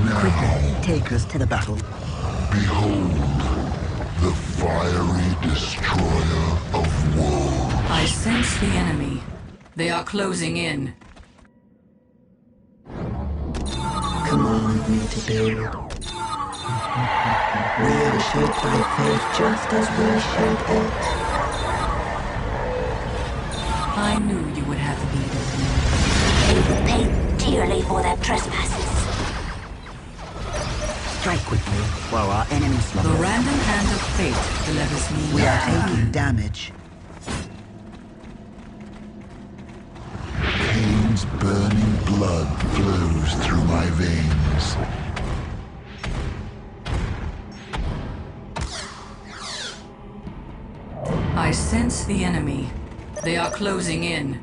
now. Quickly, take us to the battle. Behold, the fiery destroyer of worlds. I sense the enemy. They are closing in. Command me to build. We are shaped by fate just as we shape it. I knew you would have need of me. They will pay dearly for their trespasses. Strike quickly, while our enemy The slumbers. random hand of fate delivers me. We are taking damage. Pain's burning blood flows through my veins. I sense the enemy. They are closing in.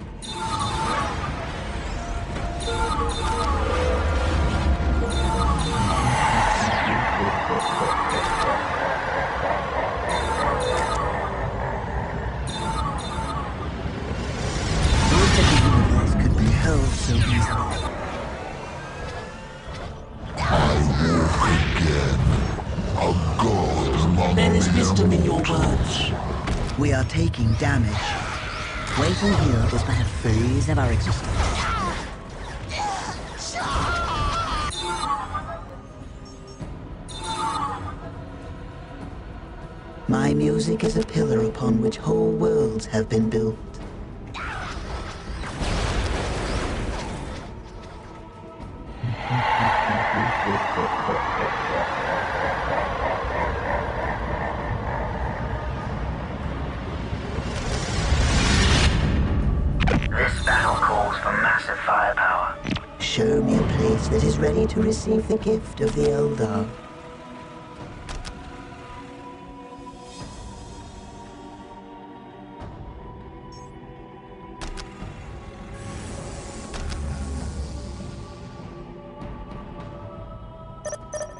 Could be held so easily. A god among There is the wisdom in your immortals. words. We are taking damage. Waiting here is but a phase of our existence. My music is a pillar upon which whole worlds have been built. This battle calls for massive firepower. Show me a place that is ready to receive the gift of the Eldar.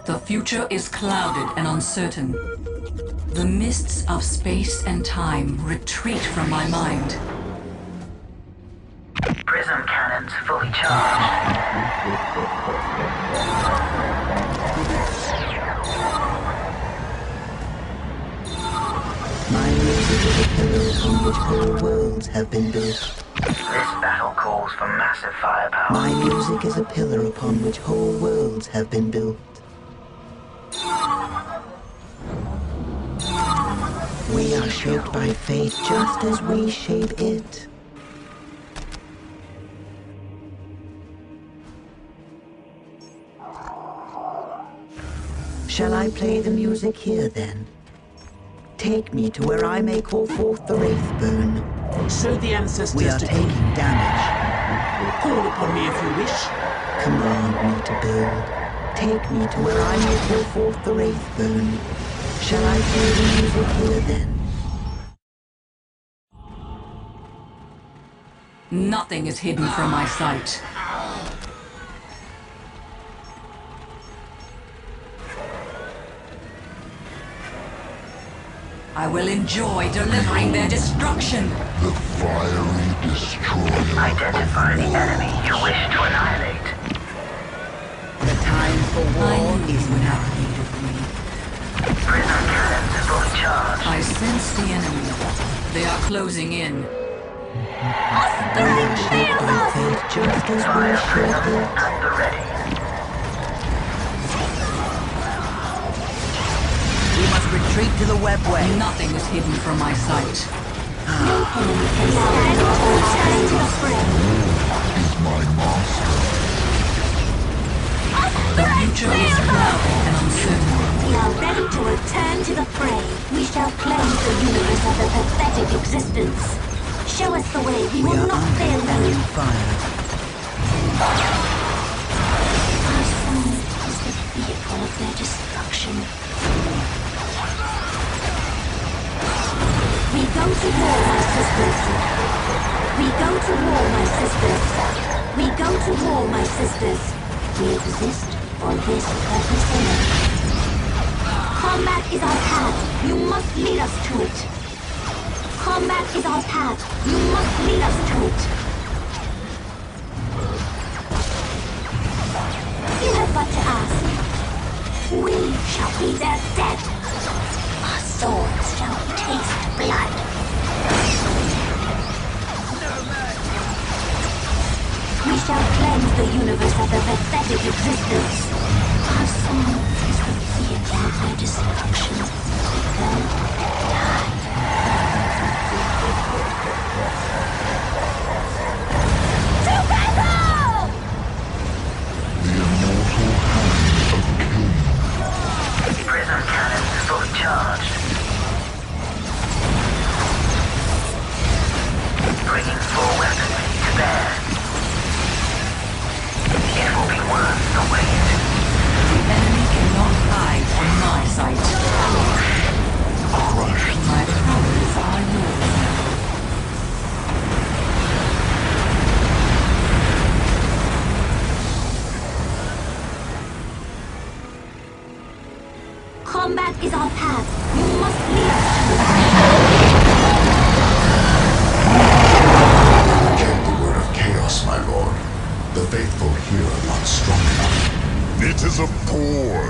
The future is clouded and uncertain. The mists of space and time retreat from my mind. Prism cannons fully charged. My music is a pillar upon which whole worlds have been built. This battle calls for massive firepower. My music is a pillar upon which whole worlds have been built. We are shaped by fate just as we shape it. Shall I play the music here then? Take me to where I may call forth the Wraithburn. Show the ancestors We are to taking damage. call upon me if you wish. Command me to build. Take me to where I may call forth the Wraithburn. Shall I play the music here then? Nothing is hidden from my sight. I will enjoy delivering their destruction. The fiery destroyer. Identify the enemy you wish to annihilate. The time for war is now. Prism cannons fully charged. I sense the enemy. They are closing in. Strike fails us! Fate just as we should be. At the ready. We must retreat to the webway. Nothing is hidden from my sight. No enemy can stand or return to the fray. Is my master. The future is clouded and uncertain. We are ready to return to the fray. We shall cleanse the universe of a pathetic existence. Show us the way. We will not fail you. Fire. Our sun is the vehicle of their destruction. We go to war, my sisters. We go to war, my sisters. We go to war, my sisters. We exist for this purpose alone. Combat is our path. You must lead us to it. Combat is our path. You must lead us to it. You have but to ask. We shall be their dead. Our swords shall taste blood. We shall cleanse the universe of their pathetic existence. Our song is the vehicle of their destruction. Then die. To battle! The immortal hand of King.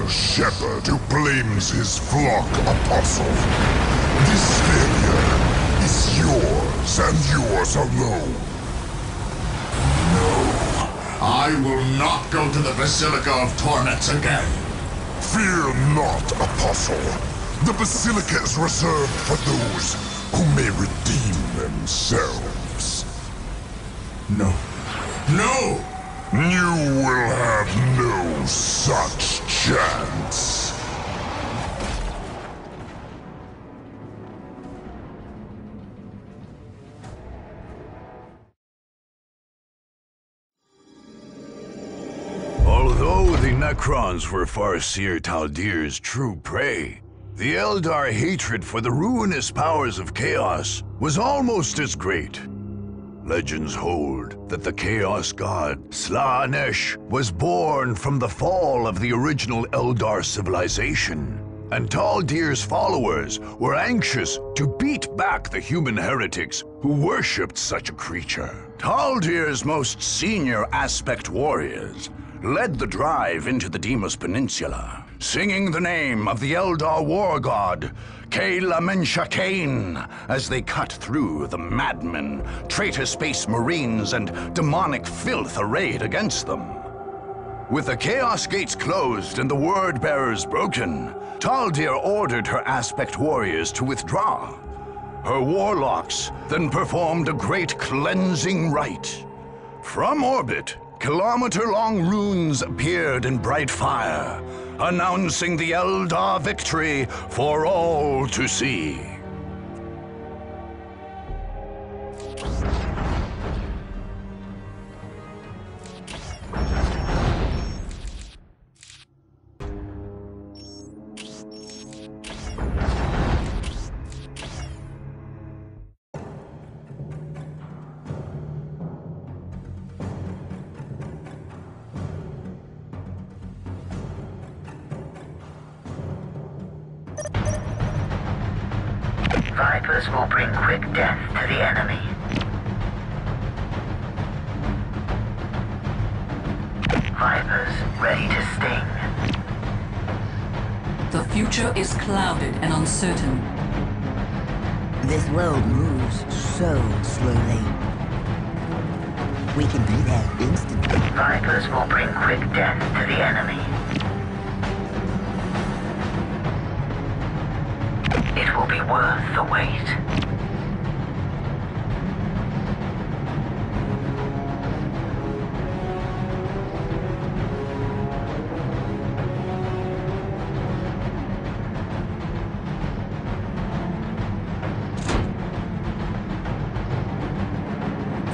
mere shepherd who blames his flock, Apostle. This failure is yours and yours alone. I will not go to the Basilica of Torments again. Fear not, Apostle. The Basilica is reserved for those who may redeem themselves. No. No! You will have no such chance. Although the Necrons were Farseer Taldir's true prey, the Eldar hatred for the ruinous powers of Chaos was almost as great. Legends hold that the Chaos God, Slaanesh, was born from the fall of the original Eldar civilization, and Taldir's followers were anxious to beat back the human heretics who worshipped such a creature. Taldir's most senior aspect warriors led the drive into the Deimos Peninsula, singing the name of the Eldar war god, Kayla Menshakain, as they cut through the madmen, traitor space marines, and demonic filth arrayed against them. With the Chaos Gates closed and the Word Bearers broken, Taldir ordered her aspect warriors to withdraw. Her warlocks then performed a great cleansing rite. From orbit, kilometer-long runes appeared in bright fire, announcing the Eldar victory for all to see. Vipers will bring quick death to the enemy. Vipers ready to sting. The future is clouded and uncertain. This world moves so slowly. We can be there instantly. Vipers will bring quick death to the enemy. It will be worth the wait.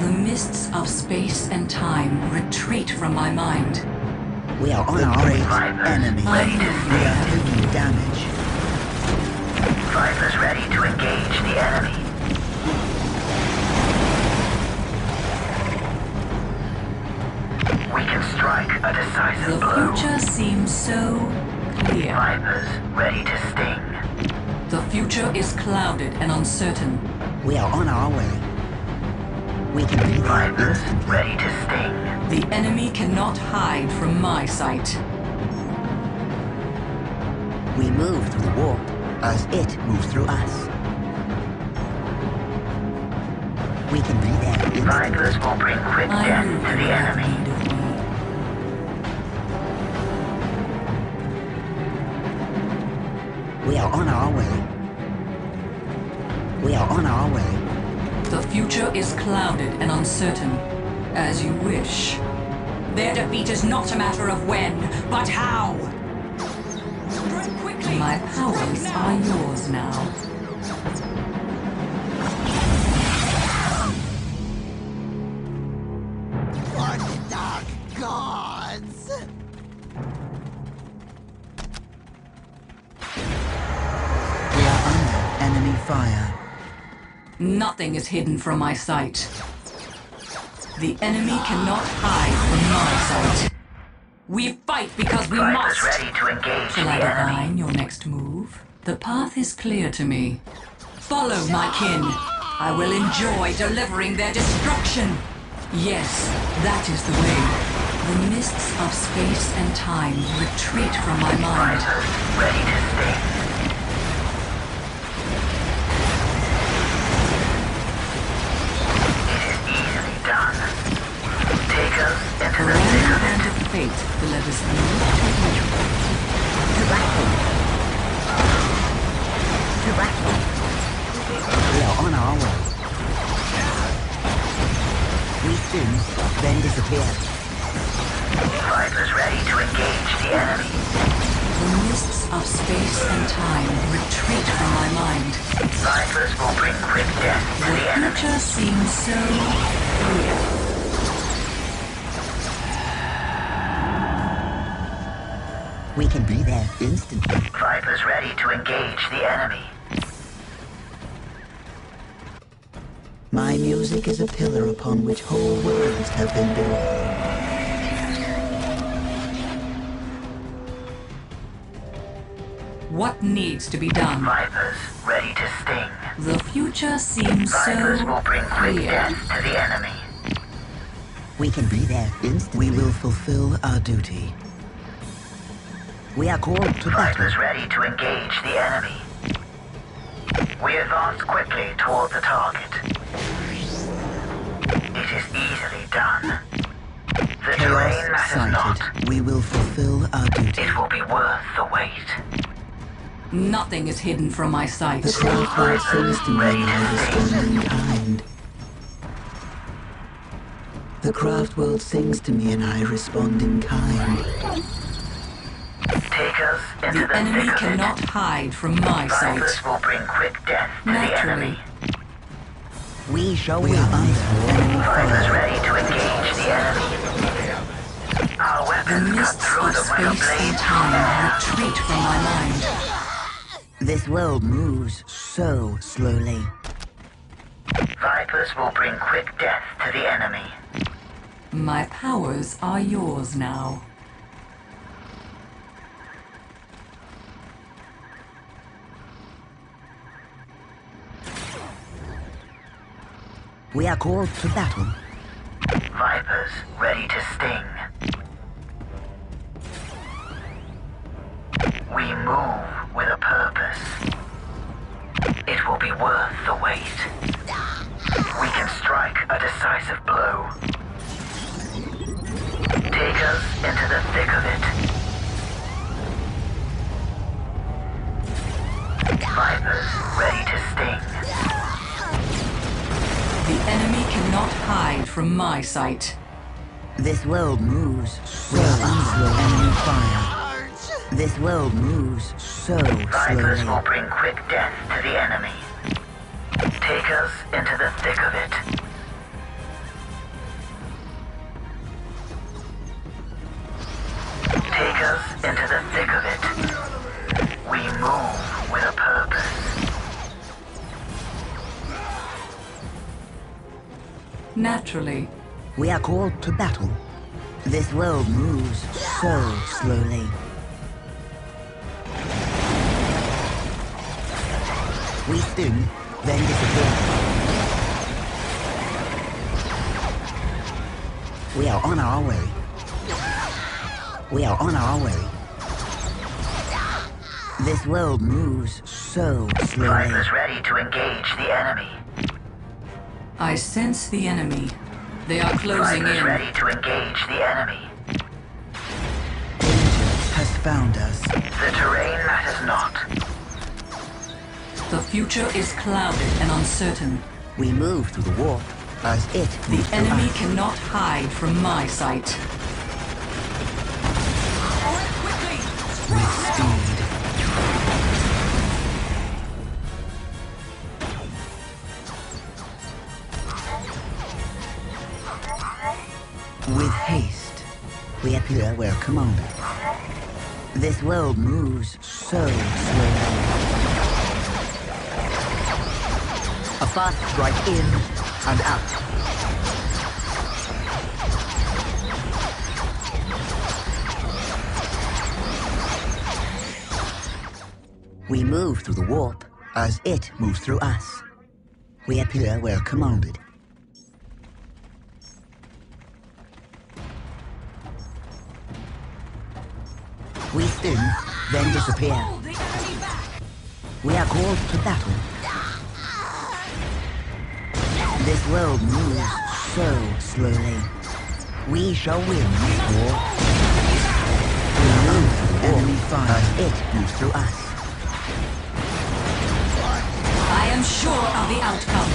The mists of space and time retreat from my mind. We are on our way to enemy. We are taking damage. Vipers ready to engage the enemy. We can strike a decisive blow. The future seems so clear. Vipers ready to sting. The future is clouded and uncertain. We are on our way. We can be there Vipers instantly. ready to sting. The enemy cannot hide from my sight. We move through the warp as it moves through us. We can be there instantly. Vipers will bring quick death to the enemy. We are on our way. We are on our way. The future is clouded and uncertain, as you wish. Their defeat is not a matter of when, but how. Strike quickly. My powers are yours now. For the dark gods! We are under enemy fire. Nothing is hidden from my sight. The enemy cannot hide from my sight. We fight because we Vipers must. ready to engage Shall the I enemy. divine your next move? The path is clear to me. Follow my kin. I will enjoy delivering their destruction. Yes, that is the way. The mists of space and time retreat from my mind. Ready to sting. It is easily done. Take us into the thick of hand of fate delivers a new technique. To battle. To battle. We are on our way. We soon, then disappear. Vipers ready to engage the enemy. The mists of space and time retreat from my mind. Vipers will bring quick death to the enemy. The future seems so clear. We can be there instantly. Vipers ready to engage the enemy. My music is a pillar upon which whole worlds have been built. What needs to be done? Vipers ready to sting. The future seems Vipers so will bring quick clear. death to the enemy. We can be there instantly. We will fulfill our duty. We are called to battle. Vipers ready to engage the enemy. We advance quickly toward the target. It is easily done. The terrain matters not. We will fulfill our duty. It will be worth the wait. Nothing is hidden from my sight. The craft world sings to me and I respond in kind. The craft world sings to me and I respond in kind. Take us into the enemy thick of cannot it. hide from my sight. Vipers will bring quick death to the enemy. We shall win. Vipers ready to engage the enemy. Our The weapons cut mists through of them like a space blade and through air. time retreat from my mind. This world moves so slowly. Vipers will bring quick death to the enemy. My powers are yours now. We are called to battle. Vipers ready to sting. We move with a purpose. It will be worth the wait. We can strike a decisive blow. Take us into the thick of it. Vipers ready to sting. The enemy cannot hide from my sight. This world moves so slowly. Enemy fire. This world moves so Vipers slowly. will bring quick death to the enemy. Take us into the thick of it. Take us into the thick of it. We move with a purpose. Naturally. We are called to battle. This world moves so slowly. We sting, then disappear. We are on our way. We are on our way. This world moves so slowly. Vipers ready to engage the enemy. I sense the enemy. They are closing Vipers in. ready to engage the enemy. Danger has found us. The terrain matters not. The future is clouded and uncertain. We move through the warp as it The moves through enemy us. cannot hide from my sight. With speed. With haste, we appear where commanded. This world moves so slowly. A fast strike in and out. We move through the warp as it moves through us. We appear where commanded. We spin, then disappear. We are called to battle. This world moves so slowly. We shall win this war. We move through enemy fire. It moves through us. I am sure of the outcome.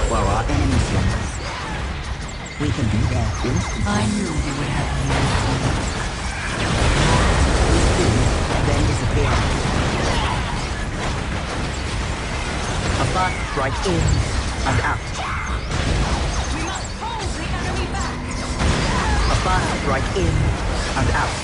For our enemy slumbers. We can be there instantly. I knew you would have me. We spin, then disappear. A fast strike in and out. We must hold the enemy back. A fast strike in and out.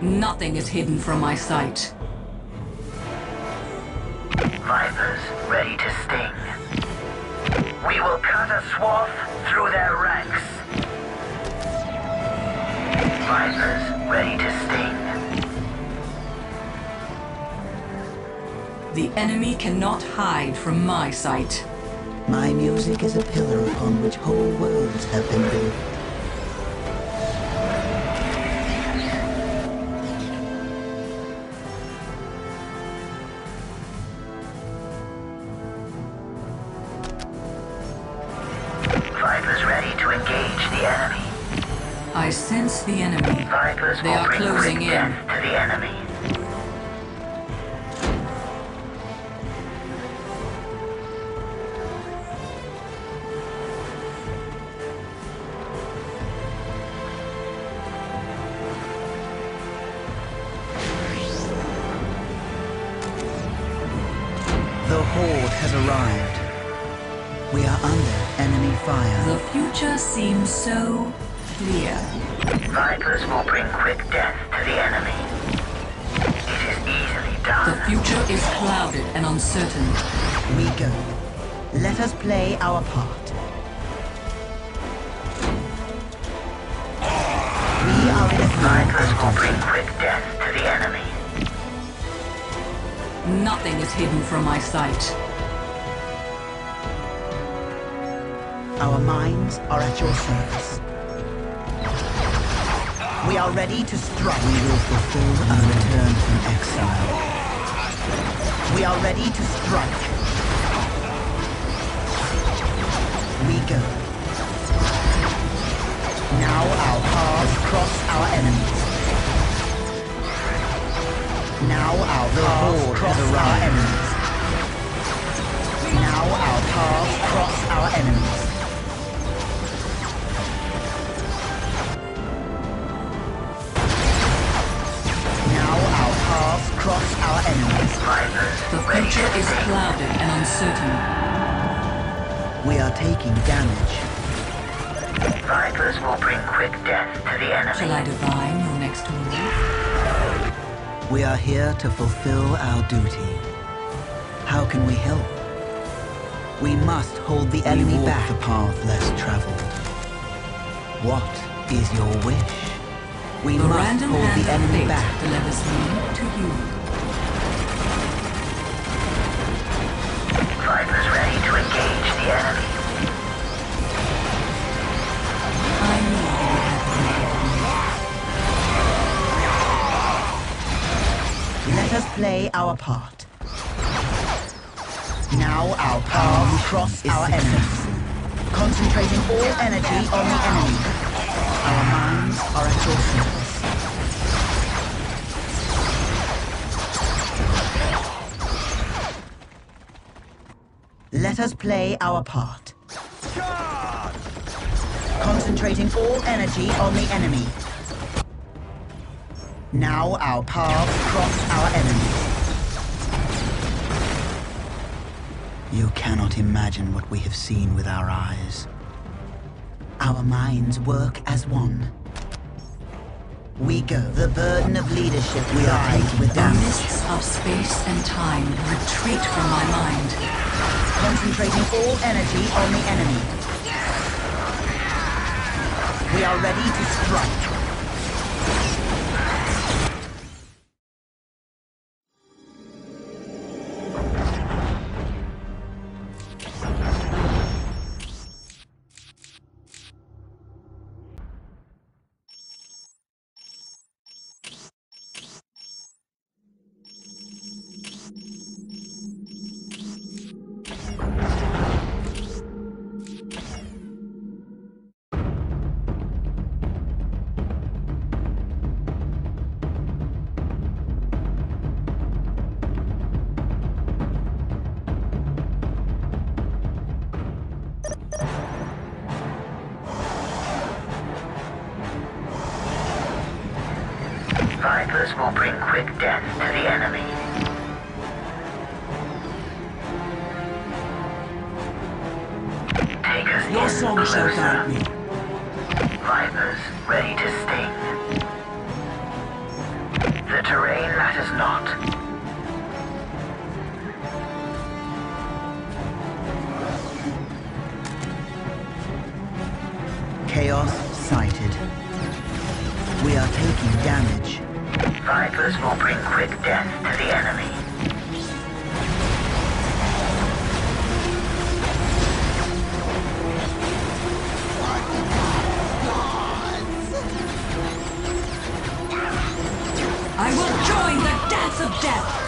Nothing is hidden from my sight. Vipers ready to sting. We will cut a swath through their ranks. Vipers ready to sting. The enemy cannot hide from my sight. My music is a pillar upon which whole worlds have been built. Vipers ready to engage the enemy. I sense the enemy. Vipers They will are bring closing quick in. death to the enemy. The Horde has arrived. We are under enemy fire. The future seems so clear. Vipers will bring quick death to the enemy. It is easily done. The future is clouded and uncertain. We go. Let us play our part. We are in a Vipers will bring quick death to the enemy. Nothing is hidden from my sight. Our minds are at your service. We are ready to strike. We will fulfill our return from exile. We are ready to strike. We go. Now our paths cross our enemies. Now our paths cross our enemies. Now our paths cross our enemies. Now our paths cross our enemies. The future is clouded and uncertain. We are taking damage. Vipers will bring quick death to the enemy. Shall I divine your next move? We are here to fulfill our duty. How can we help? We must hold the enemy back. The path less traveled. What is your wish? We The must random hold hand the of enemy fate back. delivers me to you. Vipers ready play our part. Now our paths cross our enemies, concentrating all energy on the enemy. Our minds are at your service. Let us play our part. Concentrating all energy on the enemy. Now our paths cross our enemies. You cannot imagine what we have seen with our eyes. Our minds work as one. We go. The burden of leadership resides with The us. mists of space and time retreat from my mind. Concentrating all energy on the enemy. We are ready to strike. Vipers will bring quick death to the enemy. Take us Your in song shall closer. guide me. Vipers ready to sting. The terrain matters not. Chaos sighted. We are taking damage. Vipers will bring quick death to the enemy. I will join the dance of death!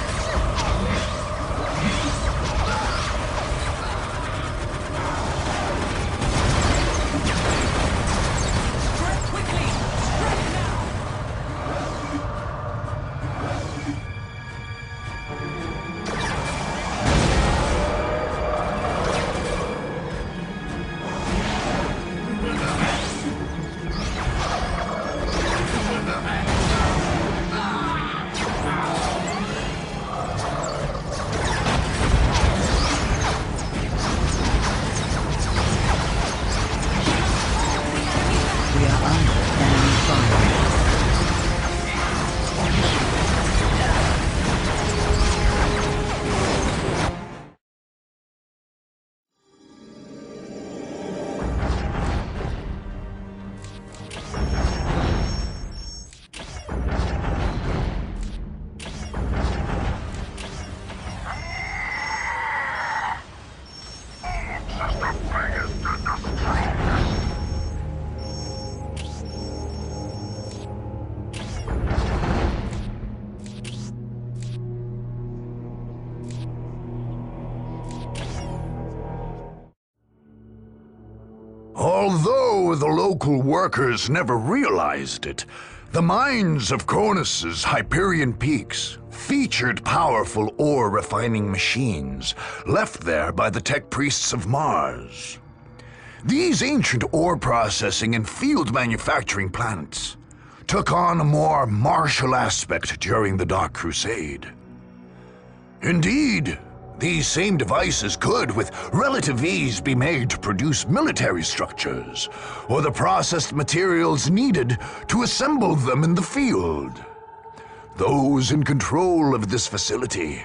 Although the local workers never realized it, the mines of Cronus's Hyperion Peaks featured powerful ore refining machines left there by the tech priests of Mars. These ancient ore processing and field manufacturing plants took on a more martial aspect during the Dark Crusade. Indeed, these same devices could, with relative ease, be made to produce military structures, or the processed materials needed to assemble them in the field. Those in control of this facility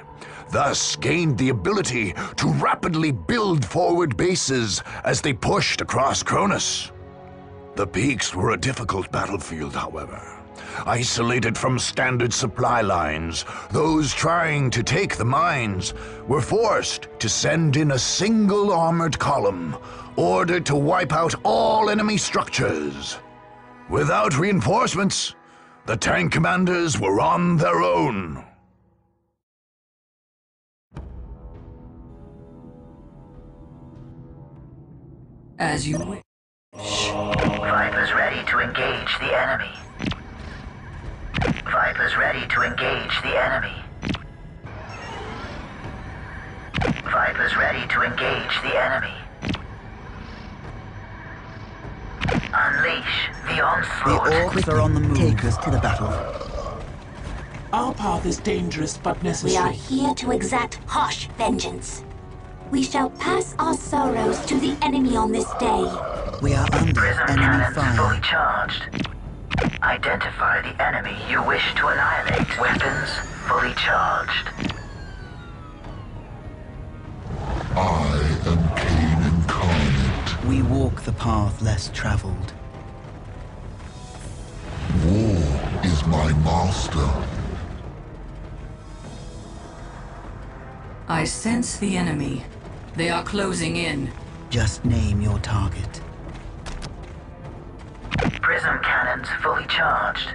thus gained the ability to rapidly build forward bases as they pushed across Cronus. The peaks were a difficult battlefield, however. Isolated from standard supply lines, those trying to take the mines were forced to send in a single armored column, ordered to wipe out all enemy structures. Without reinforcements, the tank commanders were on their own. As you wish. Vipers ready to engage the enemy. Vipers ready to engage the enemy. Vipers ready to engage the enemy. Unleash the onslaught. The orcs are on the move. Take us to the battle. Our path is dangerous but necessary. We are here to exact harsh vengeance. We shall pass our sorrows to the enemy on this day. We are under Prism enemy cannons fire. fully charged. Identify the enemy you wish to annihilate. Weapons fully charged. I am Cain incarnate. We walk the path less traveled. War is my master. I sense the enemy. They are closing in. Just name your target. Prism cannons fully charged.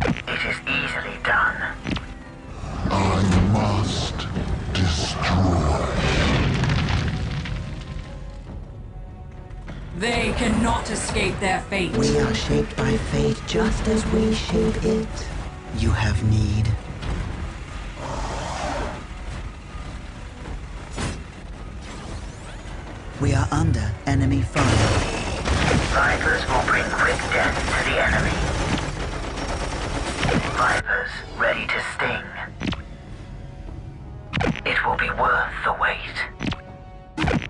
It is easily done. I must destroy. They cannot escape their fate. We are shaped by fate just as we shape it. You have need. We are under enemy fire. Vipers will bring quick death to the enemy. Vipers ready to sting. It will be worth the wait.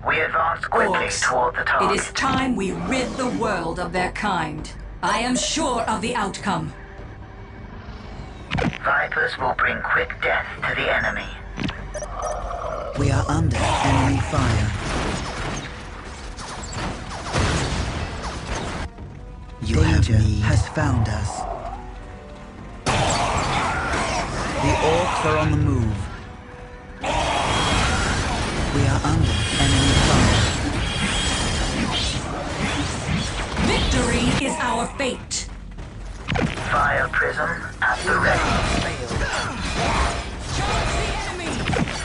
We advance quickly toward the target. It is time we rid the world of their kind. I am sure of the outcome. Vipers will bring quick death to the enemy. We are under enemy fire. Danger has found us. The orcs are on the move. We are under enemy fire. Victory is our fate. Fire prism at the ready.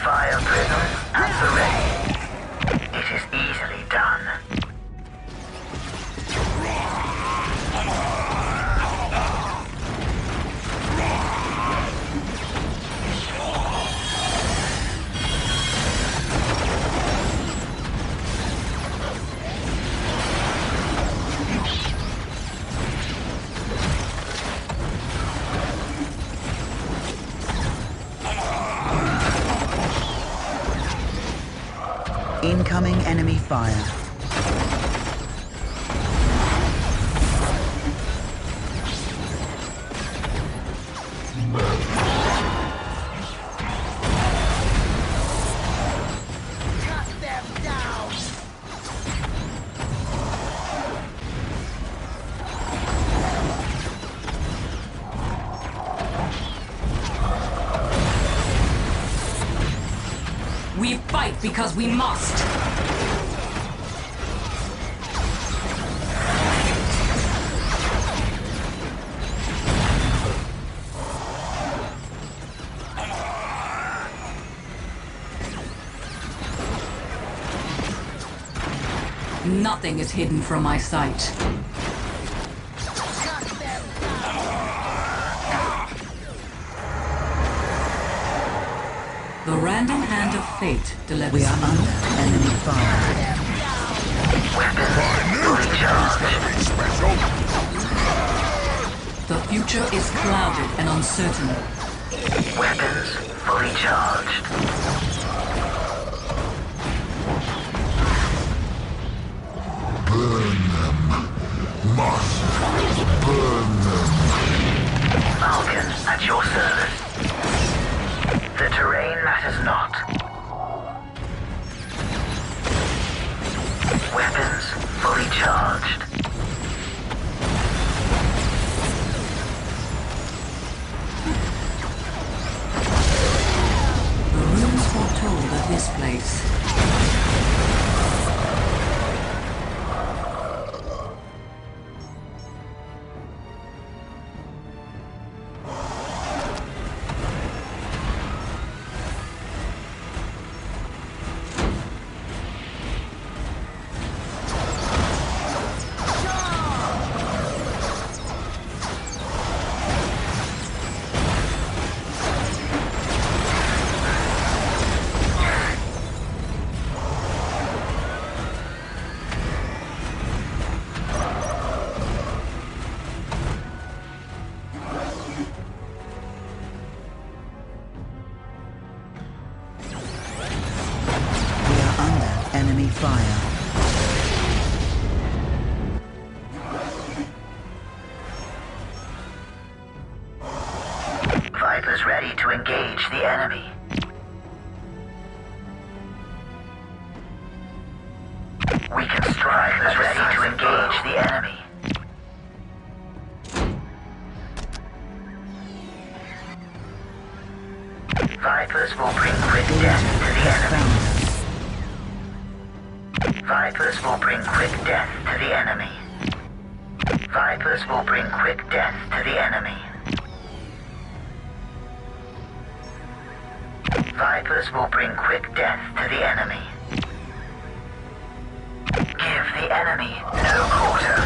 Fire prism at the ready. It is easily done. Incoming enemy fire. We fight because we must. Nothing is hidden from my sight. The random hand of fate delivers. We are under enemy fire. The future is clouded and uncertain. Weapons fully charged. Burn them. Must burn them. Falcon at your service. The terrain matters not. Weapons fully charged. The runes foretold of this place. fire. Vipers ready to engage the enemy. We can strike. Vipers ready to engage the enemy. Vipers will bring quick death to the enemy. Vipers will bring quick death to the enemy. Vipers will bring quick death to the enemy. Vipers will bring quick death to the enemy. Give the enemy no quarter.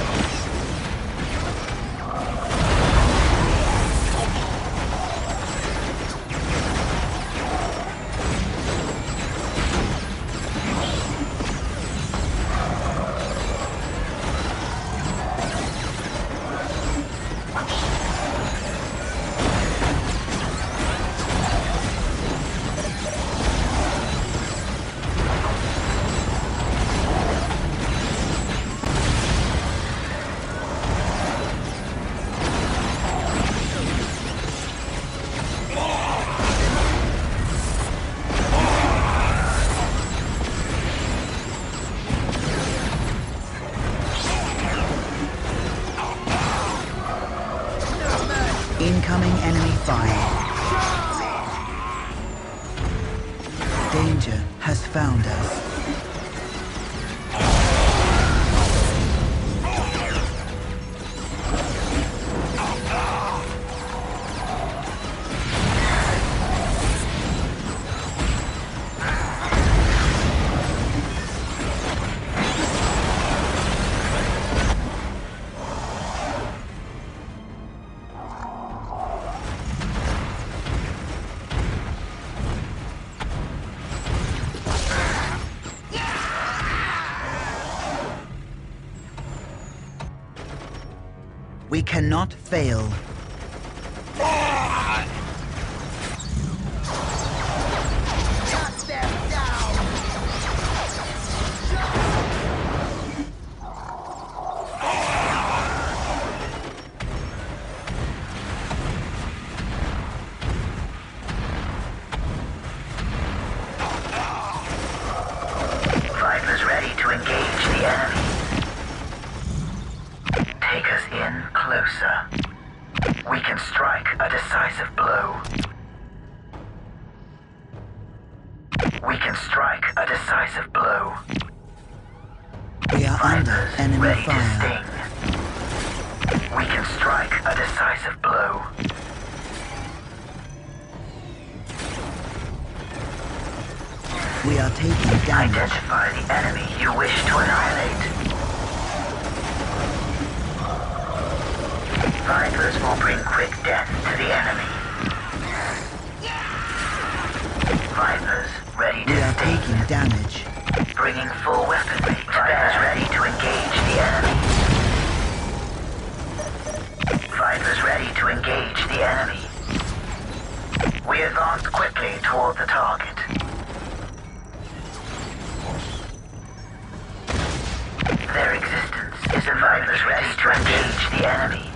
Incoming enemy fire. Danger has found us. We cannot fail. Vipers ready to engage the enemy. Take us in closer. We can strike a decisive blow. We can strike a decisive blow. We are under enemy ready fire. to sting. We can strike a decisive blow. We are taking damage. Identify the enemy you wish to annihilate. Vipers will bring quick death to the enemy. Vipers ready to We are sting. taking damage. Bringing full weaponry. Vipers ready to engage the enemy. Vipers ready to engage the enemy. We advance quickly toward the target. Their existence is a Vipers ready to engage the enemy.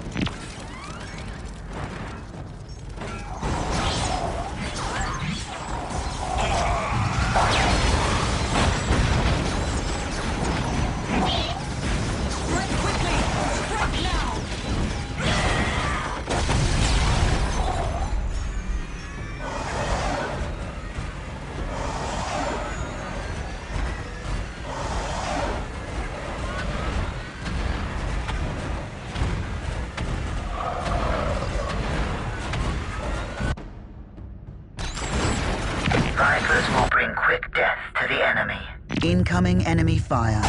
Vipers will bring quick death to the enemy. Incoming enemy fire.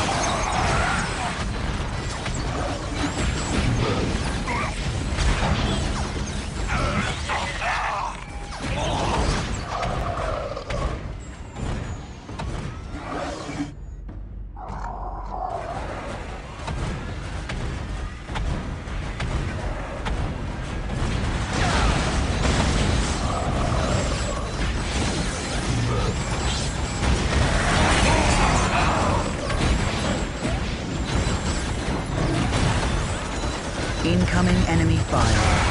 fire.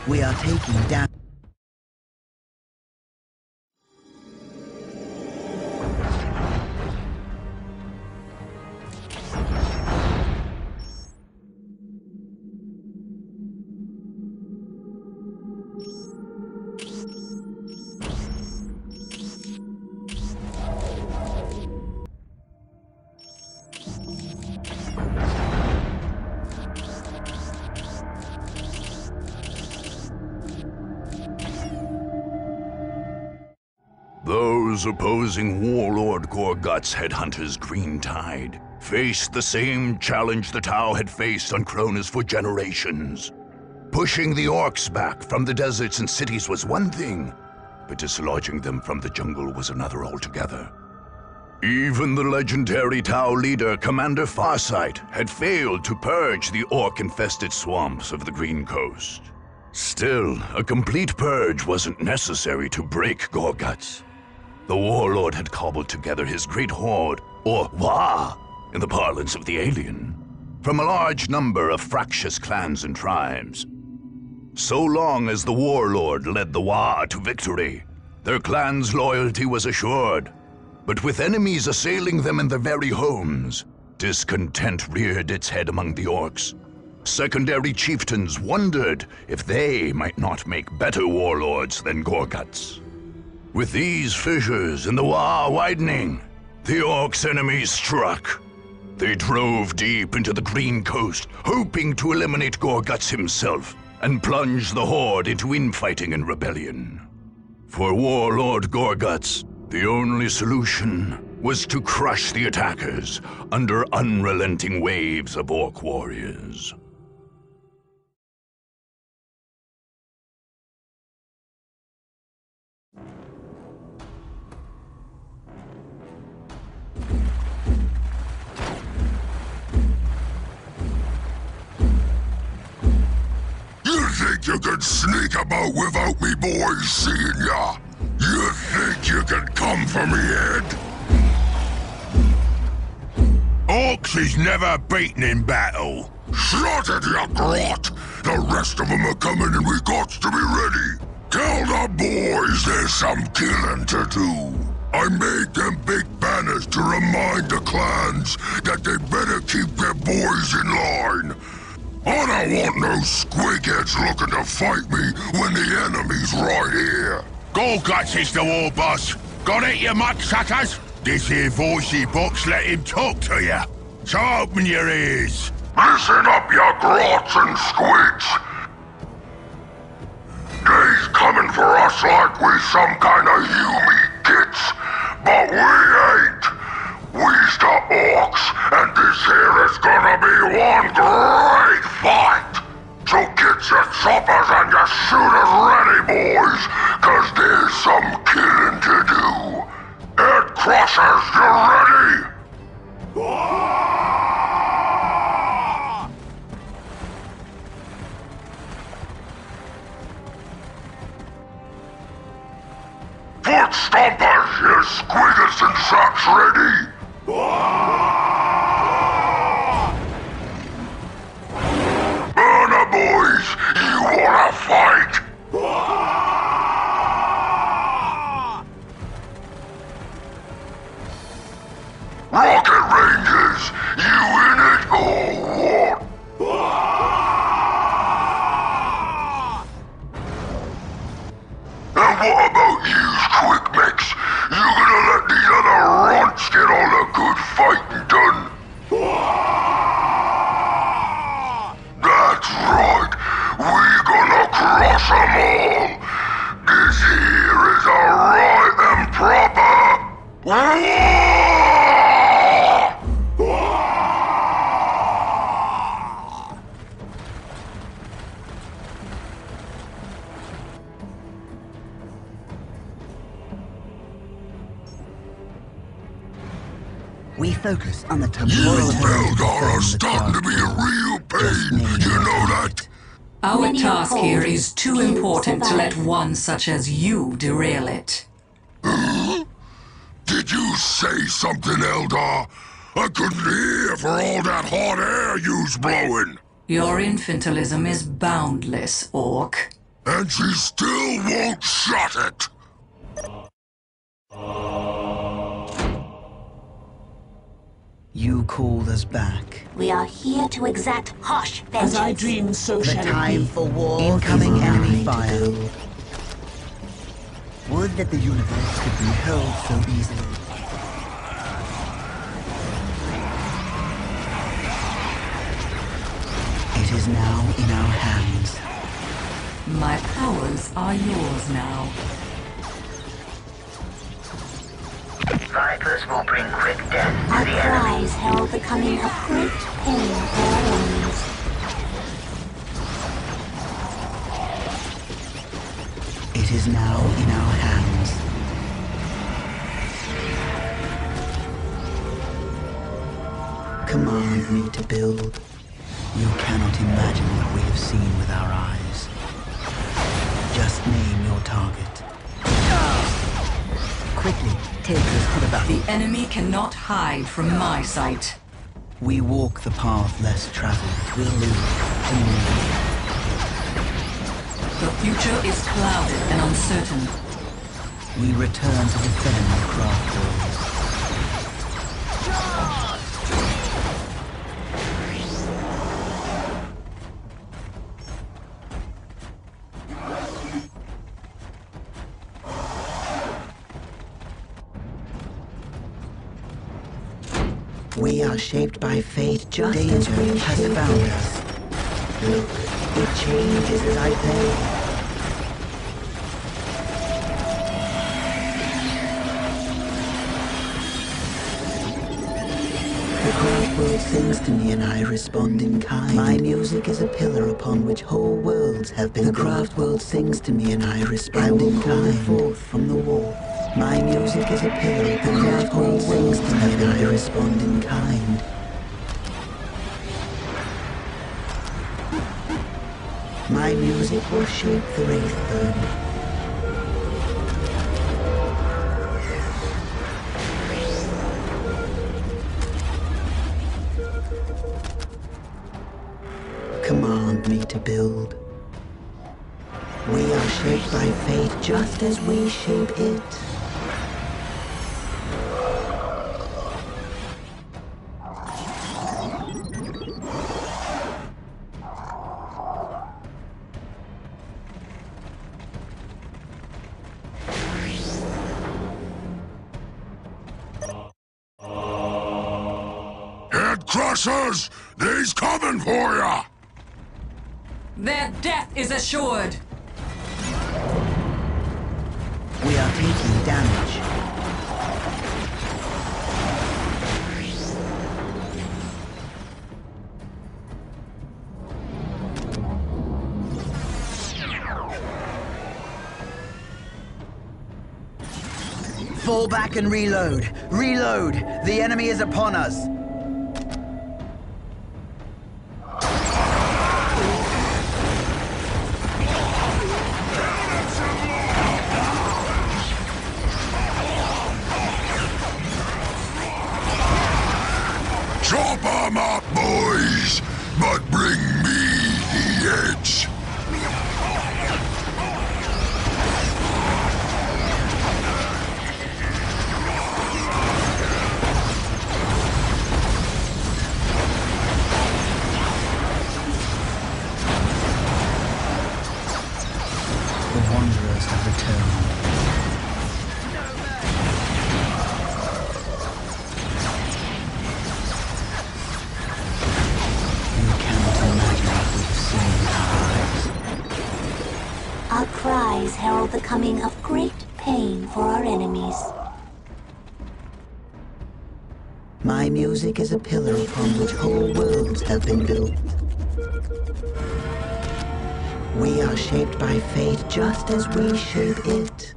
We are taking down. Those opposing Warlord Gorgut's headhunters Green Tide faced the same challenge the Tau had faced on Cronus for generations. Pushing the orcs back from the deserts and cities was one thing, but dislodging them from the jungle was another altogether. Even the legendary Tau leader, Commander Farsight, had failed to purge the orc-infested swamps of the Green Coast. Still, a complete purge wasn't necessary to break Gorguts. The Warlord had cobbled together his great horde, or Wa, in the parlance of the alien, from a large number of fractious clans and tribes. So long as the Warlord led the Wa to victory, their clan's loyalty was assured. But with enemies assailing them in their very homes, discontent reared its head among the orcs. Secondary chieftains wondered if they might not make better warlords than Gorguts. With these fissures in the Wa widening, the orcs' enemies struck. They drove deep into the Green Coast, hoping to eliminate Gorguts himself and plunge the Horde into infighting and rebellion. For Warlord Gorguts, the only solution was to crush the attackers under unrelenting waves of orc warriors. You think you can sneak about without me boys seeing ya? You think you can come for me, Ed? Orcs is never beaten in battle. Shut it, you grot! The rest of them are coming and we got to be ready. Tell the boys there's some killing to do. I made them big banners to remind the clans that they better keep their boys in line. I don't want no squigheads looking to fight me when the enemy's right here. Gorguts is the war boss. Got it, you mudsuckers? This here voicey box let him talk to you. So open your ears. Listen up, you grots and squids. They's coming for us like we some kind of human kits, but we ain't. We's the orcs, and this here is gonna be one great fight. So get your choppers and your shooters ready, boys, cause there's some killing to do. Ed Crossers, you ready? Footsteps Stompers, your squiggles and traps ready! Burner boys, you wanna fight? Rocket Rangers, you in it or what? And what about you, Quick Mix? You gonna let these other runts get all the good fighting done? That's right, we gonna crush 'em all. This here is a right and proper war! We focus on the temporal. You Eldar are starting to be a real pain, you know that? Our task here is too important to let one such as you derail it. Huh? Did you say something, Eldar? I couldn't hear for all that hot air you's blowing. Your infantilism is boundless, Orc. And she still won't shut it! You called us back. We are here to exact harsh vengeance. As I dreamed, so The shall it time be. for war. Incoming enemy fire. Would that the universe could be held so easily. It is now in our hands. My powers are yours now. Vipers will bring quick death to Our the enemy. cries herald the coming of great pain for our enemies. It is now in our hands. Command me to build. You cannot imagine what we have seen with our eyes. Just name your target. Quickly, take us to the battle. The enemy cannot hide from my sight. We walk the path less traveled. We'll live to move. The future is clouded and uncertain. We return to defend the craft world. We are shaped by fate just as we has found us. Look, it changes as I play. The craft world sings to me and I respond in kind. My music is a pillar upon which whole worlds have been built. The craft world sings to me and I respond in kind. Forth from the wall. My music is a pillar upon which whole worlds to me and I respond in kind. My music will shape the Wraithburn. Command me to build. We are shaped by fate just as we shape it. Head crushers! They's coming for ya! Their death is assured. We are taking damage. Fall back and reload. Reload! The enemy is upon us. Chop 'em up, boys, but bring me the edge. The Wanderers have returned. You cannot imagine what we've seen with our eyes. Our cries herald the coming of great pain for our enemies. My music is a pillar upon which whole worlds have been built. We are shaped by fate just as we shape it.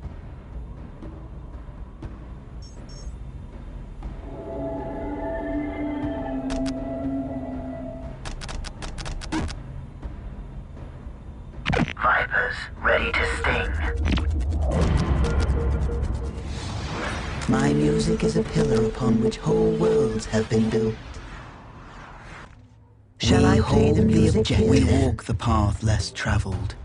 Vipers, ready to sting. My music is a pillar upon which whole worlds have been built. Shall I play the music here? We walk the path less traveled.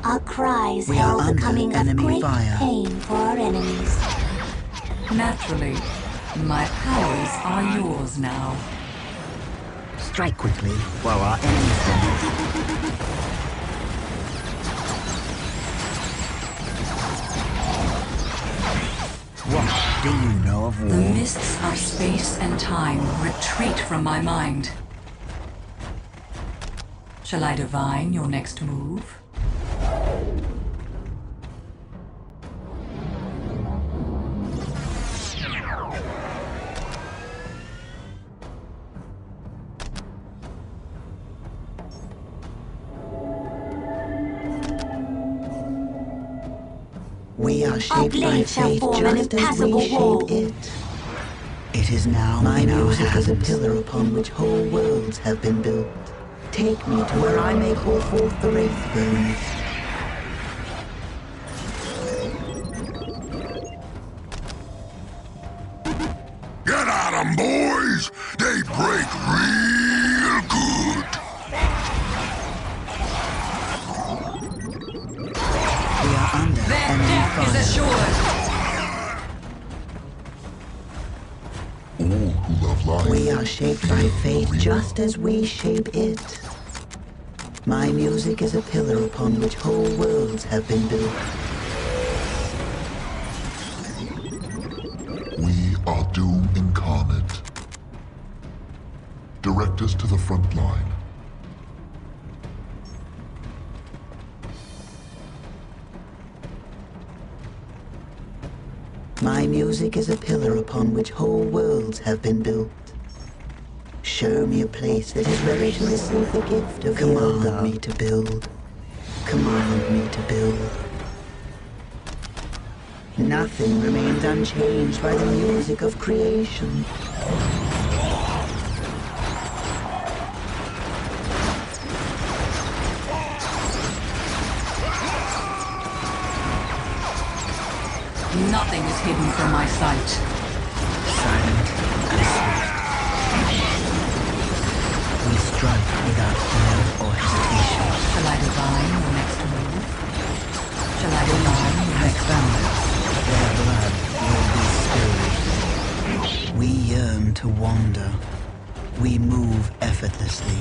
Our cries We are herald the under coming of enemy great fire. pain for our enemies. Naturally, my powers are yours now. Strike quickly while our enemies don't. What do you know of war? The mists of space and time retreat from my mind. Shall I divine your next move? We are Our shaped by blade shall fate form an just as impassable we wall. shape it. It is now my music is a pillar upon which whole worlds have been built. Take me to where I may call forth the Wraithbones. Get at 'em, boys! They break real good! We are under Their enemy death fire. is assured! All who love life. We are shaped by fate just as we shape it. My music is a pillar upon which whole worlds have been built. We are doom incarnate. Direct us to the front line. My music is a pillar upon which whole worlds have been built. Show me a place that is ready to receive the gift of Command me to build. Command me to build. Nothing remains unchanged by the music of creation. Nothing is hidden from my sight. Silent and swift. We strike without fear or hesitation. Shall I divine your next move? Shall I divine your Has next found move? us. Their blood will be spilled. We yearn to wander. We move effortlessly.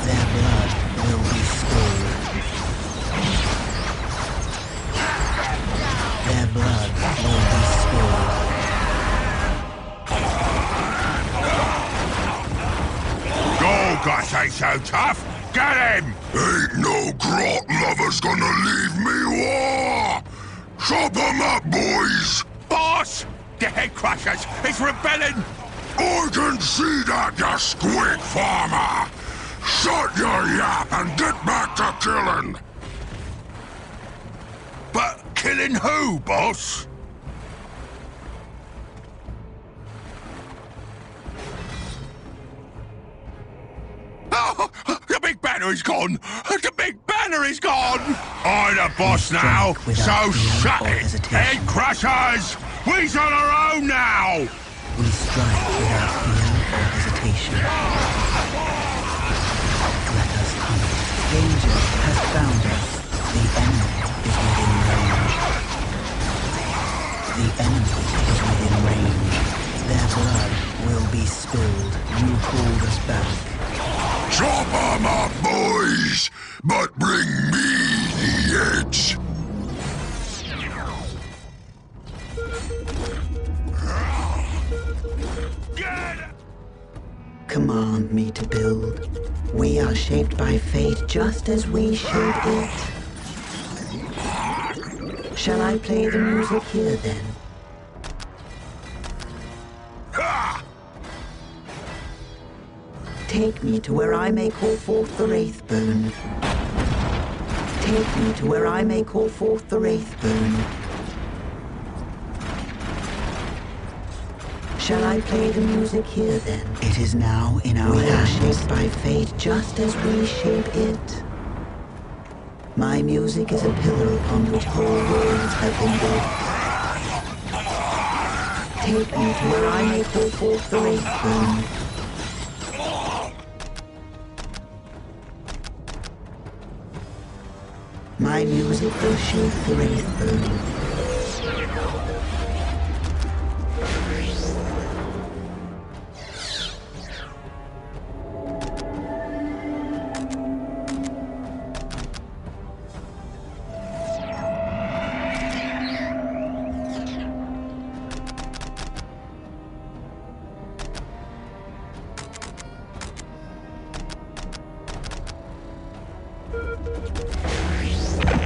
Their blood will be spilled. Their blood will be spilled. Go, Gus ain't so tough. Get him! Ain't no grot lover's gonna leave me war! Chop 'em up, boys! Boss! The head crushers! It's rebelling! I can see that, you squid farmer! Shut your yap and get back to killing! But killing who, boss? Oh, the big banner banner's gone! The big banner is gone! I'm the boss now, so shut it! Head crushers! We's on our own now! We strike without fear or hesitation. Let us hunt. Danger has found us. The enemy is within range. The enemy is within range. Their blood will be spilled. You called us back. Chop 'em up, boys, but bring me the edge. Command me to build. We are shaped by fate just as we shape it. Shall I play the music here then? Take me to where I may call forth the Wraithbone. Take me to where I may call forth the Wraithbone. Shall I play the music here then? It is now in our hands. We are shaped by fate just as we shape it. My music is a pillar upon which whole worlds have been built. Take me to where I may call forth the Wraithbone. My music will shape the Wraithbone.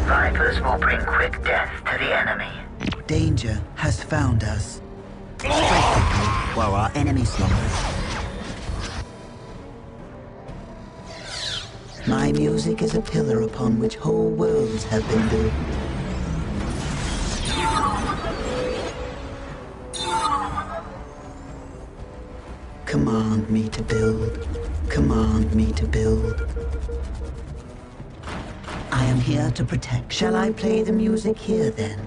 Vipers will bring quick death to the enemy. Danger has found us. Strike quickly while our enemy slumbers. My music is a pillar upon which whole worlds have been built. Command me to build. Command me to build. I am here to protect. Shall I play the music here then?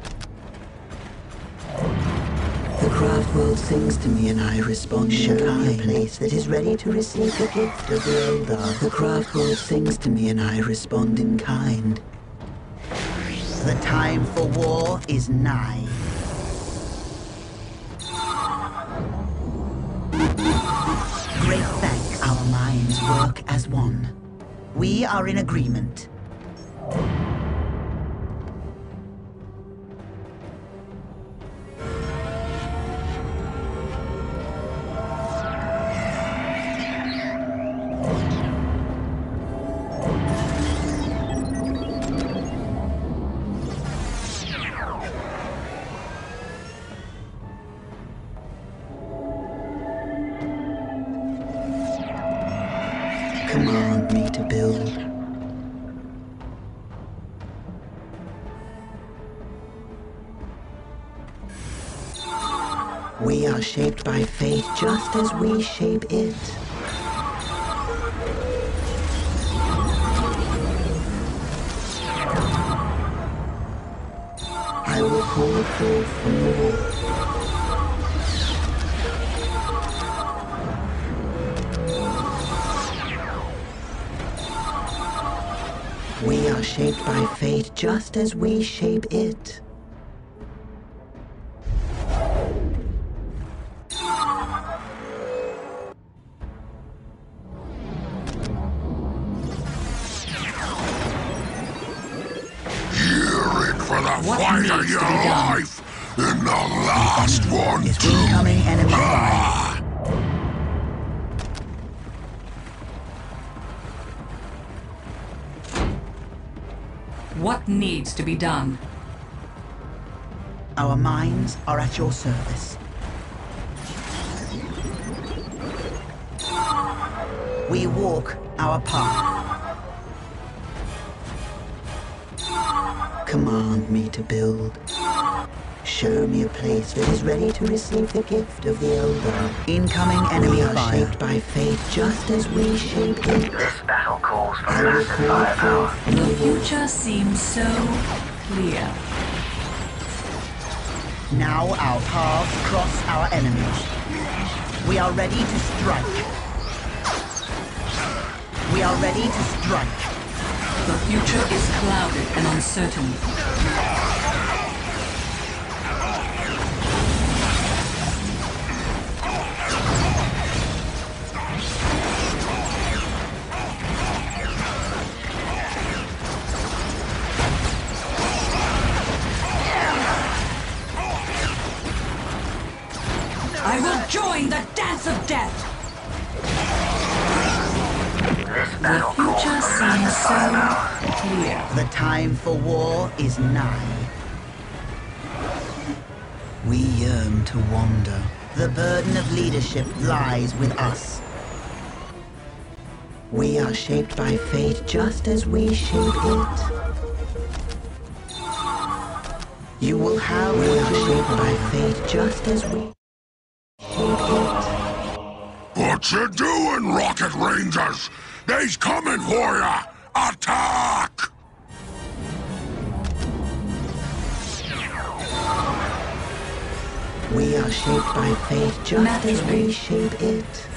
The craft world sings to me and I respond in kind. Show me a place that is ready to receive the gift of the Eldar. The craft world sings to me and I respond in kind. The time for war is nigh. Great thanks. Our minds work as one. We are in agreement. Command me to build. We are shaped by fate just as we shape it. I will call it forth from the wall. We are shaped by fate just as we shape it. What fight of your life, and the last one too. Incoming enemy fire. What needs to be done? Our minds are at your service. We walk our path. Command me to build. Show me a place that is ready to receive the gift of the Eldar. Incoming enemy fire. We are shaped by fate just as we shape it. This battle calls for massive firepower. The future seems so clear. Now our paths cross our enemies. We are ready to strike. We are ready to strike. The future is clouded and uncertain. I will join the dance of death! The future seems so clear. The time for war is nigh. We yearn to wander. The burden of leadership lies with us. We are shaped by fate just as we shape it. You will have we are shaped by fate just as we shape it. What you doing, Rocket Rangers? They's coming for ya! Attack! We are shaped by fate just as we shape it.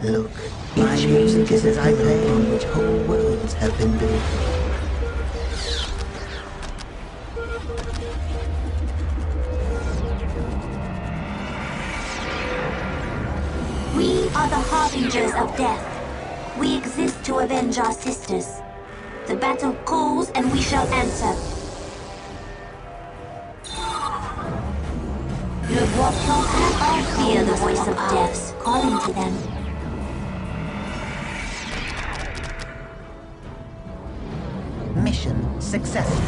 Look, each music is as I play on which whole worlds have been built. We are the harbingers of death. We exist to avenge our sisters. The battle calls and we shall answer. Le voix I hear the voice of death calling to them. Mission successful.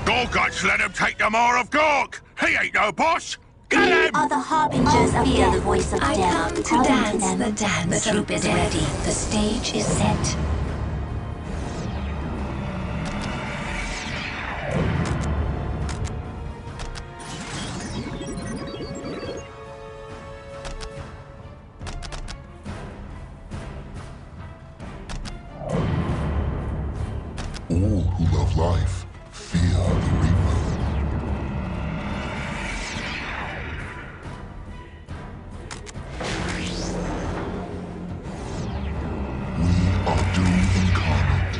Gorguts let him take the Mar of Gork! He ain't no boss! Get him! We are the harbingers of death. The voice of I death come to calling dance them. the dance The troop of is death. ready. The stage is set. All who love life fear the Reaper. We are Doom incarnate.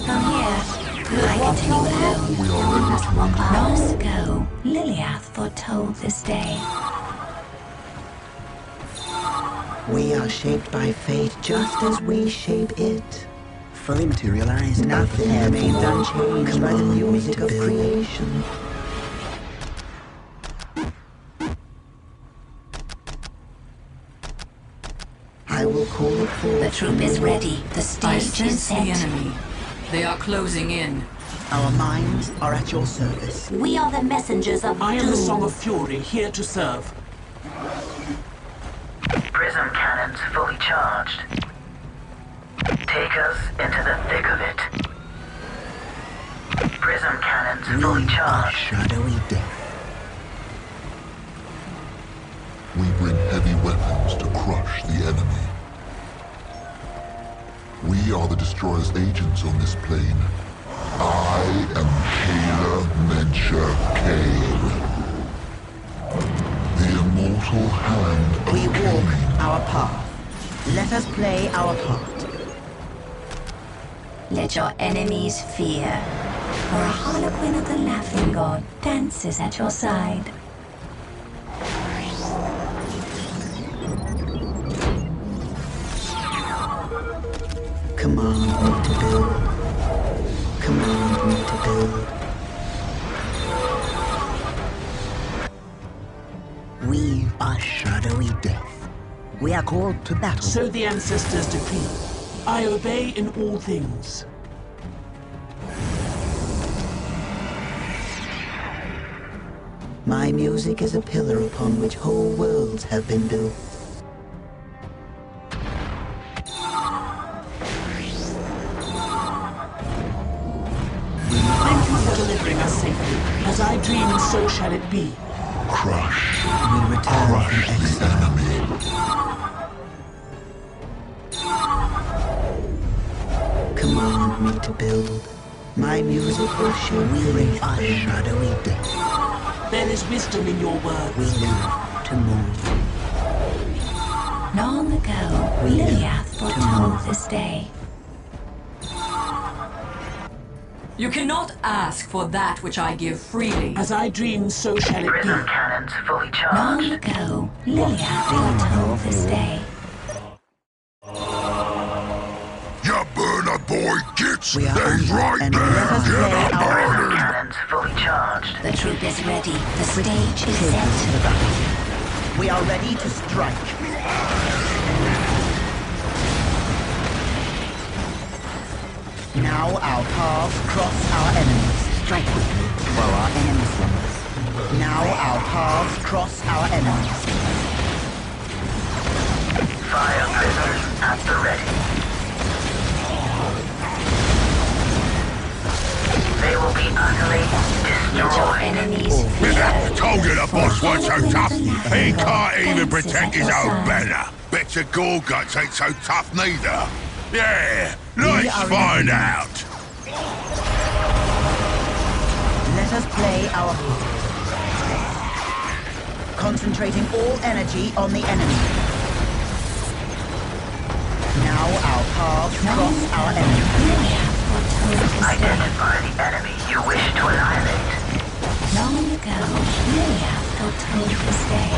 From here, I continue alone. We are ready to wage Long ago, Liliath foretold this day. We are shaped by fate just as we shape it. Fully materialized, nothing remains unchanged by the music of creation. I will call it forth. The troop is ready. The I stage is sense the set. enemy. They are closing in. Our minds are at your service. We are the messengers of I am the doom. Song of Fury, here to serve. Prism cannons fully charged. Take us into the thick of it. Prism cannons fully We are charged. shadowy death. We bring heavy weapons to crush the enemy. We are the Destroyer's agents on this plane. I am Kayla Mencher Kane. The immortal hand of We walk Cain. our path. Let us play our part. Let your enemies fear, for a harlequin of the laughing god dances at your side. Command me to build. Command me to build. We are shadowy death. We We are called to battle. So the ancestors decree. I obey in all things. My music is a pillar upon which whole worlds have been built. Thank you for delivering us safely. As I dreamed, so shall it be. Crush. We return Crush from the exile. enemy. Command me to build. My music will shape the wraith of shadowy death. There is wisdom in your words. We live to mourn. Long ago, Liliath foretold this day. You cannot ask for that which I give freely. As I dreamed, so shall it be. Prism cannons fully Long charged. ago, Liliath foretold this day. You burner boy gits! We are He's under right and there! let us Get play up, our Prism burning! cannons fully charged. The troop is ready. The stage is Take us to set. the battle. We are ready to strike. Now our paths cross our enemies. Strike quickly, while our enemies slumbers. Now our paths cross our enemies. Fire prisms at the ready. They will be utterly Let your destroyed. enemies fear. Told you the boss wasn't so tough. He can't even protect his own banner. Bet your Gorguts ain't so tough neither. Yeah, let's find out. Let us play our part. Concentrating all energy on the enemy. Now our paths cross our enemy. Identify the enemy you wish to annihilate. Long ago, Liliath foretold this day.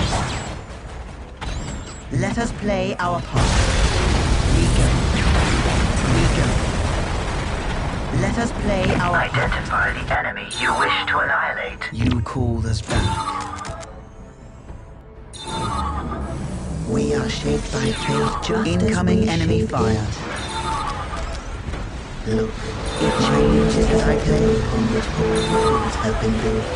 Let us play our part. We go. We go. Let us play our part. Identify the enemy you wish to annihilate. You called us back. We are shaped by fate just incoming enemy fire. Look, it changes as I play upon which whole worlds have been built.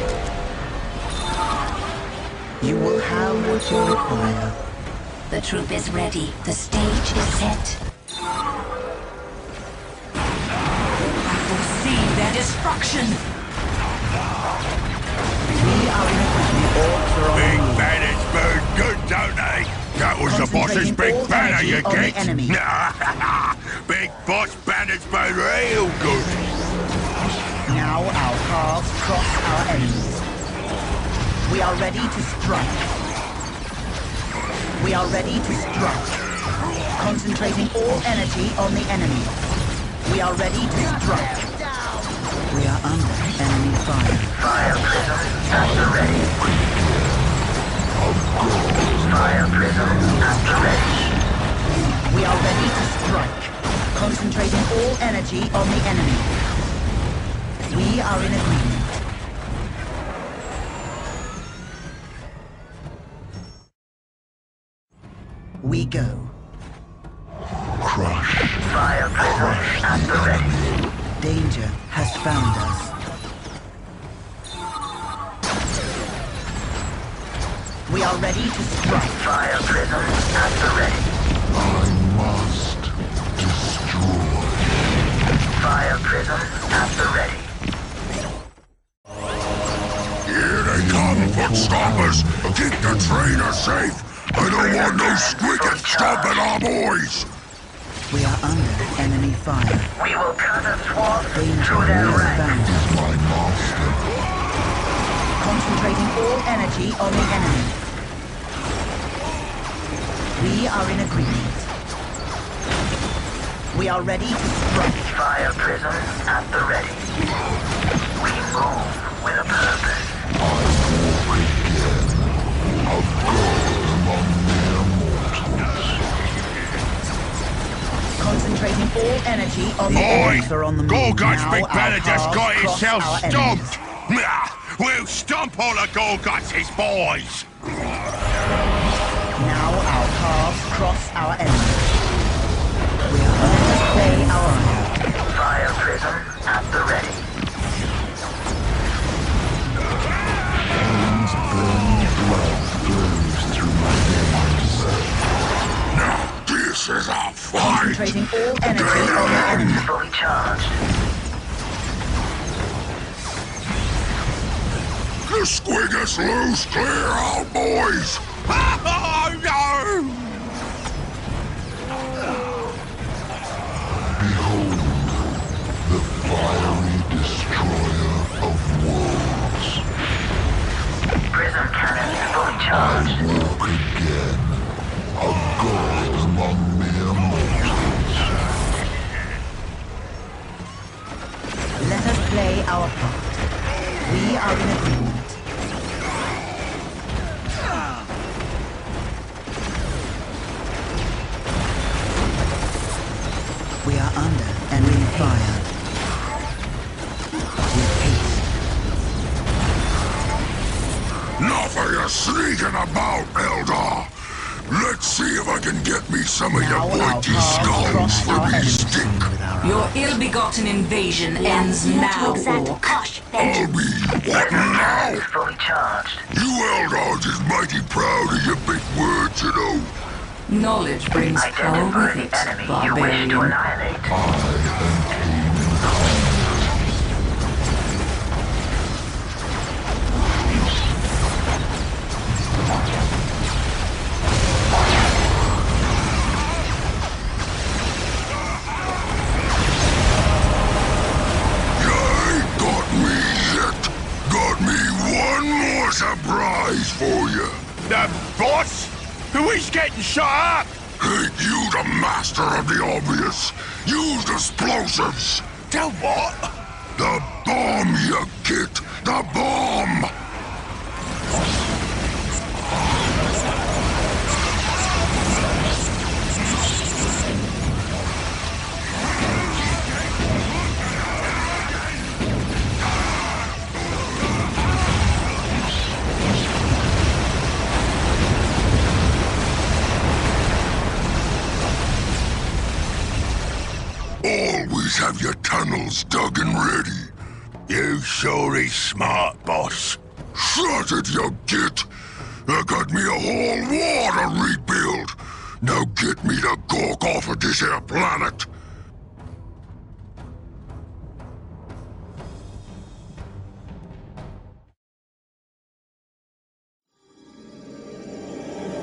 You will have what you require. The troop is ready. The stage is set. I foresee their destruction. We are in agreement. Orcs are on Big the move. banners burn good, don't they? That was the boss's big Concentrating all banner, you energy on the get? enemy. Big boss banners burn real good. Now our paths cross our enemies. We are ready to strike. We are ready to strike. Concentrating all energy on the enemy. We are ready to strike. We are under enemy fire. Fire prism at the ready. Fire prism at the ready. We are ready to strike. Concentrating all energy on the enemy. We are in agreement. We go. Crush. Fire prism at the ready. Danger has found us. We are ready to strike. Fire prism at the ready. I must destroy. Fire prism at the ready. Here they come, footstompers! Keep the trainer safe! I don't want no squeaking stomping our boys! We are under enemy fire. We will cut a swath Danger through their has ranks. found us. My master. Concentrating all energy on the enemy. We are in agreement. We are ready to strike. Fire prism at the ready. We move with a purpose. Concentrating all energy on the Oi! orcs are on the move. Gorgut's Now big our banner just paths got cross himself our enemies. stomped! We'll stomp all the Gorguts' boys! Now our paths across our enemy. Let us play our part. Fire prism at the ready. Pain's burning blood flows through my veins. Now this is a fight! Concentrating all energy on the enemy. Fully charged. The squig is loose! Clear out, boys! Oh, no! Behold, the fiery destroyer of worlds. Prism cannon fully I charged. walk again, a god among mere mortals. Let us play our part. We are in agreement. We are under enemy fire. With haste. Nothing is sneaking about, Eldar! Let's see if I can get me some of your pointy skulls for me stick! Your ill-begotten invasion ends now, Orc. I'll be what now? Fully charged. You Eldars is mighty proud of your big words, you know. Knowledge brings power Identify with it, the enemy you wish to barbarian. annihilate. You ain't got me yet. Got me one more surprise for you. The boss? Who is getting shot up? Ain't you the master of the obvious? Use explosives. The what? The bomb, you git. The bomb. Always have your tunnels dug and ready. You sure is smart, boss. Shut it, you git! I got me a whole war to rebuild. Now get me the gawk off of this here planet.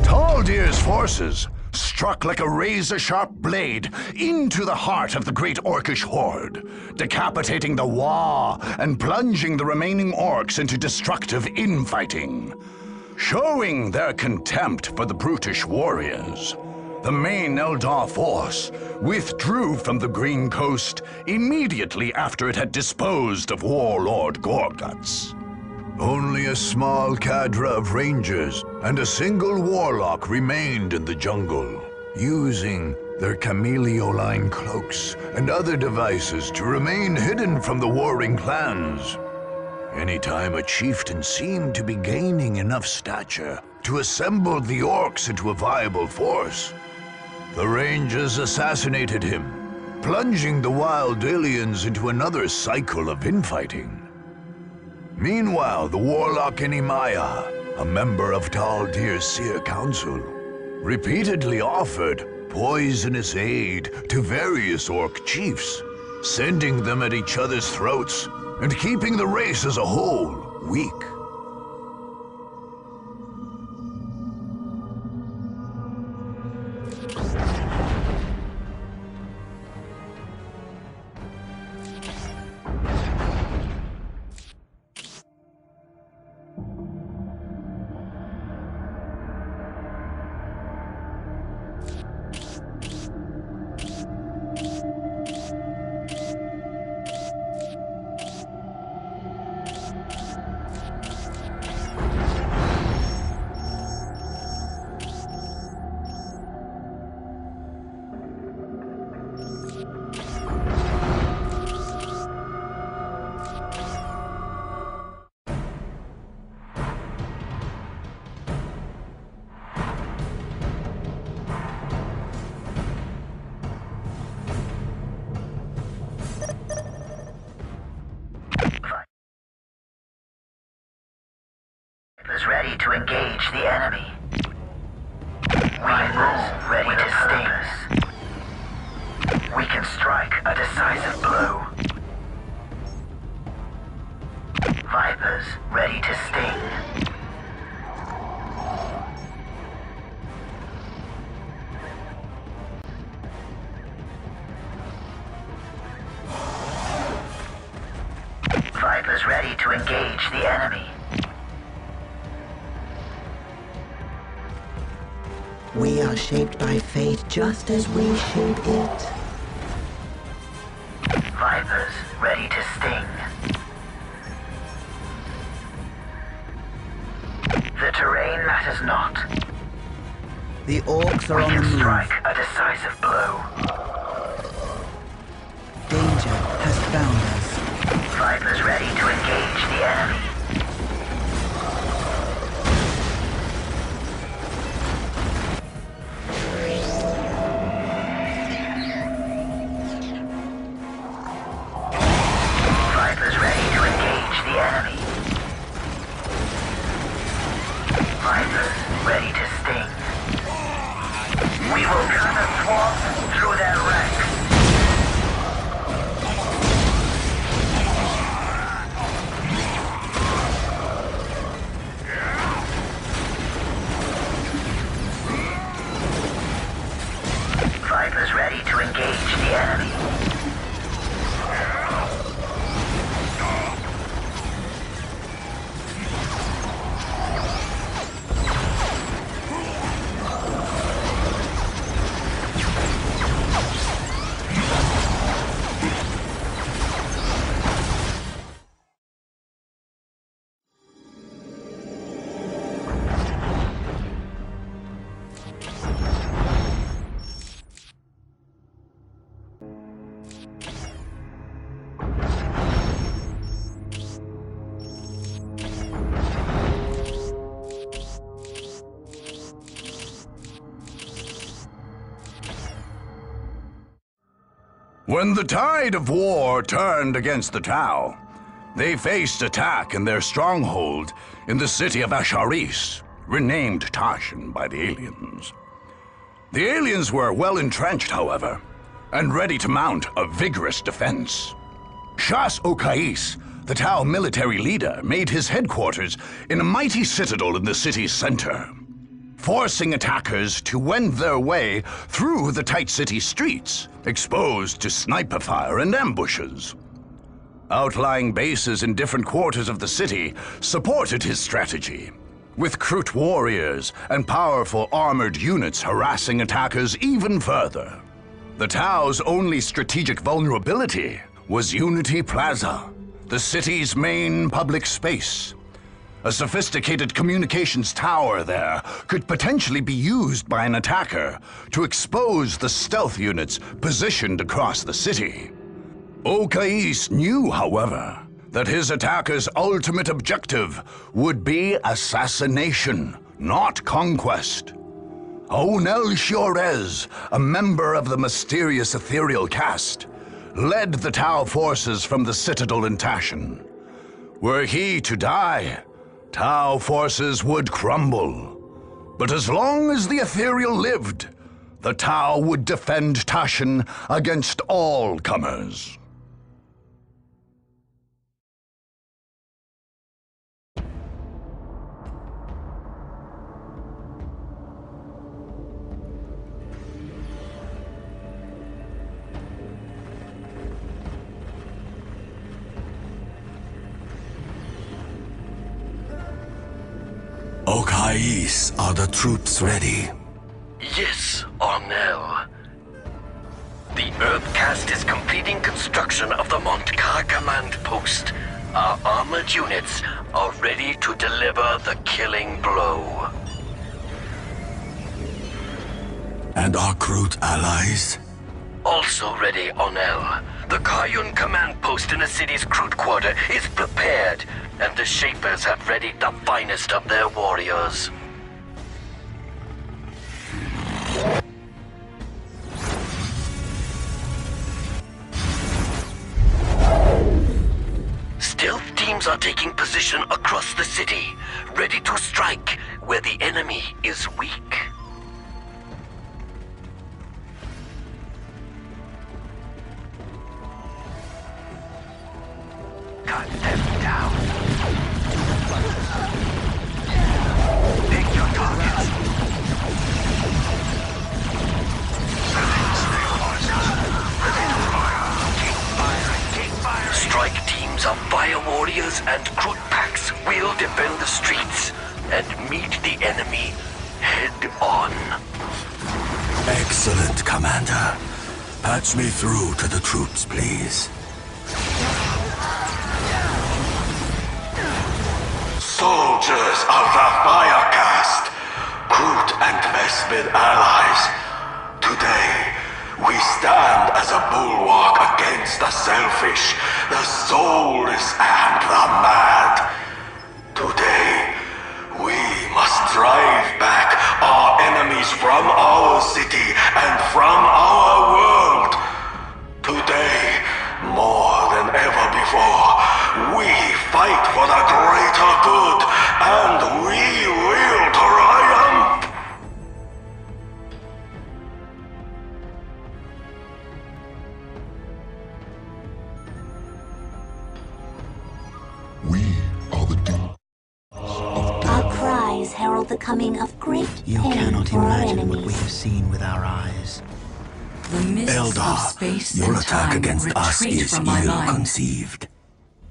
Taldir's forces struck like a razor-sharp blade into the heart of the great orcish horde, decapitating the Wa and plunging the remaining orcs into destructive infighting. Showing their contempt for the brutish warriors, the main Eldar force withdrew from the Green Coast immediately after it had disposed of Warlord Gorguts. Only a small cadre of rangers and a single warlock remained in the jungle, using their chameleoline cloaks and other devices to remain hidden from the warring clans. Anytime a chieftain seemed to be gaining enough stature to assemble the orcs into a viable force, the rangers assassinated him, plunging the wild aliens into another cycle of infighting. Meanwhile, the warlock Inimaya, a member of Taldir's Seer Council, repeatedly offered poisonous aid to various orc chiefs, sending them at each other's throats and keeping the race as a whole weak. Is ready to engage the enemy. Vipers ready to sting us. We can strike a decisive blow. Vipers ready to sting. Vipers ready to engage the enemy. We are shaped by fate just as we shape it. Vipers ready to sting. The terrain matters not. The orcs are We on the can move. strike a decisive blow. Danger has found us. Vipers ready to engage the enemy. Vipers ready to engage the enemy. Vipers ready to sting. We will cut a swath through their ranks. Vipers ready to engage the enemy. When the tide of war turned against the Tau, they faced attack in their stronghold in the city of Asharis, renamed Tashin by the aliens. The aliens were well entrenched, however, and ready to mount a vigorous defense. Shas Okais, the Tau military leader, made his headquarters in a mighty citadel in the city's center, forcing attackers to wend their way through the tight city streets, exposed to sniper fire and ambushes. Outlying bases in different quarters of the city supported his strategy, with Krut warriors and powerful armored units harassing attackers even further. The Tau's only strategic vulnerability was Unity Plaza, the city's main public space. A sophisticated communications tower there could potentially be used by an attacker to expose the stealth units positioned across the city. Okais knew, however, that his attacker's ultimate objective would be assassination, not conquest. Onel Shiorez, a member of the mysterious ethereal caste, led the Tau forces from the citadel in Tashin. Were he to die, Tau forces would crumble. But as long as the ethereal lived, the Tau would defend Tashin against all comers. Okais, are the troops ready? Yes, Ornell. The Earth Caste is completing construction of the Montcar command post. Our armored units are ready to deliver the killing blow. And our Krut allies? Also ready, Ornell. The Kayun command post in the city's Krut quarter is prepared, and the Shapers have readied the finest of their warriors. Stealth teams teams are taking position across the city, ready to strike where the enemy is weak. Cut them down. Pick your targets. Strike teams of fire warriors and Krut packs will defend the streets and meet the enemy head on. Excellent, Commander. Patch me through to the troops, please. Soldiers of the Firecast, Krut and Vespid allies, today we stand as a bulwark against the selfish, the soulless, and the mad. Today, we must drive back our enemies from our city and from our world. Today, more than ever before, we fight for the greater good, and we will triumph! We are the demons. Our cries herald the coming of great You pain cannot for our imagine what we enemies. have seen with our eyes. The mists of Eldar, space your and attack time against us retreat is from my mind. ill-conceived.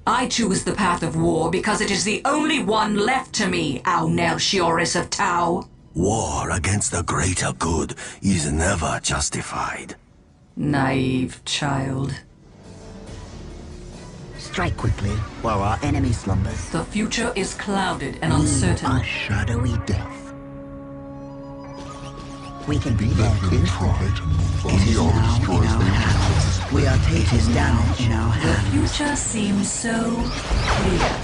I choose the path of war because it is the only one left to me, Aunel Shioris of Tau. War against the greater good is never justified. Naive child. Strike quickly while our enemy slumbers. The future is clouded and uncertain. A shadowy death. We can be there in time. It is now in our hands. We are taking damage in our The hands. future seems so clear.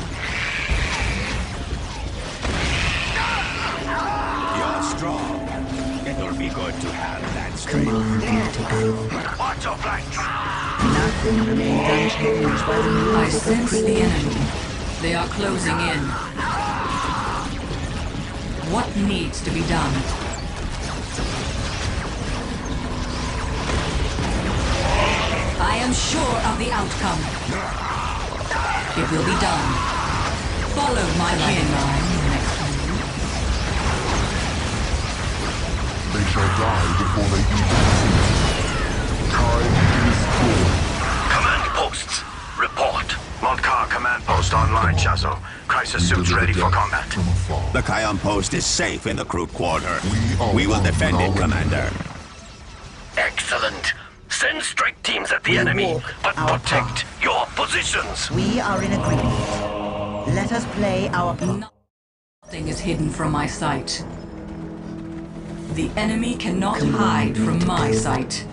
You're strong. It'll be good to have that strength. Command me to build. Watch your flanks. Nothing remains unchanged by the I music of sense the creation. enemy. They are closing in. What needs to be done? I am sure of the outcome. It will be done. Follow my kin. They shall die before they even see it. Time is gone. Command posts, report. Montcar command post online, Chazo. Crisis suits ready for combat. The Kion post is safe in the Krut quarter. We will defend it, our Commander. Excellent. Send strike teams at the enemy, but protect your positions. We are in agreement. Let us play our part. Nothing is hidden from my sight. The enemy cannot Command hide me from to my build. sight.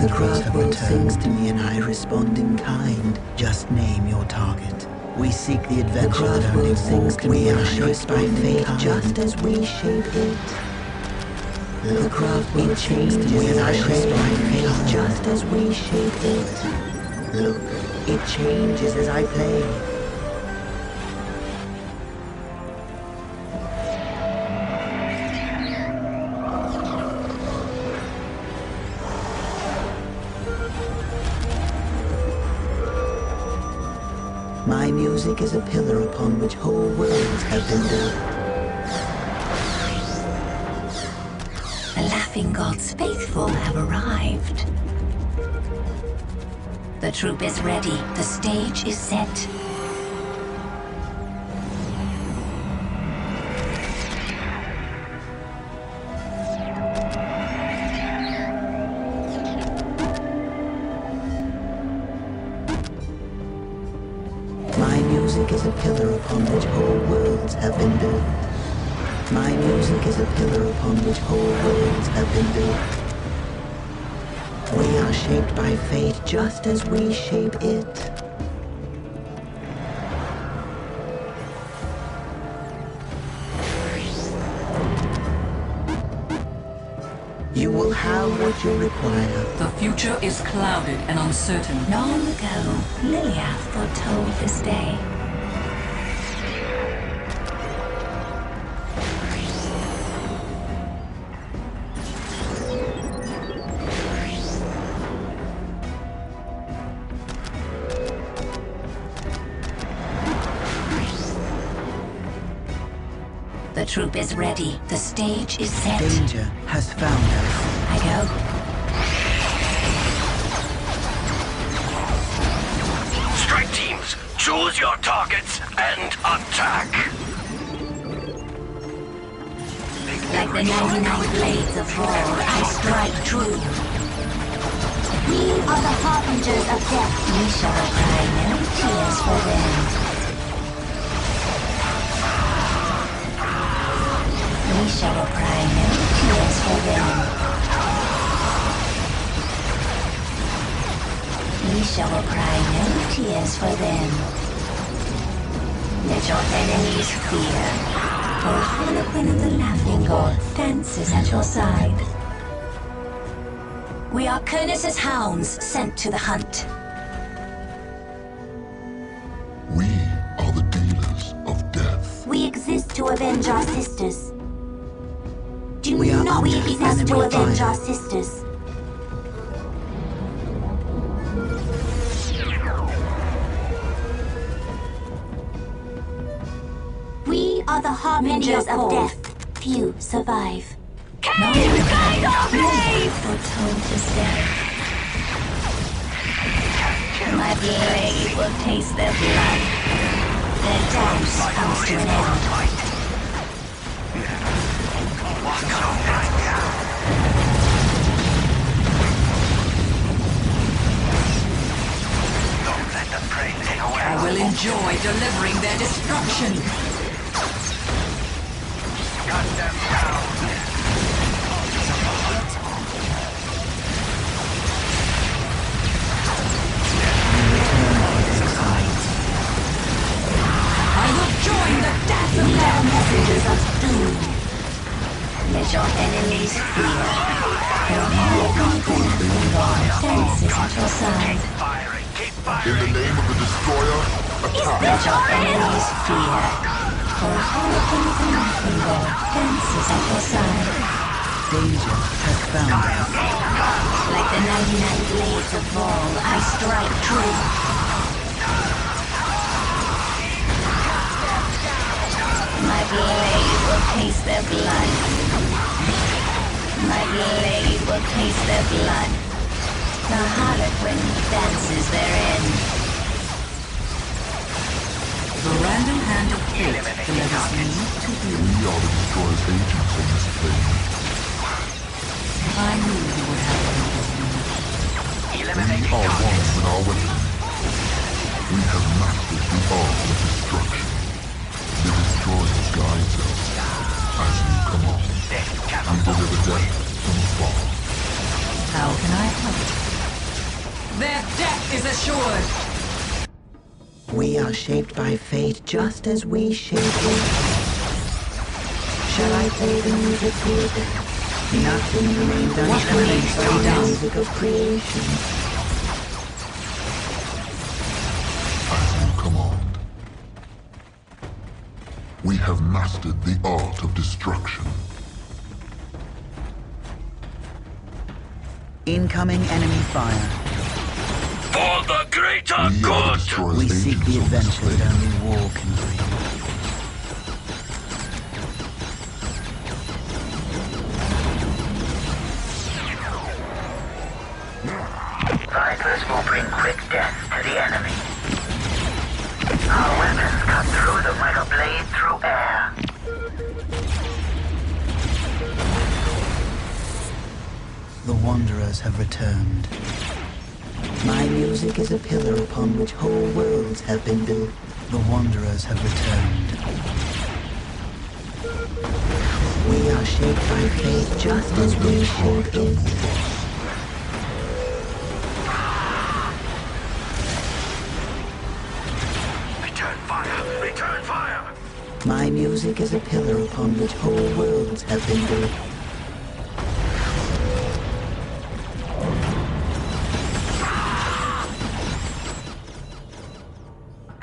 The crowd will sings to me and I respond in kind. Just name your target. We seek the adventure. The crowd will sings to me and I shaped by fate just as we shape it. The crowd will change to me and I shape by fate just as we shape it. Look, it changes as I play. My music is a pillar upon which whole worlds have been built. The Laughing God's faithful have arrived. The troop is ready. The stage is set. My music is a pillar upon which whole worlds have been built. My music is a pillar upon which whole worlds have been built. We are shaped by fate just as we shape it. You will have what you require. The future is clouded and uncertain. Long ago, Liliath foretold this day. The troop is ready. The stage is set. Danger has found us. I go. Strike teams, choose your targets and attack. Like the 99 blades of Vol, I strike true. We are the harbingers of death. We shall cry no tears for them. We shall cry no tears for them. We shall cry no tears for them. Let your enemies fear, for a harlequin of the laughing god dances at your side. We are Kurnus' hounds sent to the hunt. We are the dealers of death. We exist to avenge our sisters. Do We are not under leave us to enemy avenge fire. our sisters. We are the harbingers of death. Few survive. Foretold this day. My blade will taste their blood. Their dance comes to an end. I will enjoy delivering their destruction. Cut them down. I will join the death of them. Messages of doom. Let your enemies fear. Your harlequin god dances at your side. In the name of the destroyer, attack. Let your enemies fear. For a harlequin of the laughing god dances at your side. Danger has found us. Like the 99 blades of Vol, I strike true. My blade will taste their blood. My blade will taste their blood. The harlequin dances therein. The random hand of fate delivers me to you. We are the destroyer's agents on this plane. I knew you would have to with me. We are one with our weapons. We have mastered the art of destruction. The destroyer guides us as you command. We deliver death from afar. How can I help? Their death is assured. We are shaped by fate just as we shape it. Shall I play the music here then? Nothing remains unchanged by the music of creation. As you command. We have mastered the art of destruction. Incoming enemy fire. For the greater We are the destroyer's We seek the agents on this adventure that plane. only war can bring. Vipers will bring quick death to the enemy. Our weapons cut through them like a blade through air. The Wanderers have returned. My music is a pillar upon which whole worlds have been built. The Wanderers have returned. We are shaped by fate just as we shape it. Return fire! Return fire! My music is a pillar upon which whole worlds have been built.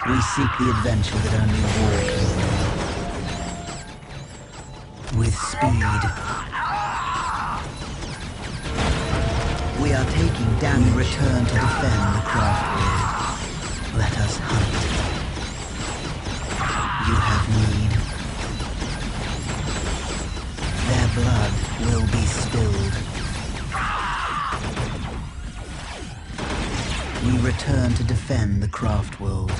We seek the adventure that only war can bring. With speed. We are taking damage. We return to defend the craft world. Let us hunt. You have need. Their blood will be spilled. We return to defend the craft world.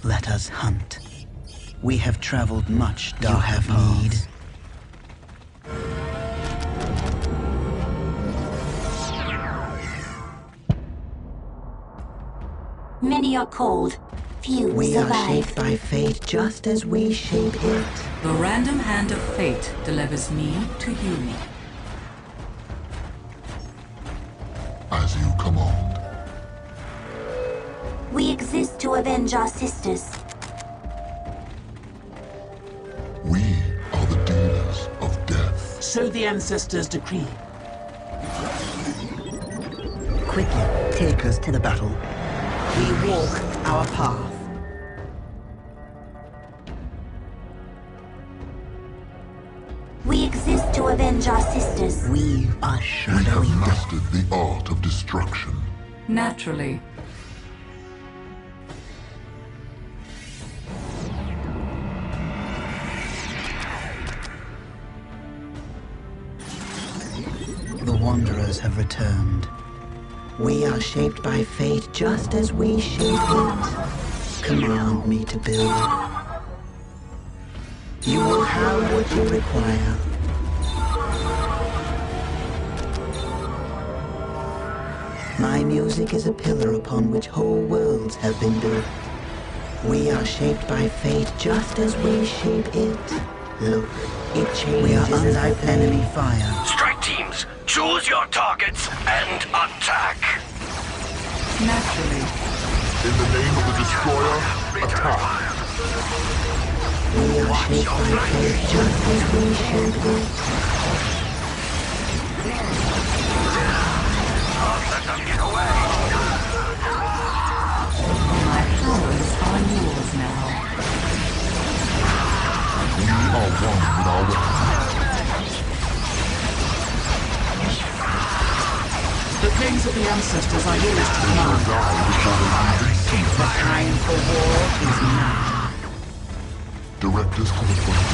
Let us hunt. We have traveled much darker paths. Many are called, few We survive. are shaped by fate just as we shape it. The random hand of fate delivers me to you. As you command. We exist to avenge our sisters. We are the dealers of death. So the ancestors decree. Quickly, take us to the battle. We walk our path. We exist to avenge our sisters. We are shadowy. We have mastered the art of destruction. Naturally. The Wanderers have returned. We are shaped by fate just as we shape it. Command me to build. You will have what you require. My music is a pillar upon which whole worlds have been built. We are shaped by fate just as we shape it. Look, it changes. We are under enemy fire. Strike teams, choose your targets and attack. Naturally. In the name of the Destroyer, attack. We are shaped by fate just as we shape it. My powers are yours now. We are one with our weapons. The claims of the ancestors are yours to command. The time for war is now. Direct us to the front.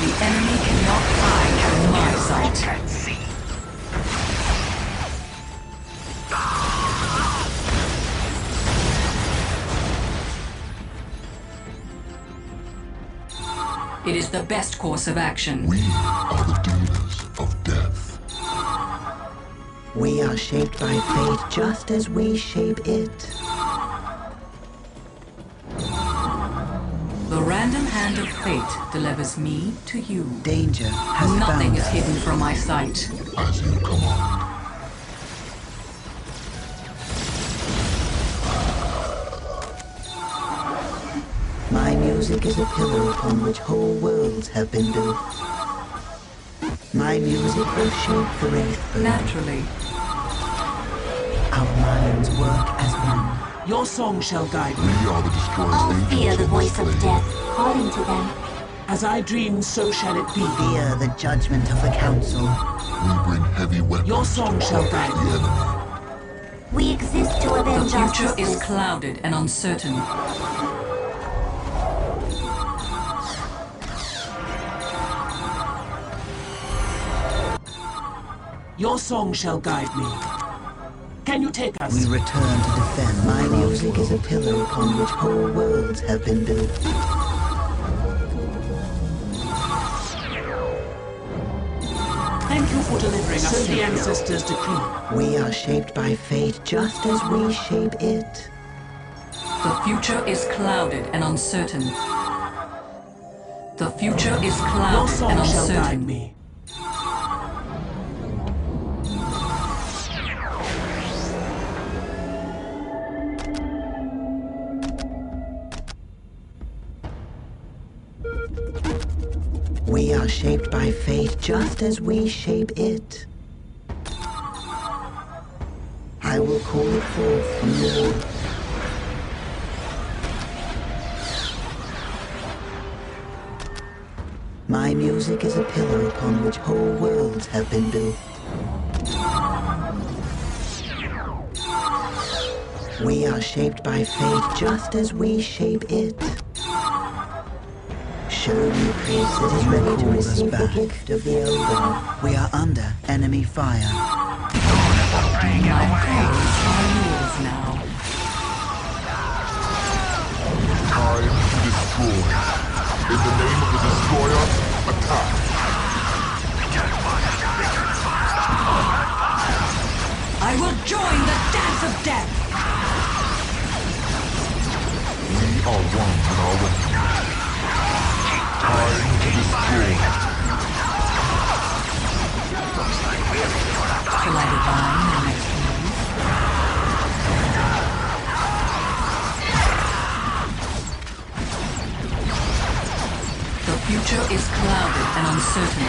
The enemy cannot hide from my sight. It is the best course of action. We are the dealers of death. We are shaped by fate just as we shape it. The random hand of fate delivers me to you. Danger has Nothing found is us. hidden from my sight. As you command. My music is a pillar upon which whole worlds have been built. My music will shape the wraith. Naturally. Our minds work as one. Your song shall guide me. We are the Destroyer's All angels fear the on voice of display. death calling to them. As I dream, so shall it be. Fear the judgment of the council. We bring heavy weapons Your song to shall crush guide the me. enemy. We exist to The avenge our future is sisters. clouded and uncertain. Your song shall guide me. Can you take us? We return to defend. My music is a pillar upon which whole worlds have been built. Thank you for delivering us. So the ancestors decree. We are shaped by fate just as we shape it. The future is clouded and uncertain. The future is Your clouded song and shall guide uncertain. me. We are shaped by fate just as we shape it. I will call it forth from the war. My music is a pillar upon which whole worlds have been built. We are shaped by fate just as we shape it. Show me a place that is ready to receive the gift of the Eldar. We are under enemy fire. My prayers are yours now. Time to destroy. In the name of the destroyer, attack. I will join the dance of death. We are one in our weapons. Time to destroy. Shall I divine the next move? The future is clouded and uncertain.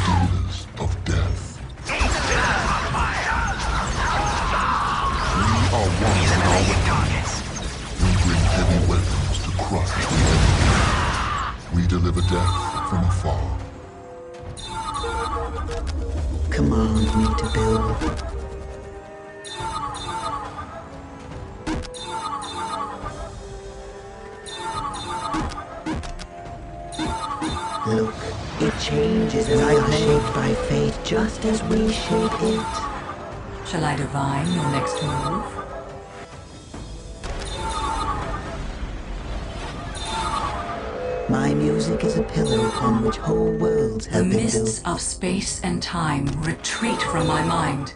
Dealers of death. We are one in our weapons. We bring heavy weapons to crush the enemy. We deliver death from afar. Command me to build. Look, it changes as I am shaped by fate just as we shape it. Shall I divine your next move? My music is a pillar upon which whole worlds The have been mists built. of space and time retreat from my mind.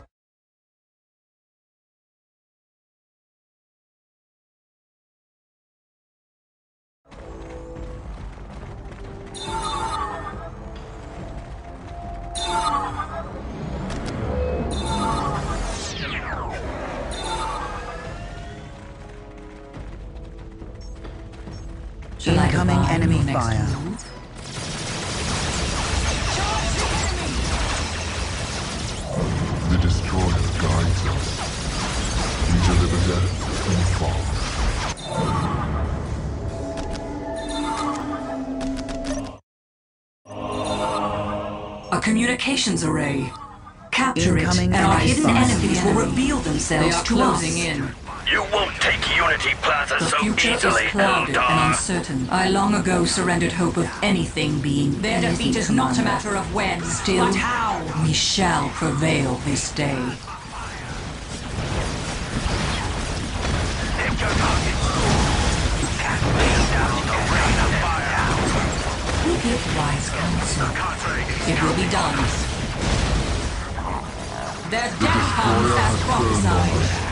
Shall I Incoming divine enemy your next fire. move? The destroyer guides us. We deliver death from afar. A communications array. Capture Incoming it, and our enemy hidden fire. enemies will reveal themselves to us. You won't take Unity Plaza The so future easily, is clouded and Eldar. uncertain. I long ago surrendered hope of anything being Their anything, defeat is not a Commander. matter of when, Still, but how. we shall prevail this day. We give wise counsel. It will be done. Their death comes as prophesied.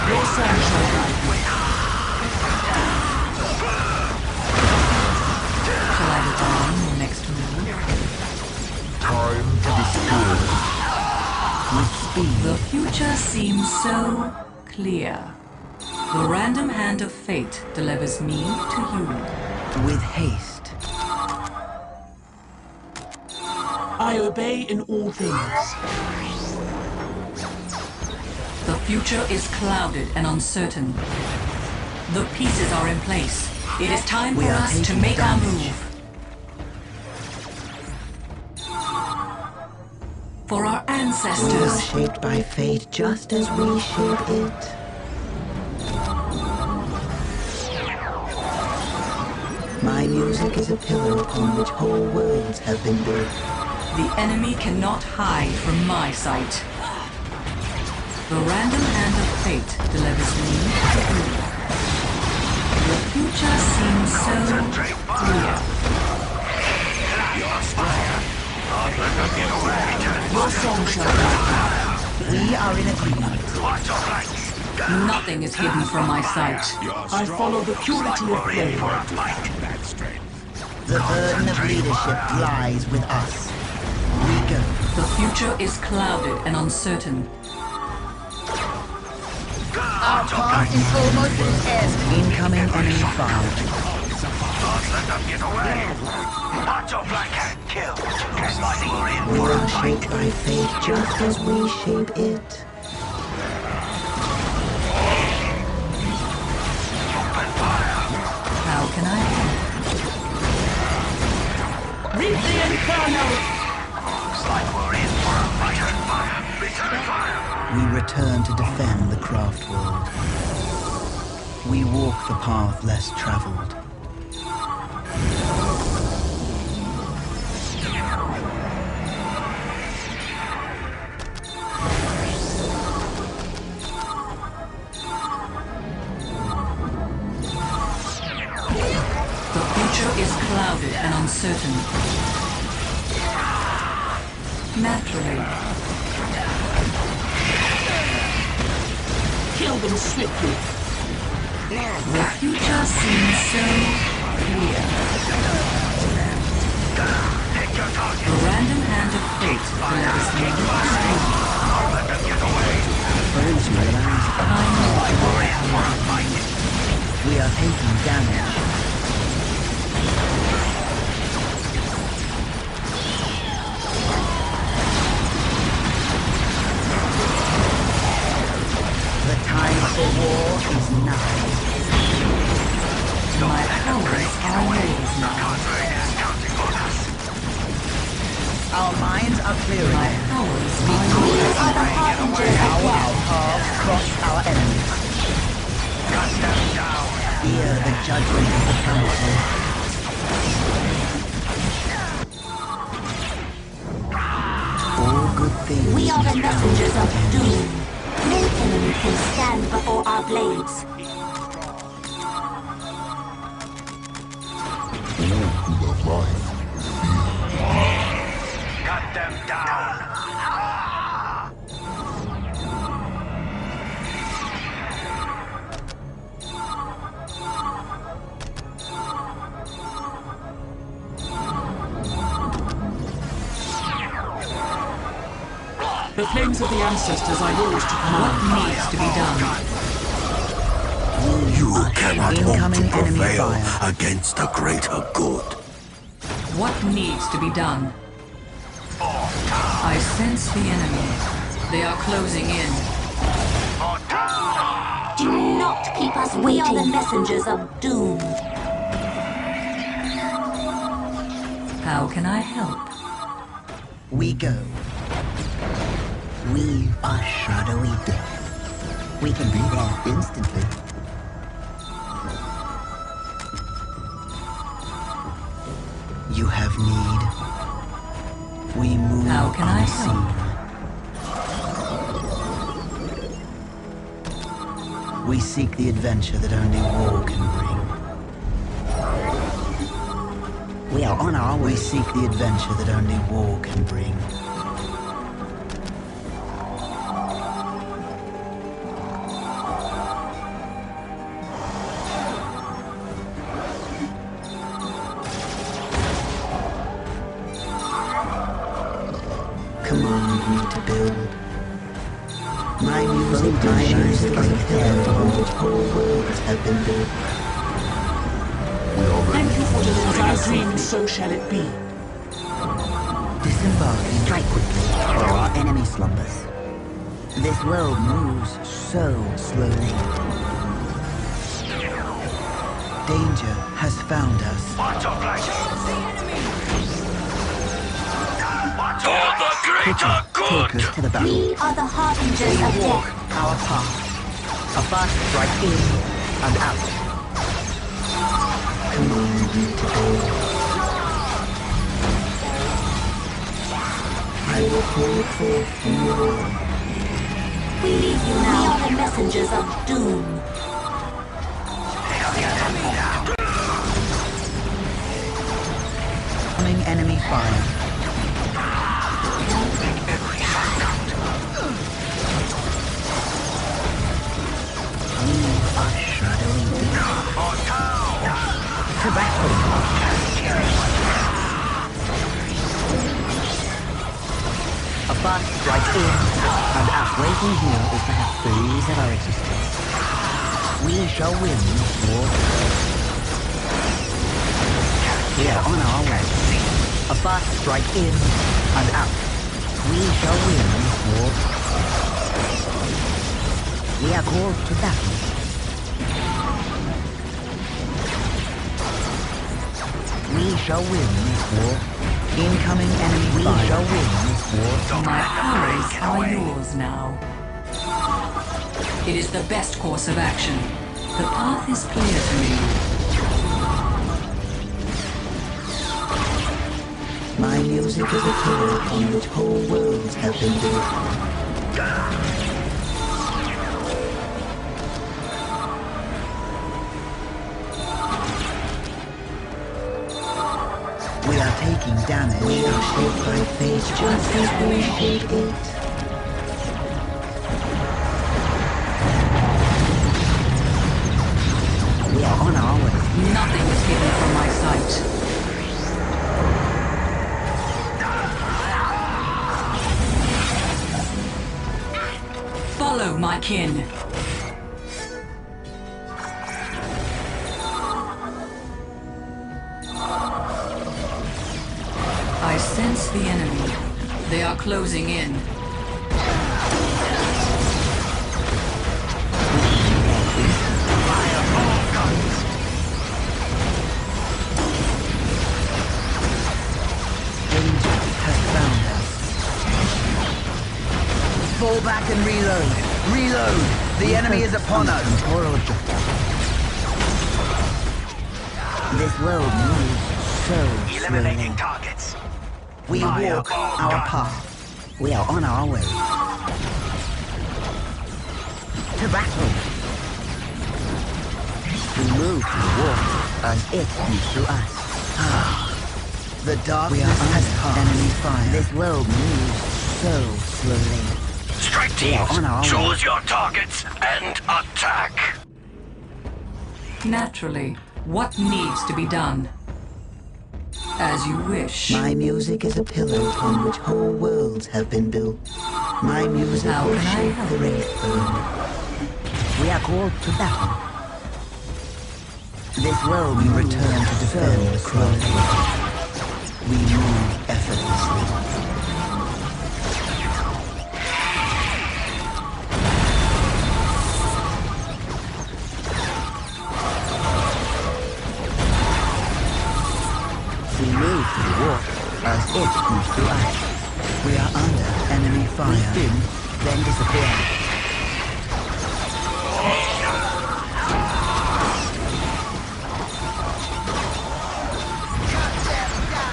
Your son shall guide you. Shall I divine your next move? Time to destroy. With speed. The future seems so clear. The random hand of fate delivers me to you. With haste. I obey in all things. The future is clouded and uncertain. The pieces are in place. It is time for us to make our move. For our We are ancestors. shaped by fate just as we shape it. My music is a pillar upon which whole worlds have been built. The enemy cannot hide from my sight. The random hand of fate delivers me to you. The future seems so clear. Your son shall guide We are in agreement. Nothing is hidden from my sight. you. I follow the purity of flame. The burden of leadership lies with us. We go. The future is clouded and uncertain. Our path is almost an end. Incoming enemy fire. We are shaped by fate just as we shape it. How can I Looks like we're in for a return fire. Return fire. We return to defend the craft world. We walk the path less traveled. The future is clouded and uncertain. Naturally. Kill them swiftly. The future seems so clear. The random hand of fate delivers me to We are taking damage. The time for war is now. My powers are yours now. Our minds are clearing. My powers are Our yours. paths cross our enemies. Hear the judgment of the council. All good things. We are the messengers of doom. No enemy can stand before our blades. All who love life Cut them down. The flames of the ancestors are yours to command. What needs to be done? You cannot hope to Incoming enemy prevail fire. against the greater good. What needs to be done? I sense the enemy. They are closing in. Do not keep us waiting. We are the messengers of doom. How can I help? We go. We are shadowy death. We can be there instantly. You have need. We move How can I unseen. We seek the adventure that only war can bring. We are on our way. We seek the adventure that only war can bring. Command me to build. My music shines like there on which whole worlds have been built. Thank you for delivering our dreams, so shall it be. Disembark and strike quickly, or our enemy slumbers. This world moves so slowly. Danger has found us. Watch your flash. For the greater good! Take us to the battle. We are the harbingers of Walk death. our path. A fast strike in and out. Command me to build. I will call forth from war. We leave you now. We are the messengers of doom. Coming enemy fire. We are shadowy death. To battle. A fast strike in and out. Waiting here is the phase of our existence. We shall win this war. We are on our way. A fast strike in and out. We shall win this war. We are called to battle. We shall win this war. Incoming enemy fire. We shall win this war. My powers are yours now. It is the best course of action. The path is clear to me. My music is a pillar on which whole worlds have been built. We are taking damage. We are shaped by fate just as we shape it. We are on our way. Nothing is hidden from my sight. Follow my kin. I sense the enemy. They are closing in. Fall back and reload. Reload! The enemy is upon us. This world moves so Eliminating targets. We walk our path. We are on our way. To battle. We move to the war as it moves through us. The darkness has come. Enemy fire. This world moves so slowly. Strike teams, choose your targets and attack. Naturally, what needs to be done? As you wish. My music is a pillar upon which whole worlds have been built. My music will shape the Wraithbone. We are called to battle. This world we return to defend the crown. We move effortlessly. We move to the war as it moves through us. We are under enemy fire. We spin, then disappear.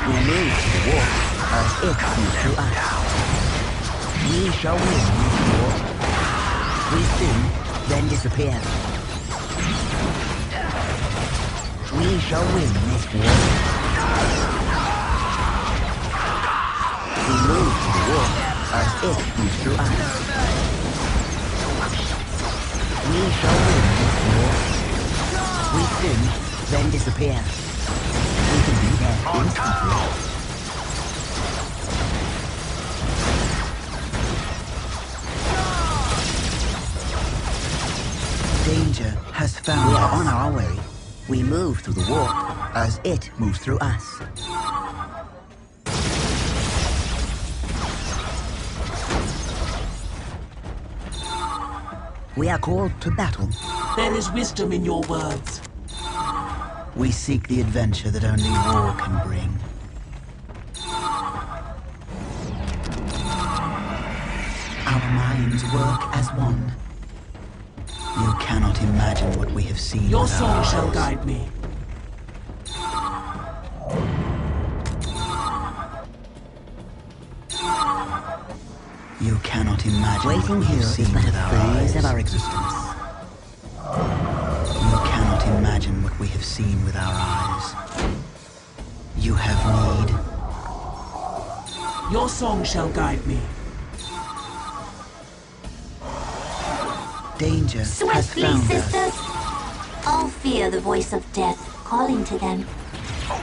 We move to the war as it moves through us. We shall win this war. We spin, then disappear. We shall win this war. We move to the war as it moves through us. We shall win this war. We spin, then disappear. We can be there instantly. Danger has found us. We are on our way. We move through the war as it moves through us. We are called to battle. There is wisdom in your words. We seek the adventure that only war can bring. Our minds work as one. You cannot imagine what we have seen. Your song shall guide me. You cannot imagine waiting what we have seen with our eyes of our existence. You cannot imagine what we have seen with our eyes. You have need. Your song shall guide me. Danger has Swiftly, found sisters! us. All fear the voice of death calling to them.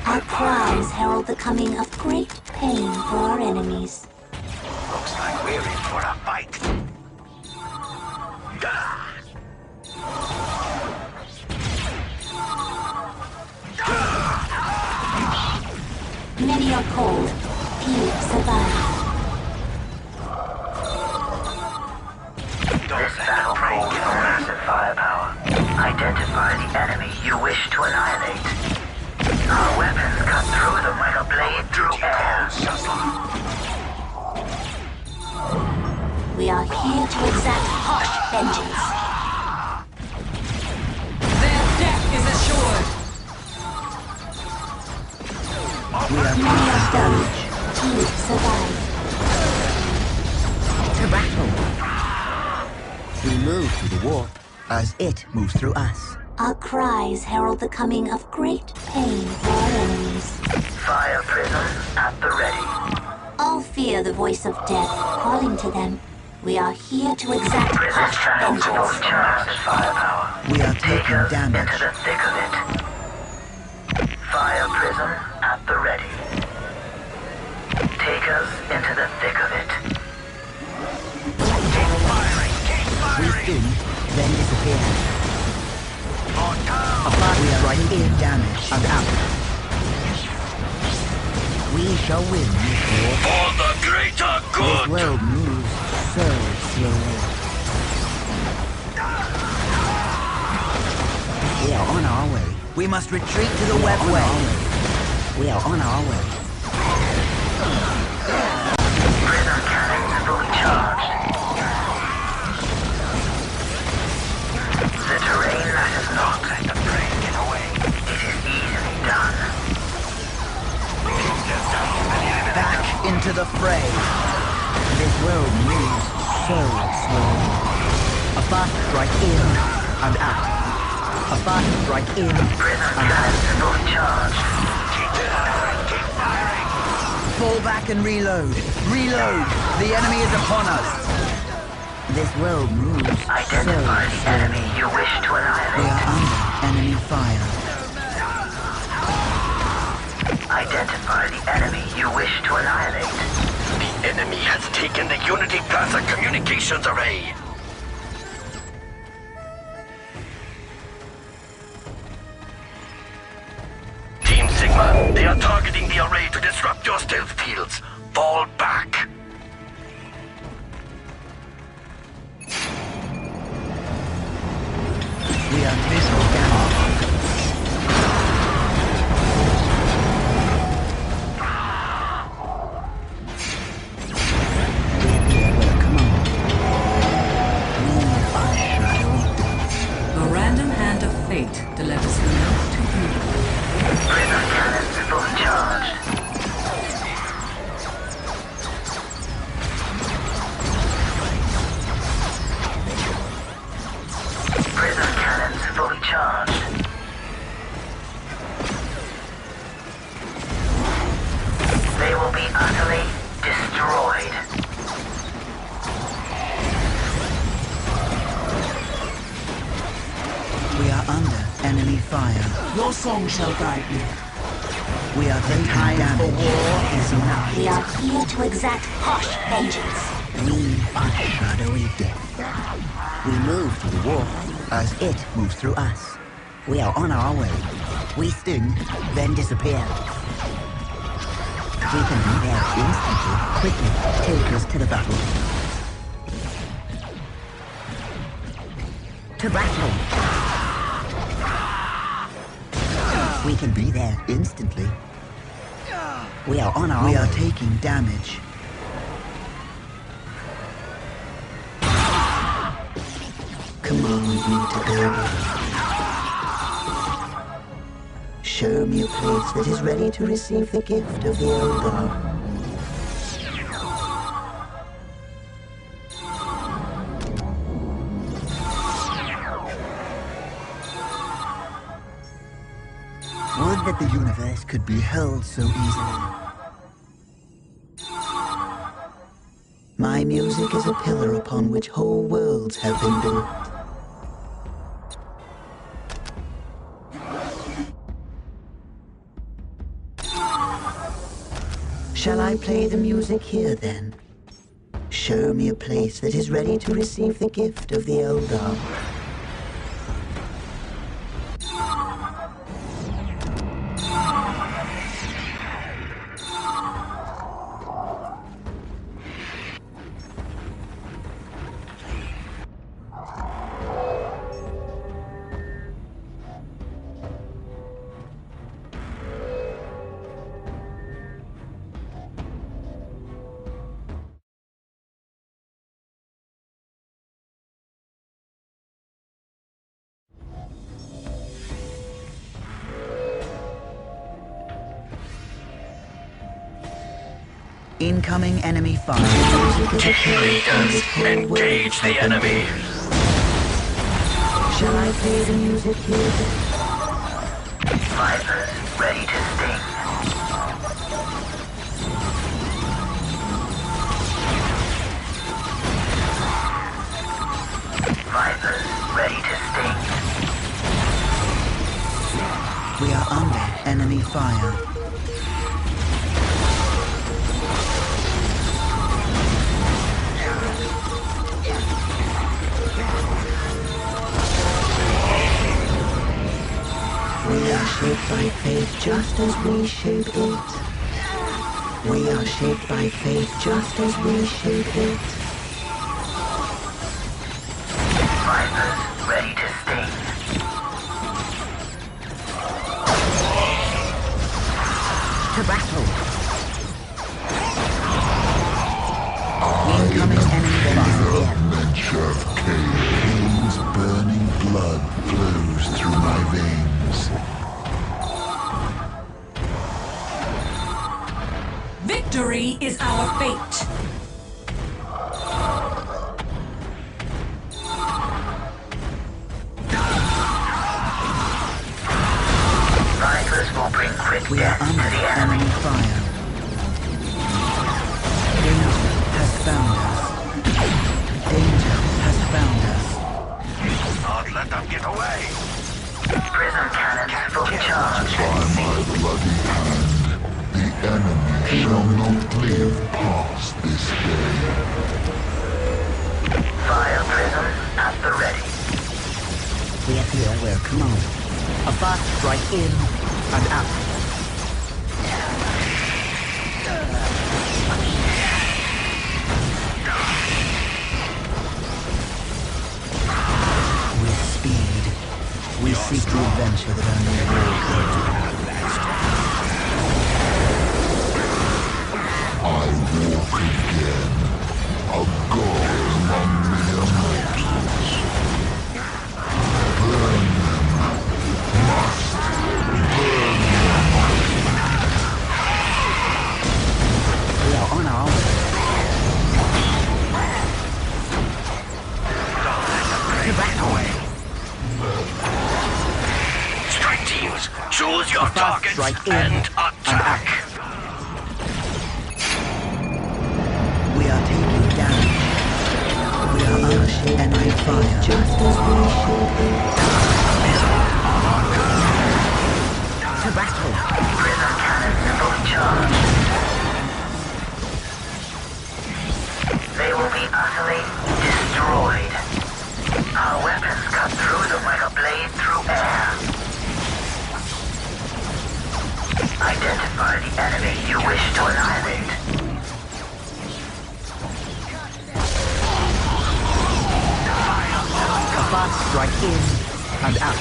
Our cries herald the coming of great pain for our enemies. Looks like we're in for a fight. Many are cold, few survive. This battle calls for massive firepower. Identify the enemy you wish to annihilate. Our weapons cut through the We are here to exact harsh vengeance. Their death is assured. Many are done. Few survive. To battle. We move through the war as it moves through us. Our cries herald the coming of great pain for our enemies. Fire prism at the ready. All fear the voice of death calling to them. We are here to exact harsh vengeance. Firepower. We are taking Take us damage. into the thick of it. Fire prism at the ready. Take us into the thick of it. We spin, then disappear. Apart we are right in damage and out. We shall win this war. For the greater This good! world moves so slowly. We are on our way. We must retreat to the webway. We are on our way. Prism cannons fully charged. The terrain matters not. Let the prey get away. It is easily done. Back into the fray. This world moves so slowly. A fast strike in and out. A fast strike in Prism and out. cannons fully charged. Fall back and reload. Reload. The enemy is upon us. This world moves Identify the enemy you wish to We annihilate. are under enemy fire. Identify the enemy you wish to annihilate. The enemy has taken the Unity Plaza communications array. Team Sigma, they are targeting the array to disrupt your stealth fields. Fall back. We are taking damage. The random hand of fate delivers the note to you. Prism cannons fully charged. Prism cannons fully charged. They will be utterly destroyed. We are under enemy fire. Your song shall guide me. We are taking damage. For war is now. We are here to exact harsh vengeance. We are shadowy death. We move through the war as it moves through us. We are on our way. We sting, then disappear. We can be there instantly. Quickly, take us to the battle. To battle. We can be there instantly. We are on our way. We are taking damage. Command me to build. Show me a place that is ready to receive the gift of the Eldar. Would that the universe could be held so easily. My music is a pillar upon which whole worlds have been built. Shall I play the music here then? Show me a place that is ready to receive the gift of the Eldar. Incoming enemy fire. Team leaders, engage the enemy. Shall I play the music here? Vipers, ready to sting. Vipers, ready to sting. We are under enemy fire. We are shaped by fate just as we shape it. We are shaped by fate just as we shape it. Vipers, ready to sting. To battle. Incoming enemy fire. Pain's burning blood flows through my veins. Victory is our fate. Vipers will bring quick We are death to under the enemy. enemy fire. Danger has found us. Danger has found us. Not let them get away. Prism cannons fully charged. By my bloody hand, the enemy shall not live past this day. Fire prism at the ready. We appear where commanded. A fast strike in and out. With speed, we seek the adventure that only war could. I walk again, a god among mere mortals. Burn them, must burn them. We are on our way. To battle. Strike teams, choose your Fast targets strike in and attack. We are taking damage. We are unshaped enemy fire. Just as we shape it. To battle. Prism cannons fully charged. They will be utterly destroyed. Our weapons cut through them like a blade through air. Identify the enemy you wish to annihilate. A fast strike in and out.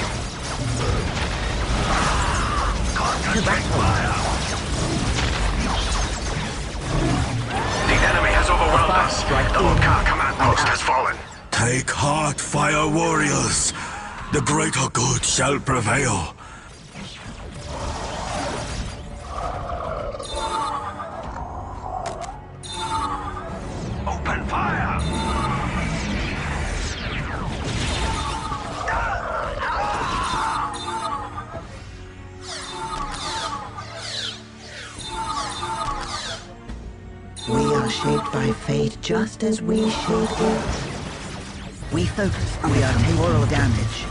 To battle. The enemy has overwhelmed fast us. strike The in Lokar command and post out. has fallen. Take heart, fire warriors. The greater good shall prevail. Open fire! We are shaped by fate just as we shape it. We focus and we are taking damage.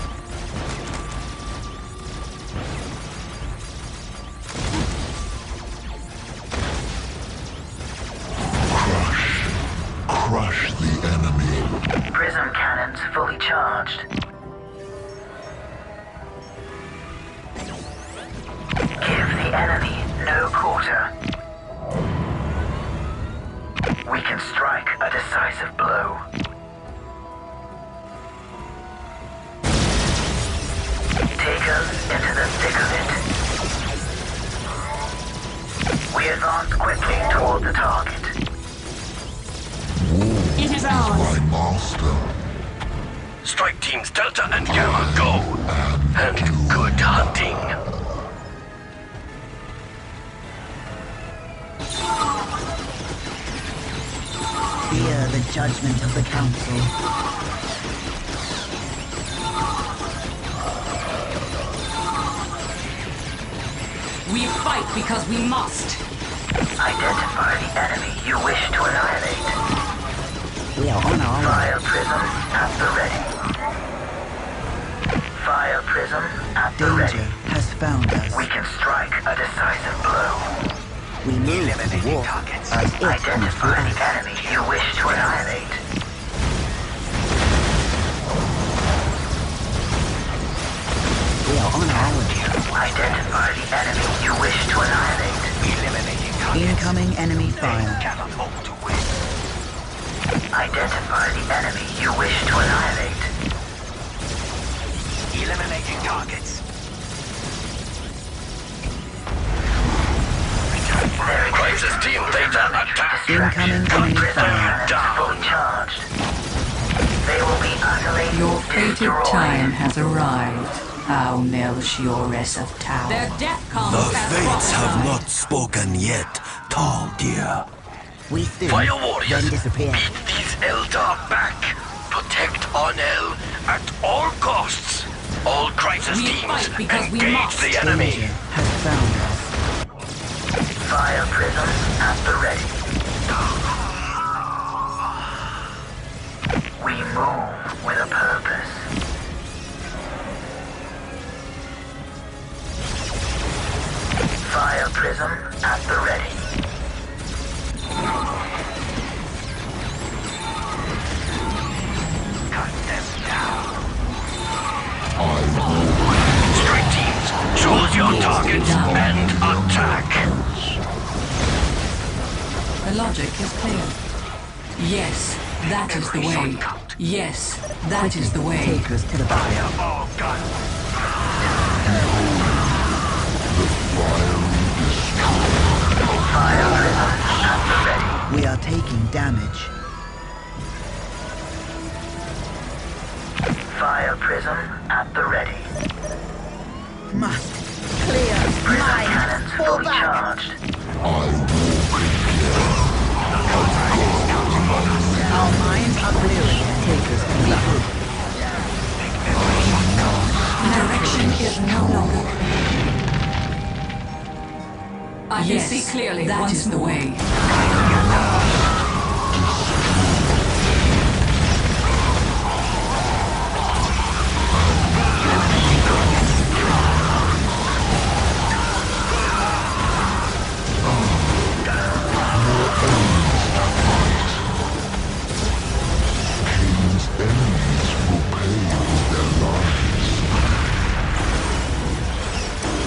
Crush the enemy. Prism cannons fully charged. Give the enemy no quarter. We can strike a decisive blow. Take us into the thick of it. We advance quickly toward the target. It is ours. My master. Strike teams Delta and Gamma, go! And good hunting. Hear the judgment of the Council. We fight because we must. Identify the enemy you wish to annihilate. We are on our way. Fire prism at the ready. Fire prism at the ready. Danger has found us. We can strike a decisive blow. We move to the war as it moves to Identify the us. enemy you wish to annihilate. We are on our way. Identify the enemy you wish to annihilate. Eliminating targets. Incoming enemy fire. Cannot hope to win. Identify the enemy you wish to annihilate. Eliminating targets. Crisis team data attack. Incoming enemy fire. Fully charged. They will be utterly Your fated destroyed. time has arrived. How Melchiores of Tau. Their death comes The as fates have prophesied. not spoken yet, tall dear. We still Fire warriors, then disappear. beat these Eldar back. Protect Arnell at all costs. All crisis We teams, fight because we engage must. the enemy. Danger has found us. Fire prism at the ready. We move with a purpose. Fire prism at the ready. Cut them down. Strike teams, choose your targets and attack. The logic is clear. Yes, that is the way. Yes, that is the way. Take us to the barrier. All guns. Fire prism at the ready. We are taking damage. Fire prism at the ready. Must clear Prism mind. cannons Fall fully back. charged. Our minds are clearing. Take us to the barrier. Direction is no longer clear. I can see clearly that is the way.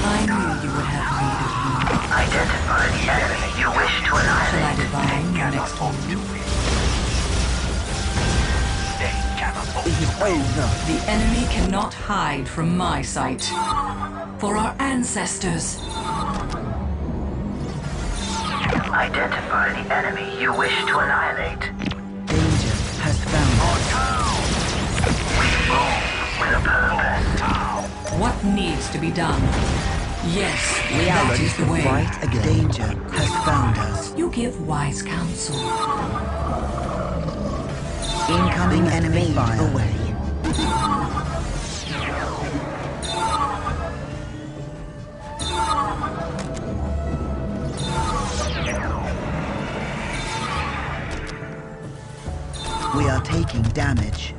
I knew you would have need of me. Identify the enemy you wish to Shall I annihilate. divine your next move? They cannot hope It is over. The enemy cannot hide from my sight. For our ancestors, Identify the enemy you wish to annihilate. Danger has found us. We move with a purpose. what needs to be done? Yes, We are that ready is to the way. fight again. Danger has found us. You give wise counsel. Incoming enemy fire. Away. We are taking damage.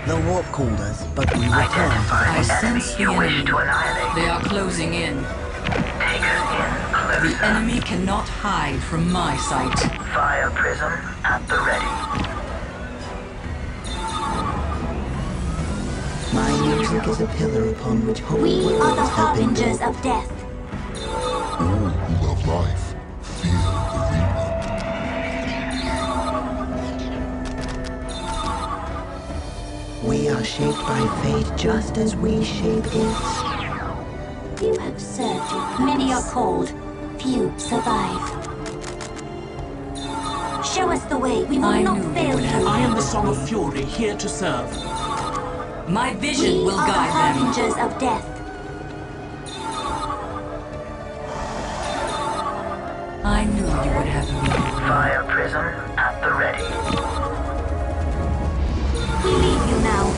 The warp called us, but we return to Identify I the enemy sense the you wish enemy. to annihilate. They are closing in. Take us in The closer. enemy cannot hide from my sight. Fire prism at the ready. My music is a pillar upon which whole We are worlds the have been harbingers built. of death. All who love life fear the Reaper. We are shaped by fate just as we shape it. You have served your Many are called, few survive. Show us the way, we will I not knew you fail would you. have I am the Song of Fury, here to serve. My vision We will are the guide them. harbingers of death. you would have me. Fire prism at the ready. We leave you now.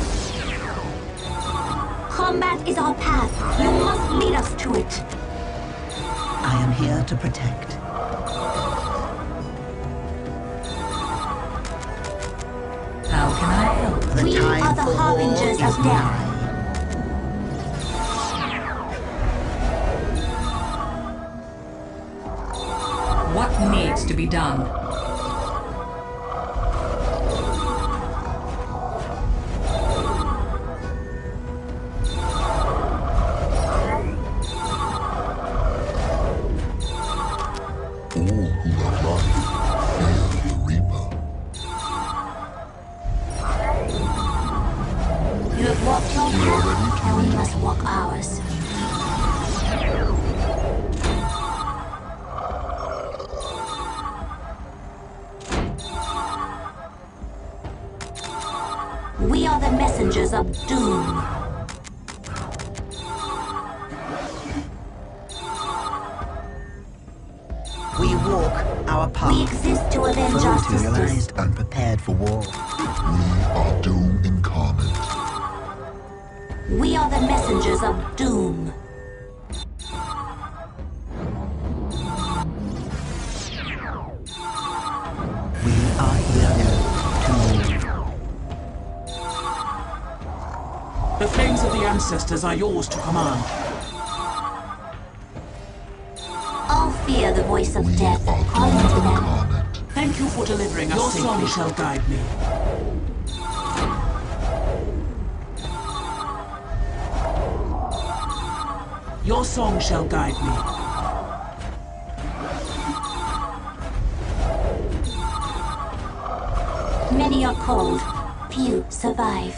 Combat is our path. You must lead us to it. I am here to protect. How can I help? We are the harbingers of death. What needs to be done? All who are alive fear the Reaper. You have walked your path, and we must walk ours. We are the messengers of doom. We walk our path. We exist to avenge our sisters. Materialized and prepared for war. We are Doom incarnate. We are the messengers of doom. We are here to move. The flames of the ancestors are yours to command. All fear the voice of death calling to them. Thank you for delivering us safely. Your song shall guide me. Your song shall guide me. Many are called, few survive.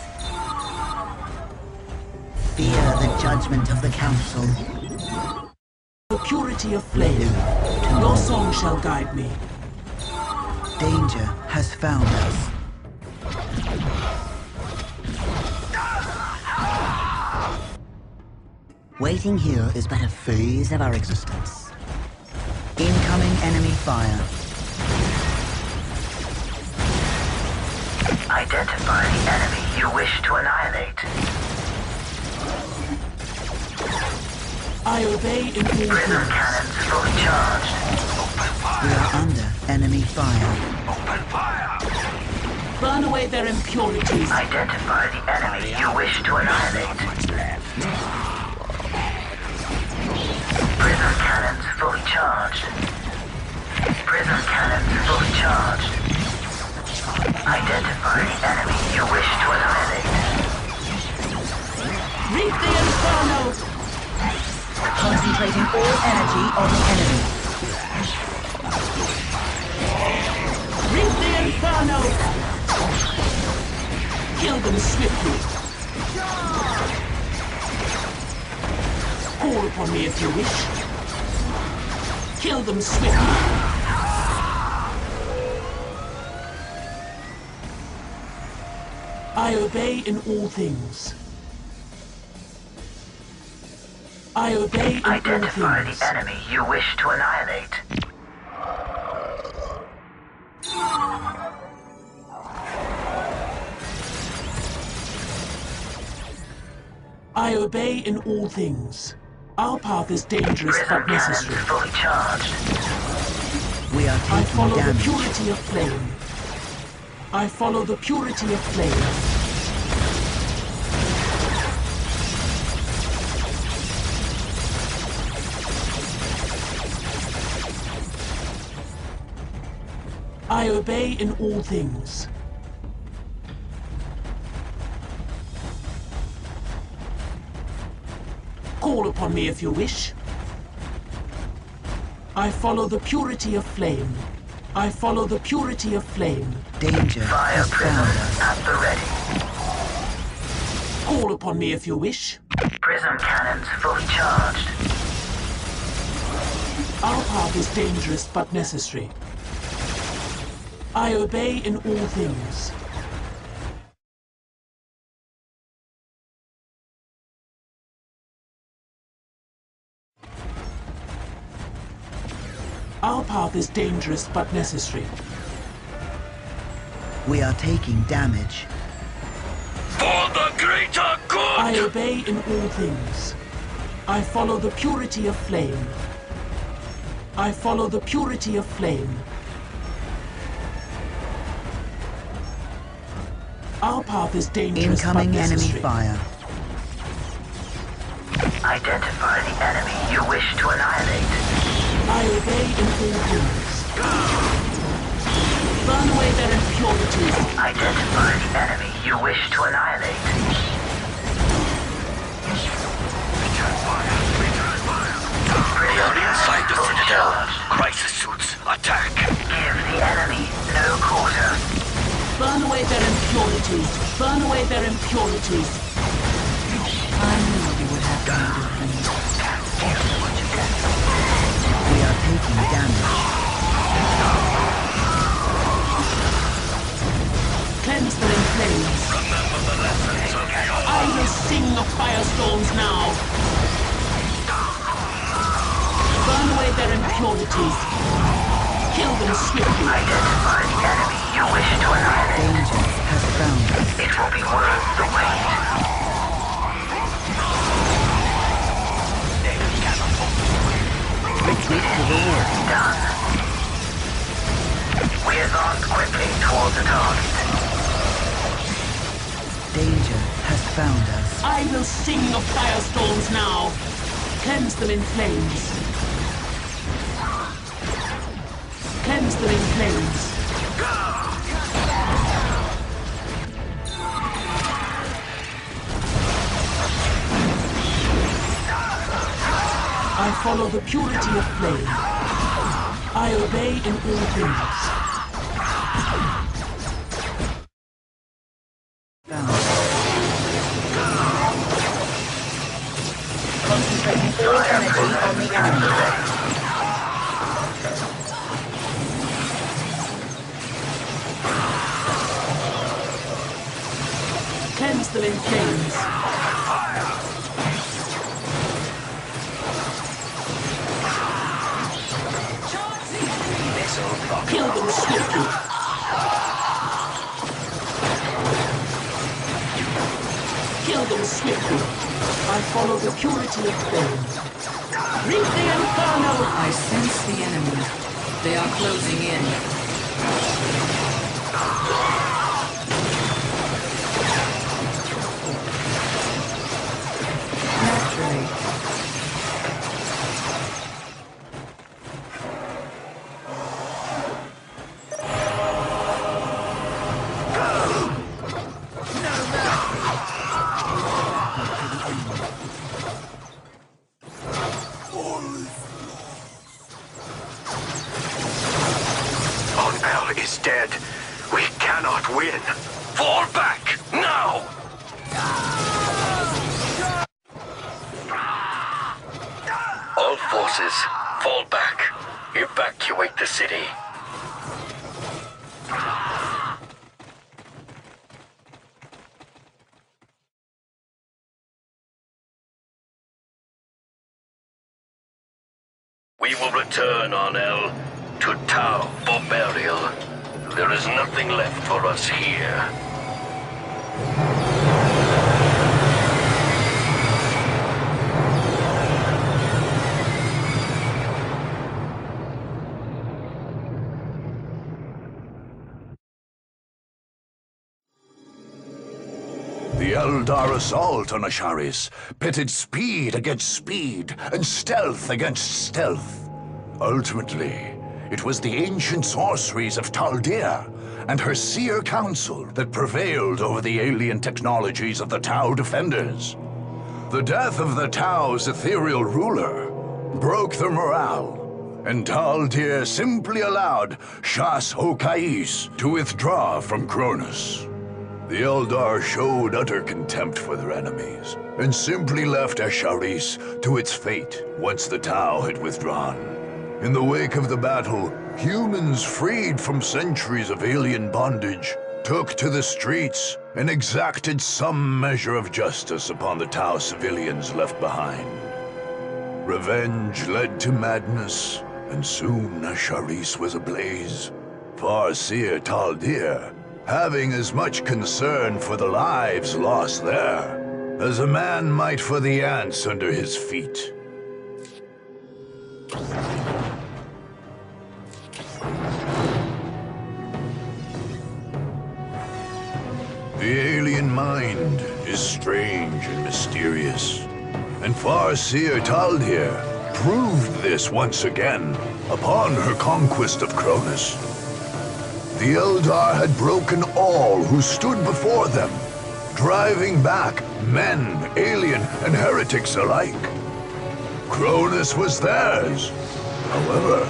Fear the judgment of the council. The purity of flame. Your song shall guide me. Danger has found us. Waiting here is but a phase of our existence. Incoming enemy fire. Identify the enemy you wish to annihilate. I obey in all Prism things. cannons fully charged. We are under enemy fire. Burn away their impurities. Identify the enemy you wish to annihilate. Prism cannons fully charged. Prism cannons fully charged. Identify the enemy you wish to annihilate. Reap the inferno! Concentrating all energy on the enemy. Reap the inferno! Kill them swiftly. Call upon me if you wish. Kill them swiftly. I obey in all things. I obey in all Identify things. the enemy you wish to annihilate. I obey in all things. Our path is dangerous Prism but necessary. cannons fully charged. We are I follow taking the damage. purity of flame. I follow the purity of flame. I obey in all things. Call upon me if you wish. I follow the purity of flame. I follow the purity of flame. Danger Fire has found prism us. at the ready. Call upon me if you wish. Prism cannons fully charged. Our path is dangerous but necessary. I obey in all things. Our path is dangerous but necessary. We are taking damage. For the greater good! I obey in all things. I follow the purity of flame. I follow the purity of flame. Our path is dangerous Incoming but enemy necessary. fire. Identify the enemy you wish to annihilate. I obey in all things. Burn away their impurities. Identify the enemy you wish to annihilate. We are inside the Citadel. Crisis suits, attack. Give the enemy no quarter. Burn away their impurities. Burn away their impurities. I knew you would have to do things. We are taking damage. Cleanse them in flames. Remember the lessons of your... I will sing of firestorms now. Burn away their impurities. Kill them swiftly. Identify the enemy you wish to annihilate. Danger has found us. It will be worth the wait. Retreat to the wall. Done. We advance quickly towards the target. Danger has found us. I will sing of firestorms now. Cleanse them in flames. Cleanse them in flames. I follow the purity of flame. I obey in all things. Concentrating all energy on the enemy. Cleanse them in flames. Kill them swiftly. Kill them swiftly. I follow the purity of flame. Reap the inferno! I sense the enemy. They are closing in. Naturally. Onel is dead. We cannot win. Fall back, now! All forces, fall back. Evacuate the city. We will return, Onel, to Tau for burial. There is nothing left for us here. The Eldar assault on Asharis pitted speed against speed and stealth against stealth. Ultimately, it was the ancient sorceries of Taldir and her seer council that prevailed over the alien technologies of the Tau defenders. The death of the Tau's ethereal ruler broke their morale, and Taldir simply allowed Shas Hokais to withdraw from Cronus. The Eldar showed utter contempt for their enemies, and simply left Asharis to its fate once the Tau had withdrawn. In the wake of the battle, humans freed from centuries of alien bondage took to the streets and exacted some measure of justice upon the Tau civilians left behind. Revenge led to madness, and soon Asharis was ablaze. Farseer Taldir, having as much concern for the lives lost there as a man might for the ants under his feet. The alien mind is strange and mysterious, and Farseer Taldir proved this once again upon her conquest of Cronus. The Eldar had broken all who stood before them, driving back men, alien, and heretics alike. Cronus was theirs. However,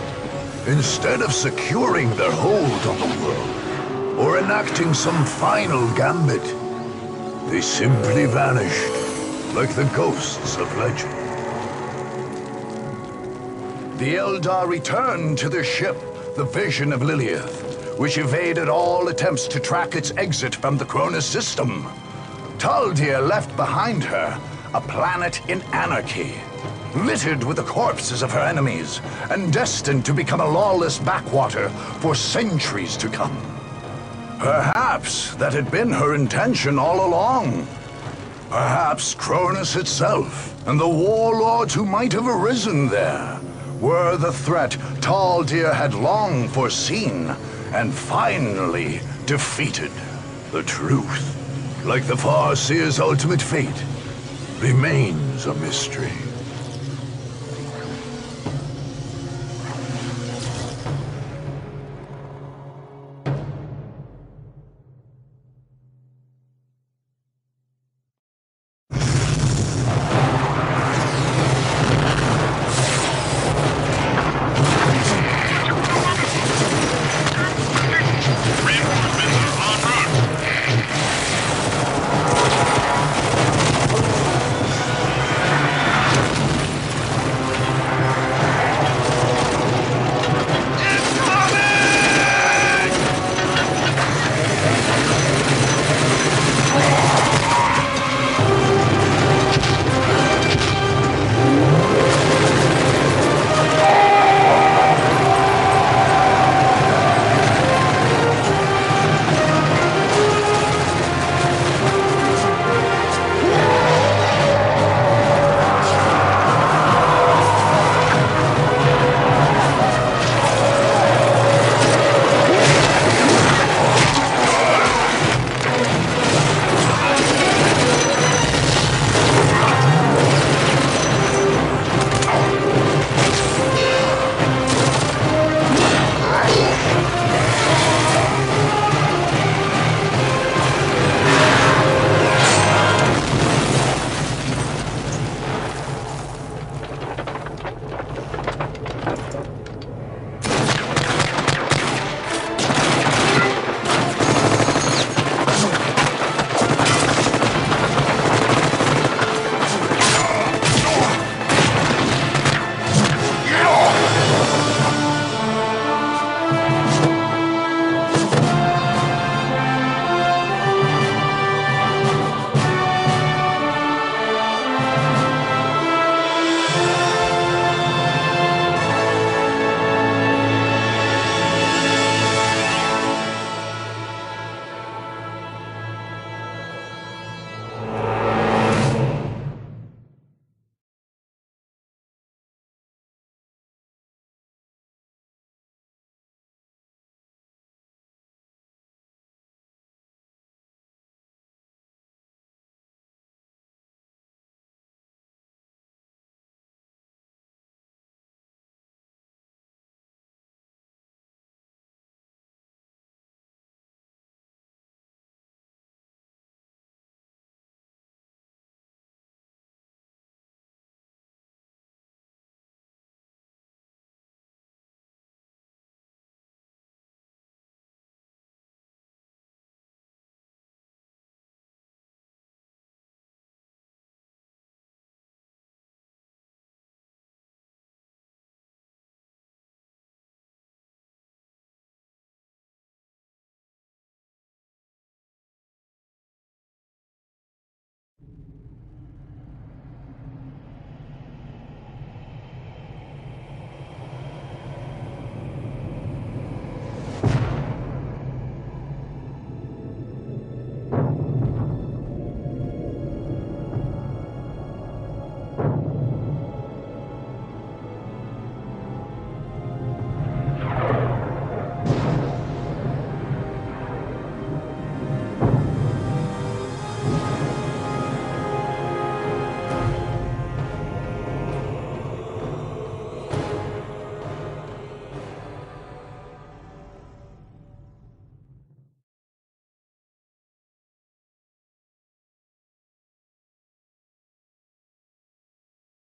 instead of securing their hold on the world, or enacting some final gambit, they simply vanished, like the ghosts of legend. The Eldar returned to their ship, the Vision of Lilith, which evaded all attempts to track its exit from the Cronus system. Taldir left behind her a planet in anarchy, littered with the corpses of her enemies, and destined to become a lawless backwater for centuries to come. Perhaps that had been her intention all along. Perhaps Cronus itself, and the warlords who might have arisen there, were the threat Taldir had long foreseen and finally defeated. The truth, like the Farseer's ultimate fate, remains a mystery.